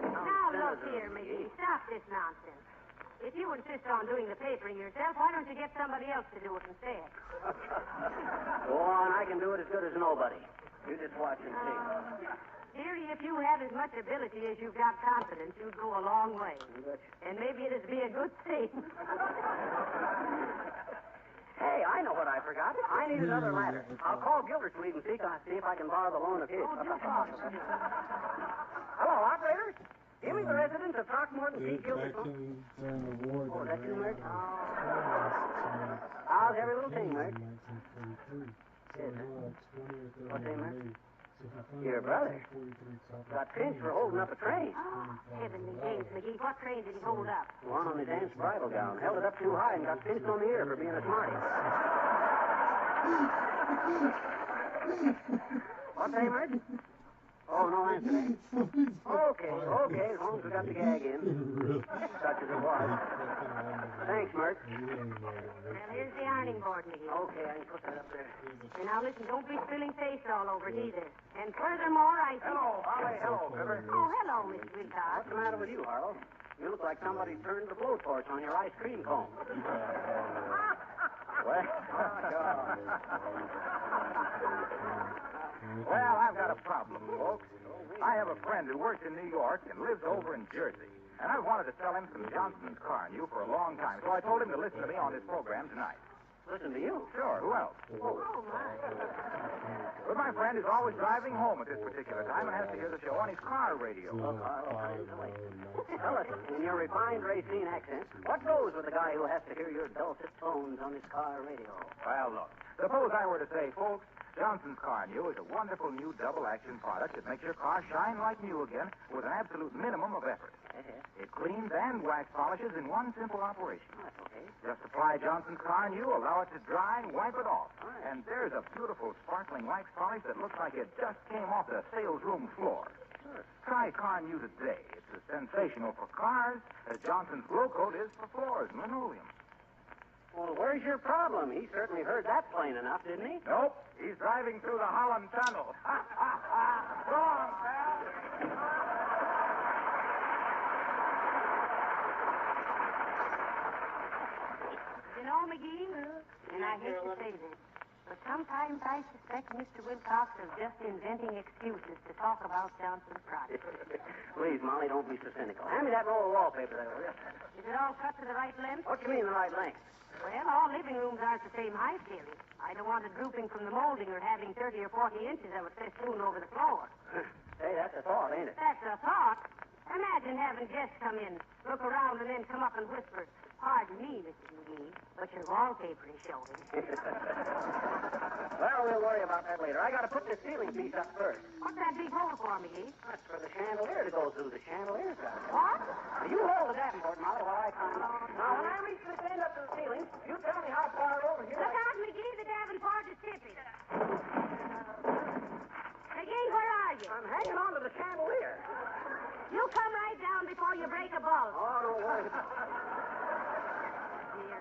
Now, look here, McGee. Stop this nonsense. If you insist on doing the papering yourself, why don't you get somebody else to do it instead? Go on. I can do it as good as nobody. You just watch and see. Dearie, if you had as much ability as you've got confidence, you'd go a long way. And maybe it'd be a good thing. Hey, I know what I forgot. I need another ladder. I'll call Gildersleeve and see if I can borrow the loan of his. Oh, do call. Hello, operator. Give me the residence of Throckmorton C. Gildersleeve. During the war, Oh, that's you, Mert? Oh. How's every little thing, Mert? 1943. What's that, Mert? Your brother. Got pinched for holding up a train. Oh, heavenly days, McGee. What train did he hold up? One on his aunt's bridal gown. Held it up too high and got pinched on the ear for being a smarty. What's that, Mert? Oh, no answer. Okay, as long as we got the gag in. Such as it was. Thanks, Mert. Well, here's the ironing board, McGee. Okay, I can put that up there. And now listen, don't be spilling face all over it either. And furthermore, I think... Hello, Molly. Hello, Fibber. Oh, hello, Mr. Wilcox. What's the matter with you, Harlow? You look like somebody turned the blowtorch on your ice cream cone. Well, I've got a problem, folks. I have a friend who works in New York and lives over in Jersey. And I've wanted to sell him some Johnson's car new for a long time, so I told him to listen to me on this program tonight. Listen to you? Sure, who else? Oh, my. But my friend is always driving home at this particular time and has to hear the show on his car radio. Look, Harlow, tell us, in your refined Racine accent, what goes with a guy who has to hear your dulcet tones on his car radio? Well, look, suppose I were to say, folks, Johnson's Car New is a wonderful new double-action product that makes your car shine like new again with an absolute minimum of effort. It cleans and wax polishes in one simple operation. That's okay. Just apply Johnson's Car New, allow it to dry, and wipe it off. And there's a beautiful sparkling wax polish that looks like it just came off the sales room floor. Sure. Try Car New today. It's as sensational for cars as Johnson's Glow Coat is for floors and linoleum. Well, where's your problem? He certainly heard that plain enough, didn't he? Nope. He's driving through the Holland Tunnel. Wrong, pal. You know, McGee, and I hate to say this, but sometimes I suspect Mr. Wilcox of just inventing excuses to talk about Johnson's product. Please, Molly, don't be so cynical. Hand me that roll of wallpaper there, will you? Is it all cut to the right length? What do you mean, the right length? Well, all living rooms aren't the same height, dearie. I don't want it drooping from the molding or having 30 or 40 inches of it festooned over the floor. Hey, that's a thought, ain't it? That's a thought. Imagine having guests come in, look around, and then come up and whisper, "Pardon me, Mrs. McGee, but your wallpaper is showing." Well, we'll worry about that later. I got to put this ceiling piece up first. What's that big hole for, McGee? That's for the chandelier to go through. The chandelier job. What? Now, you hold the davenport, Molly, while I climb up. Now, when I reach this end up to the ceiling, you tell me how far over here. Look out, McGee, the Davenport is tipping. McGee, where are you? I'm hanging on to the chandelier. You come right down before you break a bulb. Oh, don't worry. Dear,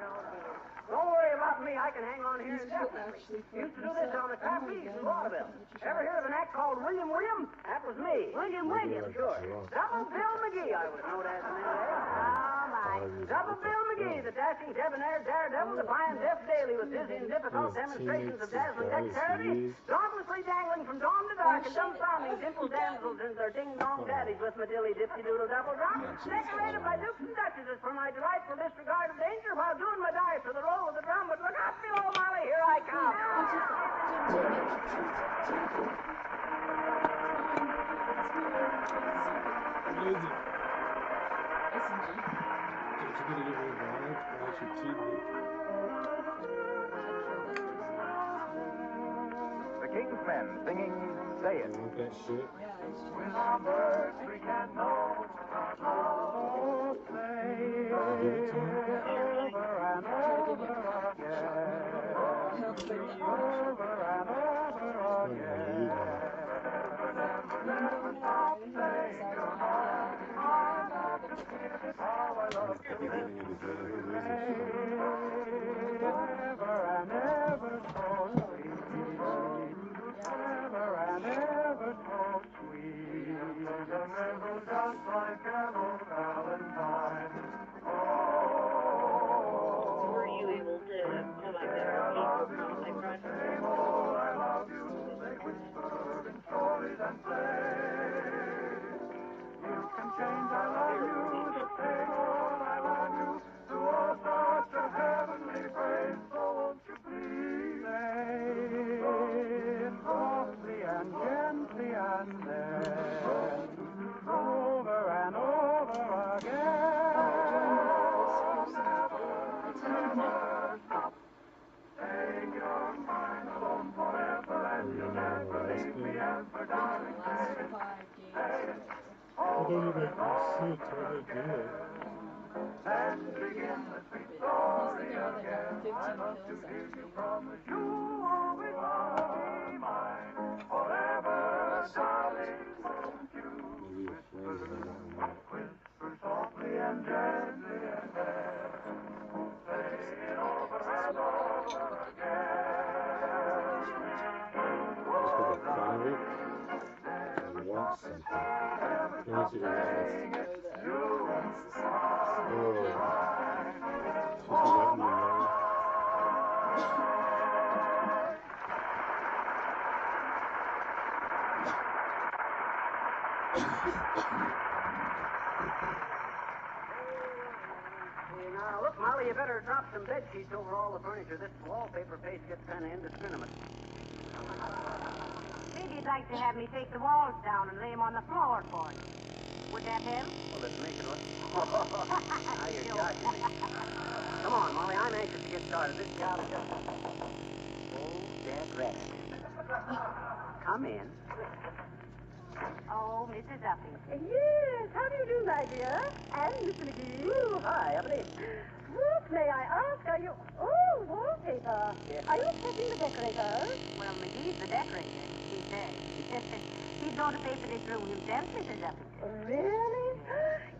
oh, dear. Don't worry about me. I can hang on here indefinitely. Used to do this on the trapeze in vaudeville. Ever hear of an act called William William? That was me. William William? Sure. Double Bill McGee, I was known as in them days. Oh, my. Double Bill McGee, the dashing debonair daredevil, defying death daily with dizzy and difficult demonstrations of dazzling dexterity, dauntlessly dangling from dawn to dark and dumbfounding dimpled damsels and their ding-dong daddies with my dilly-dipsy-doodle double drop, decorated by dukes and duchesses for my delightful disregard of danger while doing my dive for the roll of the drum. But look out below, Molly, here I come. What is it? Don't you gonna get revived? Or I should keep it? The King's Men singing Say It. You want that shit? With our birds we can know our love. Say over and over again. Over and over again. Never stop saying goodbye. How I love you. Ever and ever so sweet. Ever and ever so sweet. The meadow just like Carol Valentine. Oh. Were you able to come up there and keep my friend? Oh, I love you. They whisper in stories and plays. You can change I love you to say more I love you to all sorts of heavenly praise. So won't you please say softly and gently and then over and over again. Never stop. Take your mind alone forever and you'll never leave me ever, darling. I don't even see how they do it. And begin the sweet story again. I love to hear you promise you always will be mine. Forever, darling, won't you whisper softly and gently and then say it over and over again. Just for the fun of it, you want something. You want to see what oh, she's letting you know. Now, look, Molly, you better drop some bed sheets over all the furniture. This wallpaper paste gets kind of indiscriminate. Maybe you'd like to have me take the walls down and lay them on the floor for you. Would that help? Well, let's make it look... now you're joshing me. Come on, Molly, I'm anxious to get started. This job is just... Oh, dead ready. Come in. Oh, Mrs. Uppington. Yes, how do you do, my dear? And Mr. McGee. Ooh, hi, Uppity. What, may I ask, are you... Oh, wallpaper. Yes. Are you setting the decorators? Well, McGee's the decorator, he says. He'd go to pay for this room himself, Mrs. Uppington. Really?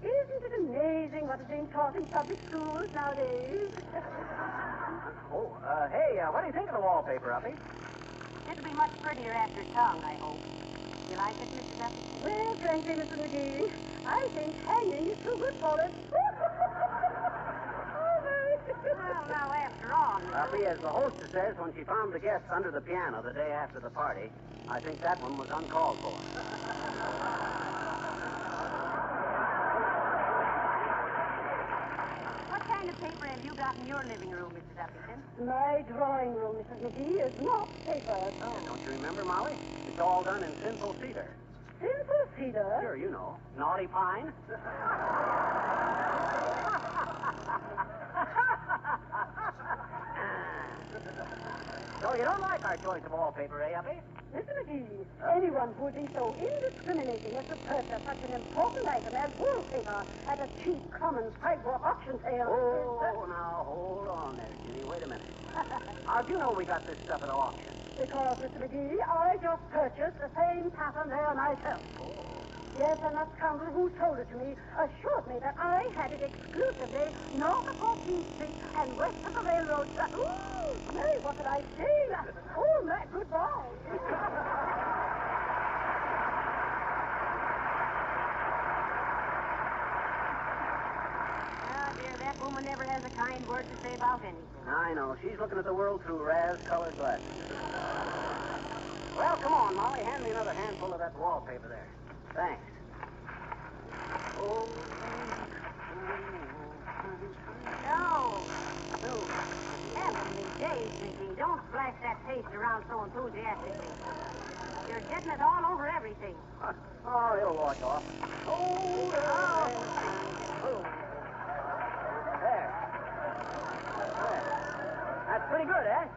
Isn't it amazing what is being taught in public schools nowadays? Oh, hey, what do you think of the wallpaper, Uppy? It'll be much prettier after tongue, I hope. You like it, Mrs. Uppington? Well, frankly, Mr. McGee, I think hanging is too good for it. Well, now, after all... Uppy, as the hostess says when she found the guests under the piano the day after the party, I think that one was uncalled for. What kind of paper have you got in your living room, Mrs. Uppington? My drawing room, Mrs. McGee, is not paper. Oh, don't you remember, Molly? It's all done in simple cedar. Simple cedar? Sure, you know. Naughty pine. So you don't like our choice of wallpaper, eh, Uppy? Mr. McGee, anyone who would be so indiscriminating as to purchase such an important item as wallpaper at a cheap, common sidewalk auction sale... Oh, now, hold on there, Ginny. Wait a minute. How'd you know we got this stuff at auction? Because, Mr. McGee, I just purchased the same pattern there myself. Yes, and that scoundrel who sold it to me assured me that I had it exclusively north of 14th Street and west of the railroad track. Ooh, Mary, what did I say? Oh, my, goodbye. Ah, dear, that woman never has a kind word to say about anything. I know. She's looking at the world through raz-colored glasses. Well, come on, Molly. Hand me another handful of that wallpaper there. Thanks. Oh. No. Heavenly days, McGee. Don't splash that paste around so enthusiastically. You're getting it all over everything. Oh, it'll wash off. Oh, there. That's pretty good, eh?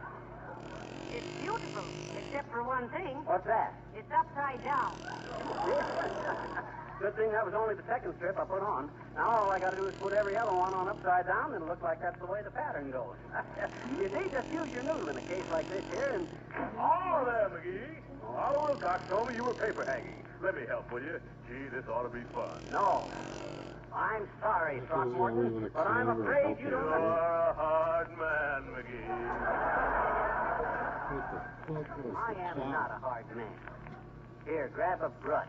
It's beautiful. beautiful, except for one thing. What's that? It's upside down. Good thing that was only the second strip I put on. Now all I gotta do is put every other one on upside down, and it'll look like that's the way the pattern goes. You see, just use your noodle in a case like this here, and... Oh, there, McGee. Oliver Wilcox told me you were paper hanging. Let me help, will you? Gee, this ought to be fun. No. I'm sorry, Throckmorton, but I'm afraid you don't... You're a hard man, McGee. What the fuck was I am not a hard man. Here, grab a brush,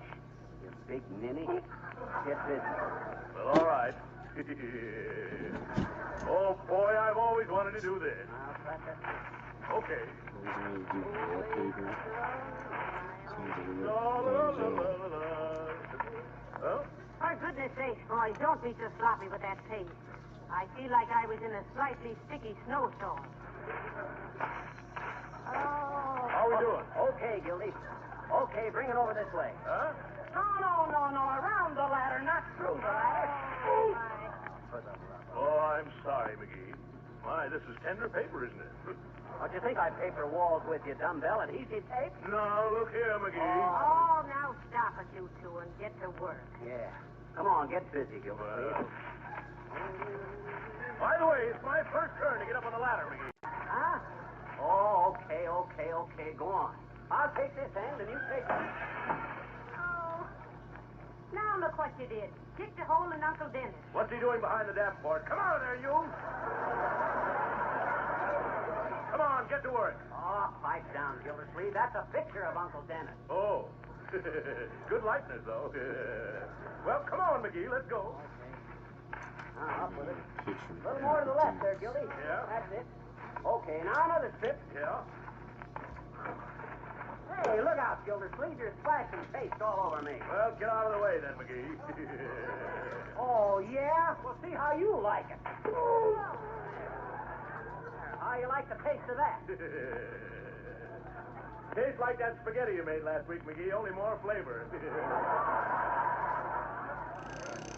you big ninny. Get busy. Well, all right. Oh, boy, I've always wanted to do this. Okay. For goodness sakes, boys, don't be so sloppy with that paste. I feel like I was in a slightly sticky snowstorm. Oh. How we doing? Okay, Gildy. Okay, bring it over this way. Huh? No. Around the ladder, not through the ladder. Oh, I'm sorry, McGee. My, this is tender paper, isn't it? What do you think I paper walls with, you dumbbell adhesive tape? No, look here, McGee. Oh, now stop it, you two, and get to work. Yeah. Come on, get busy, Gildersleeve. By the way, it's my first turn to get up on the ladder, McGee. Huh? Oh, okay. Go on. I'll take this end, and you take that. Oh. Now look what you did. Kicked a hole in Uncle Dennis. What's he doing behind the davenport? Come out of there, you! Come on, get to work. Oh, pipe down, Gildersleeve. That's a picture of Uncle Dennis. Oh. Good likeness, though. Well, come on, McGee, let's go. Okay. Up with it. A little more to the left there, Gildy. Yeah. That's it. Okay, now another strip. Yeah. Hey, look out, Gildersleeve. You're splashing paste all over me. Well, get out of the way then, McGee. Oh, yeah? Well, see how you like it. How you like the taste of that? Tastes like that spaghetti you made last week, McGee, only more flavor.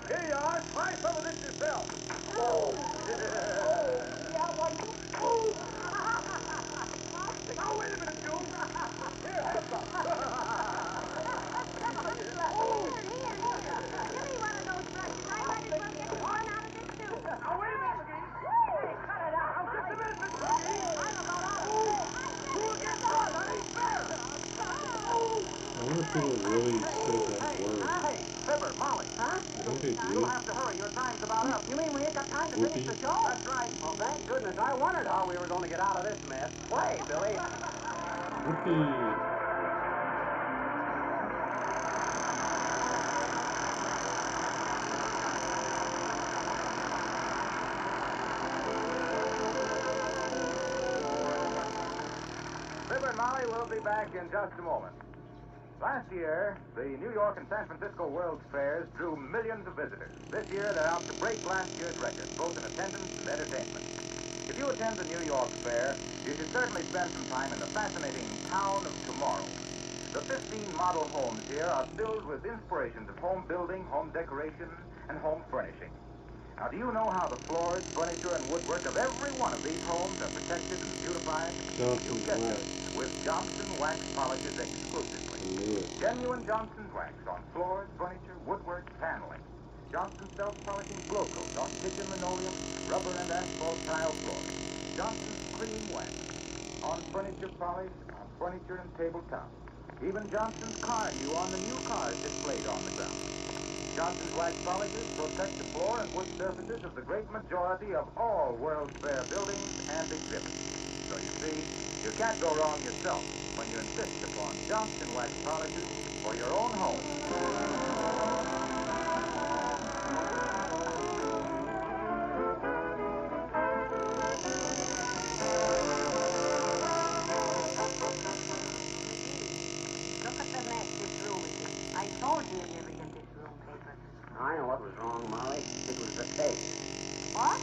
Here you are. Try some of this yourself. Now, wait a minute, June. Here, have some. Now, wait a minute, McGee. Cut it out. Now, just a minute, Mr. McGee. Who gets one? That ain't fair. I wonder if people really said that word. Hey, Fibber, Molly. Huh? I think they do. You'll have to hurry. Your time's about up. You mean we ain't got time to finish the show? That's right. Well, thank goodness. I wondered how we were going to get out of this mess. Play, Billy. Whoopee. Fibber and Molly will be back in just a moment. Last year, the New York and San Francisco World's Fairs drew millions of visitors. This year, they're out to break last year's record, both in attendance and entertainment. If you attend the New York Fair, you should certainly spend some time in the fascinating town of tomorrow. The 15 model homes here are filled with inspirations of home building, home decoration, and home furnishing. Now, do you know how the floors, furniture, and woodwork of every one of these homes are protected and beautified? Johnson You get wax. it with Johnson wax polishes exclusively. Genuine Johnson wax on floors, furniture, woodwork, paneling. Johnson self-polishing glow coat on kitchen linoleum, rubber and asphalt tile floors. Johnson's cream wax on furniture polish, on furniture and tabletop. Even Johnson's car new on the new cars displayed on the ground. Johnson's wax polishes protect the floor and wood surfaces of the great majority of all World's Fair buildings and exhibits. So you see, you can't go wrong yourself when you insist upon Johnson wax polishes for your own home. Look at the mess this room is in. I told you you'd never get this room paper. I know what was wrong, Molly. It was the tape. What?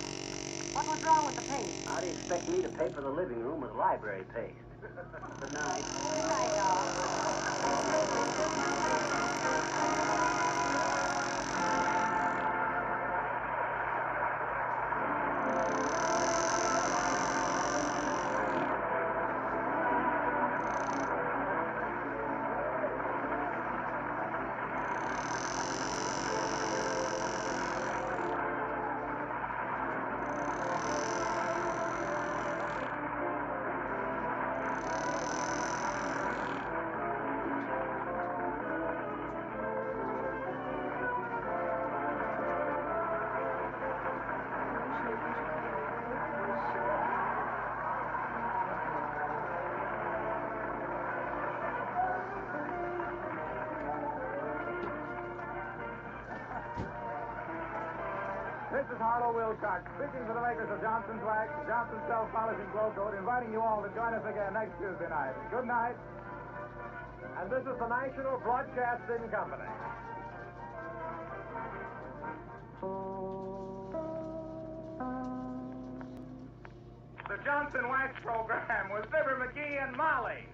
What was wrong with the paste? How do you expect me to paper the living room with library paste? Good night. Good night, Doc. Harlow Wilcox, speaking for the makers of Johnson's Wax, Johnson's Self-Polishing Glow Coat, inviting you all to join us again next Tuesday night. Good night. And this is the National Broadcasting Company. The Johnson Wax Program with Fibber McGee and Molly.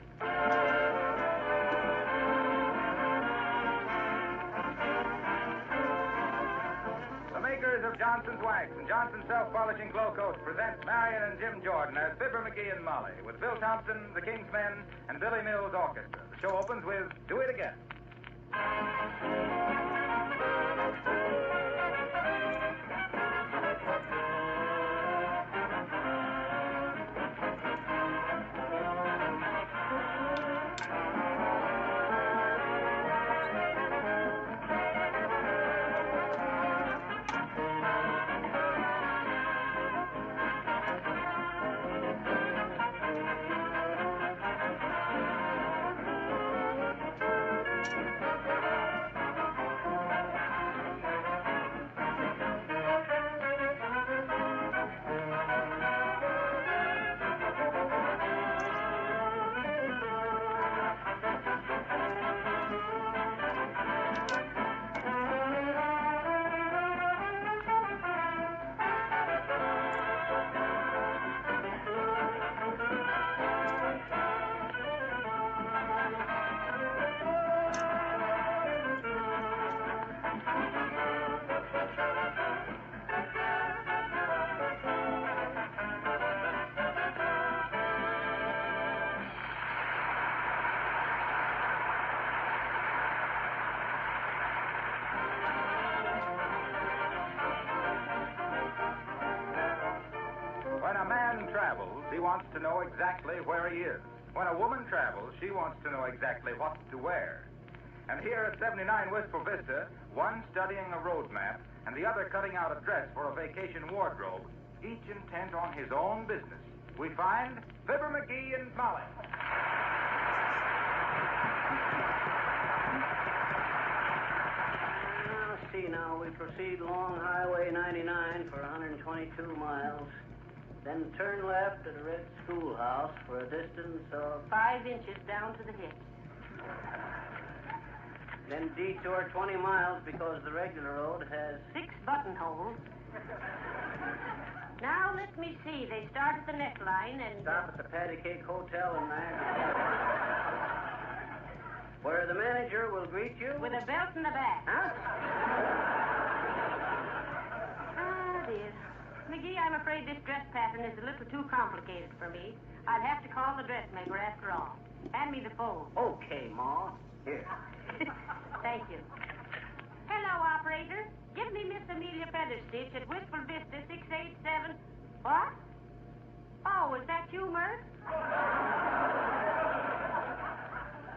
The makers of Johnson's Wax and Johnson's Self-Polishing Glow Coats present Marion and Jim Jordan as Fibber McGee and Molly with Bill Thompson, the King's Men, and Billy Mills Orchestra. The show opens with Do It Again. When a man travels, he wants to know exactly where he is. When a woman travels, she wants to know exactly what to wear. And here at 79 Wistful Vista, one studying a road map and the other cutting out a dress for a vacation wardrobe, each intent on his own business, we find Fibber McGee and Molly. See now, we proceed along Highway 99 for 122 miles. Then turn left at a red schoolhouse for a distance of 5 inches down to the hip. Then detour 20 miles because the regular road has 6 buttonholes. Now, let me see. They start at the neckline and... Stop at the Patty Cake Hotel in Niagara, where the manager will greet you... with a belt in the back. Huh? Ah, dear. McGee, I'm afraid this dress pattern is a little too complicated for me. I'd have to call the dressmaker after all. Hand me the phone. Okay, Ma. Here. Thank you. Hello, operator. Give me Miss Amelia Featherstitch at Wistful Vista 687... What? Oh, is that you, Mert?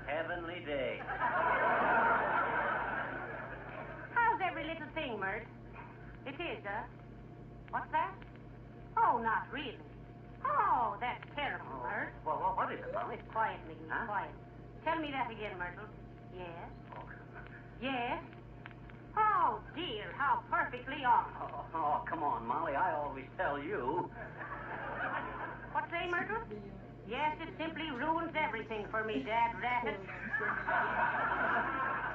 Heavenly day. How's every little thing, Mert? It is, huh? What's that? Oh, not really. Oh, that's terrible, Mert. Well, what is it, Molly? Quiet, McGee, Huh? quiet. Tell me that again, Myrtle. Yes? Yes? Oh, dear, how perfectly awful. Oh, come on, Molly. I always tell you. What say, Myrtle? Yes, it simply ruins everything for me, Dad Rabbit.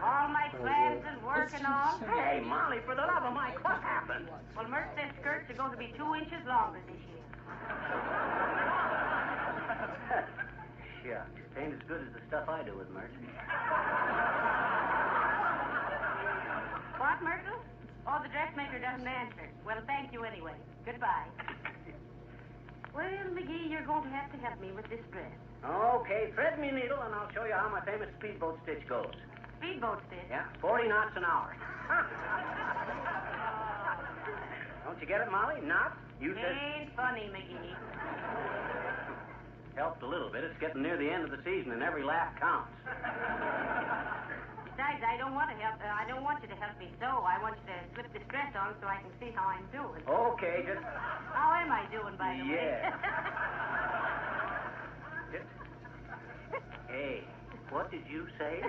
All my plans and work and all. Hey, Molly, for the love of Mike, what happened? Well, Mert said skirts are going to be 2 inches longer this year. Shucks, it ain't as good as the stuff I do with Mert. What, Myrtle? Oh, the dressmaker doesn't answer. Well, thank you anyway. Goodbye. Well, McGee, you're going to have me with this dress. Okay, thread me a needle and I'll show you how my famous speedboat stitch goes. Speedboat stitch? Yeah, 40 knots an hour. Don't you get it, Molly? Knots? You said... Ain't funny, McGee. Helped a little bit. It's getting near the end of the season and every laugh counts. Besides, I don't want to help. I don't want you to help me sew. I want you to slip this dress on so I can see how I'm doing. Okay, just... How am I doing, by the way? Yeah. Hey, what did you say?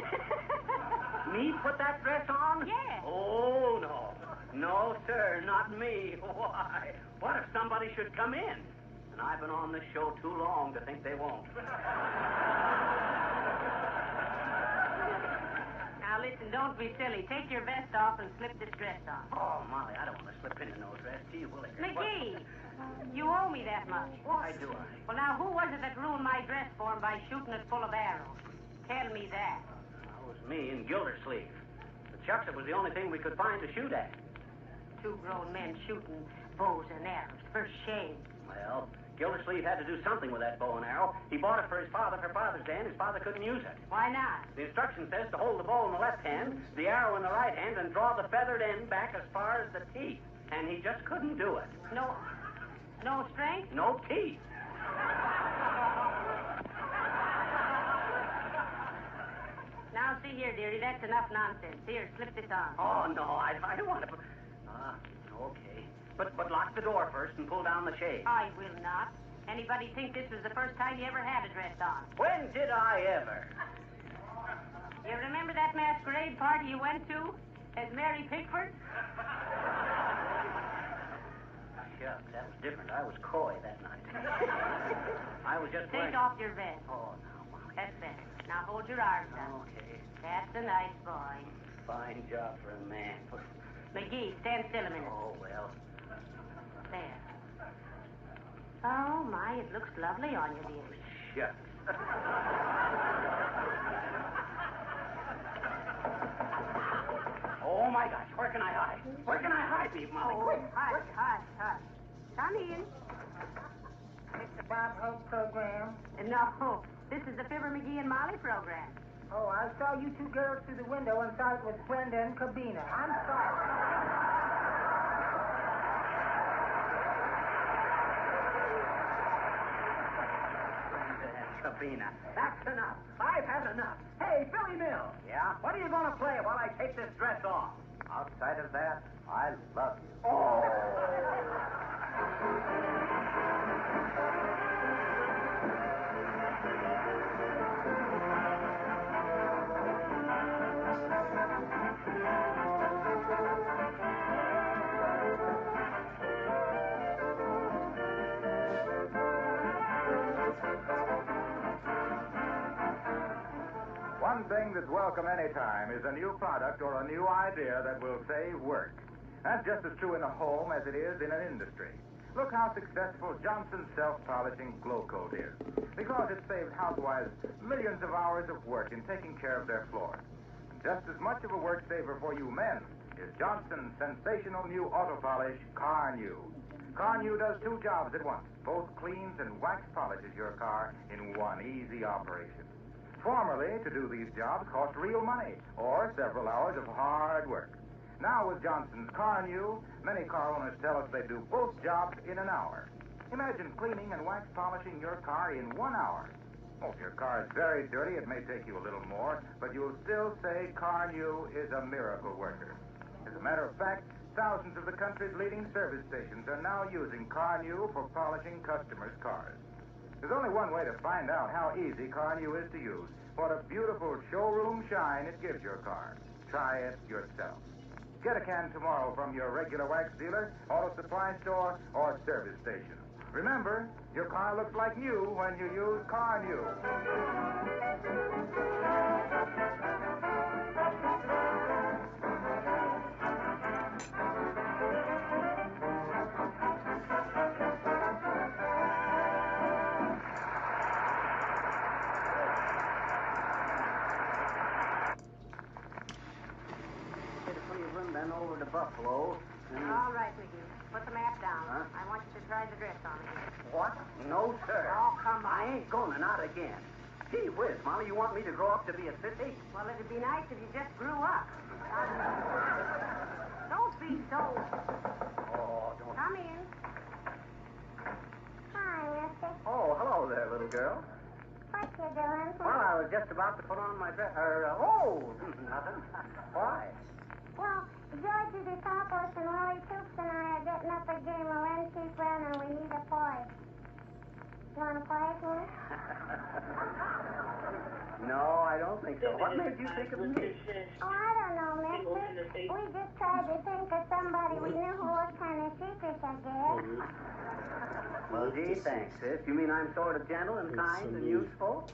Me put that dress on? Yeah. Oh, no. No, sir, not me. Why? What if somebody should come in? And I've been on this show too long to think they won't. Now, listen, don't be silly. Take your vest off and slip this dress on. Oh, Molly, I don't want to slip into no dress. Gee, Willie. McGee, you owe me that much. Why do I? Well, now, who was it that ruined my dress for him by shooting it full of arrows? Tell me that. That was me in Gildersleeve. The chucks, it was the only thing we could find to shoot at. Two grown men shooting bows and arrows. For shame. Well, Gildersleeve had to do something with that bow and arrow. He bought it for his father for Father's Day, and his father couldn't use it. Why not? The instruction says to hold the bow in the left hand, the arrow in the right hand, and draw the feathered end back as far as the teeth. And he just couldn't do it. No strength? No teeth. Now, see here, dearie, that's enough nonsense. Here, slip this on. Oh, no, I don't want to. Okay. But lock the door first and pull down the shade. I will not. Anybody think this was the first time you ever had a dress on? When did I ever? You remember that masquerade party you went to as Mary Pickford? Shucks, that was different. I was coy that night. I was just Take off your vest. Oh, now, Molly. That's better. Now hold your arms up. Okay. That's a nice boy. Fine job for a man. McGee, stand still a minute. Oh, well. There. Oh, my, it looks lovely on you, dear. Shucks. Oh, my gosh. Where can I hide? Where can I hide, me, Molly? Oh, Quick. hush. Come in. It's the Bob Hope program. No, this is the Fibber McGee and Molly program. Oh, I saw you two girls through the window and thought it was Brenda and Cabina. I'm sorry. Sabina. That's enough. I've had enough. Hey, Billy Mills. Yeah? What are you going to play while I take this dress off? Outside of that, I love you. Oh! One thing that's welcome any time is a new product or a new idea that will save work. That's just as true in a home as it is in an industry. Look how successful Johnson's self-polishing glow coat is. Because it saves housewives millions of hours of work in taking care of their floors. And just as much of a work saver for you men is Johnson's sensational new auto polish, Car New. Car New does two jobs at once. Both cleans and wax polishes your car in one easy operation. Formerly, to do these jobs cost real money or several hours of hard work. Now, with Johnson's Car New, many car owners tell us they do both jobs in an hour. Imagine cleaning and wax polishing your car in 1 hour. Oh, if your car is very dirty, it may take you a little more, but you'll still say Car New is a miracle worker. As a matter of fact, thousands of the country's leading service stations are now using Car New for polishing customers' cars. There's only one way to find out how easy Car New is to use. What a beautiful showroom shine it gives your car. Try it yourself. Get a can tomorrow from your regular wax dealer, auto supply store, or service station. Remember, your car looks like new when you use Car New. Then over to Buffalo. All right, McGee. Put the map down. Huh? I want you to try the dress on again. What? No, sir. Oh, come on. I ain't gonna, not again. Gee whiz, Molly, you want me to grow up to be a sissy? Well, it'd be nice if you just grew up. Don't be so... Oh, don't... Come in. Hi, mister. Oh, hello there, little girl. What you doing? Well, I was just about to put on my dress. Nothing. Why? Well, Georgie DeTopos and Willie Toops and I are getting up a game of Run, Keep Run, and we need a boy. You want to play it, huh? No, I don't think so. What made you think of me? Oh, I don't know, mister. We just tried to think of somebody we knew who was kind of secret, I guess. Well, gee, thanks, sis. You mean I'm sort of gentle and kind and useful?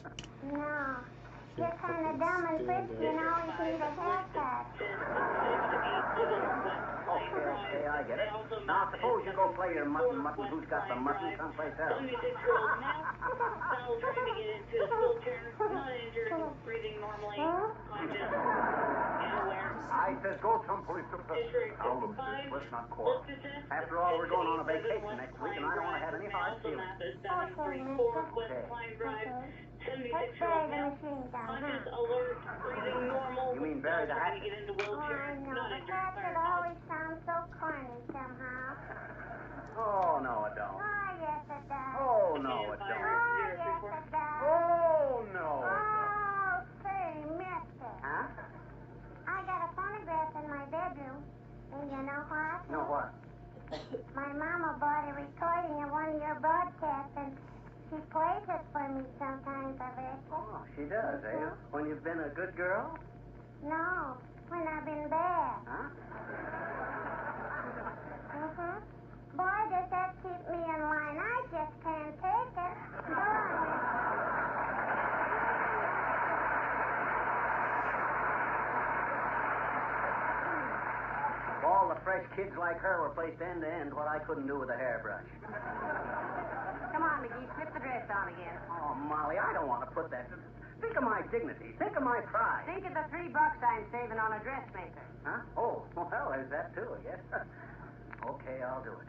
No. You're kind of dumb and frisky and always need a haircut. Okay, I get it. Now, suppose you go play your mutton. Who's got the mutton someplace else? 76-year-old male, Donald trying to get into his wheelchair, not injured, breathing normally, conscious, and aware. I says go someplace to play. Now, look, sis, let's not quarrel. After all, we're going on a vacation next week, and I don't want to have any hard feelings. Okay, mister. Let's bury the machine gun, huh? Alert, breathing normal. You mean bury the hatchet? Get into Oh, wheelchair, I know. not The injured. hatchet always sounds so corny somehow. Oh, no, it don't. Oh, yes, it does. Oh, no, it Oh, don't. yes, it does. Oh, no, it don't. Oh, say, mister. Huh? I got a phonograph in my bedroom. And you know what? No, what? My mama bought a recording of one of your broadcasts, and she plays it for me sometimes, I reckon. Oh, she does, eh? When you've been a good girl? No, when I've been bad. Huh? Mm-hmm. Boy, does that keep me in line. I just can't take it. Go on. All the fresh kids like her were placed end to end, what I couldn't do with a hairbrush. Come on, McGee, slip the dress on again. Oh, Molly, I don't want to put that. Think of my dignity. Think of my pride. Think of the $3 I'm saving on a dressmaker. Huh? Oh, well, there's that too, I guess. Okay, I'll do it.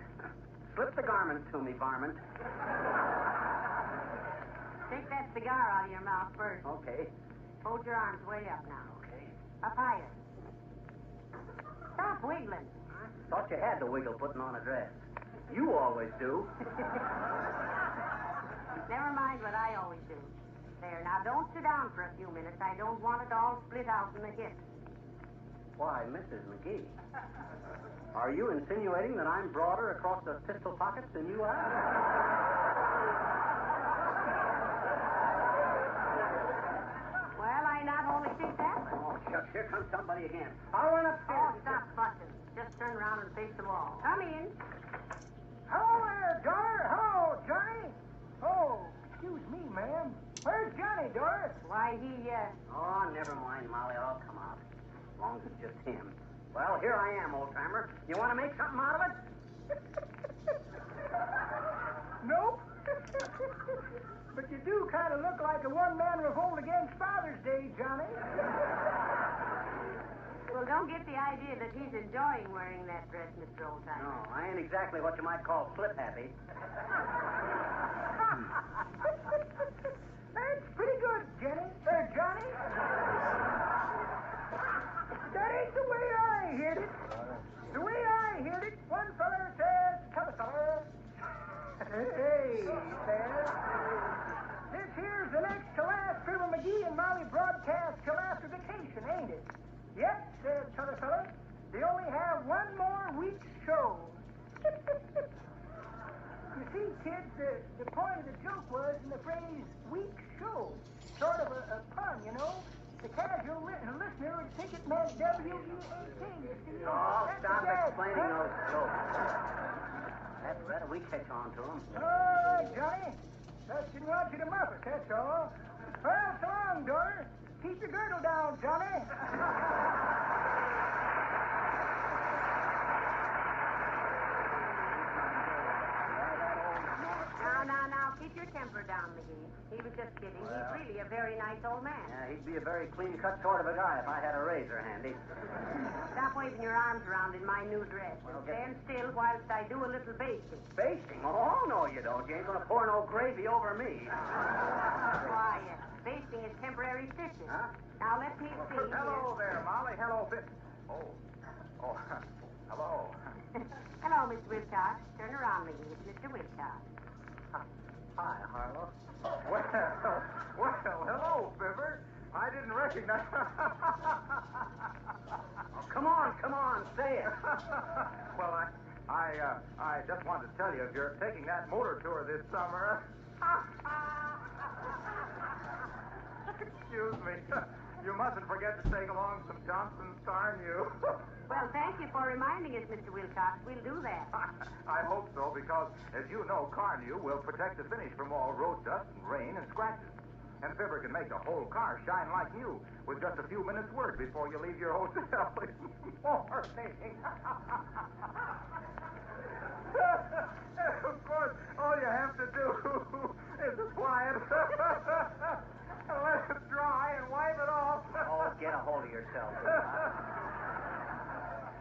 Slip the garments to me, varmint. Take that cigar out of your mouth first. Okay. Hold your arms way up now. Okay. Up higher. Stop wiggling. Thought you had to wiggle putting on a dress. You always do. Never mind what I always do. There, now don't sit down for a few minutes. I don't want it all split out in the hips. Why, Mrs. McGee, are you insinuating that I'm broader across the pistol pockets than you are? Well, I not only think that. Oh, shucks, here comes somebody again. I'll run upstairs. Oh, stop fussing. Just turn around and face the wall. Come in. Hello there, daughter. Hello, Johnny. Oh, excuse me, ma'am. Where's Johnny, Doris? Why, he, Oh, never mind, Molly. I'll come out. As long as it's just him. Well, here I am, old-timer. You want to make something out of it? Nope. But you do kind of look like a one-man revolt against Father's Day, Johnny. Well, don't get the idea that he's enjoying wearing that dress, Mr. Oldtimer. No, I ain't exactly what you might call flip-happy. That's pretty good, Johnny. That ain't the way I heard it. The way I heard it, one feller says to the feller, hey, says, this here's the next to last Fibber McGee and Molly broadcast till after vacation, ain't it? Yep, says t'other feller. They only have one more week's show. You see, kids, the point of the joke was in the phrase week's show. Sort of a pun, you know? The casual listener would think it meant W-E-A-K, you see? Oh, That's stop the gag, explaining huh? those jokes. That's better. We catch on to them. All right, Johnny. Just didn't want you to muff it, that's all. Well, so long, daughter. Keep your girdle down, Johnny. Now, keep your temper down, McGee. He was just kidding. Well. He's really a very nice old man. Yeah, he'd be a very clean-cut sort of a guy if I had a razor handy. Stop waving your arms around in my new dress. Well, Stand still whilst I do a little basting. Basting? Oh, no, you don't. You ain't gonna pour no gravy over me. Why, basting is temporary stitches. Huh? Now, let me see. Hello there, Molly. Hello, Oh, hello. Hello, Mr. Wilcox. Turn around, McGee. It's Mr. Wilcox. Hi, Harlow. Well, hello, Fibber. I didn't recognize... Oh, come on, say it. Well, I just wanted to tell you, if you're taking that motor tour this summer... Excuse me. You mustn't forget to take along some Johnson's Carnew. Well, thank you for reminding us, Mr. Wilcox. We'll do that. I hope so, because, as you know, Carnew will protect the finish from all road dust and rain and scratches. And Fibber can make the whole car shine like new with just a few minutes' work before you leave your hotel. Morning. Of course, all you have to do is apply it, let it dry, and wipe it off. Oh, get a hold of yourself.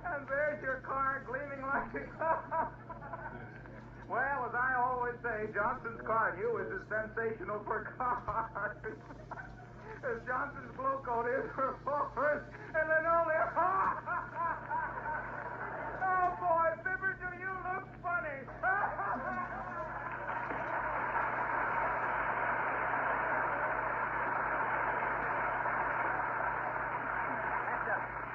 And there's your car gleaming like Well, as I always say, Johnson's Carnew is as sensational for cars as Johnson's Glow Coat is for floors and linoleum. Oh, boy, Fibber, do you look funny?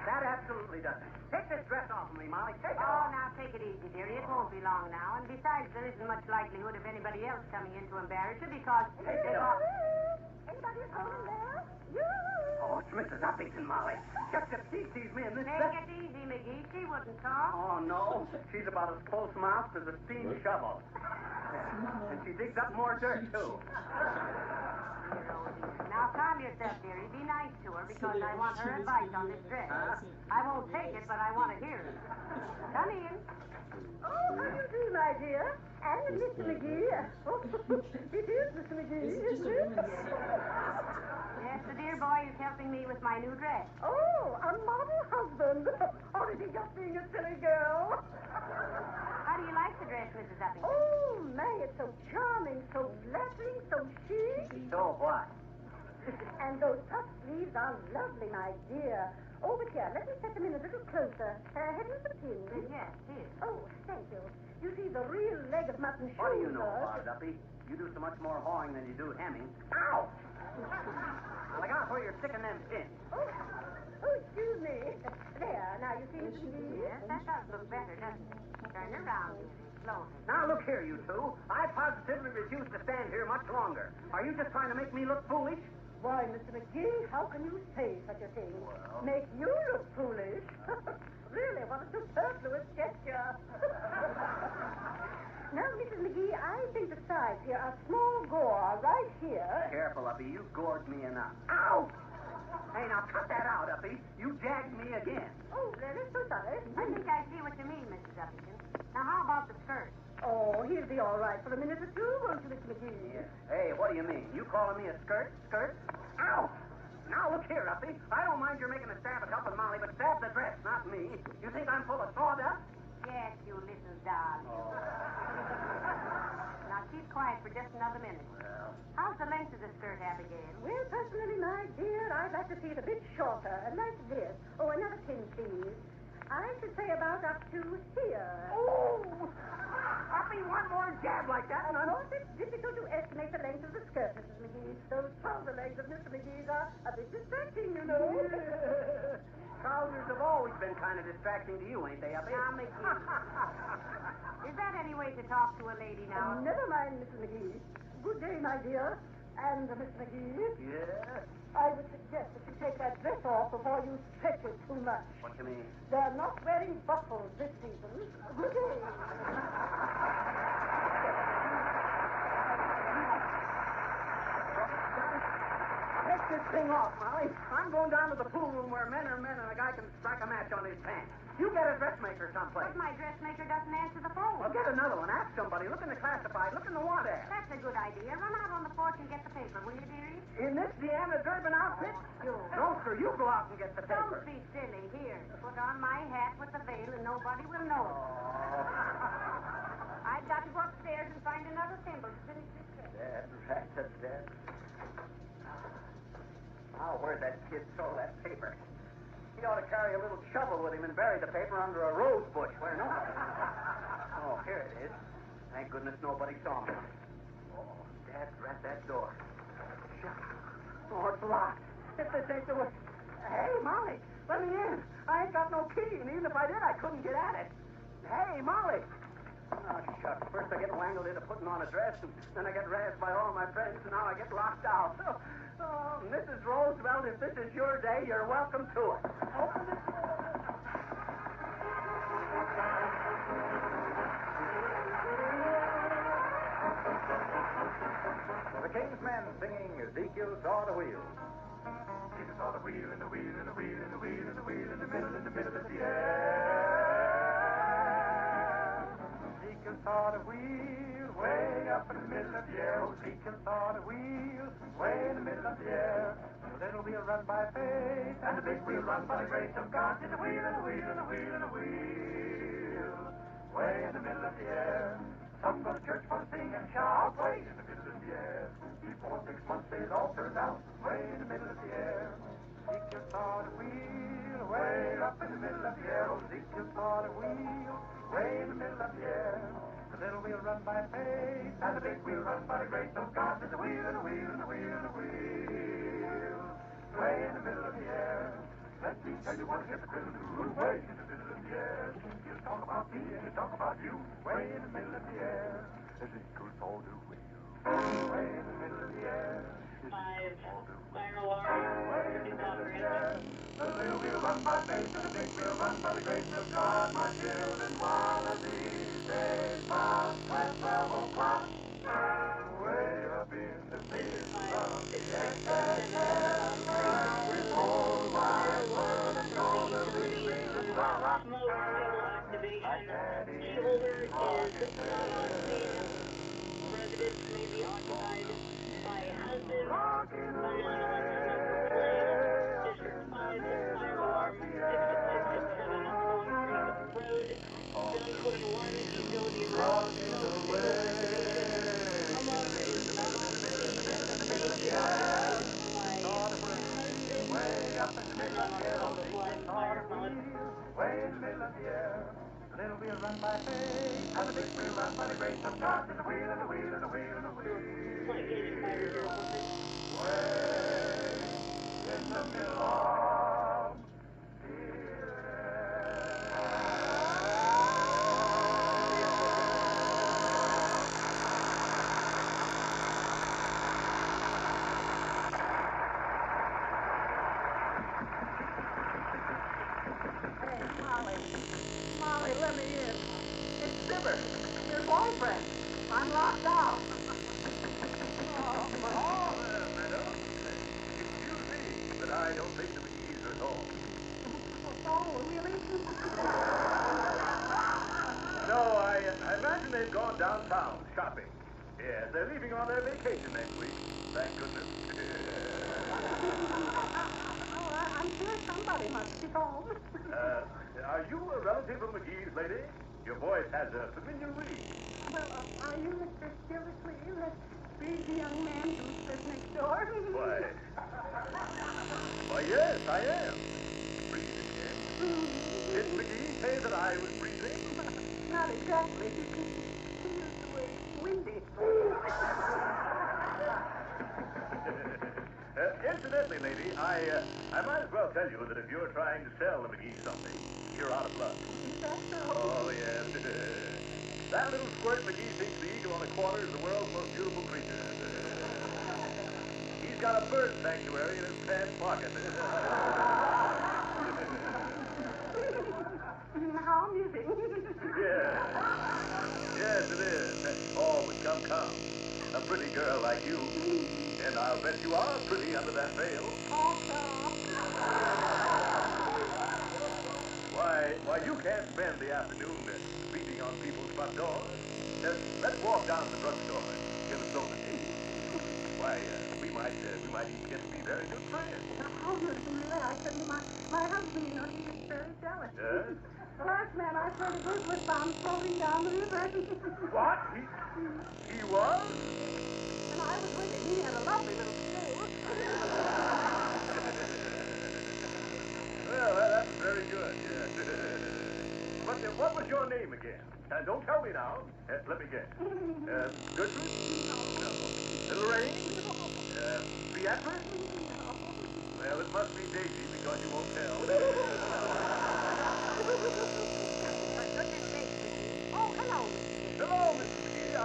That absolutely does. Take this dress off of me, Molly. Take it Oh, off. now take it easy, dearie. It won't be long now. And besides, there isn't much likelihood of anybody else coming in to embarrass you because they've all... Anybody at home in there? Oh, it's Mrs. Uppington, Molly. Just if she sees me in this Take dress... it easy, McGee. She wouldn't talk. Oh, no. She's about as close-mouthed as a steam shovel. And she digs up more dirt, too. Now, calm yourself, dearie. Be nice to her because I want her advice on this dress. I won't take it, but I want to hear it. Come in. Oh, how do you do, my dear? And Mr. McGee. Oh, it is Mr. McGee, isn't it? Yes, the dear boy is helping me with my new dress. Oh, a model husband. Or is he just being a silly girl? How do you like the dress, Mrs. Uppington? Oh, May, it's so charming, so flattering, so chic. So what? And those puff sleeves are lovely, my dear. Oh, but here, let me set them in a little closer. Have you the pin? Yes, here. Oh, thank you. You see, the real leg of mutton shoes. What do you know about it, Uppy? You do so much more hawing than you do hemming. Ow! Now, look out where you're sticking them pins. Oh, excuse me. There, now you see, Mr. McGee? Yes, that does look better, doesn't it? Turn around, dearie. Slowly. Now, look here, you two. I positively refuse to stand here much longer. Are you just trying to make me look foolish? Why, Mr. McGee, how can you say such a thing? Well... Make you look foolish? Really, what a superfluous gesture. Now, Mrs. McGee, I think the sides here are small gore right here. Careful, Uppy. You've gored me enough. Ow! Hey, now cut that out, Uppy. You jagged me again. Oh, really? So sorry. I think I see what you mean, Mrs. Uppington. Now, how about the skirt? Oh, he'll be all right for a minute or two, won't you, Mr. McGee? Yeah. Hey, what do you mean? You calling me a skirt? Skirt? Ow! Now, look here, Uppy. I don't mind your making a stab at helping Molly, but stab the dress, not me. You think I'm full of sawdust? Yes, you little doll. Oh. Now, keep quiet for just another minute. Well... How's the length of the skirt, Abigail? Well, personally, my dear, I'd like to see it a bit shorter, like this. Oh, another pin, please. I should say about up to here. Oh! Uppy, one more jab like that, and Of course, it's difficult to estimate the length of the skirt, Mrs. McGee. Those trouser legs of Mr. McGee's are a bit distracting, you know. Trousers have always been kind of distracting to you, ain't they, Uppy? Now, McGee. Is that any way to talk to a lady now? Never mind, Mrs. McGee. Good day, my dear. And, Mr. McGee. Yeah? I would suggest that you take that dress off before you stretch it too much. What you mean? They're not wearing buckles this season. Good day. Take this thing off, Molly. I'm going down to the pool room where men are men and a guy can strike a match on his pants. You get a dressmaker someplace. But my dressmaker doesn't answer the phone. Well, get another one. Ask somebody. Look in the classified. Look in the want ad. That's a good idea. Run out on the porch and get the paper, will you, dearie? In this Deanna Durbin outfit? No, sir. You go out and get the Don't paper. be silly. Here, put on my hat with the veil and nobody will know it. I've got to go upstairs and find another thimble to finish this dress. That's dead. Now, where'd that kid throw that paper? He ought to carry a little shovel with him and bury the paper under a rose bush where nobody... Oh, here it is. Thank goodness nobody saw me. Oh, Dad, rat that door. Shut. Oh, it's locked. If this ain't the way... Hey, Molly, let me in. I ain't got no key, and even if I did, I couldn't get at it. Hey, Molly. Oh, shucks. First I get wangled into putting on a dress, and then I get razzed by all my friends, and now I get locked out. Oh, Mrs. Roosevelt, if this is your day, you're welcome to it. Open the door. The King's Men singing Ezekiel Saw the Wheel. Ezekiel saw the wheel and the wheel and the wheel and the wheel and the wheel in the middle of the air. Ezekiel saw the wheel way up in the middle of the air. Ezekiel saw the wheel way in the middle of the air. The little wheel run by faith and the big wheel run by the grace of God. Did the wheel and the wheel and the wheel and the wheel way in the middle of the air. Some go to church for to sing and shout way in the middle of the air. Before 6 months it all turned out way in the middle of the air. Ezekiel saw the wheel way up in the middle of the air. Ezekiel saw the wheel way in the middle of the air. The little wheel run by faith and the big wheel run by the grace of God. There's a wheel and a wheel and a wheel and a wheel way in the middle of the air. Let me tell you what hypocrites do way in the middle of the air. You talk about me and you talk about you way in the middle of the air. Ezekiel saw the wheel way in the middle of the air. Five fire alarm in progress. The little wheel run by faith and the big wheel run by the grace of God. My children, one of these days, about 12 o'clock, way up in the middle of the air. With all my world and all the reasons to rock. Smoke signal activation. Key holder is not on scene. Residence may be occupied by husband. District 5 fire alarm 657 Long Creek Road. 921 utility road. Way up in the middle of the air, way in the middle of the air. The little wheel run by faith, and the big wheel run by the grace of God. There's a wheel and a wheel and a wheel and a wheel. Way in the middle of the Molly, let me in. It's Fibber, your boyfriend. I'm locked out. Oh, madam. Excuse me, but I don't think the McGees are at home. Oh, really? No, I imagine they've gone downtown shopping. Yes, they're leaving on their vacation next week. Thank goodness. I'm sure somebody must be home. Are you a relative of McGee's, lady? Your voice has a familiar ring. Well, are you Mr. Gildersleeve, that breezy young man who lives next door? Why, yes, I am. Breathing, yes. Did McGee say that I was breathing? Not exactly. He used the word windy. Incidentally, lady, I might as well tell you that if you're trying to sell the McGee something, you're out of luck. Is that so? Oh, yes. That little squirt McGee thinks the eagle on a quarter is the world's most beautiful creature. He's got a bird sanctuary in his pants pocket. How amusing. Yes, it is. Oh, but come. A pretty girl like you. And I'll bet you are pretty under that veil. Why, you can't spend the afternoon beating on people's front doors. Let's walk down to the drugstore and get a soda. Why, we might even get to be very good friends. Oh, really, I couldn't. My husband, you know, he gets very jealous. Yes? The last man I heard of was found floating down the river. What? He was? And I was with him. He had a lovely little canoe. Well, that's very good, yes. But what was your name again? Don't tell me now. Let me guess. Gertrude? No. Lorraine? Beatrice? Well, it must be Daisy because you won't tell. Oh, hello. Hello, Mrs. McGee.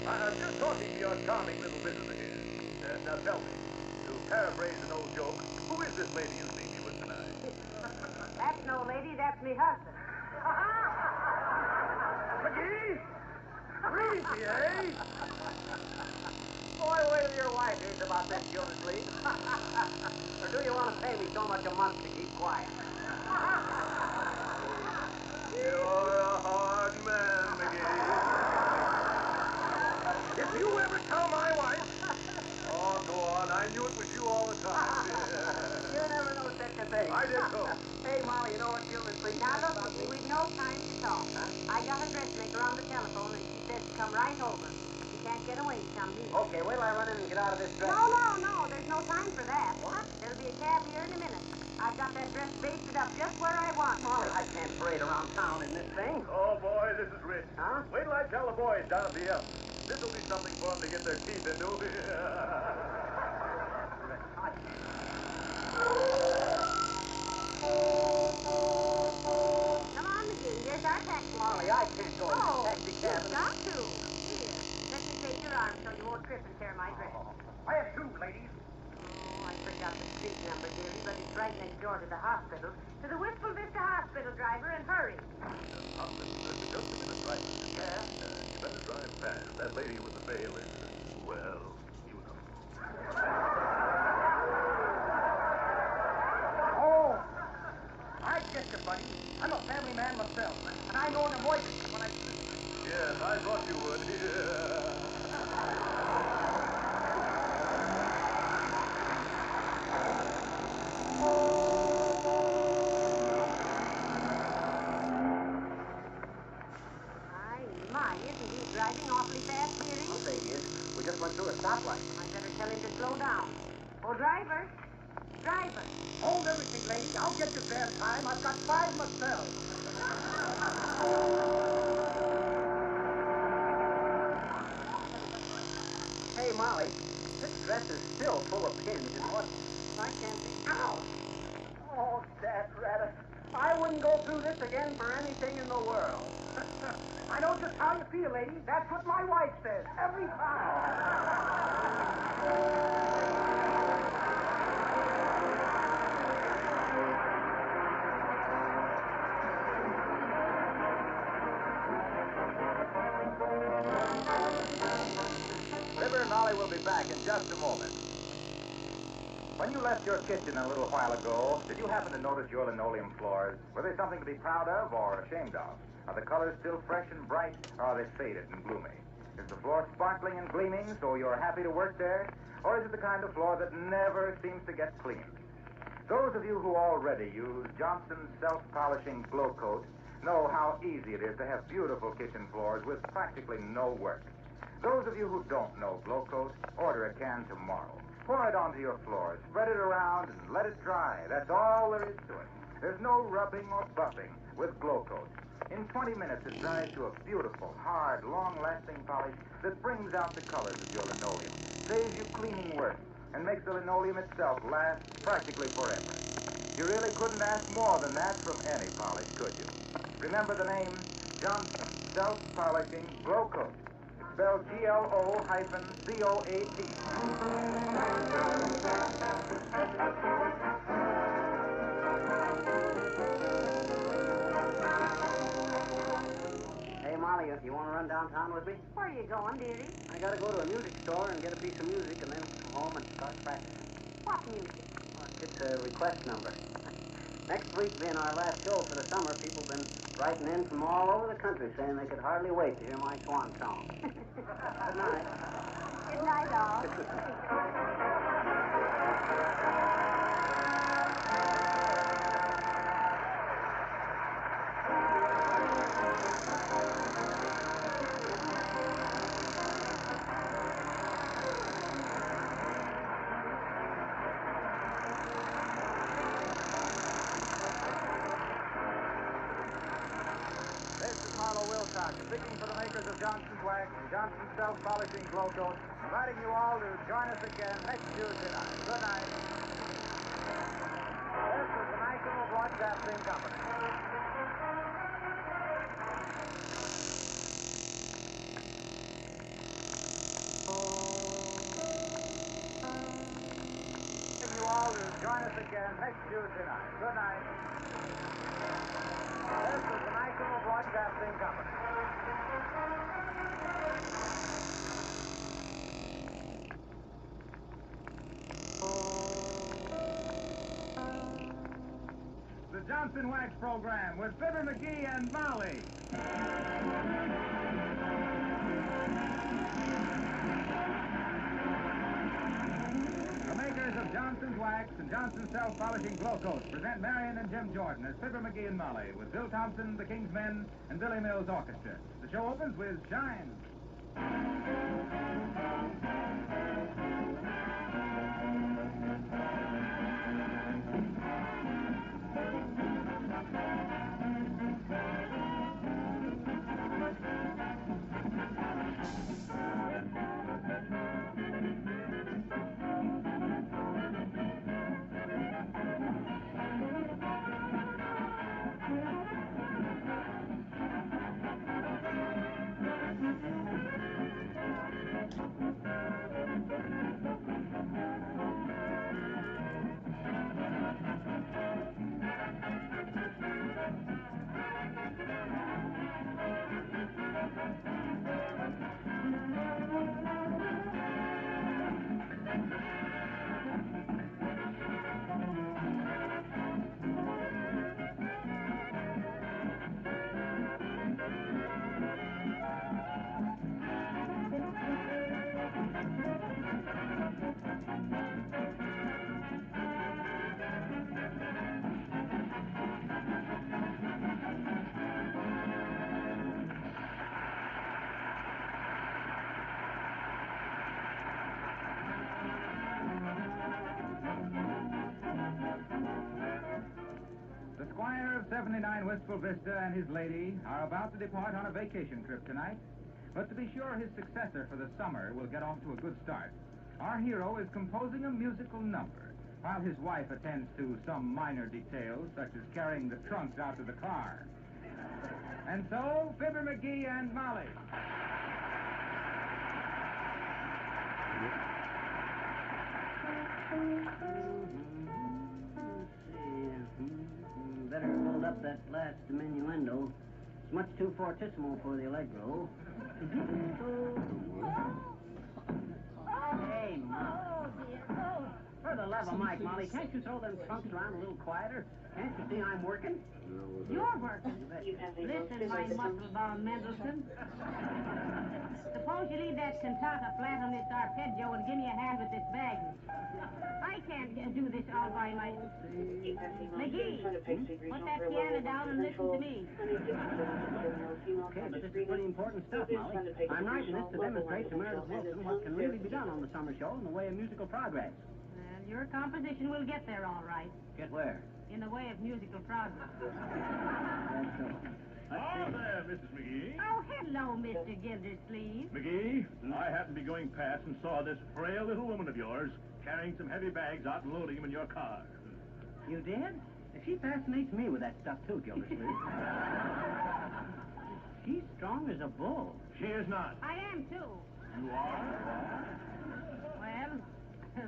I'm just talking to your charming little visitor here. Now tell me, do paraphrase an old joke, who is this lady you see me with tonight? That's no lady, that's me husband. McGee? Greasy, eh? Boy, wait till your wife hears about this Gildersleeve. Or do you want to pay me so much a month to keep quiet? You're a hard man, McGee. If you ever tell my wife... Oh, go on. I knew it was you all the time. You never know such a thing. I did so. Hey, Molly, you know what Gildersleeve... Now look, Mickey, we've no time to talk. I got a dressmaker on the telephone, and she says to come right over. You can't get away to come here. Okay, wait till I run in and get out of this dress. No, there's no time for that. What? There'll be a cab here in a minute. I've got that dress basted up just where I want. Molly, I can't parade around town in this thing. Oh, boy, this is rich. Huh? Wait till I tell the boys down at the F. This'll be something for them to get their teeth into. Come on, McGee. Here's our taxi. Molly, I can't go in this taxi cab. You've got to. Here, let me take your arm so you won't trip and tear my dress. I have two, ladies. Oh, I forgot the street number, dearie, but it's right next door to the hospital. To the Wistful Vista Hospital, driver, and hurry. Just a minute, driver. Yeah? You better drive fast. That lady with the veil is, well, you know. Oh, I get you, buddy. I'm a family man myself, and I know them voices when I see them. Yes, I thought you would. My, isn't he driving awfully fast, dearie? I'll say he is. We just went through a stoplight. I better tell him to slow down. Oh, driver. Driver. Hold everything, lady. I'll get you there in time. I've got 5 myself. Hey, Molly, this dress is still full of pins. You know what? I can't think. Ow! Oh, Dad, rather. I wouldn't go through this again for anything in the world. I know just how you feel, lady. That's what my wife says every Fibber and Molly will be back in just a moment. When you left your kitchen a little while ago, did you happen to notice your linoleum floors? Were they something to be proud of or ashamed of? Are the colors still fresh and bright, or are they faded and gloomy? Is the floor sparkling and gleaming so you're happy to work there? Or is it the kind of floor that never seems to get cleaned? Those of you who already use Johnson's self-polishing glow coat know how easy it is to have beautiful kitchen floors with practically no work. Those of you who don't know glow coat, order a can tomorrow. Pour it onto your floors, spread it around, and let it dry. That's all there is to it. There's no rubbing or buffing with glow coat. In 20 minutes, it dries to a beautiful, hard, long-lasting polish that brings out the colors of your linoleum, saves you cleaning work, and makes the linoleum itself last practically forever. You really couldn't ask more than that from any polish, could you? Remember the name Johnson Self-Polishing Glow Coat. It's spelled GLO-COAT. Hey, Molly, you want to run downtown with me? Where are you going, dearie? I got to go to a music store and get a piece of music and then come home and start practicing. What music? It's a request number. Next week being our last show for the summer, people have been writing in from all over the country saying they could hardly wait to hear my swan song. Good night. Good night, all. Speaking for the makers of Johnson's Wax and Johnson's Self-Polishing Glow Coat, inviting you all to join us again next Tuesday night. Good night. This is the National Broadcasting Company. join us again next Tuesday night. Good night. This is the National Broadcasting Company. The Johnson Wax Program with Fibber McGee and Molly. The makers of Johnson's Wax and Johnson's Self-Polishing Glow Coat present Marion and Jim Jordan as Fibber McGee and Molly with Bill Thompson, the King's Men, and Billy Mills Orchestra. The show opens with Shine. The Squire of 79 Wistful Vista and his lady are about to depart on a vacation trip tonight. But to be sure his successor for the summer will get off to a good start, our hero is composing a musical number, while his wife attends to some minor details, such as carrying the trunks out to the car. And so, Fibber McGee and Molly. Better hold up that last diminuendo. It's much too fortissimo for the allegro. Hey, Molly. Oh, dear. Oh. For the love of Mike, Molly, can't you throw them trunks around a little quieter? Can't you see I'm working? You're working. Listen, my muscle-bound Mendelssohn. Suppose you leave that cantata flat on this arpeggio and give me a hand with this bag. I can't do this all by myself. McGee, put that piano down and listen to me. Okay, but this is pretty important stuff, Molly. I'm writing this to demonstrate to Meredith Wilson what can really be done on the summer show in the way of musical progress. Well, your composition will get there all right. Get where? In the way of musical progress. Hello there, Mrs. McGee. Oh, hello, Mr. Gildersleeve. McGee, I happened to be going past and saw this frail little woman of yours carrying some heavy bags out and loading them in your car. You did? She fascinates me with that stuff, too, Gildersleeve. She's strong as a bull. She is not. I am, too. You are? Well,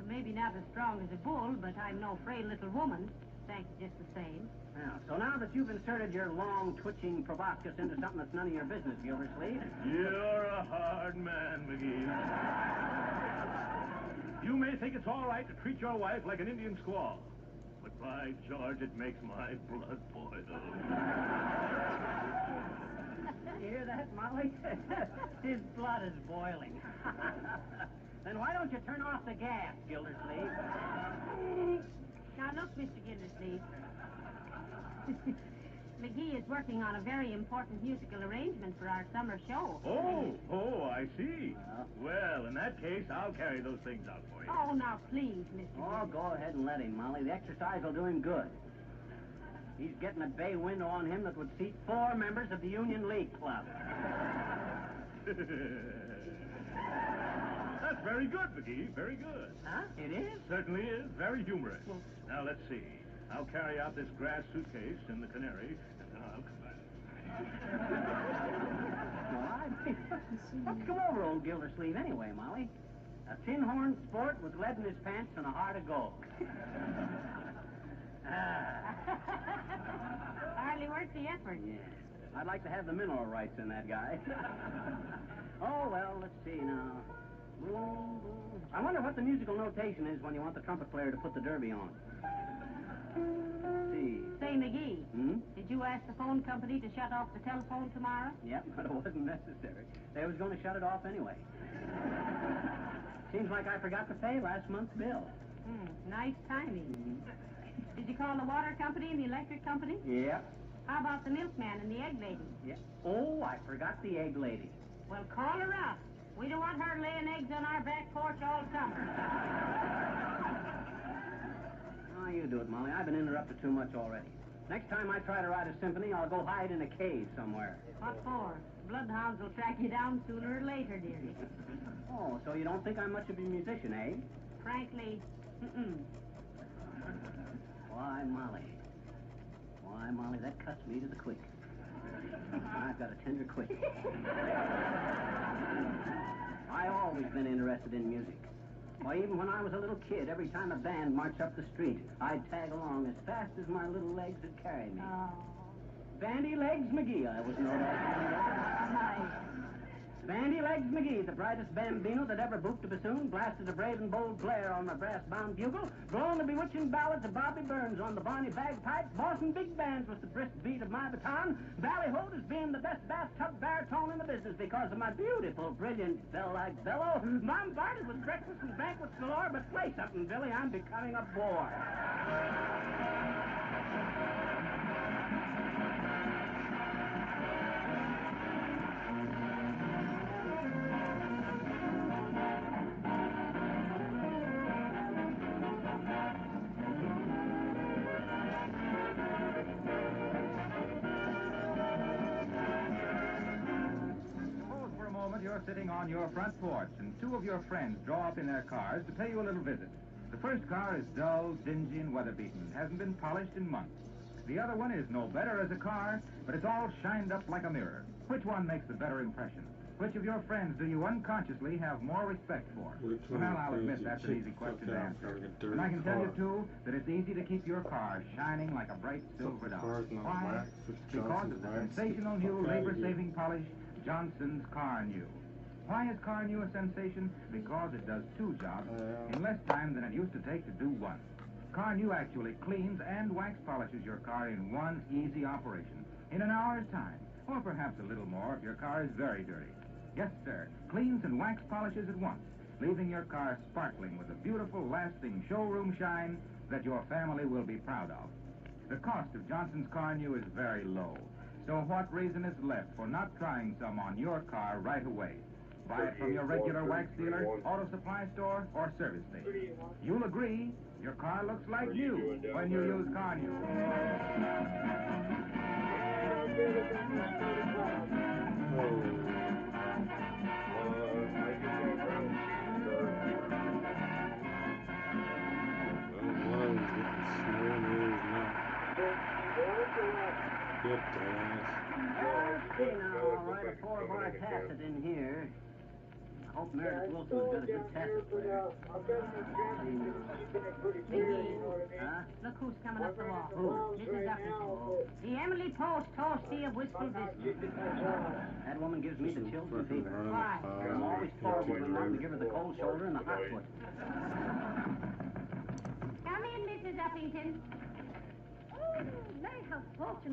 maybe not as strong as a bull, but I'm no frail little woman. Thanks just the same. Now, so now that you've inserted your long, twitching proboscis into something that's none of your business, Gildersleeve. You're a hard man, McGee. You may think it's all right to treat your wife like an Indian squaw, but by George, it makes my blood boil. You hear that, Molly? His blood is boiling. Then why don't you turn off the gas, Gildersleeve? Now, look, Mr. Gildersleeve. McGee is working on a very important musical arrangement for our summer show. Oh, I see. Well, in that case, I'll carry those things out for you. Oh, now, please, Mr. Oh, go ahead and let him, Molly. The exercise will do him good. He's getting a bay window on him that would seat 4 members of the Union League Club. That's very good, McGee. Very good. Huh? It is? Certainly is. Very humorous. Now, let's see. I'll carry out this grass suitcase in the canary, and then I'll come back. Let's come over, old Gildersleeve, anyway, Molly. A tin-horn sport with lead in his pants and a heart of gold. Hardly worth the effort. Yeah. I'd like to have the mineral rights in that guy. Oh, well, let's see now. Boom, boom. I wonder what the musical notation is when you want the trumpet player to put the derby on. Let's see. Say, McGee, Hmm? did you ask the phone company to shut off the telephone tomorrow? Yep, but it wasn't necessary. They was going to shut it off anyway. Seems like I forgot to pay last month's bill. Nice timing. Did you call the water company and the electric company? Yep. How about the milkman and the egg lady? Yep. Oh, I forgot the egg lady. Well, call her up. We don't want her laying eggs on our back porch all summer. Oh, you do it, Molly. I've been interrupted too much already. Next time I try to write a symphony, I'll go hide in a cave somewhere. What for? Bloodhounds will track you down sooner or later, dearie. Oh, so you don't think I'm much of a musician, eh? Frankly, Why, Molly, that cuts me to the quick. I've got a tender quick. I've always been interested in music. Why, even when I was a little kid, every time a band marched up the street, I'd tag along as fast as my little legs would carry me. Bandy Legs McGee, I was known as. Bandy Legs McGee, the brightest bambino that ever booped a bassoon, blasted a brave and bold blare on the brass-bound bugle, blown the bewitching ballads of Bobby Burns on the Barney bagpipe, bossing big bands with the brisk beat of my baton, ballyhooed as being the best bathtub baritone in the business because of my beautiful, brilliant, bell-like bellow, bombarded with breakfast and banquets galore, but play something, Billy, I'm becoming a bore. You're sitting on your front porch, and two of your friends draw up in their cars to pay you a little visit. The first car is dull, dingy, and weather-beaten, hasn't been polished in months. The other one is no better as a car, but it's all shined up like a mirror. Which one makes the better impression? Which of your friends do you unconsciously have more respect for? Well, I'll admit that's an easy question to answer. And I can tell you, too, that it's easy to keep your car shining like a bright silver dollar. Why? Because of the sensational new labor-saving polish, Johnson's Car New. Why is Car New a sensation? Because it does two jobs in less time than it used to take to do one. Car New actually cleans and wax polishes your car in one easy operation, in an hour's time, or perhaps a little more if your car is very dirty. Yes, sir, cleans and wax polishes at once, leaving your car sparkling with a beautiful, lasting showroom shine that your family will be proud of. The cost of Johnson's Car New is very low. So what reason is left for not trying some on your car right away? Buy it from your regular wax dealer, auto supply store, or service station. You'll agree, your car looks like new when you use Car New. Good dumbass. Let's see now, I'll write a 4-bar tacit in here. I hope Meredith Wilson's got a good tacit player. Huh? Look who's coming up the wall. Who? Mrs. Uppington. The Emily Post, Toasty of Wistful Vista. That woman gives me the chills and fever. Why? I'm always forward wanting to give her the cold shoulder and the hot foot. Come in, Mrs. Uppington. Oh, my, how fortunate.